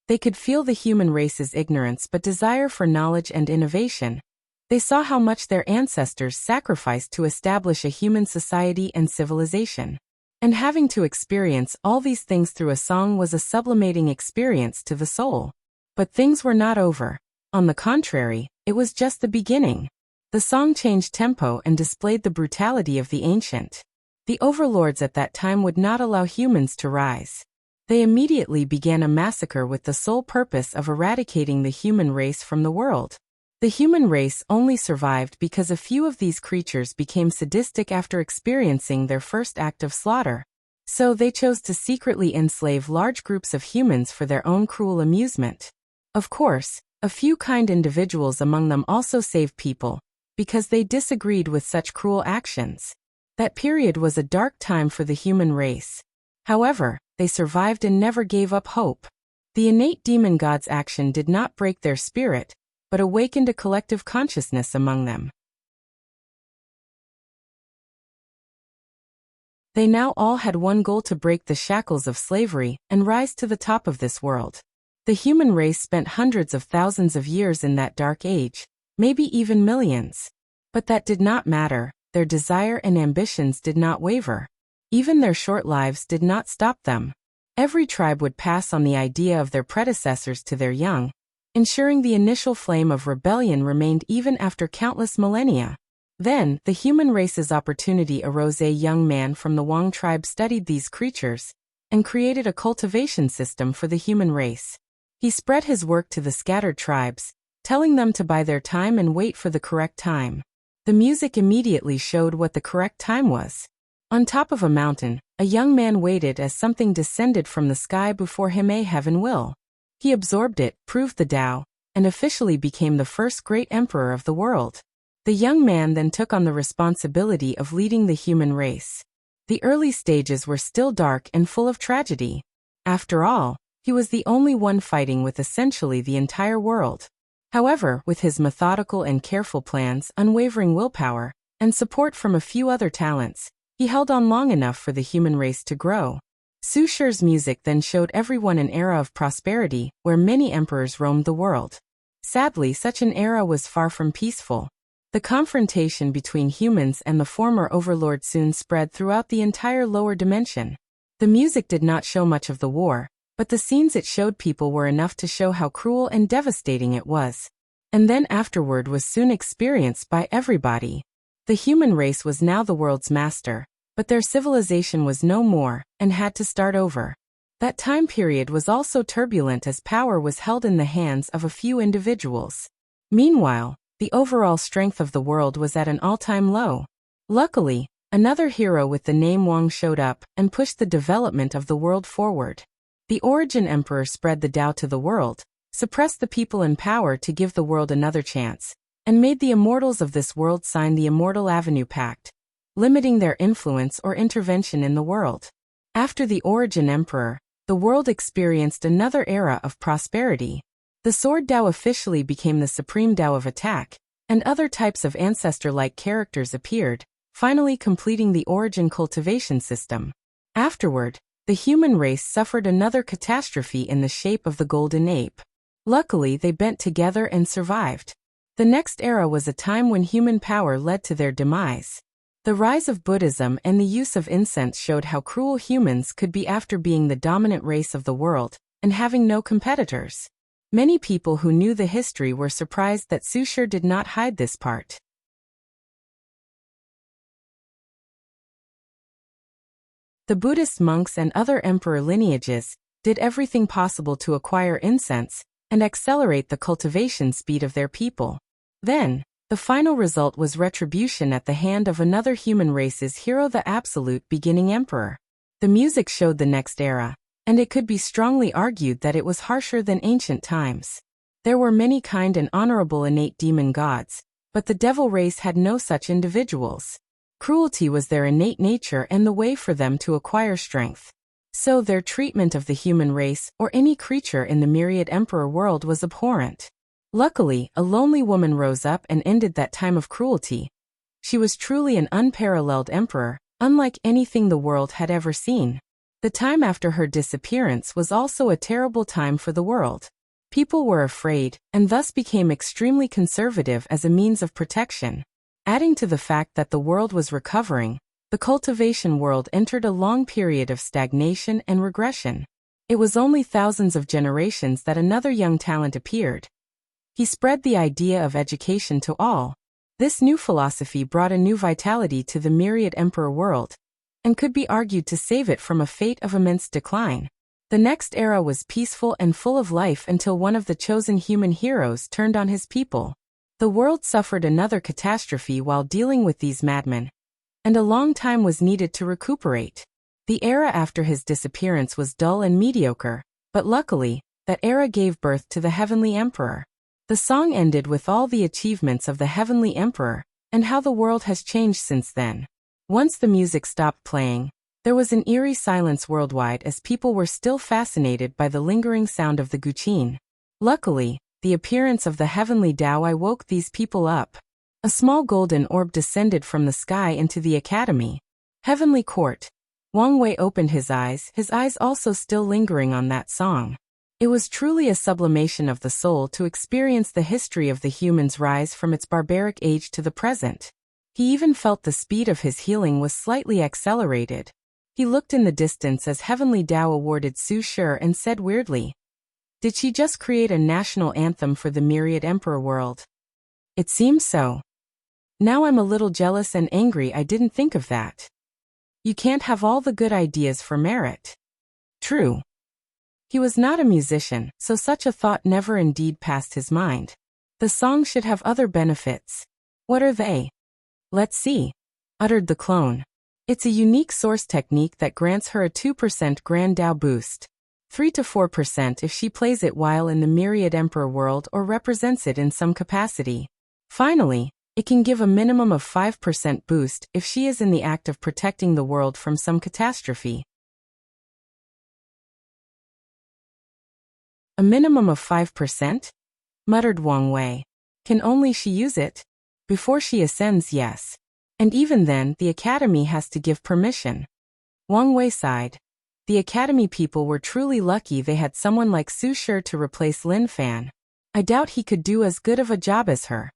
They could feel the human race's ignorance but desire for knowledge and innovation. They saw how much their ancestors sacrificed to establish a human society and civilization. And having to experience all these things through a song was a sublimating experience to the soul. But things were not over. On the contrary, it was just the beginning. The song changed tempo and displayed the brutality of the ancient. The overlords at that time would not allow humans to rise. They immediately began a massacre with the sole purpose of eradicating the human race from the world. The human race only survived because a few of these creatures became sadistic after experiencing their first act of slaughter. So they chose to secretly enslave large groups of humans for their own cruel amusement. Of course, a few kind individuals among them also saved people, because they disagreed with such cruel actions. That period was a dark time for the human race. However, they survived and never gave up hope. The innate demon gods' action did not break their spirit, but awakened a collective consciousness among them. They now all had one goal: to break the shackles of slavery and rise to the top of this world. The human race spent hundreds of thousands of years in that dark age, maybe even millions. But that did not matter. Their desire and ambitions did not waver. Even their short lives did not stop them. Every tribe would pass on the idea of their predecessors to their young, ensuring the initial flame of rebellion remained even after countless millennia. Then, the human race's opportunity arose. A young man from the Wang tribe studied these creatures and created a cultivation system for the human race. He spread his work to the scattered tribes, telling them to buy their time and wait for the correct time. The music immediately showed what the correct time was. On top of a mountain, a young man waited as something descended from the sky before him, a heaven will. He absorbed it, proved the Tao, and officially became the first great emperor of the world. The young man then took on the responsibility of leading the human race. The early stages were still dark and full of tragedy. After all, he was the only one fighting with essentially the entire world. However, with his methodical and careful plans, unwavering willpower, and support from a few other talents, he held on long enough for the human race to grow. Su Shi's music then showed everyone an era of prosperity, where many emperors roamed the world. Sadly, such an era was far from peaceful. The confrontation between humans and the former overlord soon spread throughout the entire lower dimension. The music did not show much of the war, but the scenes it showed people were enough to show how cruel and devastating it was. And then afterward was soon experienced by everybody. The human race was now the world's master, but their civilization was no more, and had to start over. That time period was also turbulent as power was held in the hands of a few individuals. Meanwhile, the overall strength of the world was at an all-time low. Luckily, another hero with the name Wang showed up and pushed the development of the world forward. The Origin Emperor spread the Tao to the world, suppressed the people in power to give the world another chance, and made the immortals of this world sign the Immortal Avenue Pact, limiting their influence or intervention in the world. After the Origin Emperor, the world experienced another era of prosperity. The Sword Tao officially became the supreme Tao of attack, and other types of ancestor-like characters appeared, finally completing the Origin cultivation system. Afterward, the human race suffered another catastrophe in the shape of the Golden Ape. Luckily, they bent together and survived. The next era was a time when human power led to their demise. The rise of Buddhism and the use of incense showed how cruel humans could be after being the dominant race of the world and having no competitors. Many people who knew the history were surprised that Su Shi did not hide this part. The Buddhist monks and other emperor lineages did everything possible to acquire incense and accelerate the cultivation speed of their people. Then, the final result was retribution at the hand of another human race's hero, the Absolute Beginning Emperor. The music showed the next era, and it could be strongly argued that it was harsher than ancient times. There were many kind and honorable innate demon gods, but the devil race had no such individuals. Cruelty was their innate nature and the way for them to acquire strength. So their treatment of the human race or any creature in the myriad emperor world was abhorrent. Luckily, a lonely woman rose up and ended that time of cruelty. She was truly an unparalleled emperor, unlike anything the world had ever seen. The time after her disappearance was also a terrible time for the world. People were afraid, and thus became extremely conservative as a means of protection. Adding to the fact that the world was recovering, the cultivation world entered a long period of stagnation and regression. It was only thousands of generations that another young talent appeared. He spread the idea of education to all. This new philosophy brought a new vitality to the myriad emperor world, and could be argued to save it from a fate of immense decline. The next era was peaceful and full of life until one of the chosen human heroes turned on his people. The world suffered another catastrophe while dealing with these madmen, and a long time was needed to recuperate. The era after his disappearance was dull and mediocre, but luckily, that era gave birth to the Heavenly Emperor. The song ended with all the achievements of the Heavenly Emperor, and how the world has changed since then. Once the music stopped playing, there was an eerie silence worldwide as people were still fascinated by the lingering sound of the guqin. Luckily, the appearance of the heavenly Dao woke these people up. A small golden orb descended from the sky into the academy. Heavenly Court. Wang Wei opened his eyes also still lingering on that song. It was truly a sublimation of the soul to experience the history of the human's rise from its barbaric age to the present. He even felt the speed of his healing was slightly accelerated. He looked in the distance as Heavenly Dao awarded Su Shi and said weirdly, "Did she just create a national anthem for the myriad emperor world?" "It seems so. Now I'm a little jealous and angry I didn't think of that." "You can't have all the good ideas for merit." "True." He was not a musician, so such a thought never indeed passed his mind. The song should have other benefits. "What are they?" "Let's see," uttered the clone. "It's a unique source technique that grants her a 2% Grand Dao boost. 3 to 4% if she plays it while in the Myriad Emperor world or represents it in some capacity. Finally, it can give a minimum of 5% boost if she is in the act of protecting the world from some catastrophe." "A minimum of 5%? Muttered Wang Wei. "Can only she use it?" "Before she ascends, yes. And even then, the Academy has to give permission." Wang Wei sighed. The Academy people were truly lucky they had someone like Su Shi to replace Lin Fan. I doubt he could do as good of a job as her.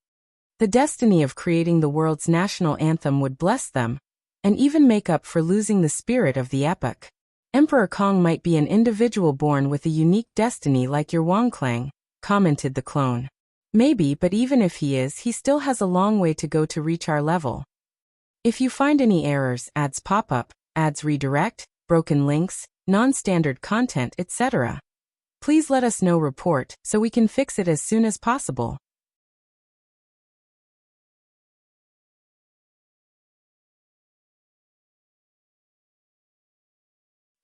The destiny of creating the world's national anthem would bless them, and even make up for losing the spirit of the epoch. Emperor Kong might be an individual born with a unique destiny like your Wang Clang, commented the clone. Maybe, but even if he is, he still has a long way to go to reach our level. If you find any errors, ads pop up, ads redirect, broken links, non-standard content, etc., please let us know report so we can fix it as soon as possible.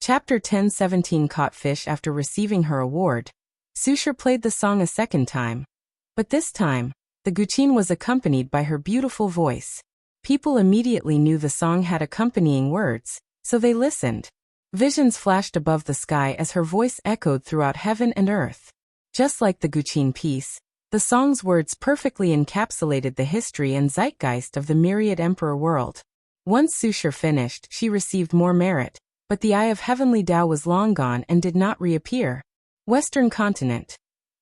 Chapter 1017 Caught Fish. After receiving her award, Su Shi played the song a second time. But this time, the guqin was accompanied by her beautiful voice. People immediately knew the song had accompanying words, so they listened. Visions flashed above the sky as her voice echoed throughout heaven and earth. Just like the guqin piece, the song's words perfectly encapsulated the history and zeitgeist of the Myriad Emperor world. Once Su Shi finished, she received more merit, but the eye of Heavenly Dao was long gone and did not reappear. Western Continent.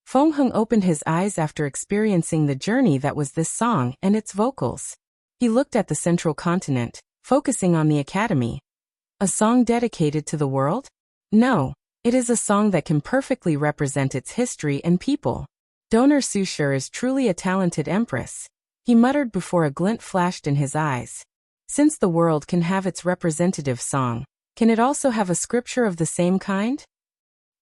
Feng Heng opened his eyes after experiencing the journey that was this song and its vocals. He looked at the Central Continent, focusing on the Academy. A song dedicated to the world? No, it is a song that can perfectly represent its history and people. Donor Su Shi is truly a talented empress, he muttered before a glint flashed in his eyes. Since the world can have its representative song, can it also have a scripture of the same kind?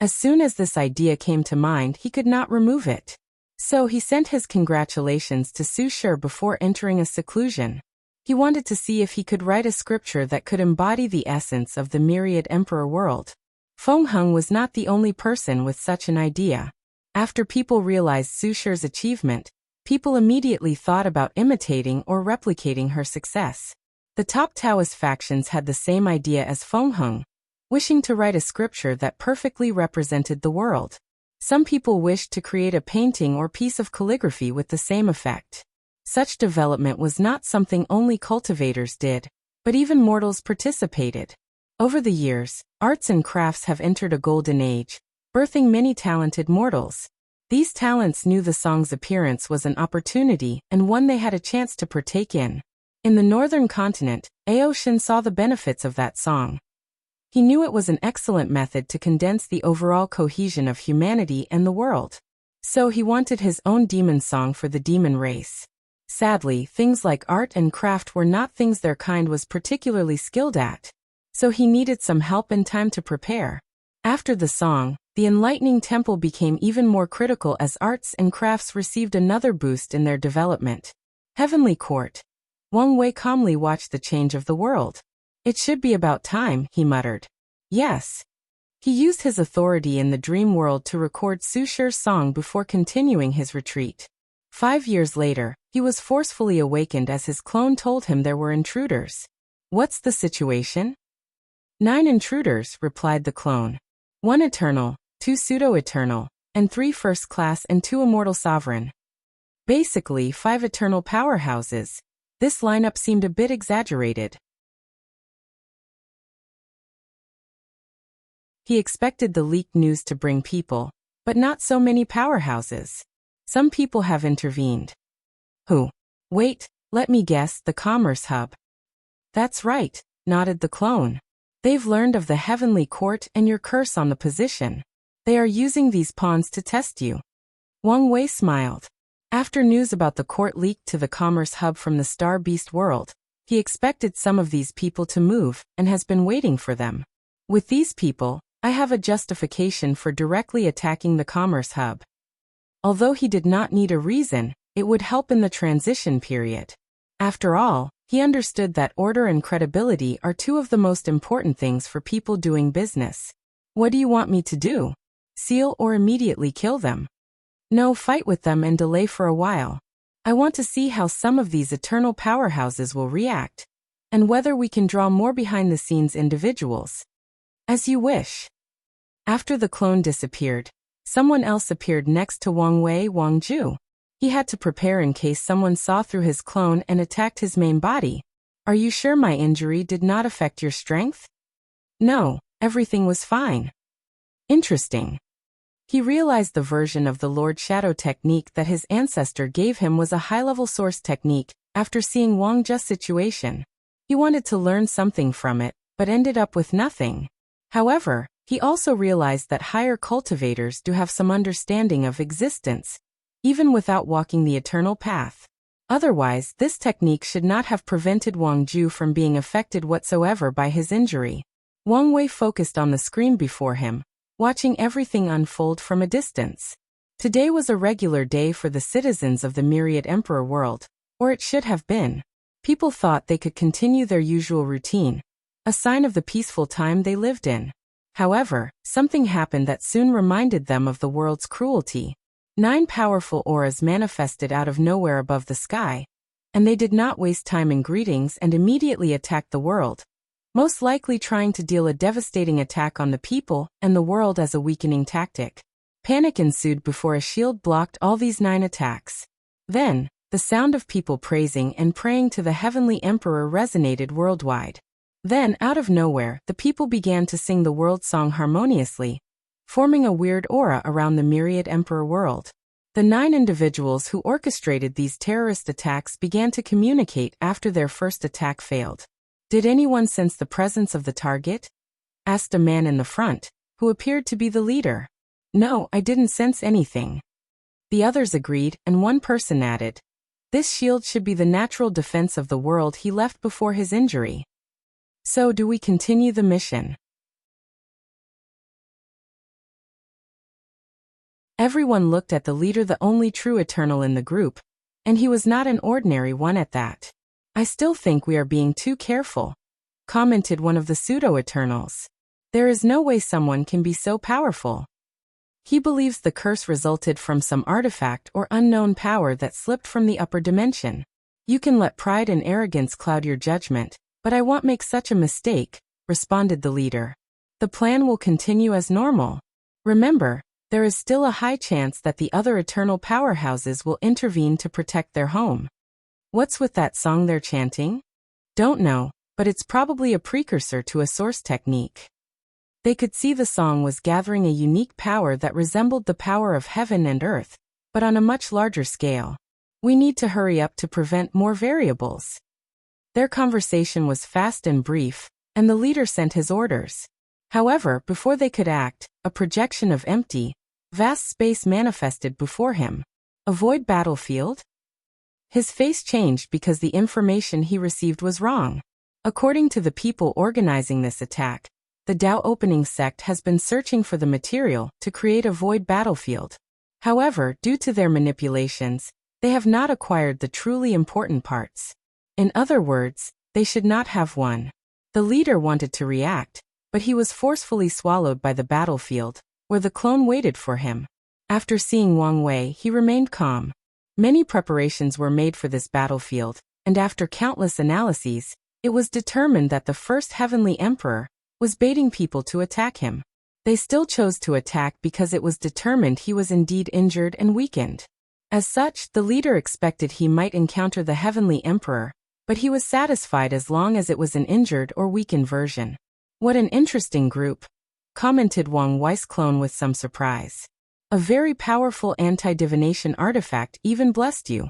As soon as this idea came to mind, he could not remove it. So he sent his congratulations to Su Shi before entering a seclusion. He wanted to see if he could write a scripture that could embody the essence of the Myriad Emperor world. Feng Heng was not the only person with such an idea. After people realized Su Shi's achievement, people immediately thought about imitating or replicating her success. The top Taoist factions had the same idea as Feng Heng, wishing to write a scripture that perfectly represented the world. Some people wished to create a painting or piece of calligraphy with the same effect. Such development was not something only cultivators did, but even mortals participated. Over the years, arts and crafts have entered a golden age, birthing many talented mortals. These talents knew the song's appearance was an opportunity and one they had a chance to partake in. In the northern continent, Aoshin saw the benefits of that song. He knew it was an excellent method to condense the overall cohesion of humanity and the world. So he wanted his own demon song for the demon race. Sadly, things like art and craft were not things their kind was particularly skilled at. So he needed some help and time to prepare. After the song, the enlightening temple became even more critical as arts and crafts received another boost in their development. Heavenly Court. Wang Wei calmly watched the change of the world. It should be about time, he muttered. Yes. He used his authority in the dream world to record Su Shi's song before continuing his retreat. 5 years later, he was forcefully awakened as his clone told him there were intruders. What's the situation? 9 intruders, replied the clone. 1 eternal, 2 pseudo-eternal, and 3 first class and 2 immortal sovereign. Basically 5 eternal powerhouses. This lineup seemed a bit exaggerated. He expected the leaked news to bring people, but not so many powerhouses. Some people have intervened. Who? Wait, let me guess, the Commerce Hub. That's right, nodded the clone. They've learned of the Heavenly Court and your curse on the position. They are using these pawns to test you. Wang Wei smiled. After news about the court leaked to the Commerce Hub from the Star Beast world, he expected some of these people to move and has been waiting for them. With these people, I have a justification for directly attacking the Commerce Hub. Although he did not need a reason, it would help in the transition period. After all, he understood that order and credibility are 2 of the most important things for people doing business. What do you want me to do? Seal or immediately kill them? No, fight with them and delay for a while. I want to see how some of these eternal powerhouses will react, and whether we can draw more behind-the-scenes individuals. As you wish. After the clone disappeared, someone else appeared next to Wang Wei, Wang Ju. He had to prepare in case someone saw through his clone and attacked his main body. Are you sure my injury did not affect your strength? No, everything was fine. Interesting. He realized the version of the Lord Shadow technique that his ancestor gave him was a high-level source technique. After seeing Wang Ju's situation, he wanted to learn something from it, but ended up with nothing. However, he also realized that higher cultivators do have some understanding of existence, even without walking the eternal path. Otherwise, this technique should not have prevented Wang Ju from being affected whatsoever by his injury. Wang Wei focused on the screen before him, watching everything unfold from a distance. Today was a regular day for the citizens of the Myriad Emperor world, or it should have been. People thought they could continue their usual routine, a sign of the peaceful time they lived in. However, something happened that soon reminded them of the world's cruelty. 9 powerful auras manifested out of nowhere above the sky, and they did not waste time in greetings and immediately attacked the world, most likely trying to deal a devastating attack on the people and the world as a weakening tactic. Panic ensued before a shield blocked all these 9 attacks. Then, the sound of people praising and praying to the Heavenly Emperor resonated worldwide. Then, out of nowhere, the people began to sing the world song harmoniously, forming a weird aura around the Myriad Emperor world. The 9 individuals who orchestrated these terrorist attacks began to communicate after their first attack failed. Did anyone sense the presence of the target? Asked a man in the front, who appeared to be the leader. No, I didn't sense anything. The others agreed, and one person added, this shield should be the natural defense of the world he left before his injury. So do we continue the mission? Everyone looked at the leader, the only true eternal in the group, and he was not an ordinary one at that. I still think we are being too careful, commented one of the pseudo-eternals. There is no way someone can be so powerful. He believes the curse resulted from some artifact or unknown power that slipped from the upper dimension. You can let pride and arrogance cloud your judgment, but I won't make such a mistake, responded the leader. The plan will continue as normal. Remember, there is still a high chance that the other eternal powerhouses will intervene to protect their home. What's with that song they're chanting? Don't know, but it's probably a precursor to a source technique. They could see the song was gathering a unique power that resembled the power of heaven and earth, but on a much larger scale. We need to hurry up to prevent more variables. Their conversation was fast and brief, and the leader sent his orders. However, before they could act, a projection of empty, vast space manifested before him. Avoid battlefield? His face changed because the information he received was wrong. According to the people organizing this attack, the Tao opening sect has been searching for the material to create a void battlefield. However, due to their manipulations, they have not acquired the truly important parts. In other words, they should not have won. The leader wanted to react, but he was forcefully swallowed by the battlefield, where the clone waited for him. After seeing Wang Wei, he remained calm. Many preparations were made for this battlefield, and after countless analyses, it was determined that the first Heavenly Emperor was baiting people to attack him. They still chose to attack because it was determined he was indeed injured and weakened. As such, the leader expected he might encounter the Heavenly Emperor, but he was satisfied as long as it was an injured or weakened version. What an interesting group, commented Wang Wei's clone with some surprise. A very powerful anti-divination artifact even blessed you.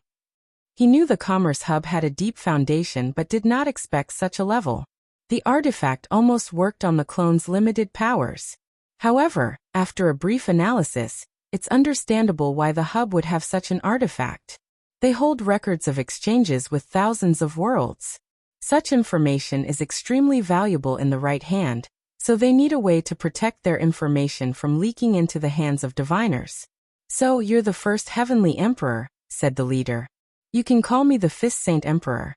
He knew the Commerce Hub had a deep foundation but did not expect such a level. The artifact almost worked on the clone's limited powers. However, after a brief analysis, it's understandable why the hub would have such an artifact. They hold records of exchanges with thousands of worlds. Such information is extremely valuable in the right hand, so they need a way to protect their information from leaking into the hands of diviners. So, you're the first Heavenly Emperor, said the leader. You can call me the Fifth Saint Emperor.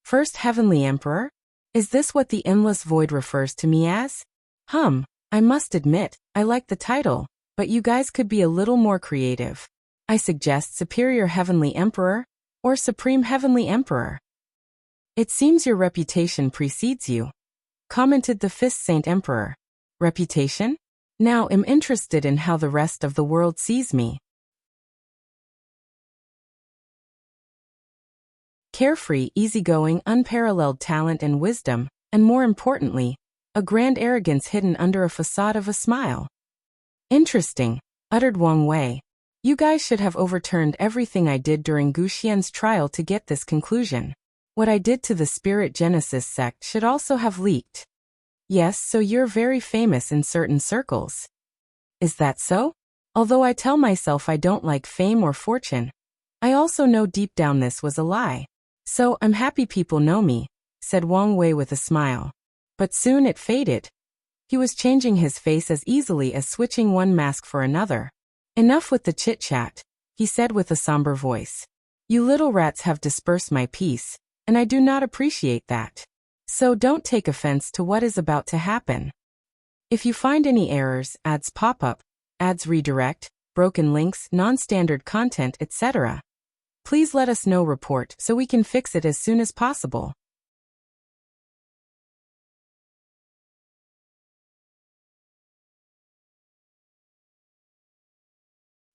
First Heavenly Emperor? Is this what the Endless Void refers to me as? I must admit, I like the title, but you guys could be a little more creative. I suggest Superior Heavenly Emperor, or Supreme Heavenly Emperor. It seems your reputation precedes you, commented the Fifth Saint Emperor. Reputation? Now I'm interested in how the rest of the world sees me. Carefree, easygoing, unparalleled talent and wisdom, and more importantly, a grand arrogance hidden under a facade of a smile. Interesting, uttered Wang Wei. You guys should have overturned everything I did during Gu Xian's trial to get this conclusion. What I did to the Spirit Genesis sect should also have leaked. Yes, so you're very famous in certain circles. Is that so? Although I tell myself I don't like fame or fortune, I also know deep down this was a lie. So I'm happy people know me, said Wang Wei with a smile. But soon it faded. He was changing his face as easily as switching one mask for another. Enough with the chit-chat, he said with a somber voice. You little rats have dispersed my peace, and I do not appreciate that. So don't take offense to what is about to happen. If you find any errors, ads pop up, ads redirect, broken links, non-standard content, etc., please let us know report so we can fix it as soon as possible.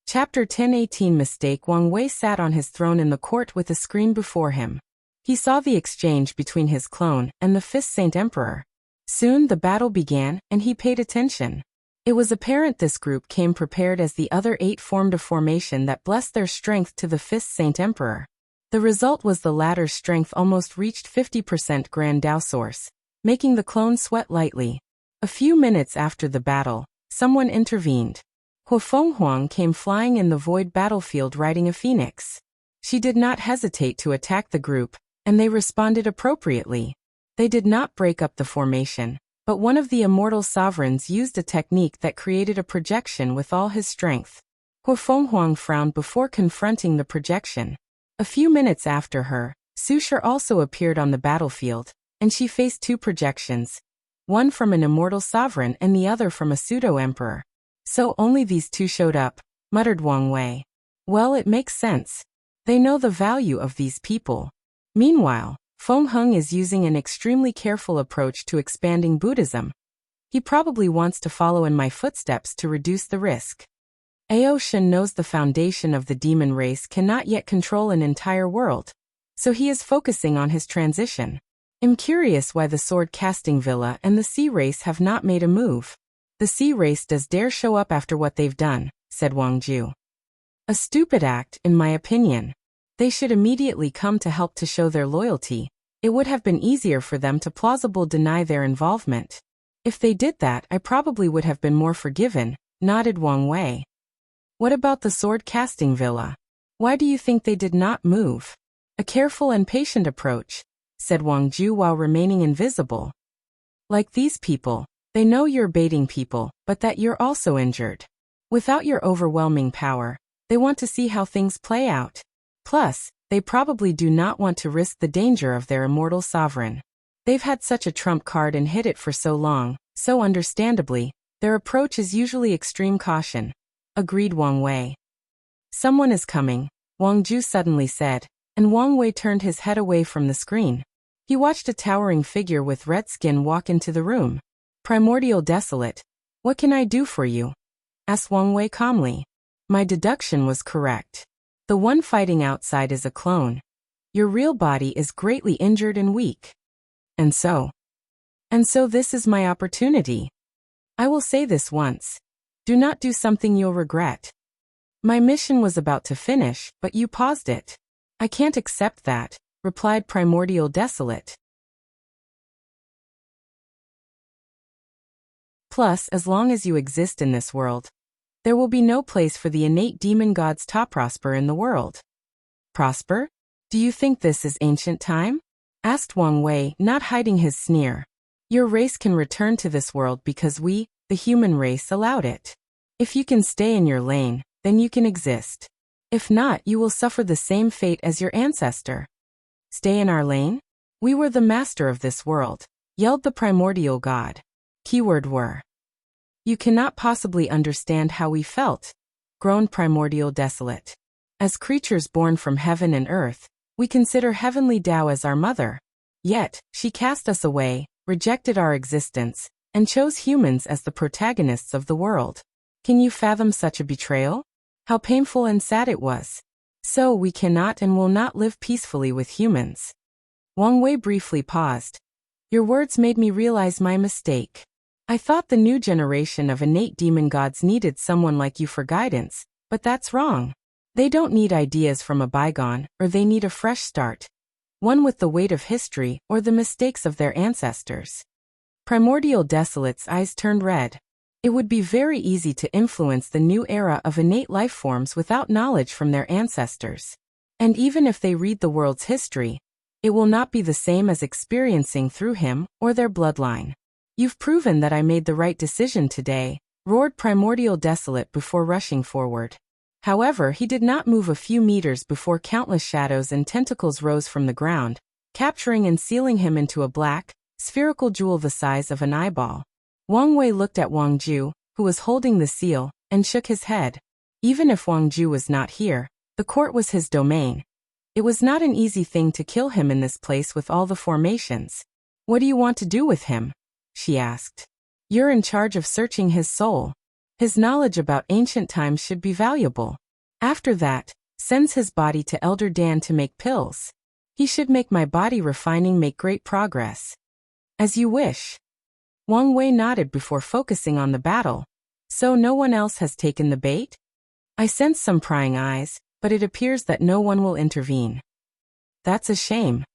Chapter 1018 Mistake. Wang Wei sat on his throne in the court with a screen before him. He saw the exchange between his clone and the Fifth Saint Emperor. Soon the battle began, and he paid attention. It was apparent this group came prepared as the other 8 formed a formation that blessed their strength to the Fifth Saint Emperor. The result was the latter's strength almost reached 50% Grand Tao Source, making the clone sweat lightly. A few minutes after the battle, someone intervened. Hu Fenghuang came flying in the void battlefield riding a phoenix. She did not hesitate to attack the group, and they responded appropriately. They did not break up the formation, but one of the immortal sovereigns used a technique that created a projection with all his strength. Hu Fenghuang frowned before confronting the projection. A few minutes after her, Su Shi also appeared on the battlefield, and she faced 2 projections, one from an immortal sovereign and the other from a pseudo-emperor. So only these 2 showed up, muttered Wang Wei. Well, it makes sense. They know the value of these people. Meanwhile, Feng Heng is using an extremely careful approach to expanding Buddhism. He probably wants to follow in my footsteps to reduce the risk. Ao Shen knows the foundation of the demon race cannot yet control an entire world, so he is focusing on his transition. I'm curious why the sword-casting villa and the sea race have not made a move. The sea race does dare show up after what they've done, said Wang Ju. A stupid act, in my opinion. They should immediately come to help to show their loyalty. It would have been easier for them to plausibly deny their involvement. If they did that, I probably would have been more forgiven, nodded Wang Wei. What about the sword-casting villa? Why do you think they did not move? A careful and patient approach, said Wang Ju while remaining invisible. Like these people, They know you're baiting people, but that you're also injured. Without your overwhelming power, they want to see how things play out. Plus, they probably do not want to risk the danger of their immortal sovereign. They've had such a trump card and hid it for so long, so understandably, their approach is usually extreme caution. Agreed Wang Wei. Someone is coming, Wang Ju suddenly said, and Wang Wei turned his head away from the screen. He watched a towering figure with red skin walk into the room. Primordial Desolate. What can I do for you? Asked Wang Wei calmly. My deduction was correct. The one fighting outside is a clone. Your real body is greatly injured and weak. And so this is my opportunity. I will say this once. Do not do something you'll regret. My mission was about to finish, but you paused it. I can't accept that, replied Primordial Desolate. Plus, as long as you exist in this world, there will be no place for the innate demon gods to prosper in the world. Prosper? Do you think this is ancient time? Asked Wang Wei, not hiding his sneer. Your race can return to this world because we, the human race, allowed it. If you can stay in your lane, then you can exist. If not, you will suffer the same fate as your ancestor. Stay in our lane? We were the master of this world, yelled the primordial god. Keyword were. You cannot possibly understand how we felt, groaned Primordial Desolate. As creatures born from heaven and earth, we consider heavenly Tao as our mother. Yet, she cast us away, rejected our existence, and chose humans as the protagonists of the world. Can you fathom such a betrayal? How painful and sad it was. So we cannot and will not live peacefully with humans. Wang Wei briefly paused. Your words made me realize my mistake. I thought the new generation of innate demon gods needed someone like you for guidance, but that's wrong. They don't need ideas from a bygone, or they need a fresh start. One with the weight of history or the mistakes of their ancestors. Primordial Desolate's eyes turned red. It would be very easy to influence the new era of innate life forms without knowledge from their ancestors. And even if they read the world's history, it will not be the same as experiencing through him or their bloodline. You've proven that I made the right decision today, roared Primordial Desolate before rushing forward. However, he did not move a few meters before countless shadows and tentacles rose from the ground, capturing and sealing him into a black, spherical jewel the size of an eyeball. Wang Wei looked at Wang Ju, who was holding the seal, and shook his head. Even if Wang Ju was not here, the court was his domain. It was not an easy thing to kill him in this place with all the formations. What do you want to do with him? She asked. You're in charge of searching his soul. His knowledge about ancient times should be valuable. After that, sends his body to Elder Dan to make pills. He should make my body refining make great progress. As you wish. Wang Wei nodded before focusing on the battle. So no one else has taken the bait? I sense some prying eyes, but it appears that no one will intervene. That's a shame.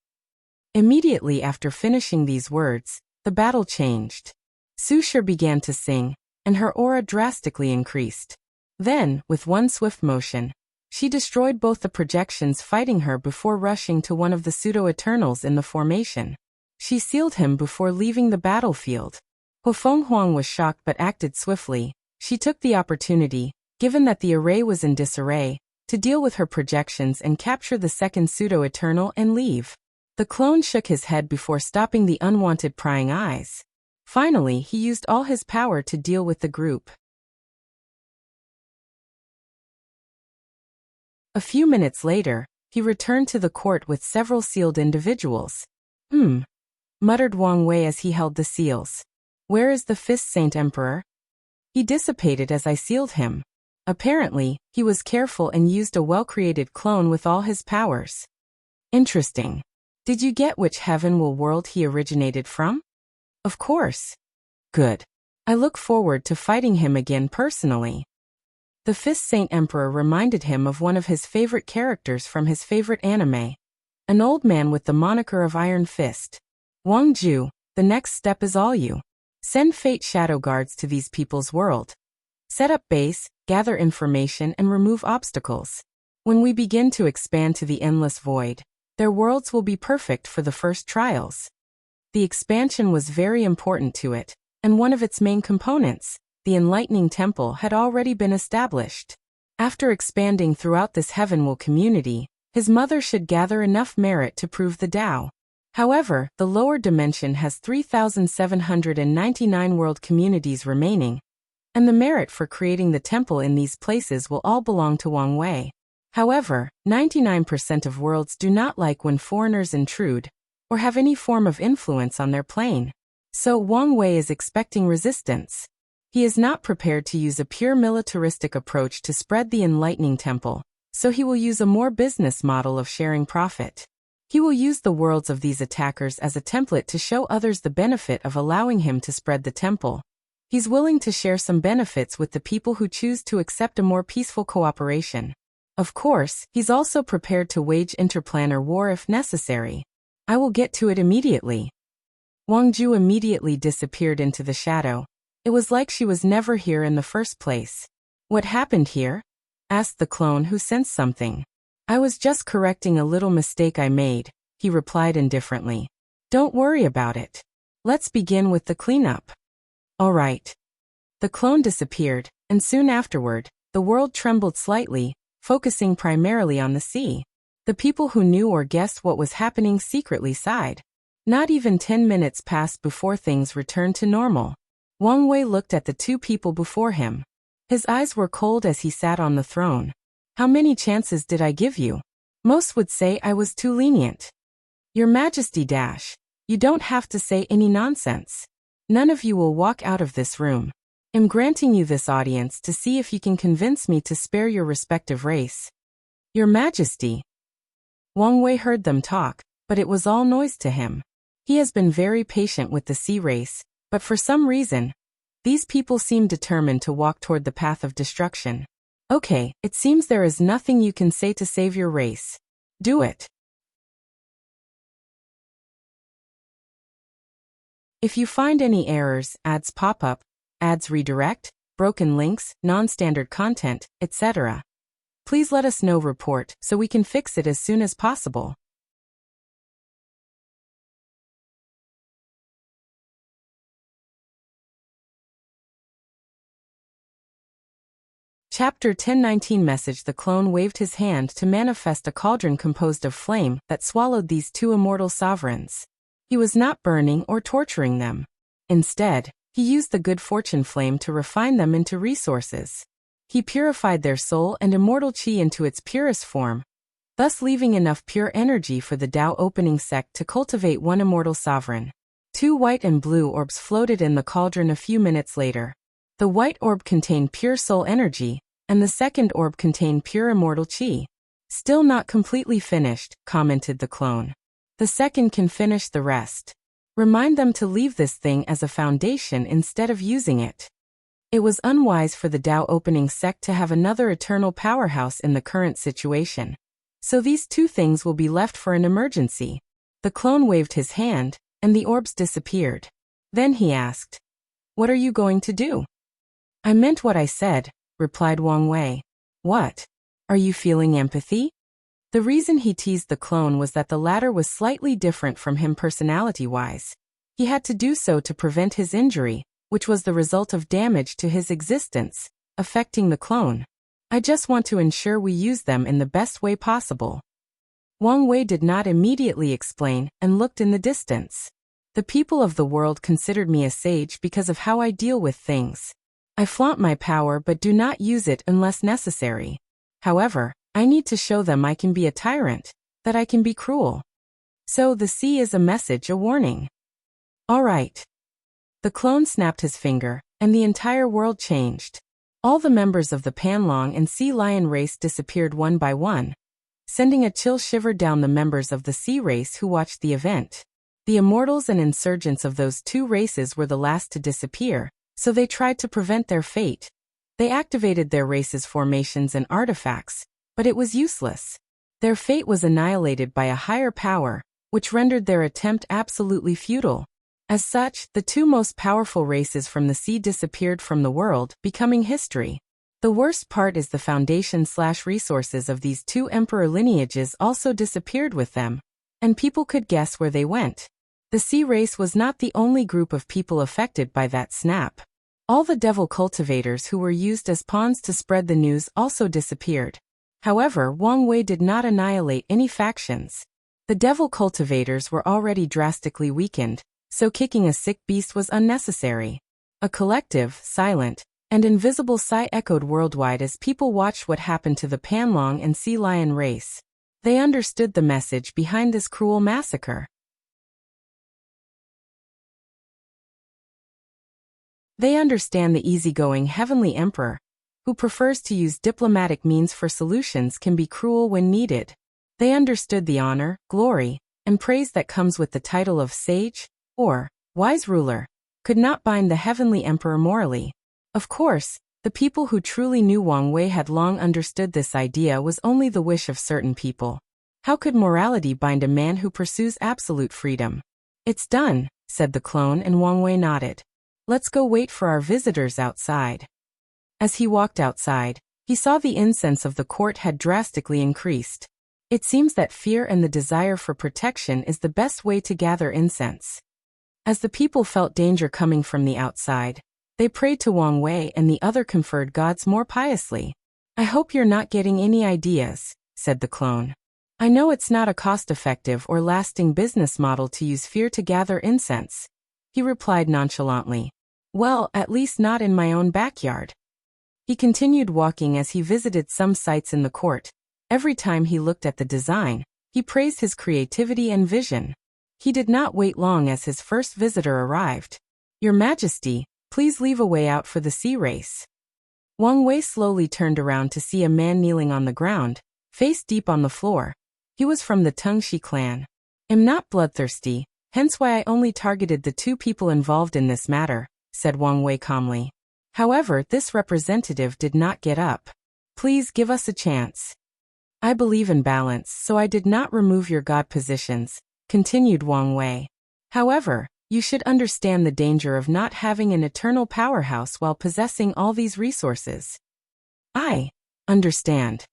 Immediately after finishing these words, the battle changed. Su Shi began to sing, and her aura drastically increased. Then, with one swift motion, she destroyed both the projections fighting her before rushing to one of the pseudo-eternals in the formation. She sealed him before leaving the battlefield. Hufeng Huang was shocked but acted swiftly. She took the opportunity, given that the array was in disarray, to deal with her projections and capture the second pseudo-eternal and leave. The clone shook his head before stopping the unwanted prying eyes. Finally, he used all his power to deal with the group. A few minutes later, he returned to the court with several sealed individuals. Muttered Wang Wei as he held the seals. Where is the Fist Saint Emperor? He dissipated as I sealed him. Apparently, he was careful and used a well-created clone with all his powers. Interesting. Did you get which heaven will world he originated from? Of course. Good. I look forward to fighting him again personally. The Fist Saint Emperor reminded him of one of his favorite characters from his favorite anime. An old man with the moniker of Iron Fist. Wang Ju, the next step is all you. Send Fate Shadow Guards to these people's world. Set up base, gather information and remove obstacles. When we begin to expand to the endless void, their worlds will be perfect for the first trials. The expansion was very important to it, and one of its main components, the enlightening temple, had already been established. After expanding throughout this heavenward community, his mother should gather enough merit to prove the Tao. However, the lower dimension has 3,799 world communities remaining, and the merit for creating the temple in these places will all belong to Wang Wei. However, 99% of worlds do not like when foreigners intrude, or have any form of influence on their plane. So Wang Wei is expecting resistance. He is not prepared to use a pure militaristic approach to spread the enlightening temple, so he will use a more business model of sharing profit. He will use the worlds of these attackers as a template to show others the benefit of allowing him to spread the temple. He's willing to share some benefits with the people who choose to accept a more peaceful cooperation. Of course, he's also prepared to wage interplanar war if necessary. I will get to it immediately. Wang Ju immediately disappeared into the shadow. It was like she was never here in the first place. What happened here? Asked the clone, who sensed something. I was just correcting a little mistake I made, he replied indifferently. Don't worry about it. Let's begin with the cleanup. All right. The clone disappeared, and soon afterward, the world trembled slightly, focusing primarily on the sea. The people who knew or guessed what was happening secretly sighed. Not even 10 minutes passed before things returned to normal. Wang Wei looked at the two people before him. His eyes were cold as he sat on the throne. How many chances did I give you? Most would say I was too lenient. Your Majesty you don't have to say any nonsense. None of you will walk out of this room. I'm granting you this audience to see if you can convince me to spare your respective race. Your Majesty. Wang Wei heard them talk, but it was all noise to him. He has been very patient with the sea race, but for some reason, these people seem determined to walk toward the path of destruction. Okay, it seems there is nothing you can say to save your race. Do it. If you find any errors, ads pop up, ads redirect, broken links, non-standard content, etc., please let us know. Report so we can fix it as soon as possible. Chapter 1019 Message. The clone waved his hand to manifest a cauldron composed of flame that swallowed these two immortal sovereigns. He was not burning or torturing them. Instead, he used the good fortune flame to refine them into resources. He purified their soul and immortal qi into its purest form, thus leaving enough pure energy for the Tao opening sect to cultivate one immortal sovereign. Two white and blue orbs floated in the cauldron a few minutes later. The white orb contained pure soul energy, and the second orb contained pure immortal qi. Still not completely finished, commented the clone. The second can finish the rest. Remind them to leave this thing as a foundation instead of using it. It was unwise for the Tao opening sect to have another eternal powerhouse in the current situation. So these two things will be left for an emergency. The clone waved his hand, and the orbs disappeared. Then he asked, "What are you going to do?" "I meant what I said," replied Wang Wei. "What? Are you feeling empathy?" The reason he teased the clone was that the latter was slightly different from him personality-wise. He had to do so to prevent his injury, which was the result of damage to his existence, affecting the clone. "I just want to ensure we use them in the best way possible." Wang Wei did not immediately explain and looked in the distance. "The people of the world considered me a sage because of how I deal with things. I flaunt my power but do not use it unless necessary. However, I need to show them I can be a tyrant, that I can be cruel. So the sea is a message, a warning." "All right." The clone snapped his finger, and the entire world changed. All the members of the Panlong and Sea Lion race disappeared one by one, sending a chill shiver down the members of the sea race who watched the event. The immortals and insurgents of those two races were the last to disappear, so they tried to prevent their fate. They activated their race's formations and artifacts, but it was useless. Their fate was annihilated by a higher power, which rendered their attempt absolutely futile. As such, the two most powerful races from the sea disappeared from the world, becoming history. The worst part is the foundation/resources of these two emperor lineages also disappeared with them, and people could guess where they went. The sea race was not the only group of people affected by that snap. All the devil cultivators who were used as pawns to spread the news also disappeared. However, Wang Wei did not annihilate any factions. The devil cultivators were already drastically weakened, so kicking a sick beast was unnecessary. A collective, silent, and invisible sigh echoed worldwide as people watched what happened to the Panlong and Sea Lion race. They understood the message behind this cruel massacre. They understand the easygoing Heavenly Emperor, who prefers to use diplomatic means for solutions, can be cruel when needed. They understood the honor, glory, and praise that comes with the title of sage, or wise ruler, could not bind the Heavenly Emperor morally. Of course, the people who truly knew Wang Wei had long understood this idea was only the wish of certain people. How could morality bind a man who pursues absolute freedom? It's done, said the clone, and Wang Wei nodded. Let's go wait for our visitors outside. As he walked outside, he saw the incense of the court had drastically increased. It seems that fear and the desire for protection is the best way to gather incense. As the people felt danger coming from the outside, they prayed to Wang Wei and the other conferred gods more piously. I hope you're not getting any ideas, said the clone. I know it's not a cost-effective or lasting business model to use fear to gather incense, he replied nonchalantly. Well, at least not in my own backyard. He continued walking as he visited some sites in the court. Every time he looked at the design, he praised his creativity and vision. He did not wait long as his first visitor arrived. Your Majesty, please leave a way out for the sea race. Wang Wei slowly turned around to see a man kneeling on the ground, face deep on the floor. He was from the Tengshi clan. I'm not bloodthirsty, hence why I only targeted the two people involved in this matter, said Wang Wei calmly. However, this representative did not get up. Please give us a chance. I believe in balance, so I did not remove your god positions, continued Wang Wei. However, you should understand the danger of not having an eternal powerhouse while possessing all these resources. I understand.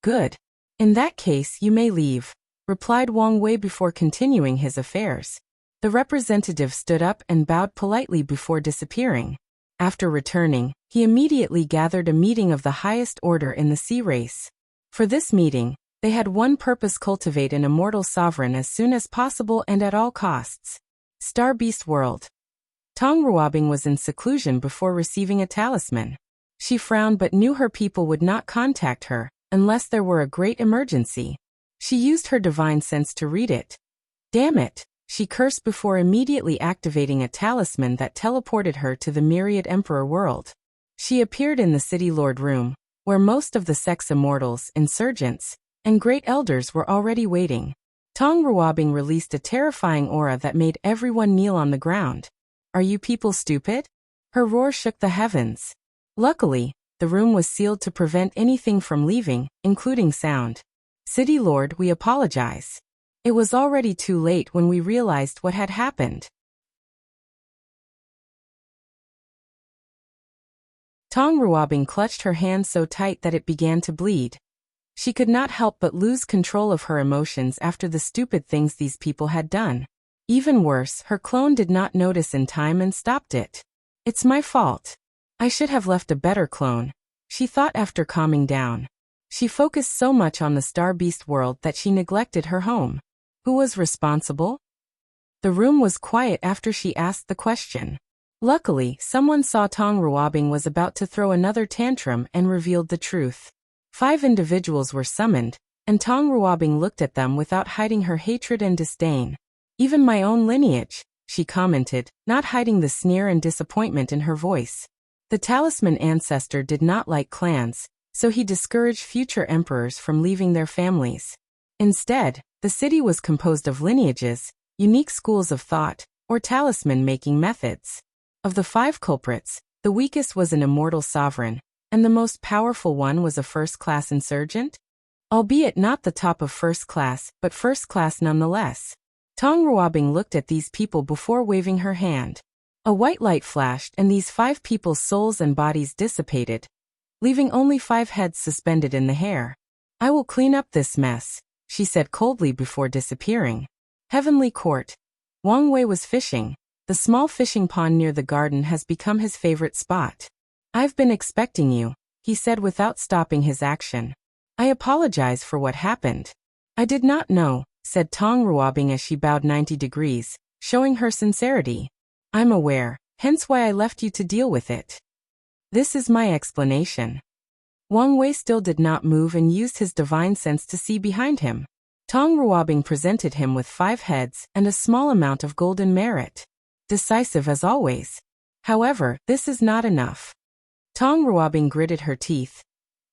Good. In that case, you may leave, replied Wang Wei before continuing his affairs. The representative stood up and bowed politely before disappearing. After returning, he immediately gathered a meeting of the highest order in the sea race. For this meeting, they had one purpose: cultivate an immortal sovereign as soon as possible and at all costs. Star Beast World. Tong Ruobing was in seclusion before receiving a talisman. She frowned but knew her people would not contact her unless there were a great emergency. She used her divine sense to read it. Damn it, she cursed before immediately activating a talisman that teleported her to the Myriad Emperor world. She appeared in the City Lord room, where most of the sex immortals, insurgents, and great elders were already waiting. Tong Ruobing released a terrifying aura that made everyone kneel on the ground. Are you people stupid? Her roar shook the heavens. Luckily, the room was sealed to prevent anything from leaving, including sound. City Lord, we apologize. It was already too late when we realized what had happened. Tong Ruobing clutched her hand so tight that it began to bleed. She could not help but lose control of her emotions after the stupid things these people had done. Even worse, her clone did not notice in time and stopped it. It's my fault. I should have left a better clone, she thought after calming down. She focused so much on the Star Beast world that she neglected her home. Who was responsible? The room was quiet after she asked the question. Luckily, someone saw Tong Ruobing was about to throw another tantrum and revealed the truth. 5 individuals were summoned, and Tong Ruobing looked at them without hiding her hatred and disdain. Even my own lineage, she commented, not hiding the sneer and disappointment in her voice. The talisman ancestor did not like clans, so he discouraged future emperors from leaving their families. Instead, the city was composed of lineages, unique schools of thought, or talisman-making methods. Of the 5 culprits, the weakest was an immortal sovereign, and the most powerful one was a first-class insurgent? Albeit not the top of first class, but first class nonetheless. Tong Ruobing looked at these people before waving her hand. A white light flashed and these 5 people's souls and bodies dissipated, leaving only 5 heads suspended in the hair. I will clean up this mess, she said coldly before disappearing. Heavenly Court. Wang Wei was fishing. The small fishing pond near the garden has become his favorite spot. I've been expecting you, he said without stopping his action. I apologize for what happened. I did not know, said Tong Ruobing as she bowed 90 degrees, showing her sincerity. I'm aware, hence why I left you to deal with it. This is my explanation. Wang Wei still did not move and used his divine sense to see behind him. Tong Ruobing presented him with 5 heads and a small amount of golden merit. Decisive as always. However, this is not enough. Tong Ruobing gritted her teeth.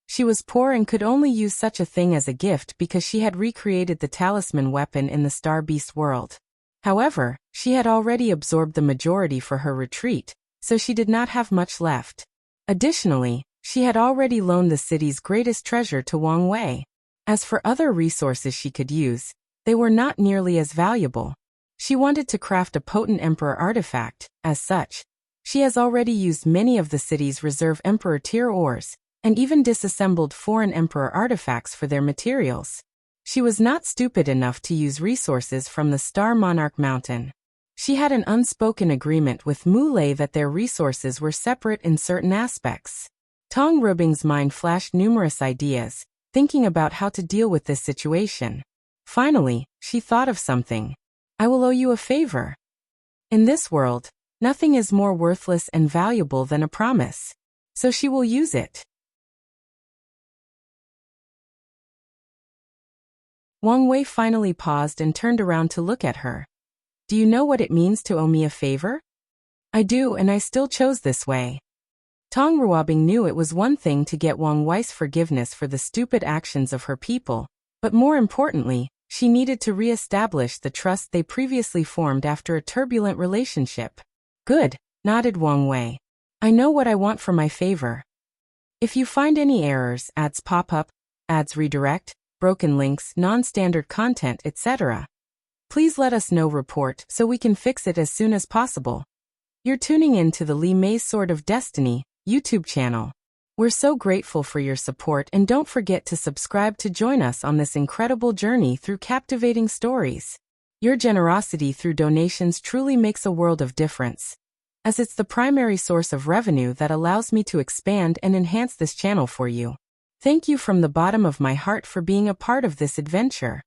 She was poor and could only use such a thing as a gift because she had recreated the talisman weapon in the Star Beast world. However, she had already absorbed the majority for her retreat, so she did not have much left. Additionally, she had already loaned the city's greatest treasure to Wang Wei. As for other resources she could use, they were not nearly as valuable. She wanted to craft a potent Emperor artifact. As such, she has already used many of the city's reserve Emperor tier ores, and even disassembled foreign Emperor artifacts for their materials. She was not stupid enough to use resources from the Star Monarch Mountain. She had an unspoken agreement with Mulei that their resources were separate in certain aspects. Tong Ruobing's mind flashed numerous ideas, thinking about how to deal with this situation. Finally, she thought of something. I will owe you a favor. In this world, nothing is more worthless and valuable than a promise. So she will use it. Wang Wei finally paused and turned around to look at her. Do you know what it means to owe me a favor? I do, and I still chose this way. Tong Ruobing knew it was one thing to get Wang Wei's forgiveness for the stupid actions of her people, but more importantly, she needed to re-establish the trust they previously formed after a turbulent relationship. Good, nodded Wang Wei. I know what I want for my favor. If you find any errors, ads pop up, ads redirect, broken links, non-standard content, etc., please let us know report so we can fix it as soon as possible. You're tuning in to the Li Mei's Sword of Destiny YouTube channel. We're so grateful for your support, and don't forget to subscribe to join us on this incredible journey through captivating stories. Your generosity through donations truly makes a world of difference, as it's the primary source of revenue that allows me to expand and enhance this channel for you. Thank you from the bottom of my heart for being a part of this adventure.